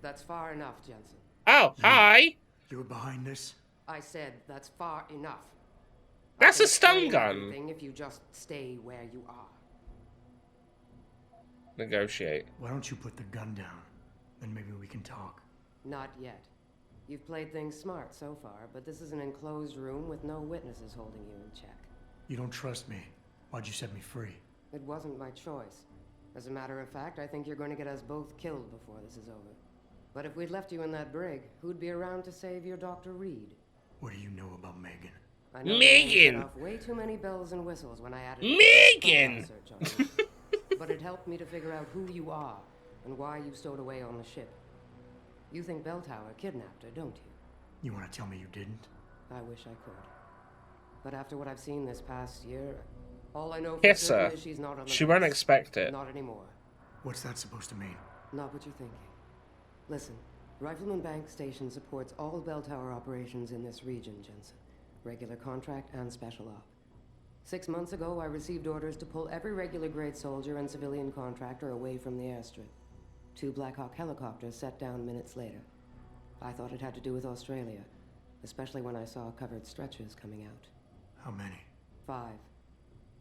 That's far enough, Jensen. Oh, hi! You're behind this? I said that's far enough. That's I can a stun explain gun. everything if you just stay where you are. Negotiate. Why don't you put the gun down? Then maybe we can talk. Not yet. You've played things smart so far, but this is an enclosed room with no witnesses holding you in check. You don't trust me. Why'd you set me free? It wasn't my choice. As a matter of fact, I think you're going to get us both killed before this is over. But if we'd left you in that brig, who'd be around to save your Dr. Reed? What do you know about Megan? I know Megan! set off way too many bells and whistles when I added Megan! search on you. But it helped me to figure out who you are and why you stowed away on the ship. You think Bell Tower kidnapped her, don't you? You want to tell me you didn't? I wish I could. But after what I've seen this past year, all I know for Kiss certain her. is she's not on the She won't base. expect it. Not anymore. What's that supposed to mean? Not what you're thinking. Listen, Rifleman Bank Station supports all Bell Tower operations in this region, Jensen. Regular contract and special op. 6 months ago, I received orders to pull every regular grade soldier and civilian contractor away from the airstrip. 2 Black Hawk helicopters set down minutes later. I thought it had to do with Australia, especially when I saw covered stretchers coming out. How many? 5.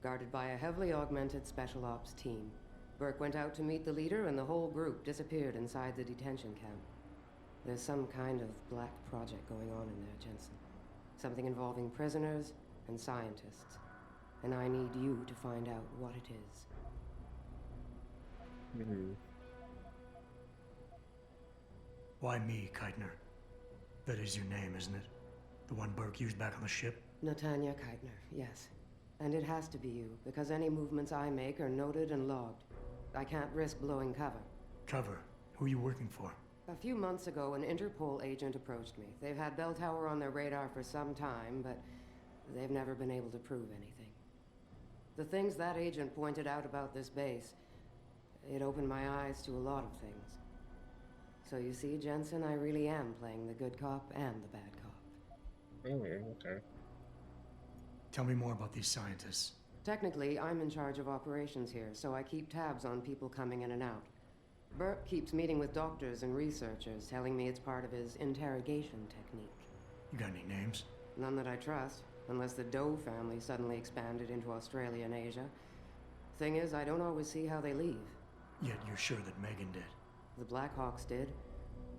Guarded by a heavily augmented special ops team. Burke went out to meet the leader and the whole group disappeared inside the detention camp. There's some kind of black project going on in there, Jensen. Something involving prisoners and scientists. And I need you to find out what it is. Why me, Keitner? That is your name, isn't it? The one Burke used back on the ship? Natanya Keitner, yes. And it has to be you, because any movements I make are noted and logged. I can't risk blowing cover. Cover? Who are you working for? A few months ago, an Interpol agent approached me. They've had Bell Tower on their radar for some time, but they've never been able to prove anything. The things that agent pointed out about this base, it opened my eyes to a lot of things. So you see, Jensen, I really am playing the good cop and the bad cop. Okay. Tell me more about these scientists. Technically, I'm in charge of operations here, so I keep tabs on people coming in and out. Burke keeps meeting with doctors and researchers, telling me it's part of his interrogation technique. You got any names? None that I trust, unless the Doe family suddenly expanded into Australia and Asia. Thing is, I don't always see how they leave. Yet you're sure that Megan did. The Blackhawks did.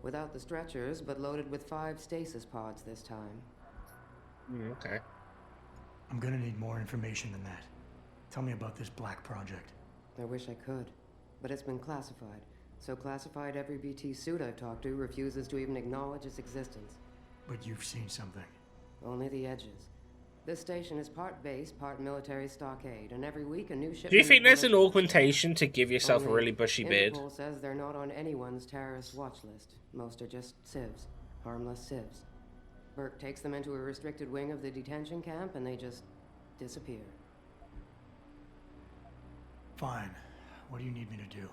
Without the stretchers, but loaded with 5 stasis pods this time. Okay. I'm gonna need more information than that. Tell me about this black project. I wish I could, but it's been classified. So classified every BT suit I've talked to refuses to even acknowledge its existence. But you've seen something. Only the edges. This station is part base, part military stockade, and every week a new shipment... Do you think there's an augmentation to give yourself a really bushy beard? Interpol says they're not on anyone's terrorist watch list. Most are just civs. Harmless civs. Burke takes them into a restricted wing of the detention camp, and they just disappear. Fine. What do you need me to do?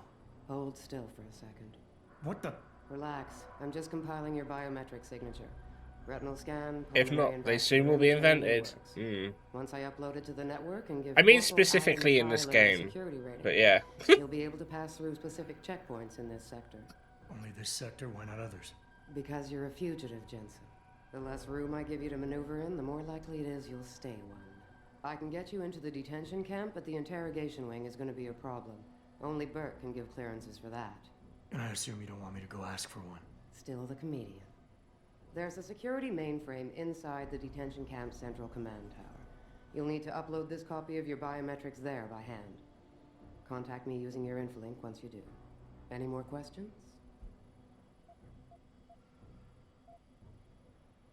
Hold still for a second. What the... Relax. I'm just compiling your biometric signature. Retinal scan. If not, they soon will be invented. Once I upload it to the network and give I mean Corporal specifically Adam in this Tyler a game, security rating, but yeah. you'll be able to pass through specific checkpoints in this sector. Only this sector, why not others? Because you're a fugitive, Jensen. The less room I give you to maneuver in, the more likely it is you'll stay one. I can get you into the detention camp, but the interrogation wing is going to be a problem. Only Burke can give clearances for that. And I assume you don't want me to go ask for one. Still the comedian. There's a security mainframe inside the detention camp's central command tower. You'll need to upload this copy of your biometrics there by hand. Contact me using your infolink once you do. Any more questions?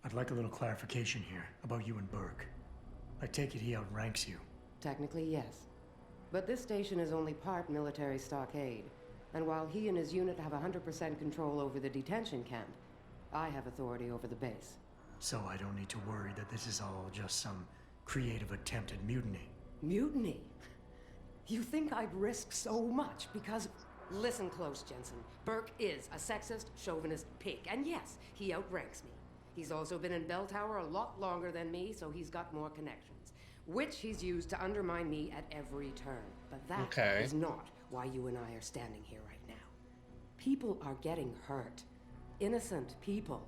I'd like a little clarification here about you and Burke. I take it he outranks you. Technically, yes. But this station is only part military stockade. And while he and his unit have 100% control over the detention camp, I have authority over the base. So I don't need to worry that this is all just some creative attempt at mutiny. Mutiny? You think I'd risk so much because... Listen close, Jensen. Burke is a sexist, chauvinist pig. And yes, he outranks me. He's also been in Bell Tower a lot longer than me, so he's got more connections. Which he's used to undermine me at every turn. But that is not why you and I are standing here right now. People are getting hurt. Innocent people.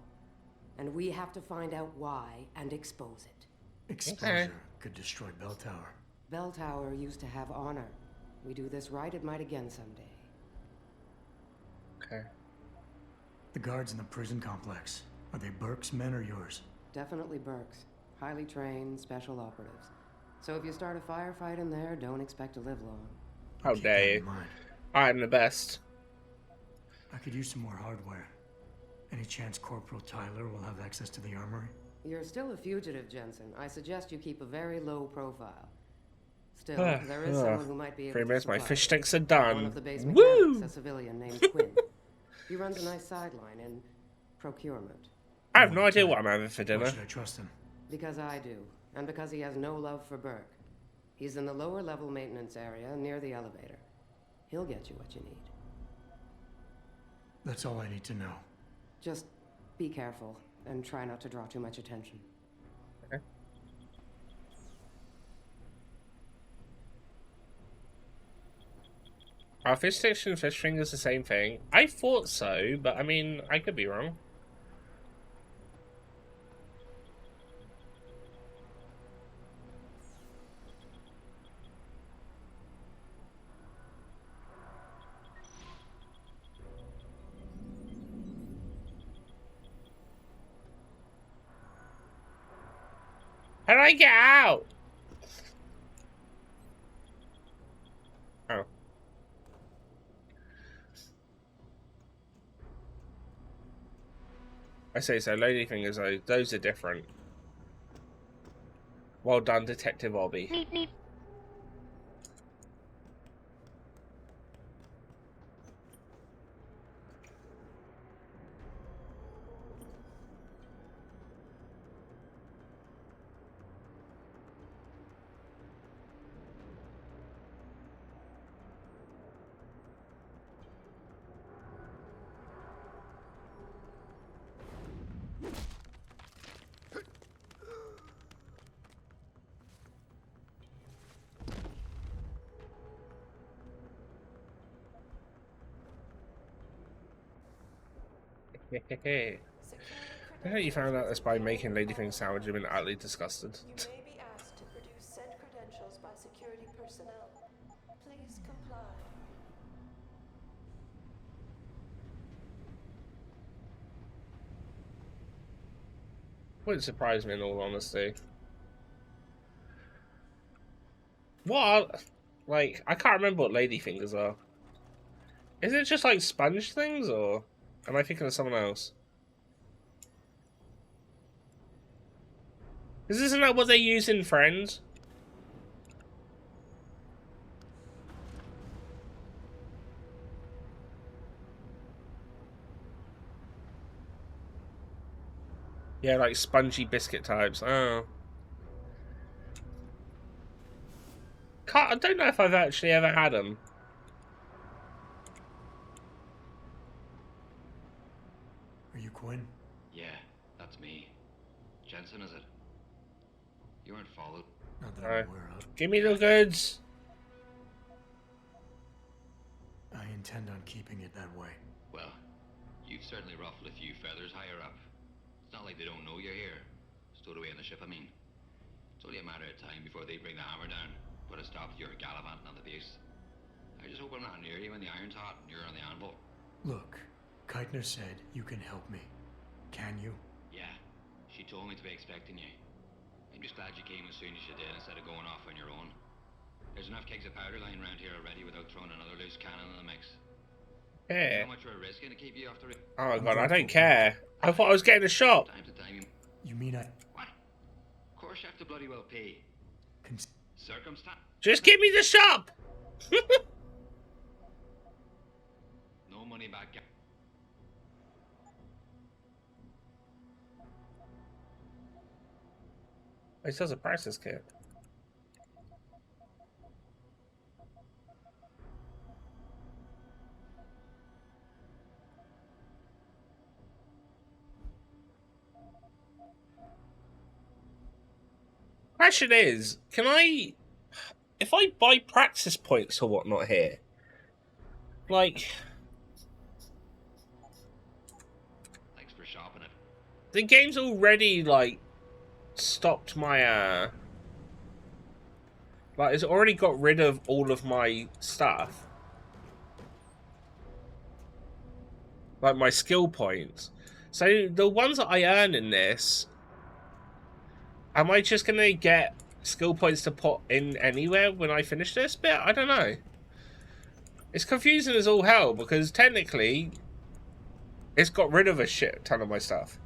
And we have to find out why and expose it. Exposure could destroy Bell Tower. Bell Tower used to have honor. We do this right, it might again someday. Okay. The guards in the prison complex, are they Burke's men or yours? Definitely Burke's. Highly trained, special operatives. So if you start a firefight in there, don't expect to live long. How dare you? I'm the best. I could use some more hardware. Any chance Corporal Tyler will have access to the armory? You're still a fugitive, Jensen. I suggest you keep a very low profile. Still, there is someone who might be able 3 to minutes, my supply fish you. sticks are done. One of the base Woo! mechanics, a civilian named Quinn. He runs a nice sideline in procurement. I have no idea what I'm having for dinner. Why should I trust him? Because I do, and because he has no love for Burke. He's in the lower level maintenance area near the elevator. He'll get you what you need. That's all I need to know. Just be careful and try not to draw too much attention. Okay. Are fish sticks and fish fingers the same thing? I thought so, but I mean, I could be wrong. How do I get out? Oh. I say so, ladyfingers, those are different. Well done, Detective Obby. Neat, neat. Hey. I know you found out this by making ladyfinger sandwich and been utterly disgusted. You may be asked to produce sent credentials by security personnel. Please comply. Wouldn't surprise me in all honesty. What are, like, I can't remember what ladyfingers are. Is it just like sponge things, or am I thinking of someone else? Isn't that what they use in Friends? Yeah, like spongy biscuit types. Oh. I don't know if I've actually ever had them. Are you Quinn? Yeah, that's me. Jensen, is it? You weren't followed. Not that I'm aware of. Give me the goods. I intend on keeping it that way. Well, you've certainly ruffled a few feathers higher up. It's not like they don't know you're here. Stowed away on the ship, I mean. It's only a matter of time before they bring the hammer down. Put a stop to your gallivanting on the base. I just hope I'm not near you when the iron's hot and you're on the anvil. Look, Keitner said you can help me. Can you? Yeah, she told me to be expecting you. I'm just glad you came as soon as you did instead of going off on your own. There's enough kegs of powder lying around here already without throwing another loose cannon in the mix. Yeah. How much we're risking to keep you off the... Oh my god, I don't care. I thought I was getting a shop. Time to time You mean I... What? Of course you have to bloody well pay. Circumstance. Just give me the shop! No money back. It says a prices kit. Question is, can I, if I buy practice points or whatnot here, like, Thanks for shopping it. the game's already like stopped my like it's already got rid of all of my stuff, like my skill points. So the ones that I earn in this, am I just gonna get skill points to put in anywhere when I finish this bit? I don't know. It's confusing as all hell because technically it's got rid of a shit ton of my stuff.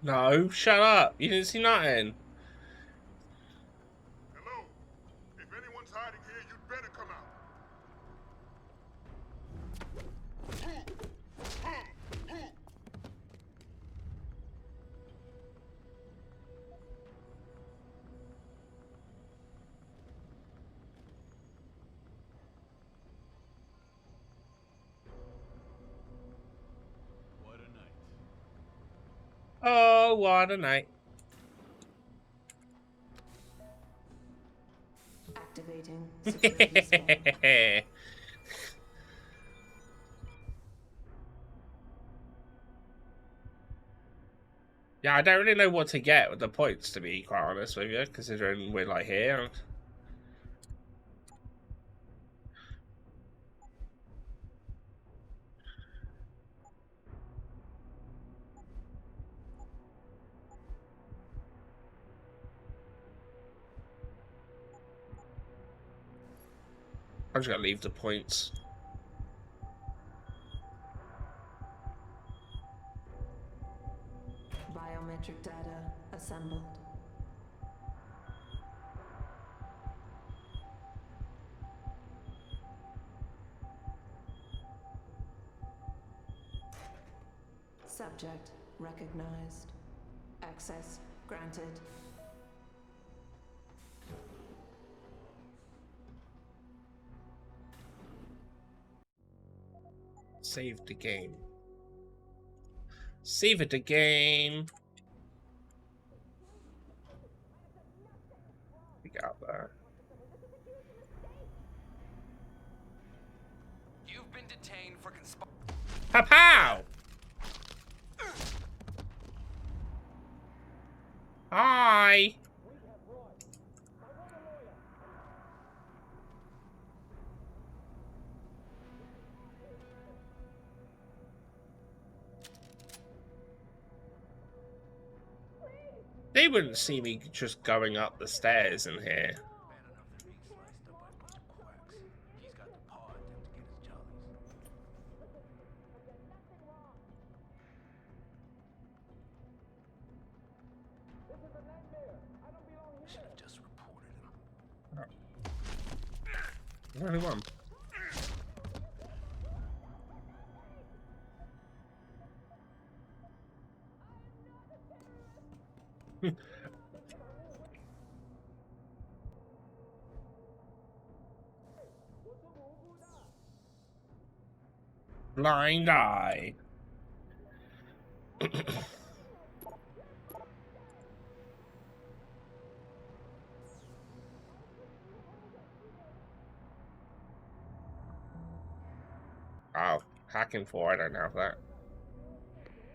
No, shut up. You didn't see nothing. Hello? If anyone's hiding here, you'd better come out. What a night. Oh, what a night. Activating security scan. Yeah, I don't really know what to get with the points, to be quite honest with you, considering we're like here. I'm just gonna leave the points. Biometric data assembled. Subject recognized. Access granted. Save the game. Save it the game. We got that. You've been detained for Pow! Hi! They wouldn't see me just going up the stairs in here. Should have just reported him. There's only one. Blind eye. Oh, hacking 4, I don't know that.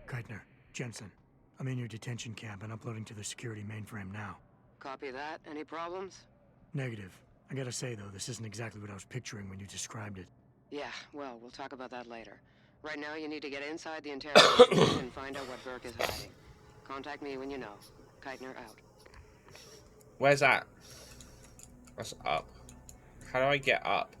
Keitner, Jensen, I'm in your detention camp and uploading to the security mainframe now. Copy that. Any problems? Negative. I gotta say, though, this isn't exactly what I was picturing when you described it. Yeah, well, we'll talk about that later. Right now, you need to get inside the interrogation room and find out what Burke is hiding. Contact me when you know. Keitner out. Where's that? That's up. How do I get up?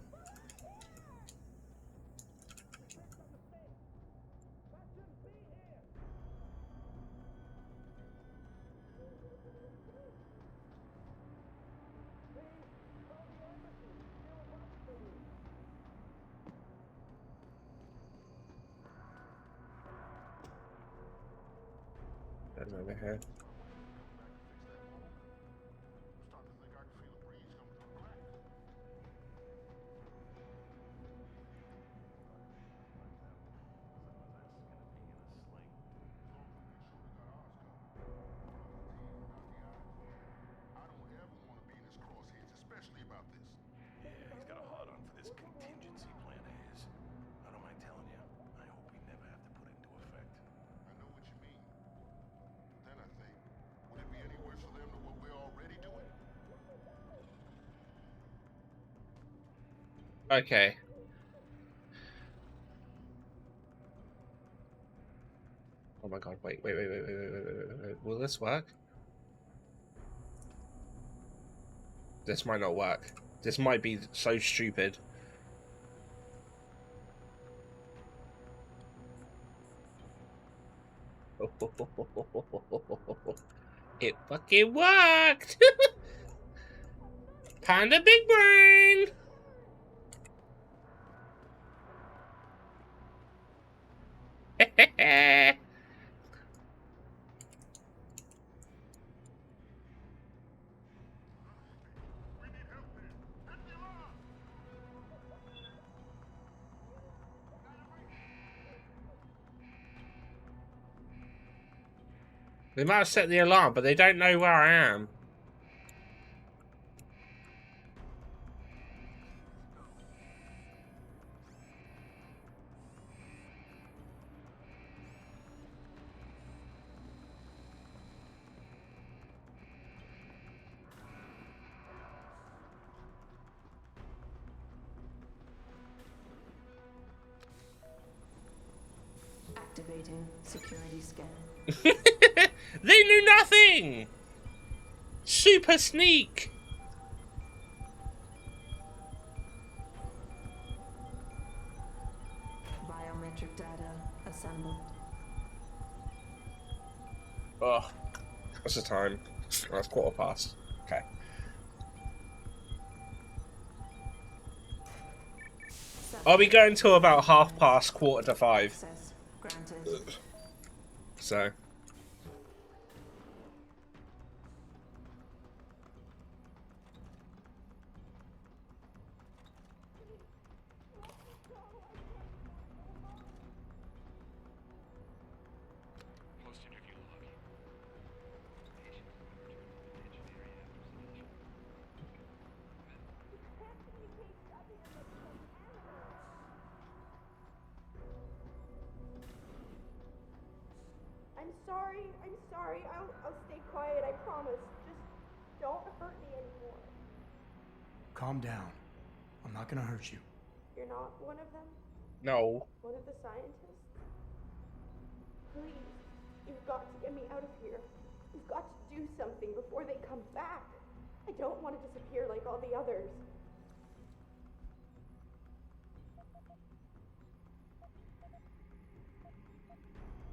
That's over here. Especially about this. Yeah, he's got a hard on for this contingency plan of his. I don't mind telling you, I hope we never have to put it into effect. I know what you mean. Then I think, would it be any worse for them than what we're already doing? Okay. Oh my god, wait. Will this work? This might not work. This might be so stupid. It fucking worked! Panda Big Brain! They might have set the alarm, but they don't know where I am. Activating security scan. They knew nothing! Super sneak! Biometric data assembled. Oh, what's the time? That's 1:15. Okay. I'll be going till about 5:30, 4:45. So. I'm sorry. I'll stay quiet, I promise. Just don't hurt me anymore. Calm down. I'm not gonna hurt you. You're not one of them? No. One of the scientists? Please, you've got to get me out of here. You've got to do something before they come back. I don't want to disappear like all the others.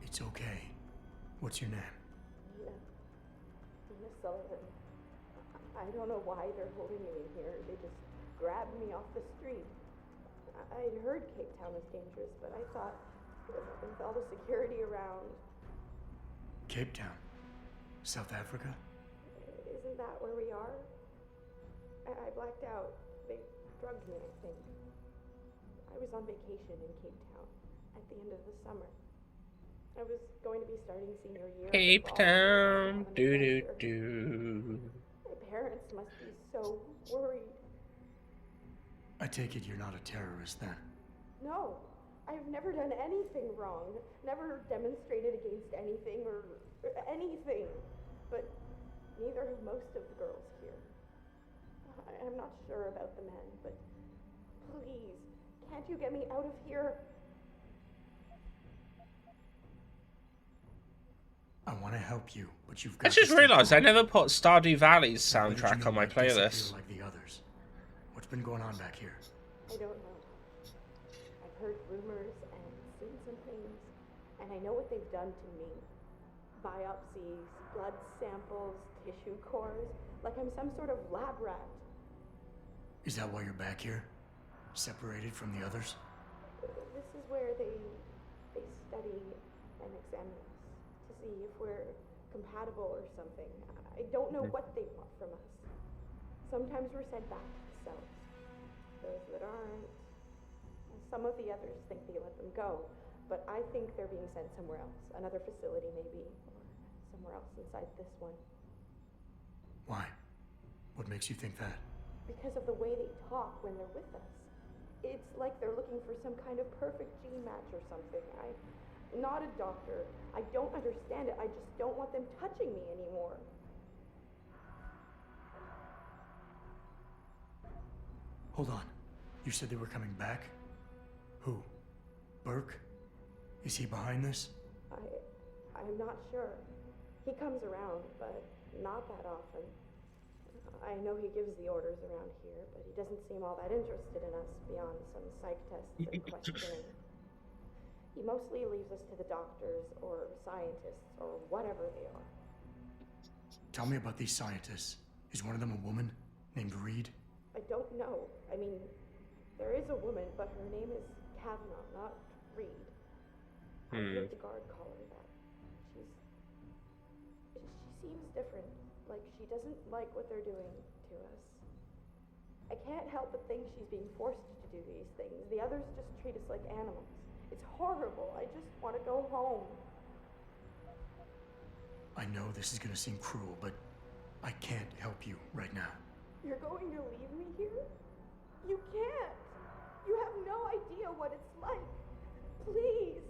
It's okay. What's your name? Nina Sullivan. I don't know why they're holding me in here. They just grabbed me off the street. I'd heard Cape Town was dangerous, but I thought with all the security around... Cape Town? South Africa? Isn't that where we are? I blacked out. They drugged me, I think. I was on vacation in Cape Town at the end of the summer. I was going to be starting senior year. Cape Town, do. My parents must be so worried. I take it you're not a terrorist then? No, I've never done anything wrong. Never demonstrated against anything or anything. But neither have most of the girls here. I'm not sure about the men, but please, can't you get me out of here? I want to help you, but you've got I just to stay realised I calm. never put Stardew Valley's What did you soundtrack mean on my by disappear playlist. like the others? What's been going on back here? I don't know. I've heard rumors and seen some things, and I know what they've done to me. Biopsies, blood samples, tissue cores, like I'm some sort of lab rat. Is that why you're back here? Separated from the others? This is where they study and examine us to see if we're compatible or something. I don't know what they want from us. Sometimes we're sent back to the cells. Those that aren't, some of the others think they let them go, but I think they're being sent somewhere else, another facility maybe, or somewhere else inside this one. Why? What makes you think that? Because of the way they talk when they're with us. It's like they're looking for some kind of perfect gene match or something. I'm not a doctor. I don't understand it. I just don't want them touching me anymore. Hold on. You said they were coming back? Who? Burke? Is he behind this? I'm not sure. He comes around, but not that often. I know he gives the orders around here, but he doesn't seem all that interested in us beyond some psych tests and questioning. He mostly leaves us to the doctors or scientists or whatever they are. Tell me about these scientists. Is one of them a woman named Reed? I don't know. I mean, there is a woman, but her name is Kavanaugh, not Reed. I heard the guard call her that. She seems different. Like she doesn't like what they're doing to us. I can't help but think she's being forced to do these things. The others just treat us like animals. It's horrible. I just want to go home. I know this is gonna seem cruel, but I can't help you right now. You're going to leave me here? You can't. You have no idea what it's like. Please.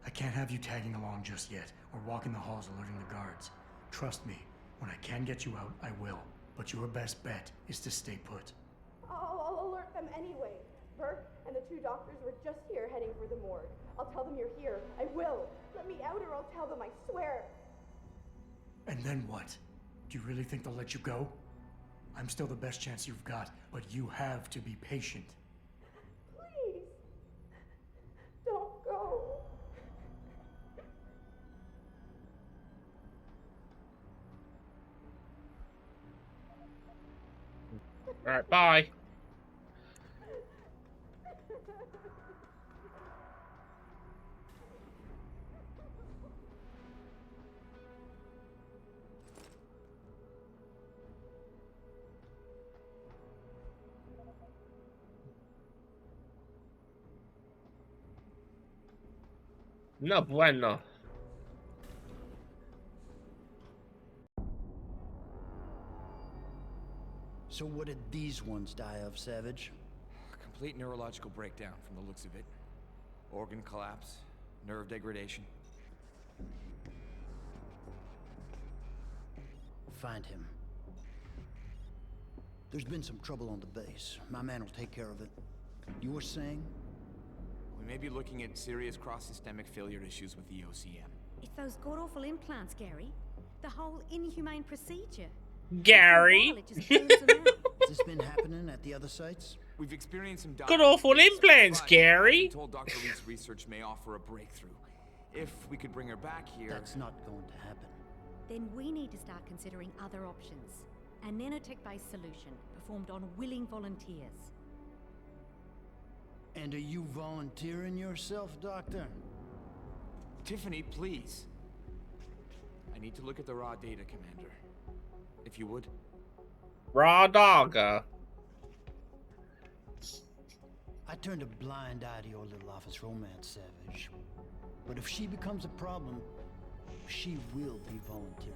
I can't have you tagging along just yet, or walking the halls alerting the guards. Trust me, when I can get you out, I will. But your best bet is to stay put. I'll alert them anyway. Burke and the two doctors were just here heading for the morgue. I'll tell them you're here. I will. Let me out or I'll tell them, I swear. And then what? Do you really think they'll let you go? I'm still the best chance you've got, but you have to be patient. Please. Don't go. Alright, bye. No bueno. So what did these ones die of, Savage? Complete neurological breakdown from the looks of it. Organ collapse, nerve degradation. Find him. There's been some trouble on the base. My man will take care of it. You were saying? We may be looking at serious cross-systemic failure issues with the OCM. It's those god-awful implants, Gary. The whole inhumane procedure. Gary. Has this been happening at the other sites? We've experienced some Good awful implants, Gary. I'm told Dr. Reed's research may offer a breakthrough. If we could bring her back here... That's not going to happen. Then we need to start considering other options. A nanotech-based solution performed on willing volunteers. And are you volunteering yourself, Doctor? Tiffany, please. I need to look at the raw data, Commander. If you would. Raw dogger. I turned a blind eye to your little office romance, Savage. But if she becomes a problem, she will be volunteering.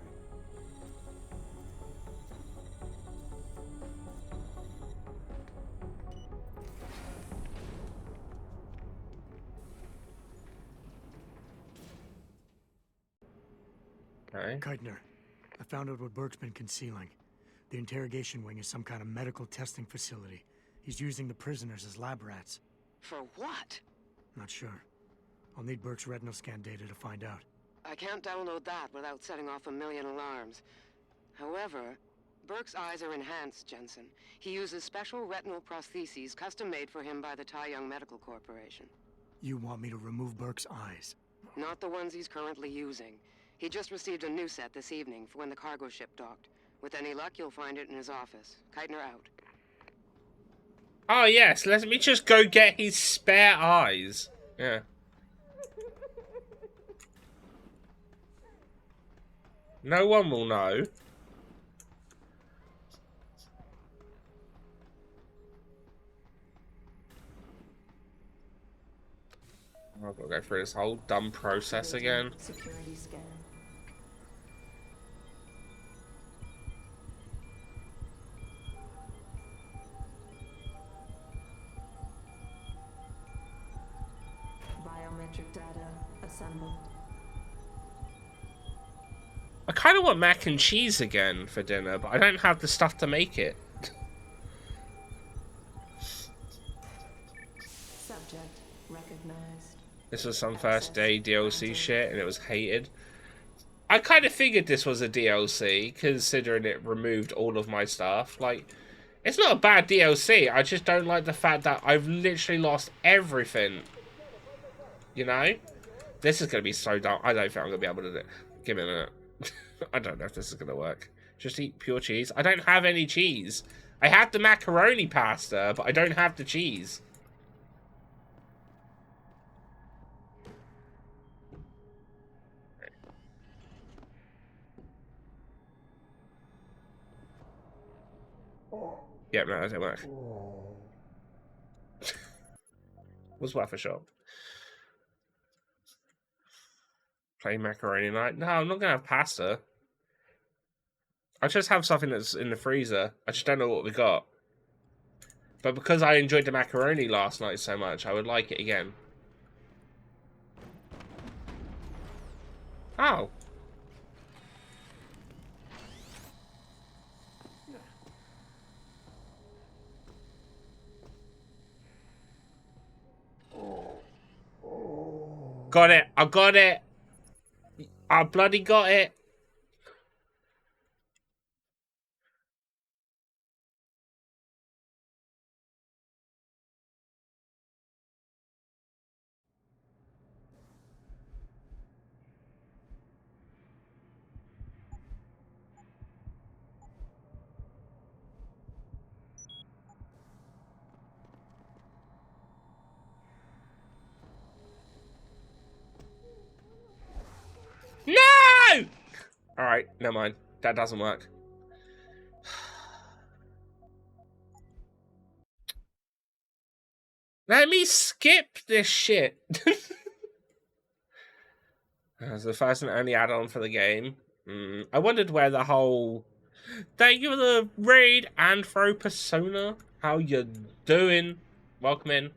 Okay. Keitner, I found out what Burke's been concealing. The interrogation wing is some kind of medical testing facility. He's using the prisoners as lab rats. For what? Not sure. I'll need Burke's retinal scan data to find out. I can't download that without setting off a million alarms. However, Burke's eyes are enhanced, Jensen. He uses special retinal prostheses custom-made for him by the Tai Young Medical Corporation. You want me to remove Burke's eyes? Not the ones he's currently using. He just received a new set this evening for when the cargo ship docked. With any luck, you'll find it in his office. Keitner out. Oh, yes. Let me just go get his spare eyes. Yeah. No one will know. I've got to go through this whole dumb process again. Security scan. Biometric data assembled. I kind of want mac and cheese again for dinner, but I don't have the stuff to make it. Subject recognized. This was some first day DLC shit, and it was hated. I kind of figured this was a DLC, considering it removed all of my stuff. Like, it's not a bad DLC, I just don't like the fact that I've literally lost everything. You know? This is going to be so dumb. I don't think I'm going to be able to do it. Give me a minute. I don't know if this is going to work. Just eat pure cheese. I don't have any cheese. I have the macaroni pasta, but I don't have the cheese. Yep, no, that didn't work. Was worth a shot. Plain macaroni night? No, I'm not going to have pasta. I just have something that's in the freezer. I just don't know what we got. But because I enjoyed the macaroni last night so much, I would like it again. Oh. Got it. I got it. I bloody got it. No! Alright, never mind. That doesn't work. Let me skip this shit. As the first and only add-on for the game. I wondered where the whole... Thank you for the raid, Anthro Persona. How you doing? Welcome in.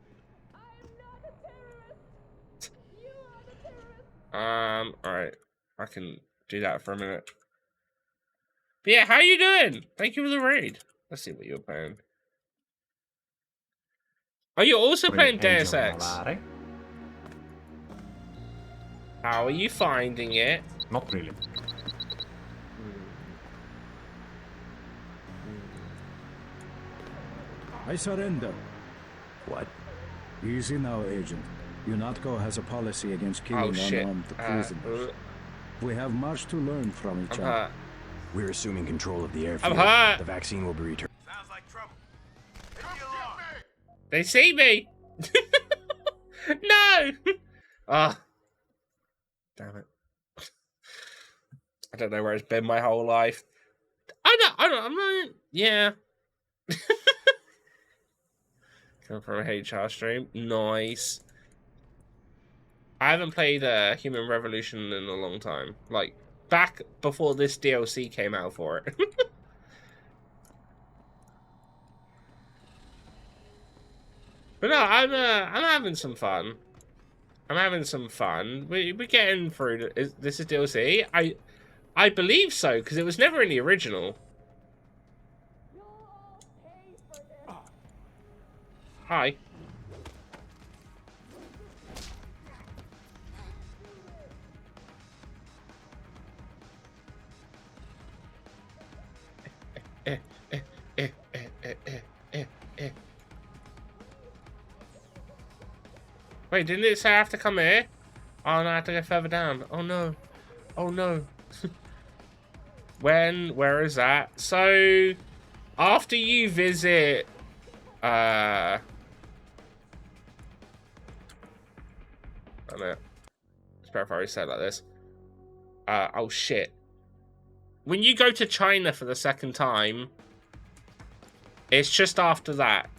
Alright. I can do that for a minute. But yeah, how you doing? Thank you for the raid. Let's see what you're playing. Are you also playing Deus Ex? How are you finding it? Not really. I surrender. What? Easy now, Agent. UNATCO has a policy against killing unarmed prisoners. We have much to learn from each other. We're assuming control of the airfield. The vaccine will be returned. Sounds like trouble. They see me! No! Ah. Damn it. I don't know where it's been my whole life. I'm not, yeah. Come from a HR stream. Nice. I haven't played Human Revolution in a long time. Like, back before this DLC came out for it. But no, I'm having some fun. I'm having some fun. We're getting through. This is DLC. I believe so, because it was never in the original. Hi. Wait, didn't it say I have to come here? Oh no, I have to go further down. Oh no. Oh no. Where is that? So, after you visit, I don't know. It's better if I already said it like this. Oh shit. When you go to China for the second time, it's just after that.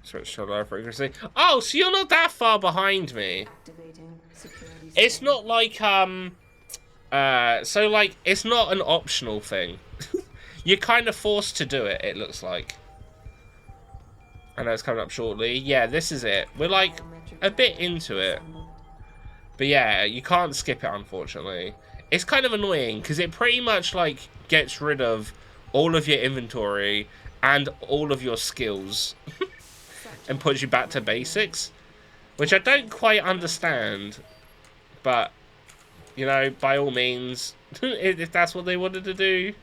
Switch to low frequency. Oh, so you're not that far behind me. It's not like, so like, it's not an optional thing. You're kind of forced to do it, it looks like. I know it's coming up shortly. Yeah, this is it. We're like a bit into it. But yeah, you can't skip it, unfortunately. It's kind of annoying because it pretty much like gets rid of all of your inventory and all of your skills and puts you back to basics, which I don't quite understand. But, you know, by all means, if that's what they wanted to do.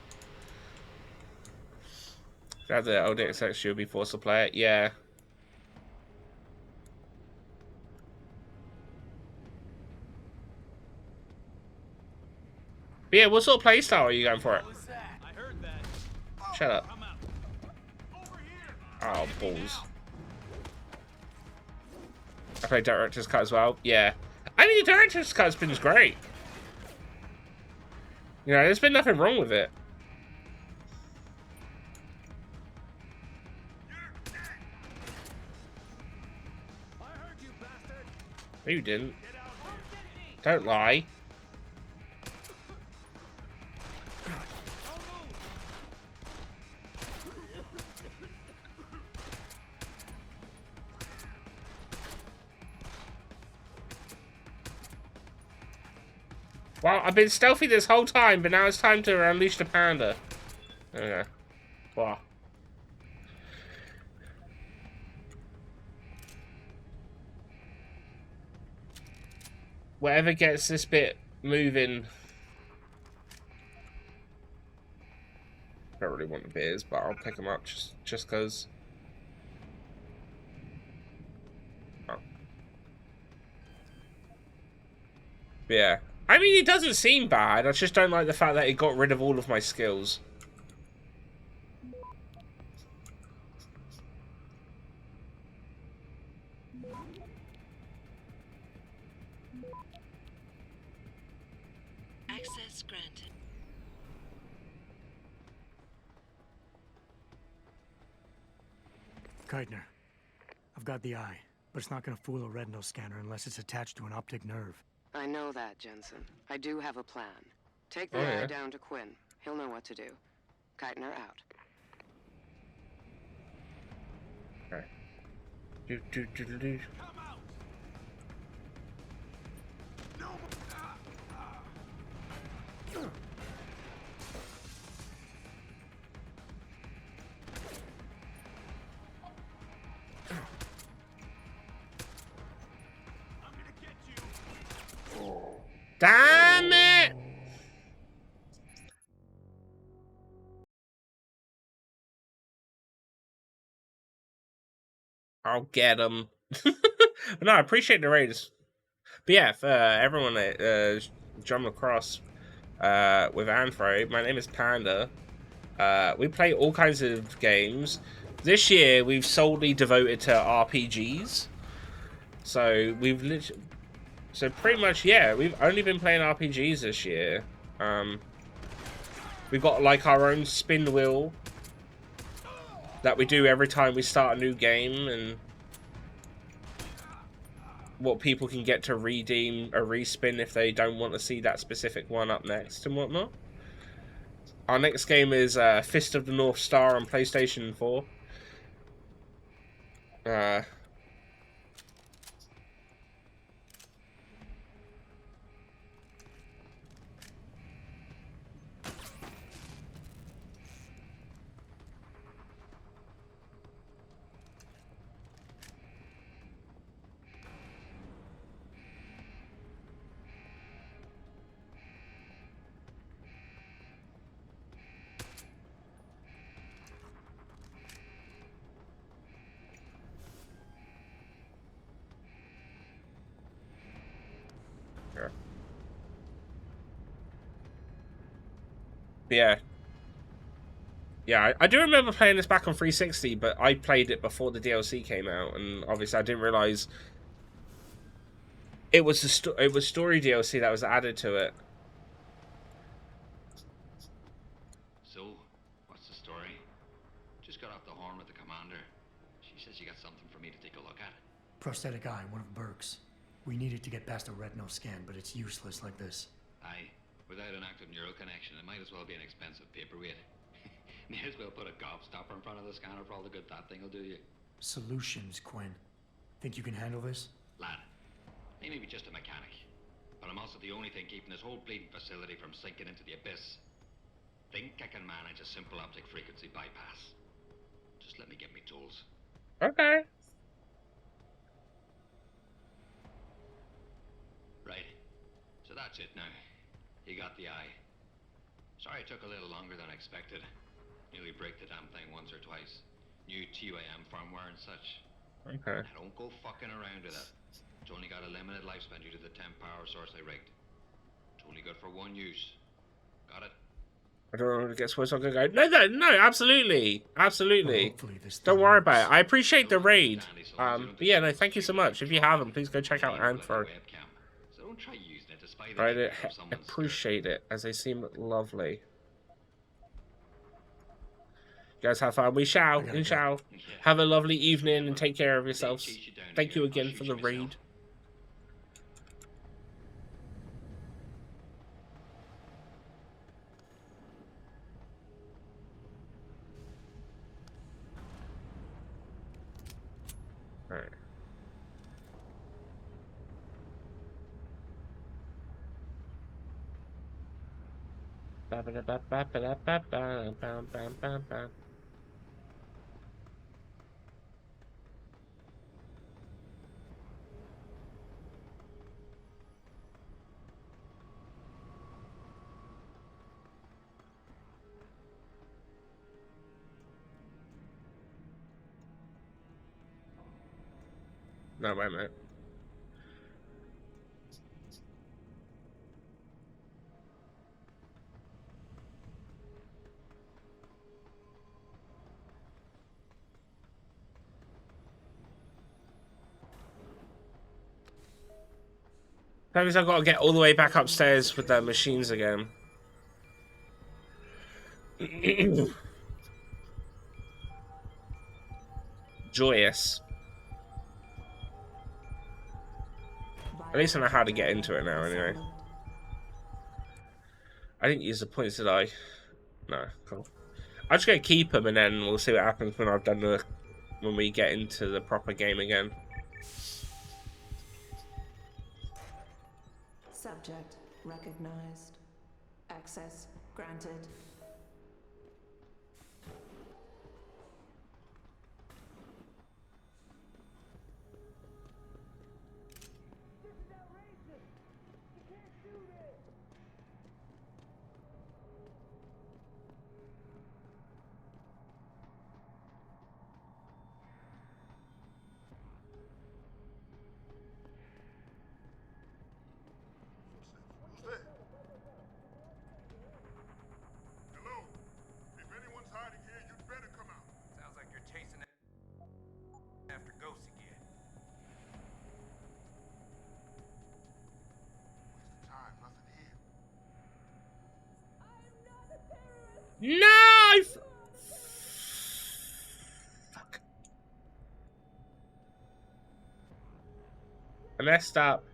That's it. ODXX, you'll be forced to play it. Yeah. But yeah, what sort of playstyle are you going for it? Shut up. Oh, balls. I played Director's Cut as well. Yeah. I mean, the Director's Cut's been great. You know, there's been nothing wrong with it. No, you didn't. Don't lie. Well, I've been stealthy this whole time, but now it's time to unleash the panda. There we go. Wow. Whatever gets this bit moving. I don't really want the beers, but I'll pick them up just because. Oh. Yeah. I mean, it doesn't seem bad. I just don't like the fact that it got rid of all of my skills. Access granted. Keitner, I've got the eye, but it's not gonna fool a retinal scanner unless it's attached to an optic nerve. I know that, Jensen. I do have a plan. Take the eye down to Quinn. He'll know what to do. Keitner out. Okay. Do. Damn it! I'll get him. No, I appreciate the raids. But yeah, for everyone that jumped across with Anthro, my name is Panda. We play all kinds of games. This year, we've solely devoted to RPGs. So we've literally... So pretty much, yeah, we've only been playing RPGs this year. We've got like our own spin wheel that we do every time we start a new game, and what people can get to redeem a respin if they don't want to see that specific one up next and whatnot. Our next game is Fist of the North Star on PlayStation 4. Yeah. Yeah, I do remember playing this back on 360, but I played it before the DLC came out, and obviously I didn't realize it was story DLC that was added to it. So, what's the story? Just got off the horn with the commander. She says you got something for me to take a look at. Prosthetic eye, one of Burke's. We needed to get past a retinal scan, but it's useless like this. Aye, without an active neural connection, it might as well be an expensive paperweight. May as well put a gobstopper in front of the scanner for all the good that thing will do you. Solutions, Quinn. Think you can handle this? Lad, I may be just a mechanic, but I'm also the only thing keeping this whole bleeding facility from sinking into the abyss. Think I can manage a simple optic frequency bypass. Just let me get me tools. Okay. Right. So that's it now. You got the eye. Sorry it took a little longer than expected. Nearly break the damn thing once or twice. New TUAM firmware and such. Okay. Now don't go fucking around with it. It's only got a limited lifespan due to the 10 power source I rigged. It's only good for one use. Got it? I don't know if it gets worse. I'm gonna go. No, absolutely, absolutely. Hopefully this Don't worry about it. I appreciate the raid. But yeah, no, thank you so much. If you haven't, please go check out Antro. So don't try using it to spy the I movements of someone's appreciate it, as they seem lovely. You guys have fun. We shall. Have a lovely evening and take care of yourselves. Thank you again for the raid. Alright. No, wait a minute. That means I've got to get all the way back upstairs with the machines again. Joyous. At least I know how to get into it now, anyway. I didn't use the points, did I? No, cool. I'm just gonna keep them, and then we'll see what happens when I've done when we get into the proper game again. Subject recognized. Access granted. Hello? If anyone's hiding here, you'd better come out. Sounds like you're chasing after ghosts again. Waste of time, nothing here. Knife! Fuck. I messed up.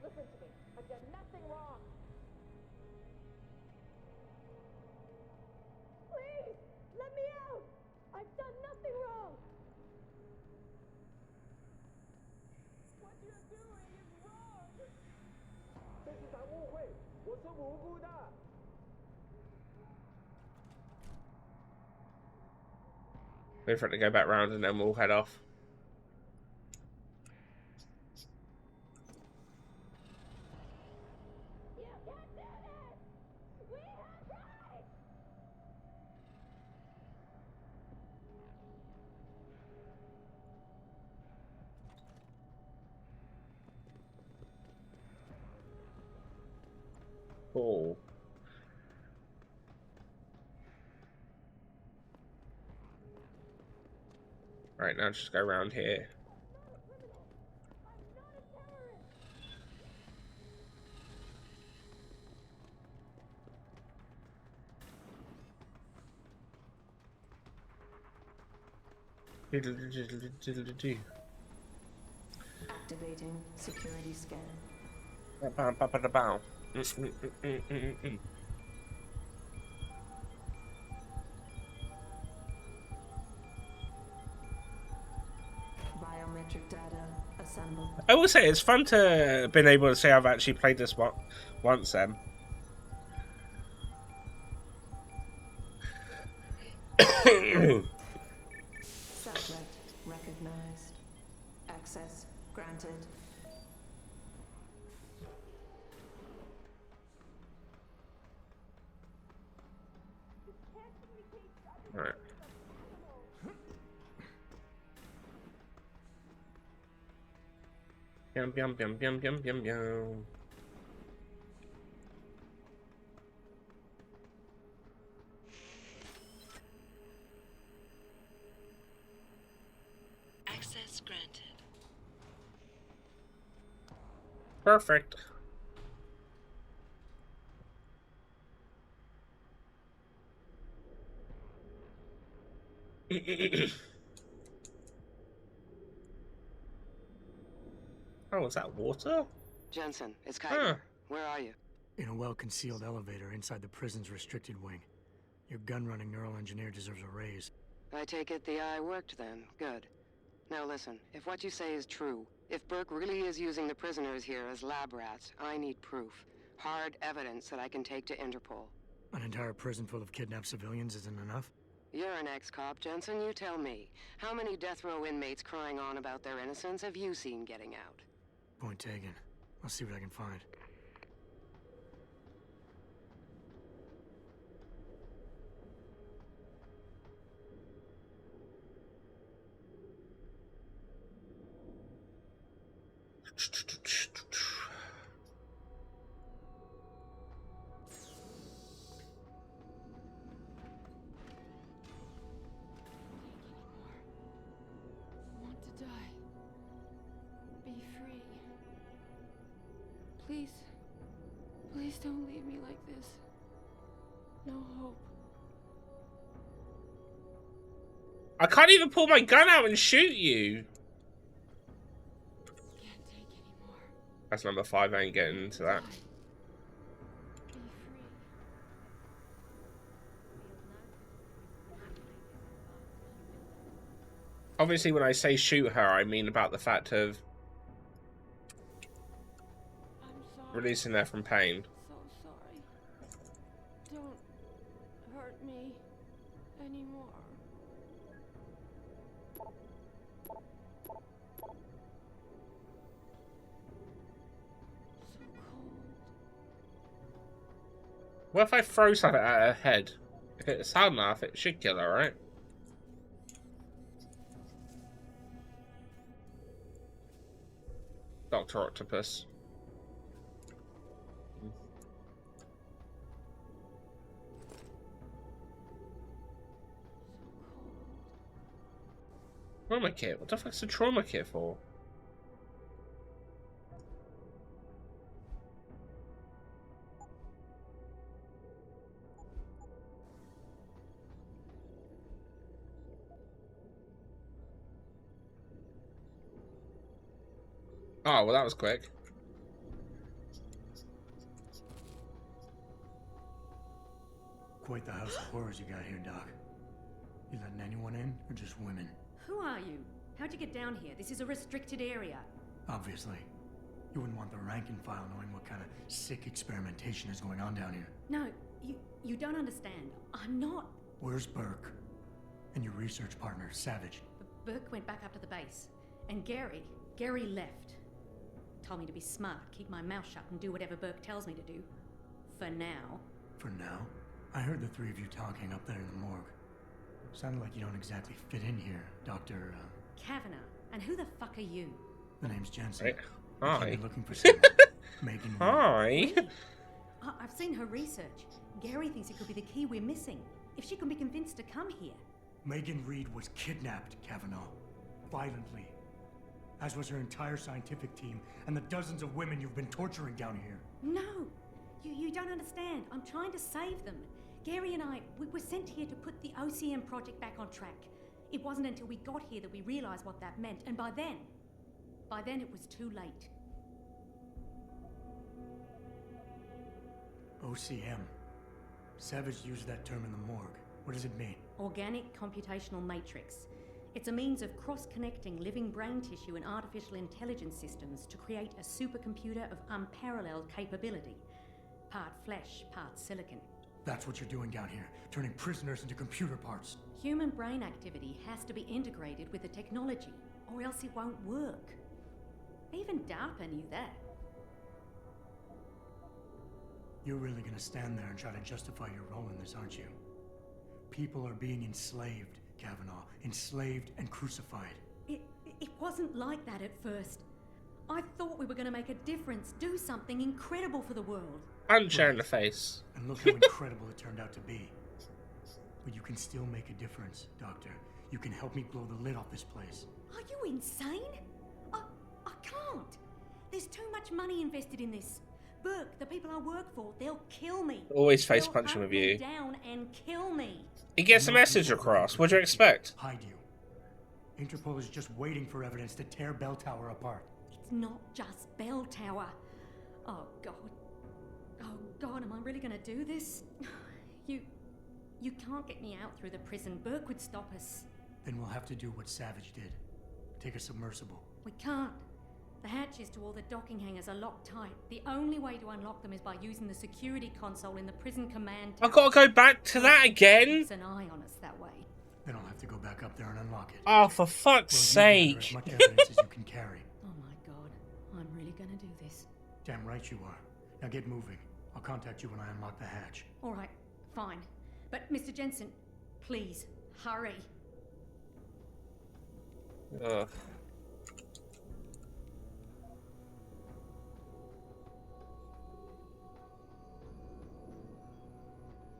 Listen to me. I've done nothing wrong. Please, let me out. I've done nothing wrong. What you're doing is wrong. 这是场误会，我是无辜的。 Wait for it to go back round and then we'll head off. Cool. Right, now just go around here. Activating security scan. Biometric data assembled. I will say it's fun to have been able to say I've actually played this once then. Subject recognized. Access granted. All right. Yum yum yum yum yum yum yum. Access granted. Perfect. Oh, is that water? Jensen, it's Kite. Huh. Where are you? In a well-concealed elevator inside the prison's restricted wing. Your gun-running neural engineer deserves a raise. I take it the eye worked then. Good. Now listen, if what you say is true, if Burke really is using the prisoners here as lab rats, I need proof. Hard evidence that I can take to Interpol. An entire prison full of kidnapped civilians isn't enough? You're an ex-cop, Jensen, you tell me. How many death row inmates crying on about their innocence have you seen getting out? Point taken. I'll see what I can find. Want to die. Be free. Please. Please don't leave me like this. No hope. I can't even pull my gun out and shoot you. Can't take anymore. That's number 5. I ain't getting into that. Be free. Obviously, when I say shoot her, I mean about the fact of releasing her from pain. So sorry. Don't hurt me anymore. So cold. What if I throw something at her head? If it's hard enough, it should kill her, right? Dr. Octopus. Trauma kit? What the fuck's a trauma kit for? Oh, well that was quick. Quite the house of horrors you got here, Doc. You letting anyone in, or just women? Who are you? How'd you get down here? This is a restricted area. Obviously. You wouldn't want the rank and file knowing what kind of sick experimentation is going on down here. No, you don't understand. I'm not. Where's Burke? And your research partner, Savage? Burke went back up to the base. And Gary left. Told me to be smart, keep my mouth shut, and do whatever Burke tells me to do. For now. For now? I heard the three of you talking up there in the morgue. Sounded like you don't exactly fit in here, Dr. Kavanagh. And who the fuck are you? The name's Jensen. Right. I Hi. came looking for someone. Megan. Hi. Really? I've seen her research. Gary thinks it could be the key we're missing. If she can be convinced to come here. Megan Reed was kidnapped, Kavanaugh. Violently. As was her entire scientific team and the dozens of women you've been torturing down here. No! You don't understand. I'm trying to save them. Gary and I, we were sent here to put the OCM project back on track. It wasn't until we got here that we realized what that meant, and by then it was too late. OCM. Savage used that term in the morgue. What does it mean? Organic computational matrix. It's a means of cross-connecting living brain tissue and artificial intelligence systems to create a supercomputer of unparalleled capability. Part flesh, part silicon. That's what you're doing down here, turning prisoners into computer parts. Human brain activity has to be integrated with the technology, or else it won't work. Even DARPA knew that. You're really gonna stand there and try to justify your role in this, aren't you? People are being enslaved, Kavanaugh. Enslaved and crucified. It wasn't like that at first. I thought we were gonna make a difference, do something incredible for the world. Punch her in the face. And look how incredible it turned out to be. But you can still make a difference, Doctor. You can help me blow the lid off this place. Are you insane? I can't. There's too much money invested in this. Burke, the people I work for, they'll kill me. Always face They'll punching hunt with you. me down and kill me. He gets a message across. What do you expect? Hide you. Interpol is just waiting for evidence to tear Bell Tower apart. It's not just Bell Tower. Oh God, am I really gonna do this? You can't get me out through the prison. Burke would stop us. Then we'll have to do what Savage did. Take a submersible. We can't. The hatches to all the docking hangars are locked tight. The only way to unlock them is by using the security console in the prison command tower. I've got to go back to that again? Keeps an eye on us that way. Then I'll have to go back up there and unlock it. Oh, for fuck's sake. As much evidence as you can carry. Oh my God, I'm really gonna do this. Damn right you are. Now get moving. I'll contact you when I unlock the hatch. All right, fine. But Mr. Jensen, please, hurry. Ugh.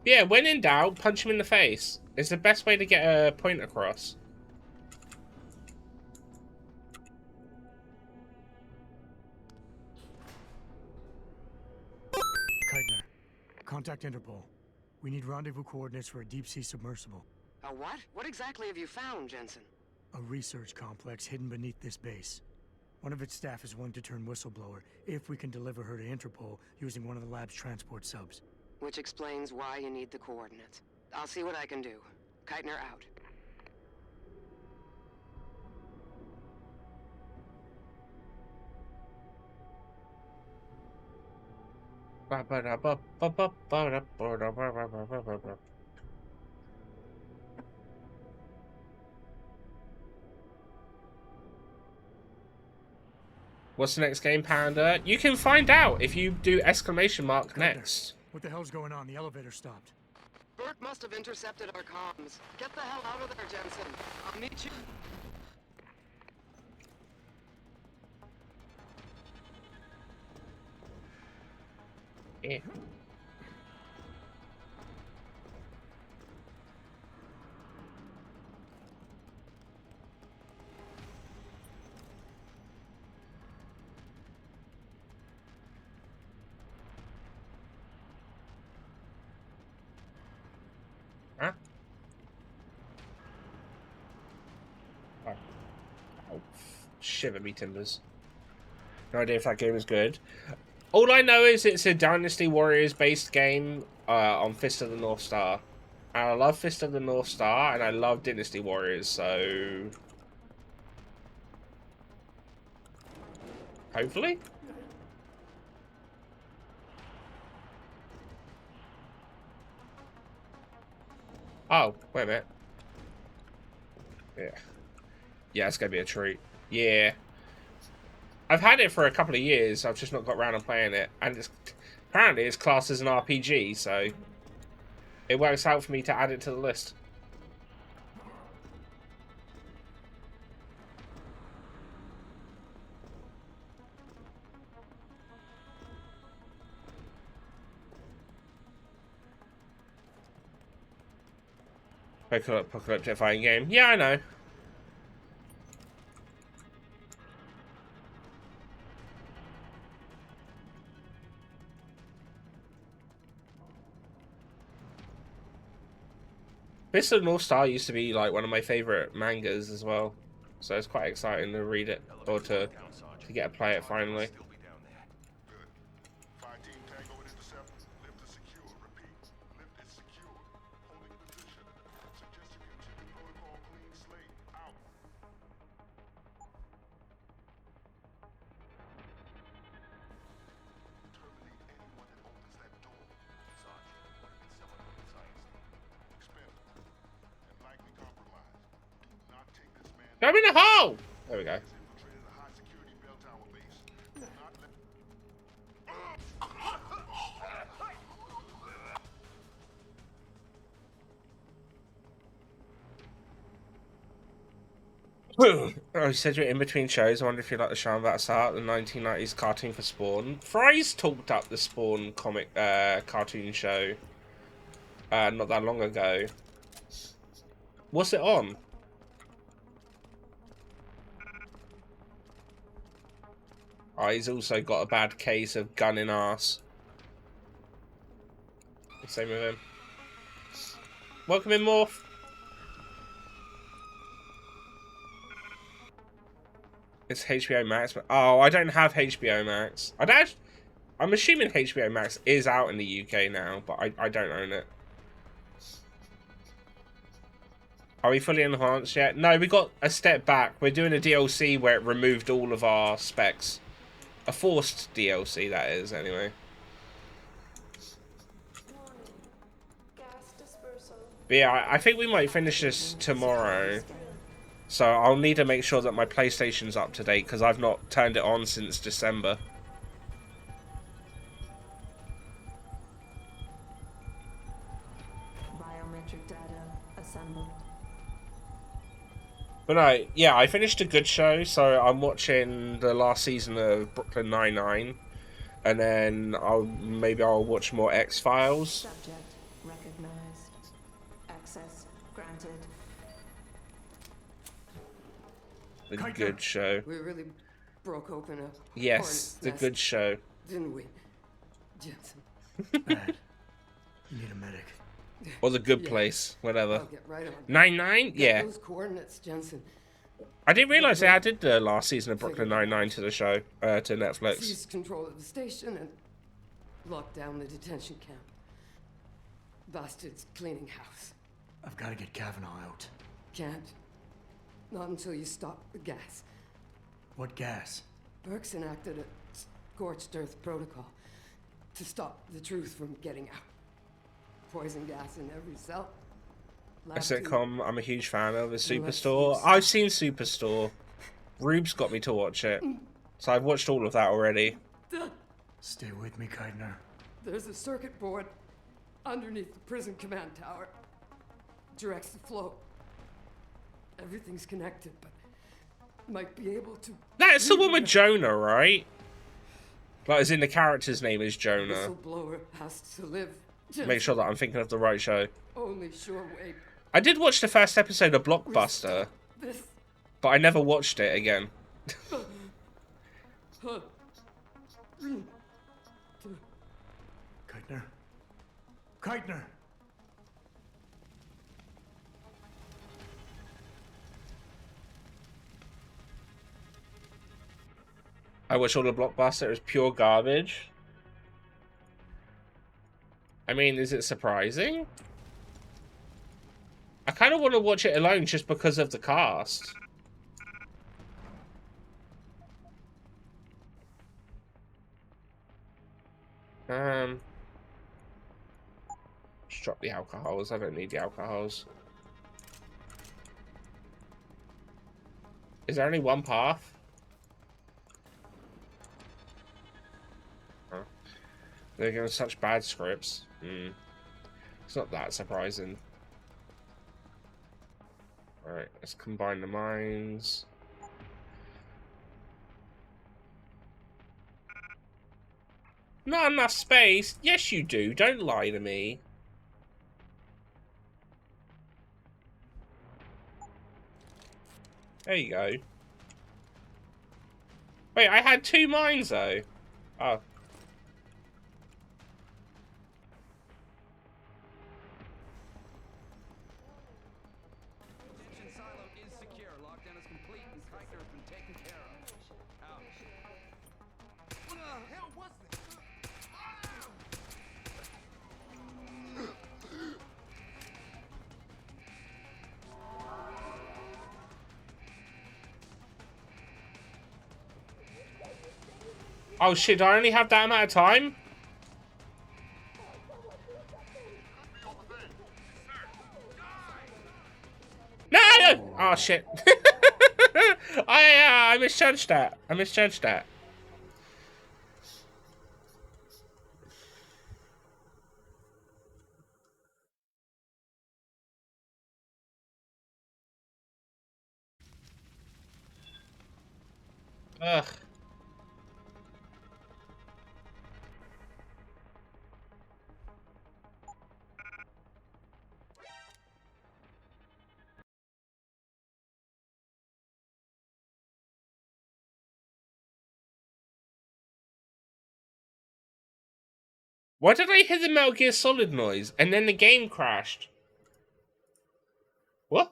Yeah, when in doubt, punch him in the face. It's the best way to get a point across. Keitner, contact Interpol. We need rendezvous coordinates for a deep-sea submersible. A what? What exactly have you found, Jensen? A research complex hidden beneath this base. One of its staff is willing to turn whistleblower if we can deliver her to Interpol using one of the lab's transport subs. Which explains why you need the coordinates. I'll see what I can do. Keitner out. What's the next game, Panda? You can find out if you do exclamation mark next. What the hell's going on? The elevator stopped. Burke must have intercepted our comms. Get the hell out of there, Jensen. I'll meet you. Yeah. Huh? Oh, shiver me timbers. No idea if that game is good. All I know is it's a Dynasty Warriors based game on Fist of the North Star. And I love Fist of the North Star and I love Dynasty Warriors, so hopefully. Oh, wait a minute. Yeah. Yeah, it's gonna be a treat. Yeah. I've had it for a couple of years, I've just not got around to playing it. And it's apparently it's classed as an RPG, so it works out for me to add it to the list. Apocalyptic fighting game. Yeah, I know. Fist of the North Star used to be like one of my favorite mangas as well, so it's quite exciting to read it or to get to play it finally. I'm in the hole! There we go. Oh, you said you're in between shows. I wonder if you like the show I'm about to start, the 1990s cartoon for Spawn. Fry's talked up the Spawn comic cartoon show not that long ago. What's it on? Oh, he's also got a bad case of gun in arse. Same with him. Welcome in, Morph. It's HBO Max, but oh, I don't have HBO Max. I'm assuming HBO Max is out in the UK now, but I don't own it. Are we fully enhanced yet? No, we got a step back. We're doing a DLC where it removed all of our specs. A forced DLC, that is, anyway. But yeah, I think we might finish this tomorrow. So I'll need to make sure that my PlayStation's up to date, because I've not turned it on since December. Biometric data assembled. But no, yeah, I finished a good show, so I'm watching the last season of Brooklyn Nine-Nine, and then maybe I'll watch more X-Files. Subject recognized. Access granted. The good show. We really broke open a Yes, the good show. Didn't we, Jensen? Bad. You need a medic. Or the good place, whatever. I'll get right on. 9-9? Yeah. Those coordinates, Jensen. I didn't realize they added the last season of Brooklyn Nine-Nine to the show, to Netflix. Seize control of the station and lock down the detention camp. Bastards cleaning house. I've got to get Kavanaugh out. Can't. Not until you stop the gas. What gas? Burke's enacted a scorched earth protocol to stop the truth from getting out. Poison gas in every cell. A sitcom I'm a huge fan of is Superstore. I've seen Superstore. Rube's got me to watch it. So I've watched all of that already. Stay with me, Keitner. There's a circuit board underneath the prison command tower. Directs the flow. Everything's connected, but might be able to... That's the one with Jonah, right? Like, as in the character's name is Jonah. Whistleblower has to live. Make sure that I'm thinking of the right show. Only sure way. I did watch the first episode of Blockbuster, but I never watched it again. Keitner. Keitner. I watched all of Blockbuster. It was pure garbage. I mean, is it surprising? I kind of want to watch it alone just because of the cast. Just drop the alcohols. I don't need the alcohols. Is there only one path? Huh. They're giving such bad scripts. It's not that surprising. Alright, let's combine the mines. Not enough space? Yes, you do. Don't lie to me. There you go. Wait, I had 2 mines though. Oh. Detention silo is secure. Lockdown is complete and Keichner has been taken care of. Out. What the hell was this? Oh shit, do I only have that amount of time? No! Oh shit. I misjudged that. I misjudged that. Ugh. Why did I hear the Metal Gear Solid noise and then the game crashed? What?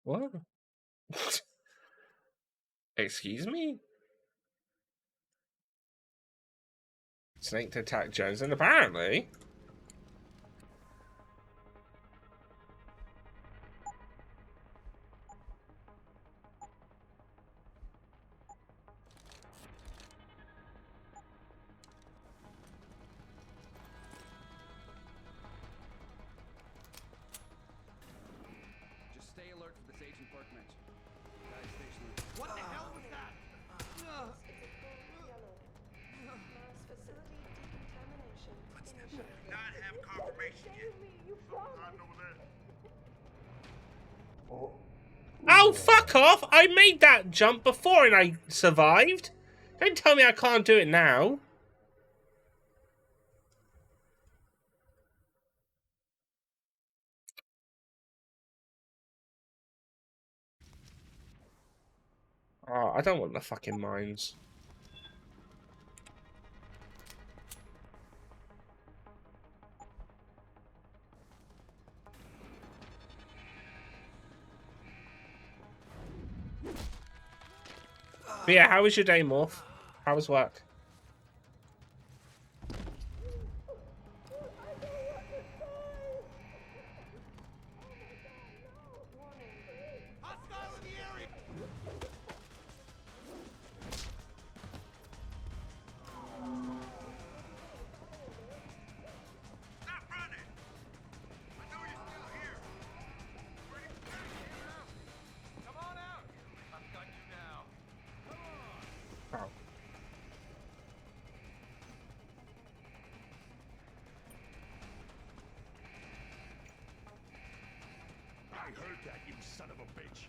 What? Excuse me? Snake to attack Jones, and apparently... Just stay alert for this Agent Burke mentioned. Guys stationed. What the hell was that? Mass facility decontamination initiated. Do not have confirmation yet. Oh, fuck off! I made that jump before and I survived! Don't tell me I can't do it now. Oh, I don't want the fucking mines. But yeah, how was your day, Morph? How was work? Hostile in the area! Stop running! I know you're still here. Ready for that? Come on out! I've got you now. Come on! Oh. I heard that, you son of a bitch.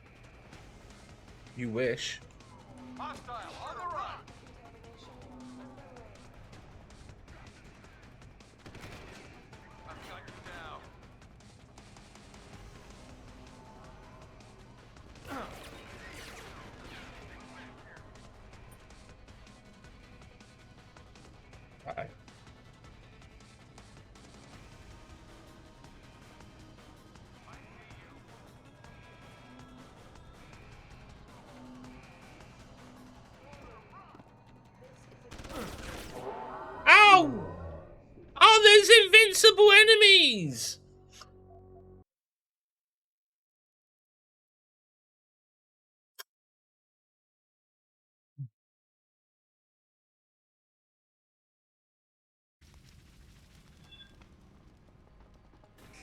You wish. Hostile on the run! I've got you now. Uh-oh. Ow! Oh, there's invincible enemies!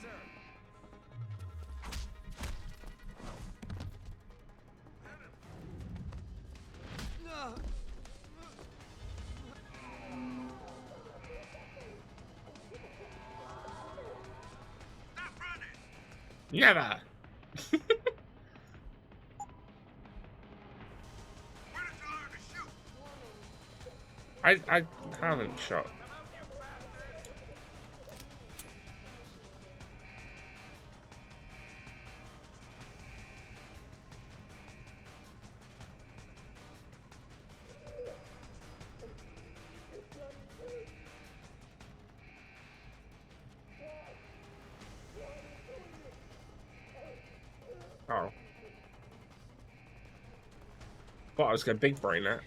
Sir. Never! I haven't shot. Oh. Thought I was gonna big brain that.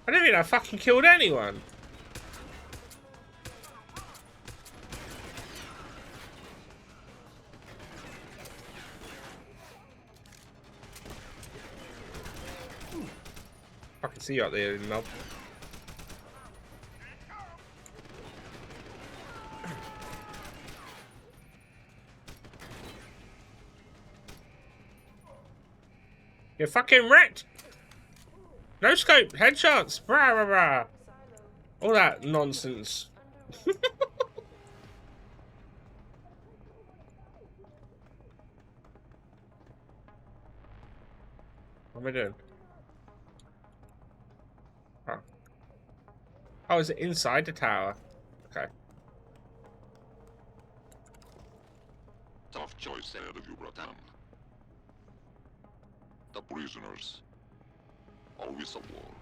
I don't think I fucking killed anyone. I can see you up there, knob. You're fucking wrecked. No scope, headshots, brah brah brah. All that nonsense. What am I doing? Oh. Oh, is it inside the tower? Okay. Tough choice ahead of you, Bratan. The prisoners. Or whistleblower.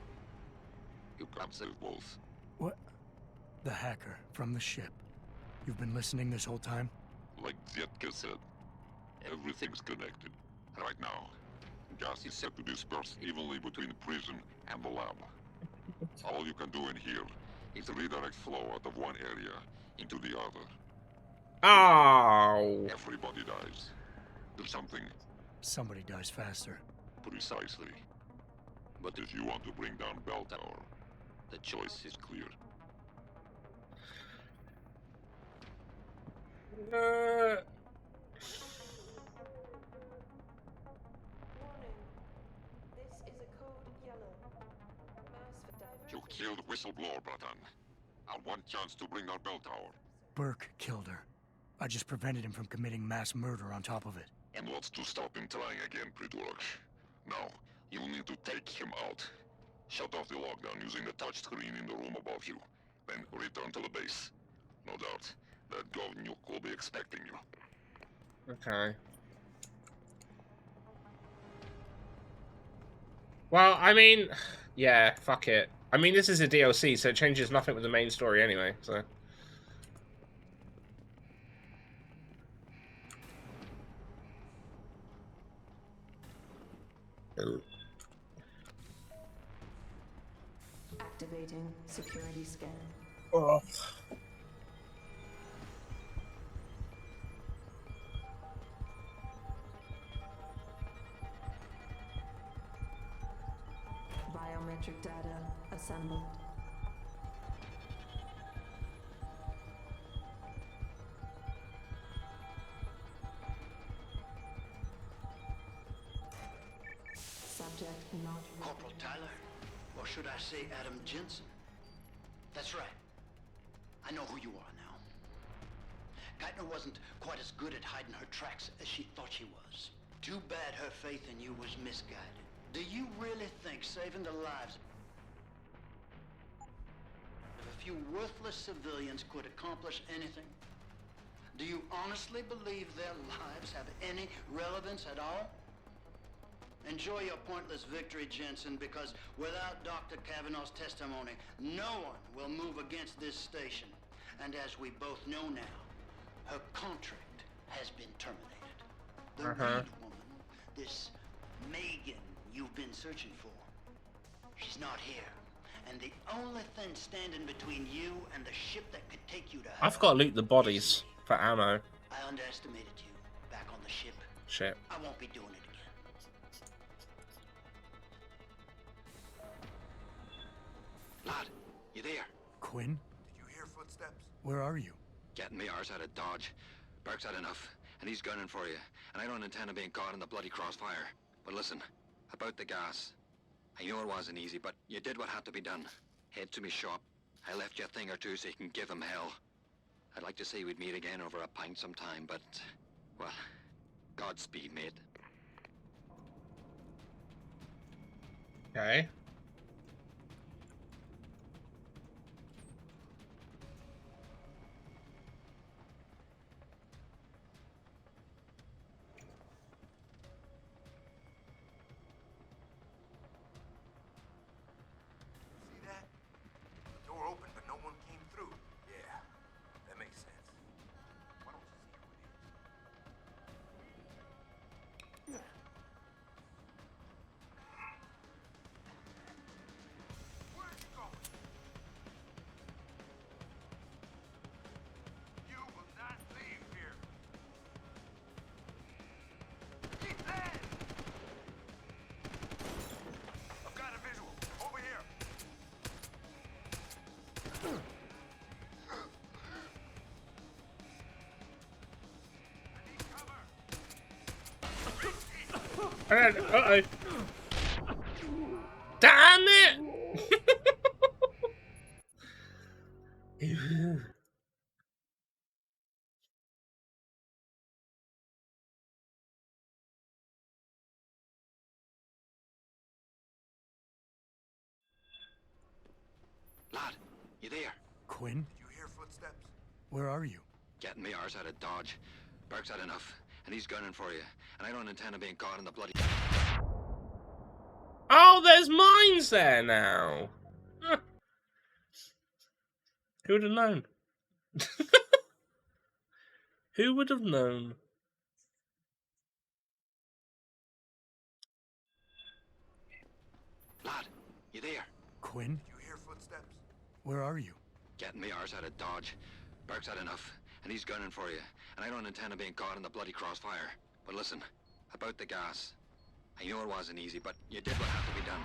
You can't save both. What? The hacker from the ship. You've been listening this whole time? Like Zetka said, everything's connected. Right now, gas is set to disperse evenly between the prison and the lab. All you can do in here is redirect flow out of one area into the other. Oh. Everybody dies. Do something. Somebody dies faster. Precisely. But if you want to bring down Bell Tower, the choice is clear. Warning. This is a code yellow. Mass for diversion. You killed Whistleblower, Bratan. Our one chance to bring down Bell Tower. Burke killed her. I just prevented him from committing mass murder on top of it. And what's to stop him trying again, Pridurk? Now, you'll need to take him out. Shut off the lockdown using the touchscreen in the room above you. Then return to the base. No doubt, that Govnuke will be expecting you. Okay. Well, I mean, yeah, fuck it. I mean, this is a DLC, so it changes nothing with the main story anyway, so... Activating security scan. Oh. Biometric data assembled. Subject not Corporal Tyler, or should I say Adam Jensen? That's right. I know who you are now. Geithner wasn't quite as good at hiding her tracks as she thought she was. Too bad her faith in you was misguided. Do you really think saving the lives of a few worthless civilians could accomplish anything? Do you honestly believe their lives have any relevance at all? Enjoy your pointless victory, Jensen, because without Dr. Kavanaugh's testimony, no one will move against this station. And as we both know now, her contract has been terminated. The Reed woman, this Megan you've been searching for, she's not here. And the only thing standing between you and the ship that could take you to her... I've got to loot the bodies for ammo. I underestimated you back on the ship. Shit. I won't be doing it again. Lad, you there? Quinn? Where are you? Getting me arse out of Dodge. Burke's had enough, and he's gunning for you. And I don't intend on being caught in the bloody crossfire. But listen, about the gas. I know it wasn't easy, but you did what had to be done. Head to me shop. I left you a thing or two so you can give him hell. I'd like to say we'd meet again over a pint sometime, but... well, Godspeed, mate. Okay. See that? The door opened, but no one came through. Yeah, that makes sense. Why don't you see who it is? Where are you going? You will not leave here. Keep that! I've got a visual. Over here. Uh-oh. Damn it! Lad, you there? Quinn? Did you hear footsteps? Where are you? Getting me arse out of Dodge. Burke's had enough, and he's gunning for you. And I don't intend on being caught in the bloody... Oh, there's mines there now. Huh. Who would have known? Who would have known? Lad, you there? Quinn? Did you hear footsteps? Where are you? Getting me arse out of Dodge. Burke's had enough, and he's gunning for you. And I don't intend on being caught in the bloody crossfire. But listen, about the gas. I know it wasn't easy, but you did what had to be done.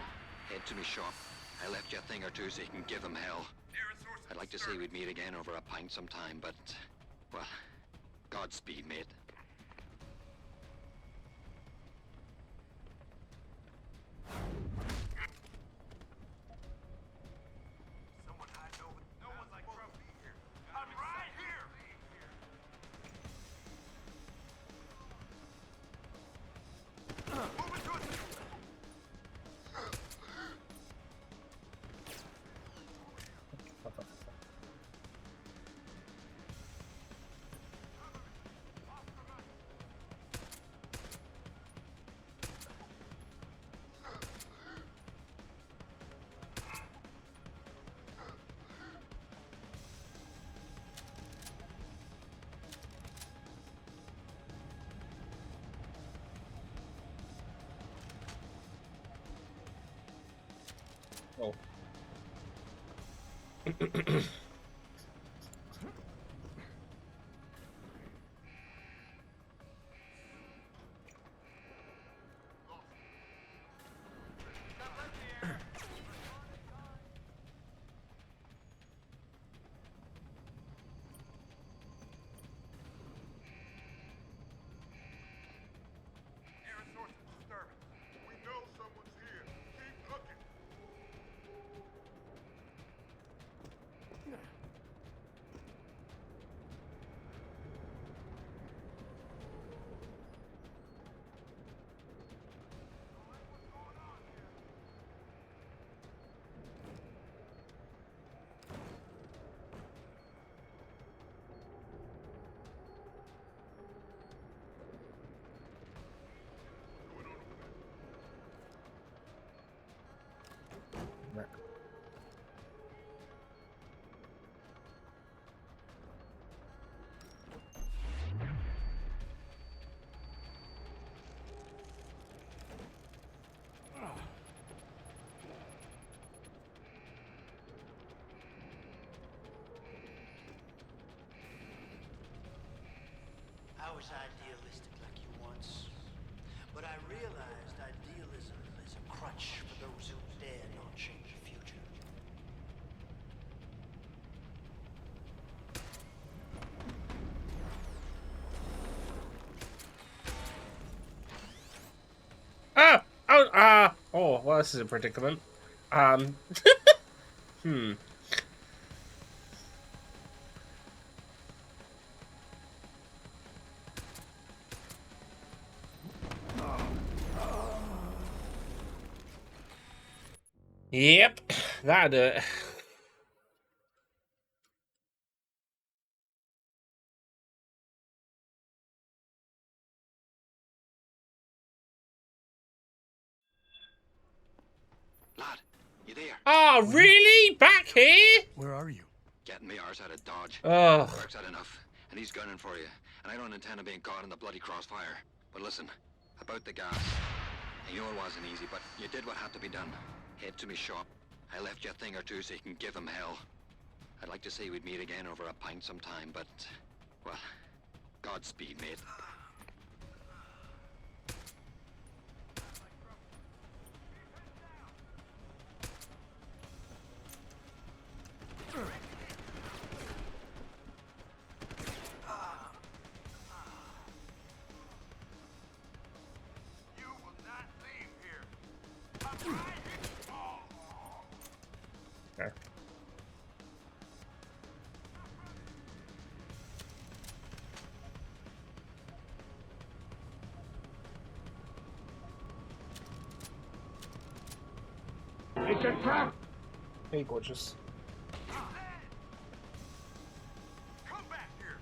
Head to me shop. I left you a thing or two so you can give him hell. I'd like to say we'd meet again over a pint sometime, but... well, Godspeed, mate. Someone hiding over. No one's like supposed to be here. I'm right here. Moving to it. Oh. Air source is disturbing. We know someone's here. Keep looking. I was idealistic like you once, but I realized idealism is a crutch for those who dare not change the future. Oh, well, this is a predicament. Hmm. Yep, that'd do it. Lad, you there? Oh, really? Back here? Where are you? Getting me arse out of Dodge. Ugh. Burke's had enough, and he's gunning for you. And I don't intend on being caught in the bloody crossfire. But listen, about the gas. You know it wasn't easy, but you did what had to be done. Head to me shop. I left you a thing or two so you can give him hell. I'd like to say we'd meet again over a pint sometime, but, well, Godspeed, mate. You will not leave here. I'm right here. Okay. It's a trap! Hey, gorgeous. Come back here.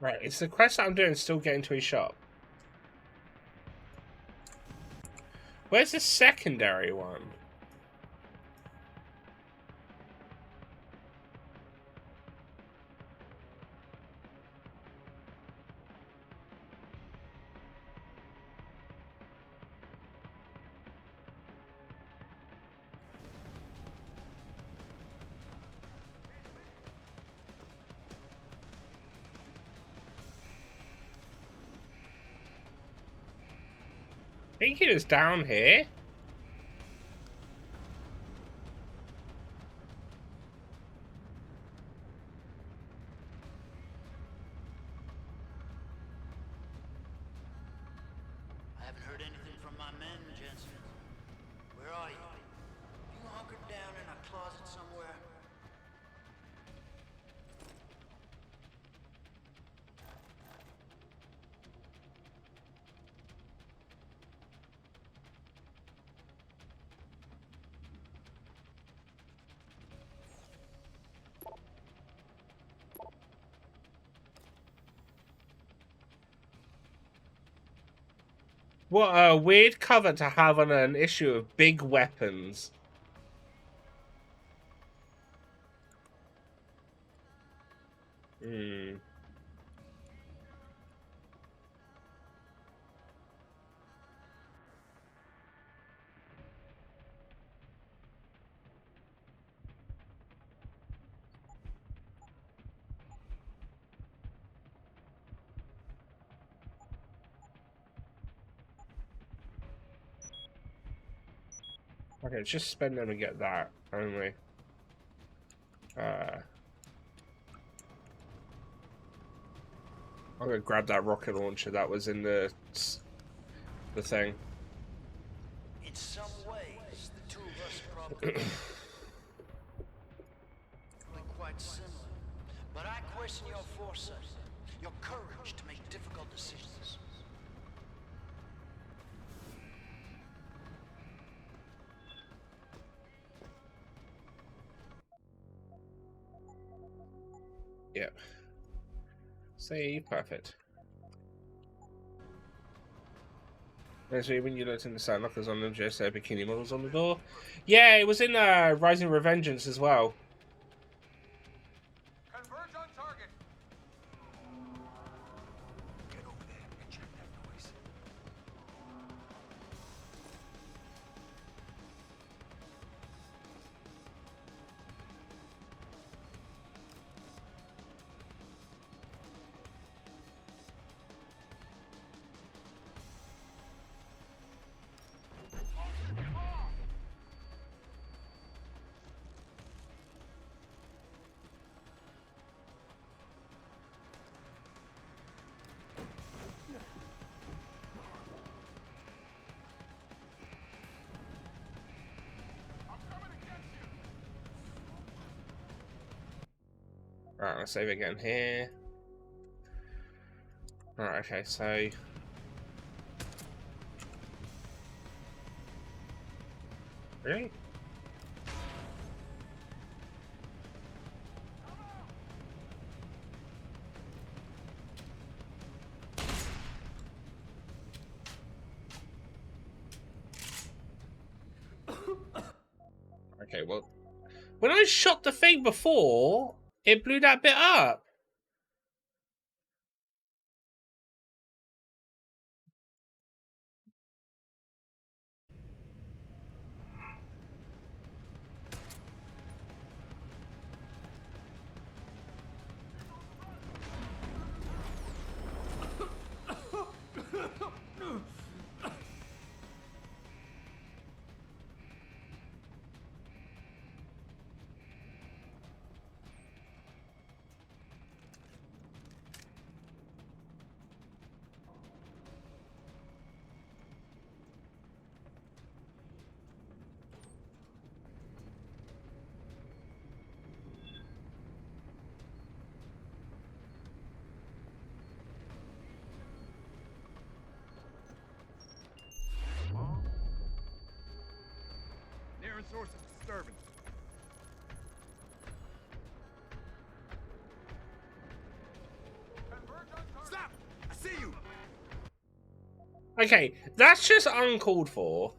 Right, it's the quest that I'm doing still getting to his shop. Where's the secondary one? I think it was down here. I haven't heard anything from my men, Jensen. Where are you? You hunkered down in a closet somewhere? What a weird cover to have on an issue of big weapons. Hmm. Okay, just spend them and get that only. I'm gonna grab that rocket launcher that was in the thing. In some ways, the two of us are probably quite similar. But I question your foresight, your courage to make difficult decisions. Yep. Save, perfect. So when you looked in the sand lockers on them, just bikini models on the door. Yeah, it was in Rising Revengeance as well. Converge on target. Get over there and check that noise. Alright, let's save again here. Alright, okay, so... Really? Okay, well... When I shot the thing before, it blew that bit up. Nearest source of disturbance. Stop! I see you! Okay, that's just uncalled for.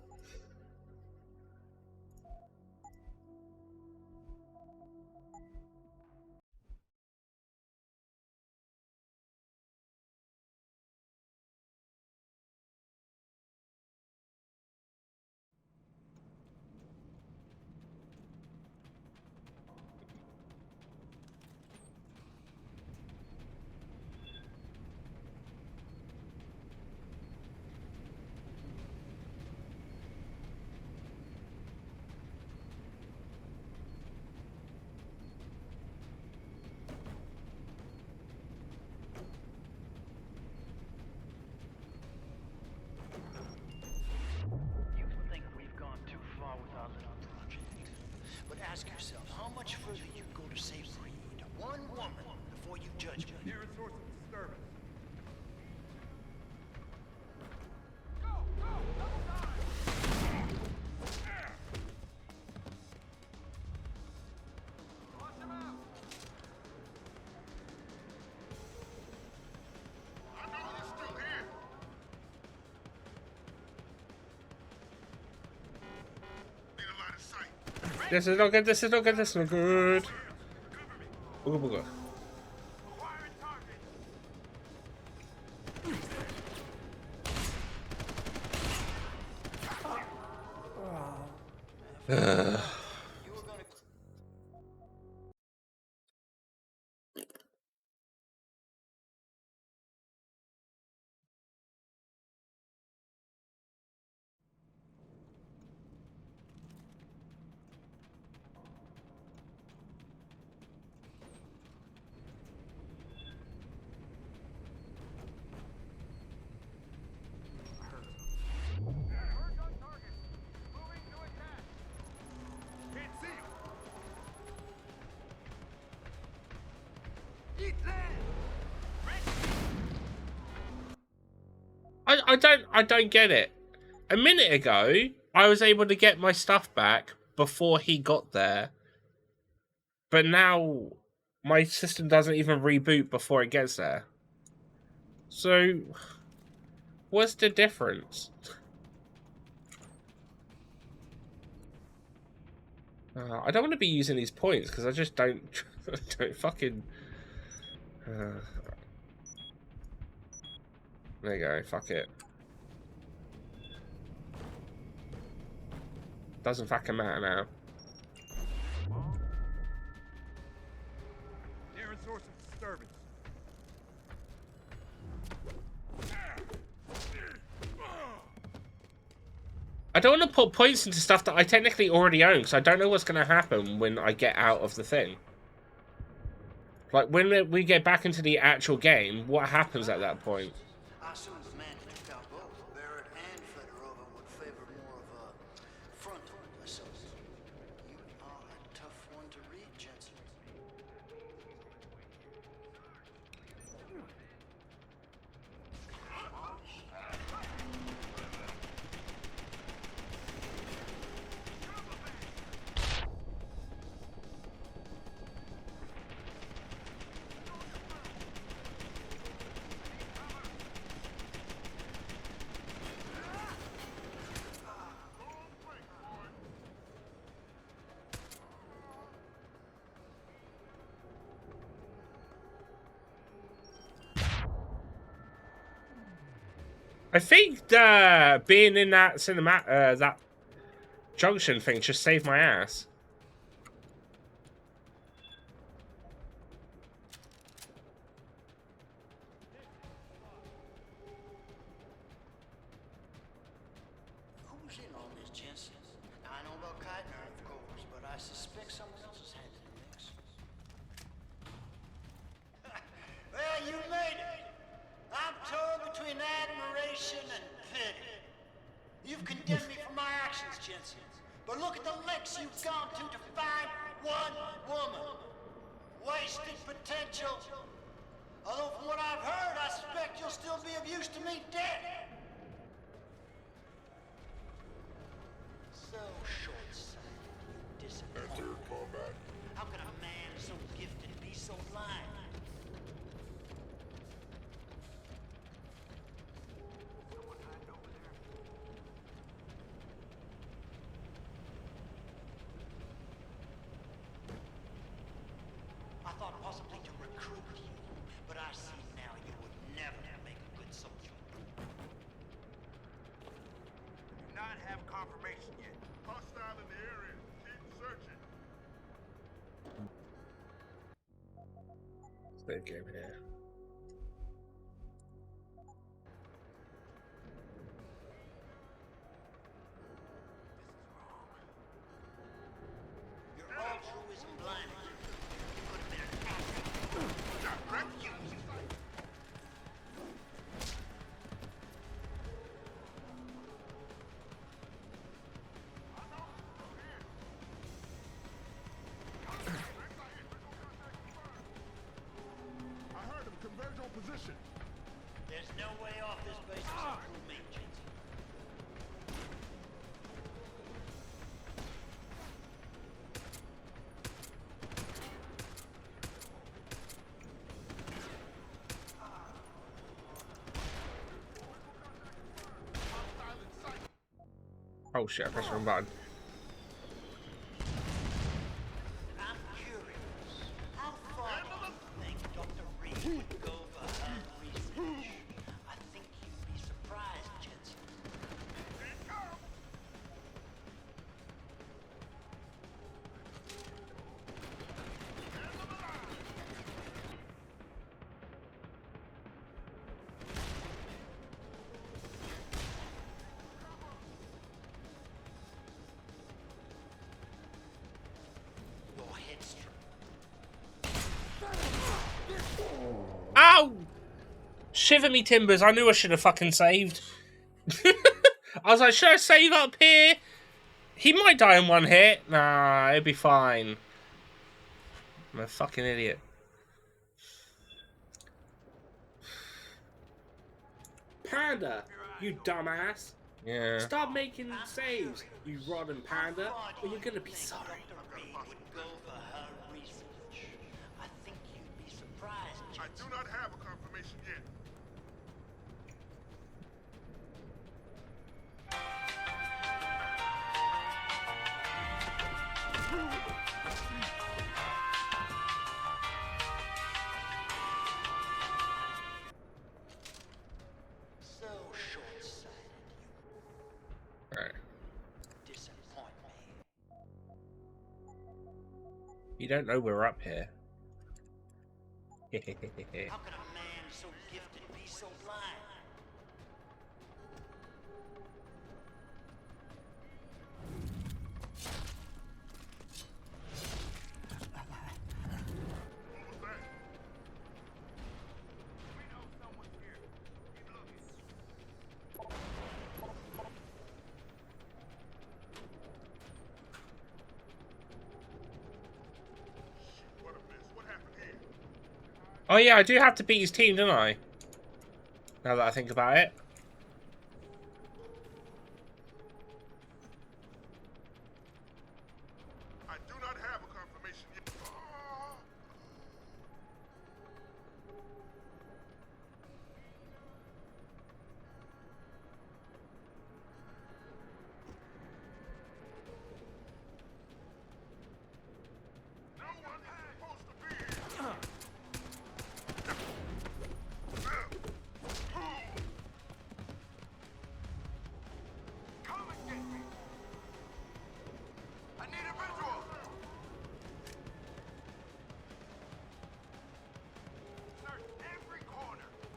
You think we've gone too far with our little project. But ask yourself, how much further you'd go to save Reed, one woman, before you judge me? Nearest source of disturbance. This is not good, this is not good, this is not good. Booga booga. I don't get it. A minute ago, I was able to get my stuff back before he got there. But now, my system doesn't even reboot before it gets there. So, what's the difference? I don't want to be using these points because I just don't fucking... there you go, fuck it. Doesn't fucking matter now. Nearest source of disturbance. I don't want to put points into stuff that I technically already own because I don't know what's going to happen when I get out of the thing. Like, when we get back into the actual game, what happens at that point? I assume the man who took out both Barrett and Fedorova would favor more of a frontal assault. You are a tough one to read, Jensen. I think being in that that junction thing just saved my ass. Who's in on this, Jensen? Now, I know about Keitner, of course, but I suspect someone else is hand in the mix. Well, you made it. I'm torn between admiration and pity. You've condemned me for my actions, Jensen. But look at the lengths you've gone to find one woman. Wasted potential. Although from what I've heard, I suspect you'll still be of use to me dead. So short-sighted, you disappointed. How can a man so gifted be so blind? I thought possibly to recruit you, but I see now you would never make a good soldier. Do not have confirmation yet. Hostile in the area. Keep searching. Big game here. Your altruism blinded you. You could have been an actor. You. I heard him. Converge on position. There's no way off this base except through me, Jensen. Oh shit, I pressed the wrong button. I'm curious. How far do you think Dr. Reed would go for her research? I think you'd be surprised, Jensen. Your headstrong. Ow! Shiver me timbers, I knew I should have fucking saved. I was like, should I save up here? He might die in one hit. Nah, it'll be fine. I'm a fucking idiot. Panda, you dumbass. Yeah. Stop making saves, you rotten panda, or you're gonna be sorry. Dr. Reed would go for her research. I think you'd be surprised, I Jensen. do not have a confirmation yet. So short-sighted, Alright. you disappoint me. You don't know we're up here. How can a man so gifted be so blind? What a mess. What happened here? Oh yeah, I do have to beat his team, don't I? Now that I think about it. I do not have a confirmation yet. No one is supposed to be here.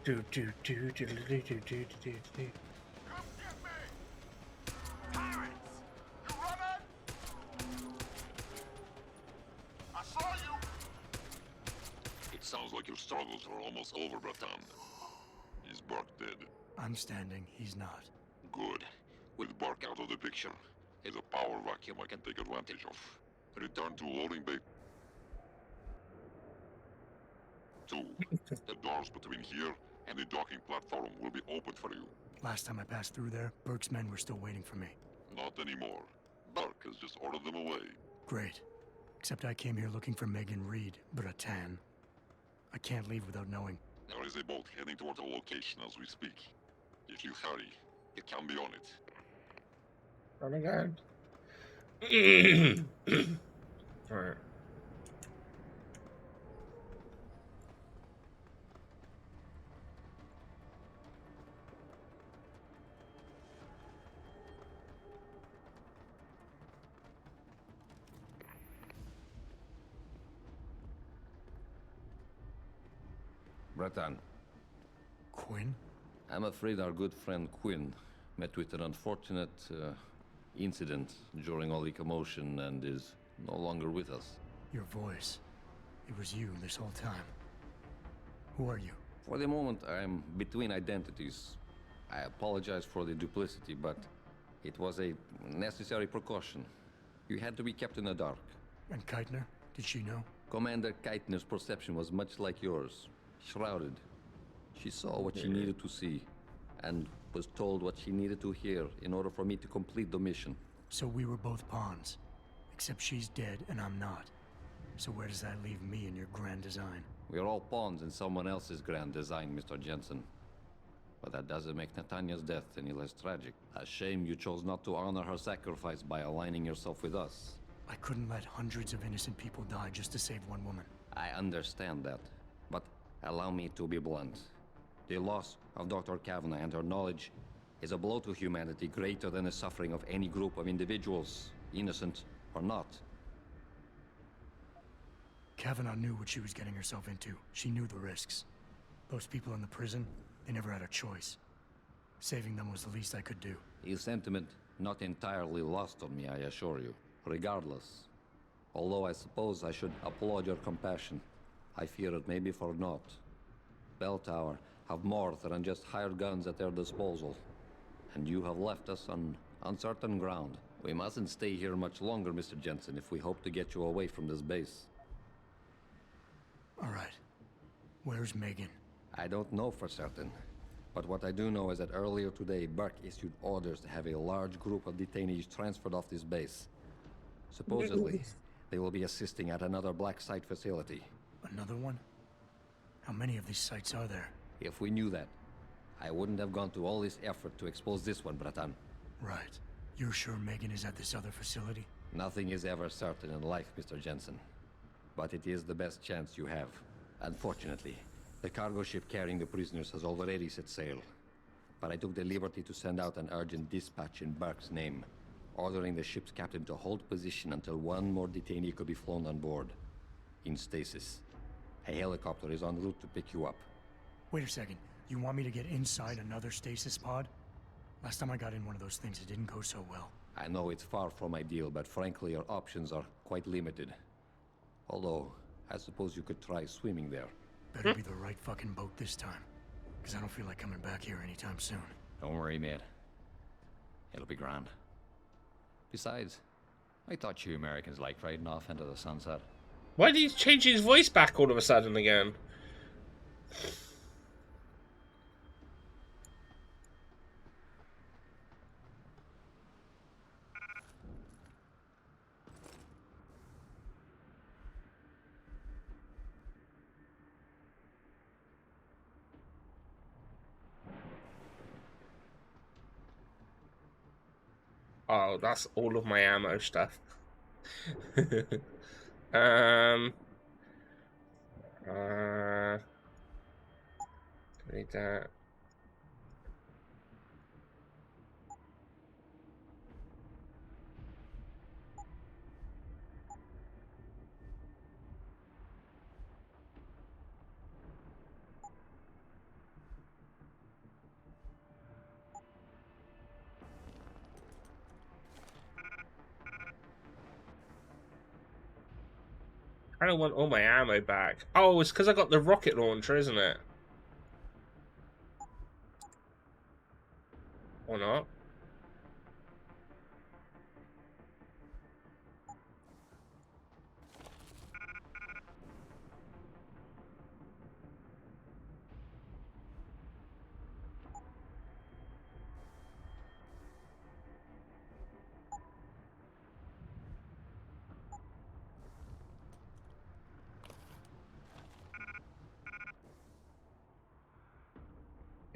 Do do do do do do do do do do. Come get me! Pirates! You running? I saw you! It sounds like your struggles are almost over, Bratan. Is Burke dead? I'm standing, he's not. Good. With Burke out of the picture, there's a power vacuum I can take advantage of. Return to loading bay 2. The doors between here and the docking platform will be open for you. Last time I passed through there, Burke's men were still waiting for me. Not anymore. Burke has just ordered them away. Great. Except I came here looking for Megan Reed, Bratan. I can't leave without knowing. There is a boat heading toward the location as we speak. If you hurry, you can be on it. Oh my god. Alright. Bratan. Quinn? I'm afraid our good friend Quinn met with an unfortunate incident during all the commotion and is no longer with us. Your voice. It was you this whole time. Who are you? For the moment, I'm between identities. I apologize for the duplicity, but it was a necessary precaution. You had to be kept in the dark. And Keitner? Did she know? Commander Keitner's perception was much like yours. Shrouded. She saw what she needed to see, and was told what she needed to hear in order for me to complete the mission. So we were both pawns. Except she's dead and I'm not. So where does that leave me in your grand design? We're all pawns in someone else's grand design, Mr. Jensen. But that doesn't make Nathania's death any less tragic. A shame you chose not to honor her sacrifice by aligning yourself with us. I couldn't let hundreds of innocent people die just to save one woman. I understand that, but allow me to be blunt. The loss of Dr. Kavanagh and her knowledge is a blow to humanity greater than the suffering of any group of individuals, innocent or not. Kavanagh knew what she was getting herself into. She knew the risks. Those people in the prison, they never had a choice. Saving them was the least I could do. His sentiment not entirely lost on me, I assure you. Regardless. Although I suppose I should applaud your compassion, I fear it may be for naught. Bell Tower have more than just hired guns at their disposal. And you have left us on uncertain ground. We mustn't stay here much longer, Mr. Jensen, if we hope to get you away from this base. All right. Where's Megan? I don't know for certain. But what I do know is that earlier today, Burke issued orders to have a large group of detainees transferred off this base. Supposedly, they will be assisting at another black site facility. Another one? How many of these sites are there? If we knew that, I wouldn't have gone to all this effort to expose this one, Bratan. Right. You're sure Megan is at this other facility? Nothing is ever certain in life, Mr. Jensen. But it is the best chance you have. Unfortunately, the cargo ship carrying the prisoners has already set sail. But I took the liberty to send out an urgent dispatch in Burke's name, ordering the ship's captain to hold position until one more detainee could be flown on board. In stasis. A helicopter is en route to pick you up. Wait a second. You want me to get inside another stasis pod? Last time I got in one of those things, it didn't go so well. I know it's far from ideal, but frankly, your options are quite limited. Although, I suppose you could try swimming there. Better be the right fucking boat this time. Because I don't feel like coming back here anytime soon. Don't worry, mate. It'll be grand. Besides, I thought you Americans liked riding off into the sunset. Why did he change his voice back all of a sudden again? Oh, that's all of my ammo stuff. Need that. kind of want all my ammo back. Oh, it's because I got the rocket launcher, isn't it? Or not?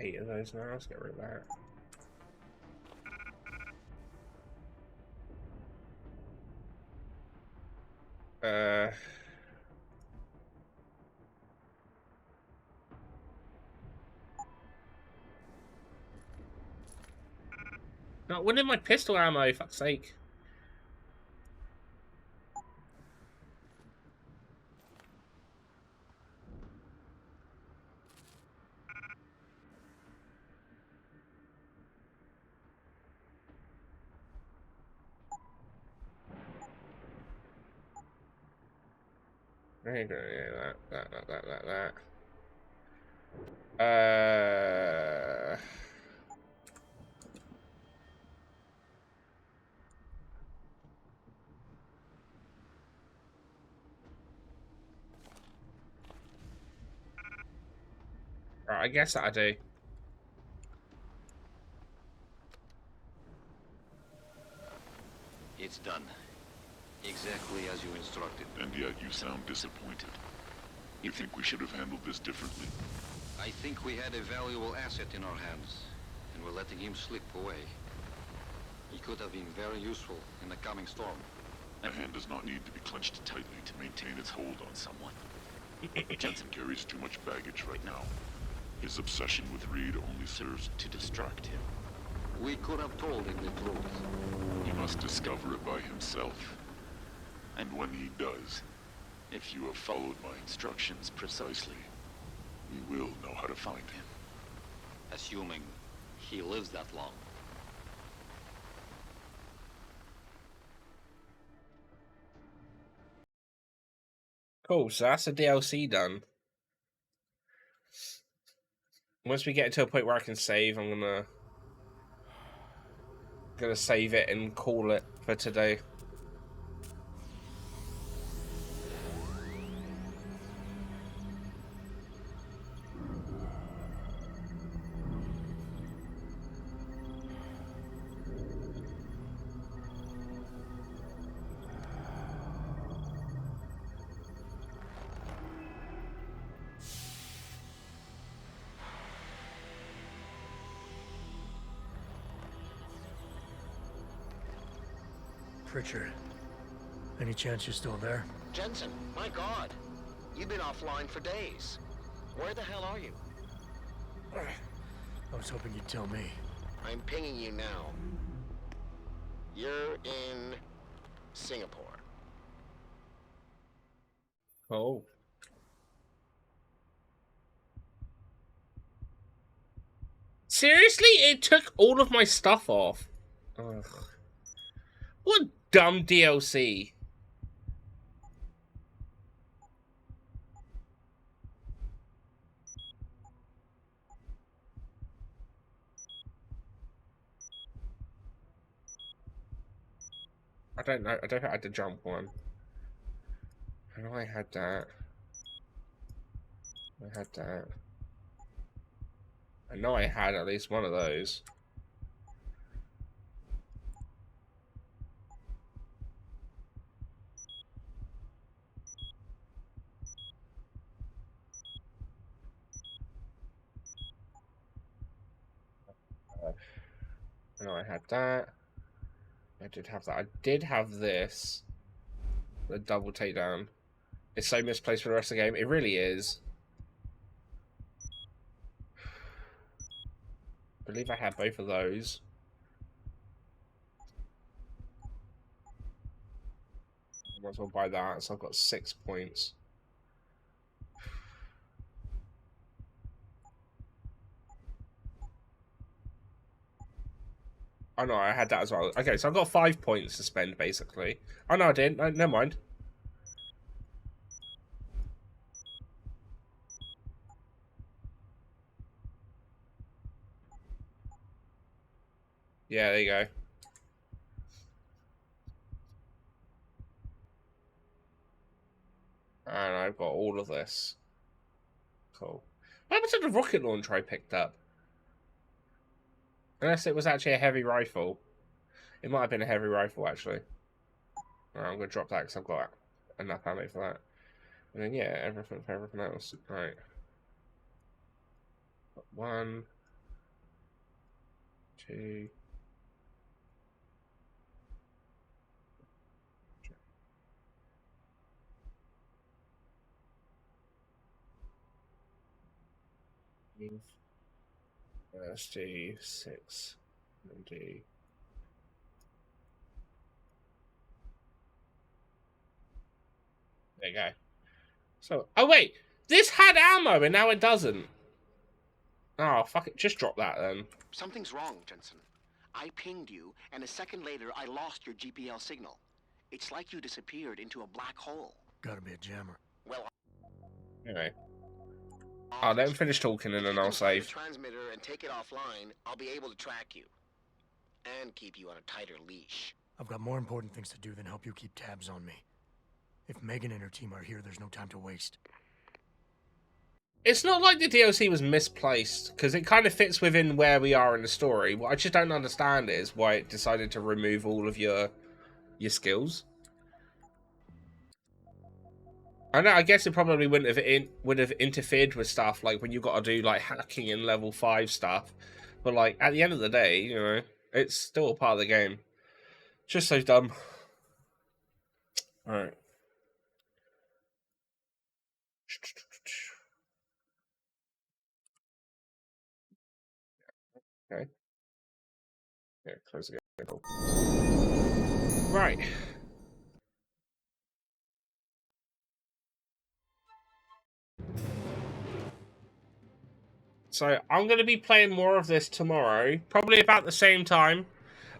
Eight of those now. Let's get rid of that. No, when did my pistol ammo? Fuck's sake. There you go. Yeah, that. Right, I guess that I do. It's done. Exactly as you instructed. And yet you sound disappointed. You think we should have handled this differently? I think we had a valuable asset in our hands, and we're letting him slip away. He could have been very useful in the coming storm. A hand does not need to be clenched tightly to maintain its hold on someone. Jensen carries too much baggage right now. His obsession with Reed only serves to distract him. We could have told him the truth. He must discover it by himself. And when he does, if you have followed my instructions precisely, we will know how to find him. Assuming he lives that long. Cool, so that's the DLC done. Once we get to a point where I can save, I'm gonna save it and call it for today. Pritchard, any chance you're still there? Jensen, my God. You've been offline for days. Where the hell are you? I was hoping you'd tell me. I'm pinging you now. You're in Singapore. Oh. Seriously? It took all of my stuff off. Ugh. What dumb DLC. I don't know. I don't think I had the jump one. I know I had that. I had that. I know I had at least one of those. I know I had that. I did have that. I did have this. The double takedown. It's so misplaced for the rest of the game. It really is. I believe I had both of those. I might as well buy that, so I've got 6 points. Oh no, I had that as well. Okay, so I've got 5 points to spend, basically. Oh no, I didn't. No, never mind. Yeah, there you go. And I've got all of this. Cool. What happened to the rocket launcher I picked up? Unless it was actually a heavy rifle. It might have been a heavy rifle, actually. Alright, I'm going to drop that because I've got enough ammo for that. And then, yeah, everything for everything else. Right. 1, 2... Let's do 6. And do... There you go. So, oh wait! This had ammo and now it doesn't. Oh, fuck it. Just drop that then. Something's wrong, Jensen. I pinged you, and a second later, I lost your GPL signal. It's like you disappeared into a black hole. Gotta be a jammer. Well, Anyway. I'll let him finish talking and then I'll save. the transmitter and take it offline, I'll be able to track you. And keep you on a tighter leash. I've got more important things to do than help you keep tabs on me. If Megan and her team are here, there's no time to waste. It's not like the DLC was misplaced, because it kind of fits within where we are in the story. What I just don't understand is why it decided to remove all of your skills. I know. I guess it probably would have interfered with stuff like when you got to do like hacking and level 5 stuff. But like at the end of the day, you know, it's still a part of the game. Just so dumb. All right. Okay. Yeah, close again. Right. So I'm going to be playing more of this tomorrow, probably about the same time.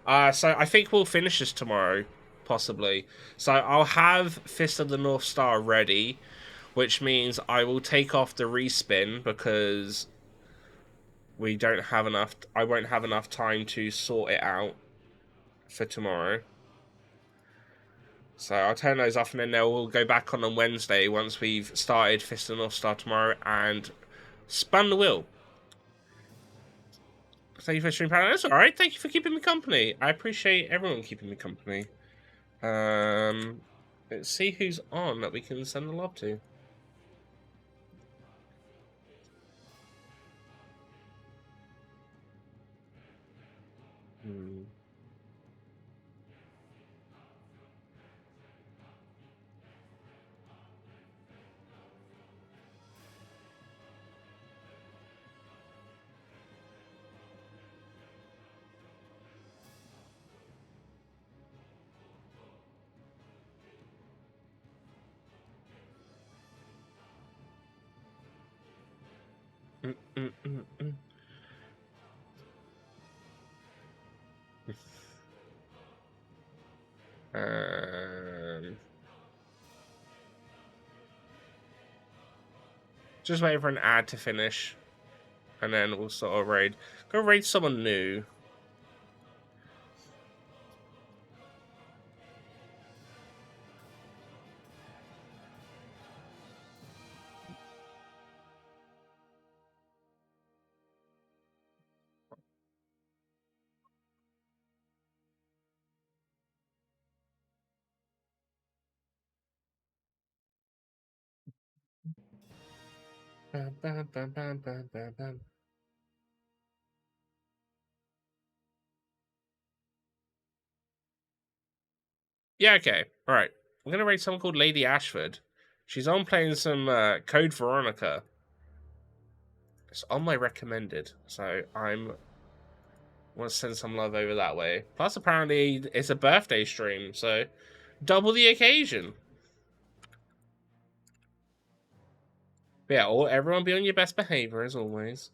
So I think we'll finish this tomorrow, possibly. So I'll have Fist of the North Star ready, which means I will take off the respin because we don't have enough. I won't have enough time to sort it out for tomorrow. So I'll turn those off and then we'll go back on Wednesday once we've started Fist of the North Star tomorrow and spun the wheel. Thank you for streaming, Paradise. That's alright. Thank you for keeping me company. I appreciate everyone keeping me company. Let's see who's on that we can send the lob to. Hmm. Just wait for an ad to finish, and then we'll sort of raid. Go raid someone new. Bam, bam, bam, bam, bam, bam, bam. Yeah, okay. Alright. We're gonna raid someone called Lady Ashford. She's on playing some Code Veronica. It's on my recommended, so I'm want to send some love over that way. Plus, apparently, it's a birthday stream, so double the occasion. But yeah, everyone be on your best behavior as always.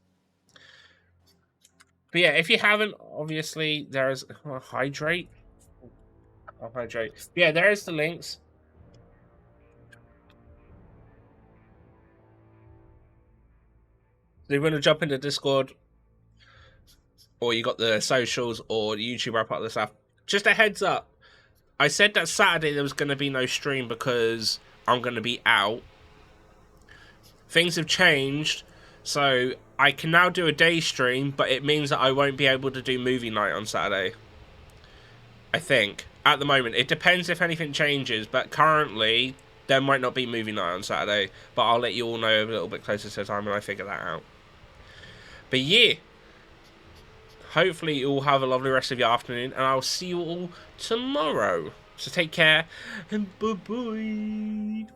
But yeah, if you haven't, obviously, there's hydrate. I'll hydrate. But yeah, there's the links. So you want to jump into Discord. or you got the socials, or the YouTube wrap up the stuff. Just a heads up. I said that Saturday there was going to be no stream because I'm going to be out. Things have changed, so I can now do a day stream, but it means that I won't be able to do movie night on Saturday. I think. At the moment. It depends if anything changes, but currently there might not be movie night on Saturday, but I'll let you all know a little bit closer to the time when I figure that out. But yeah, hopefully you all have a lovely rest of your afternoon, and I'll see you all tomorrow. So take care, and bye-bye.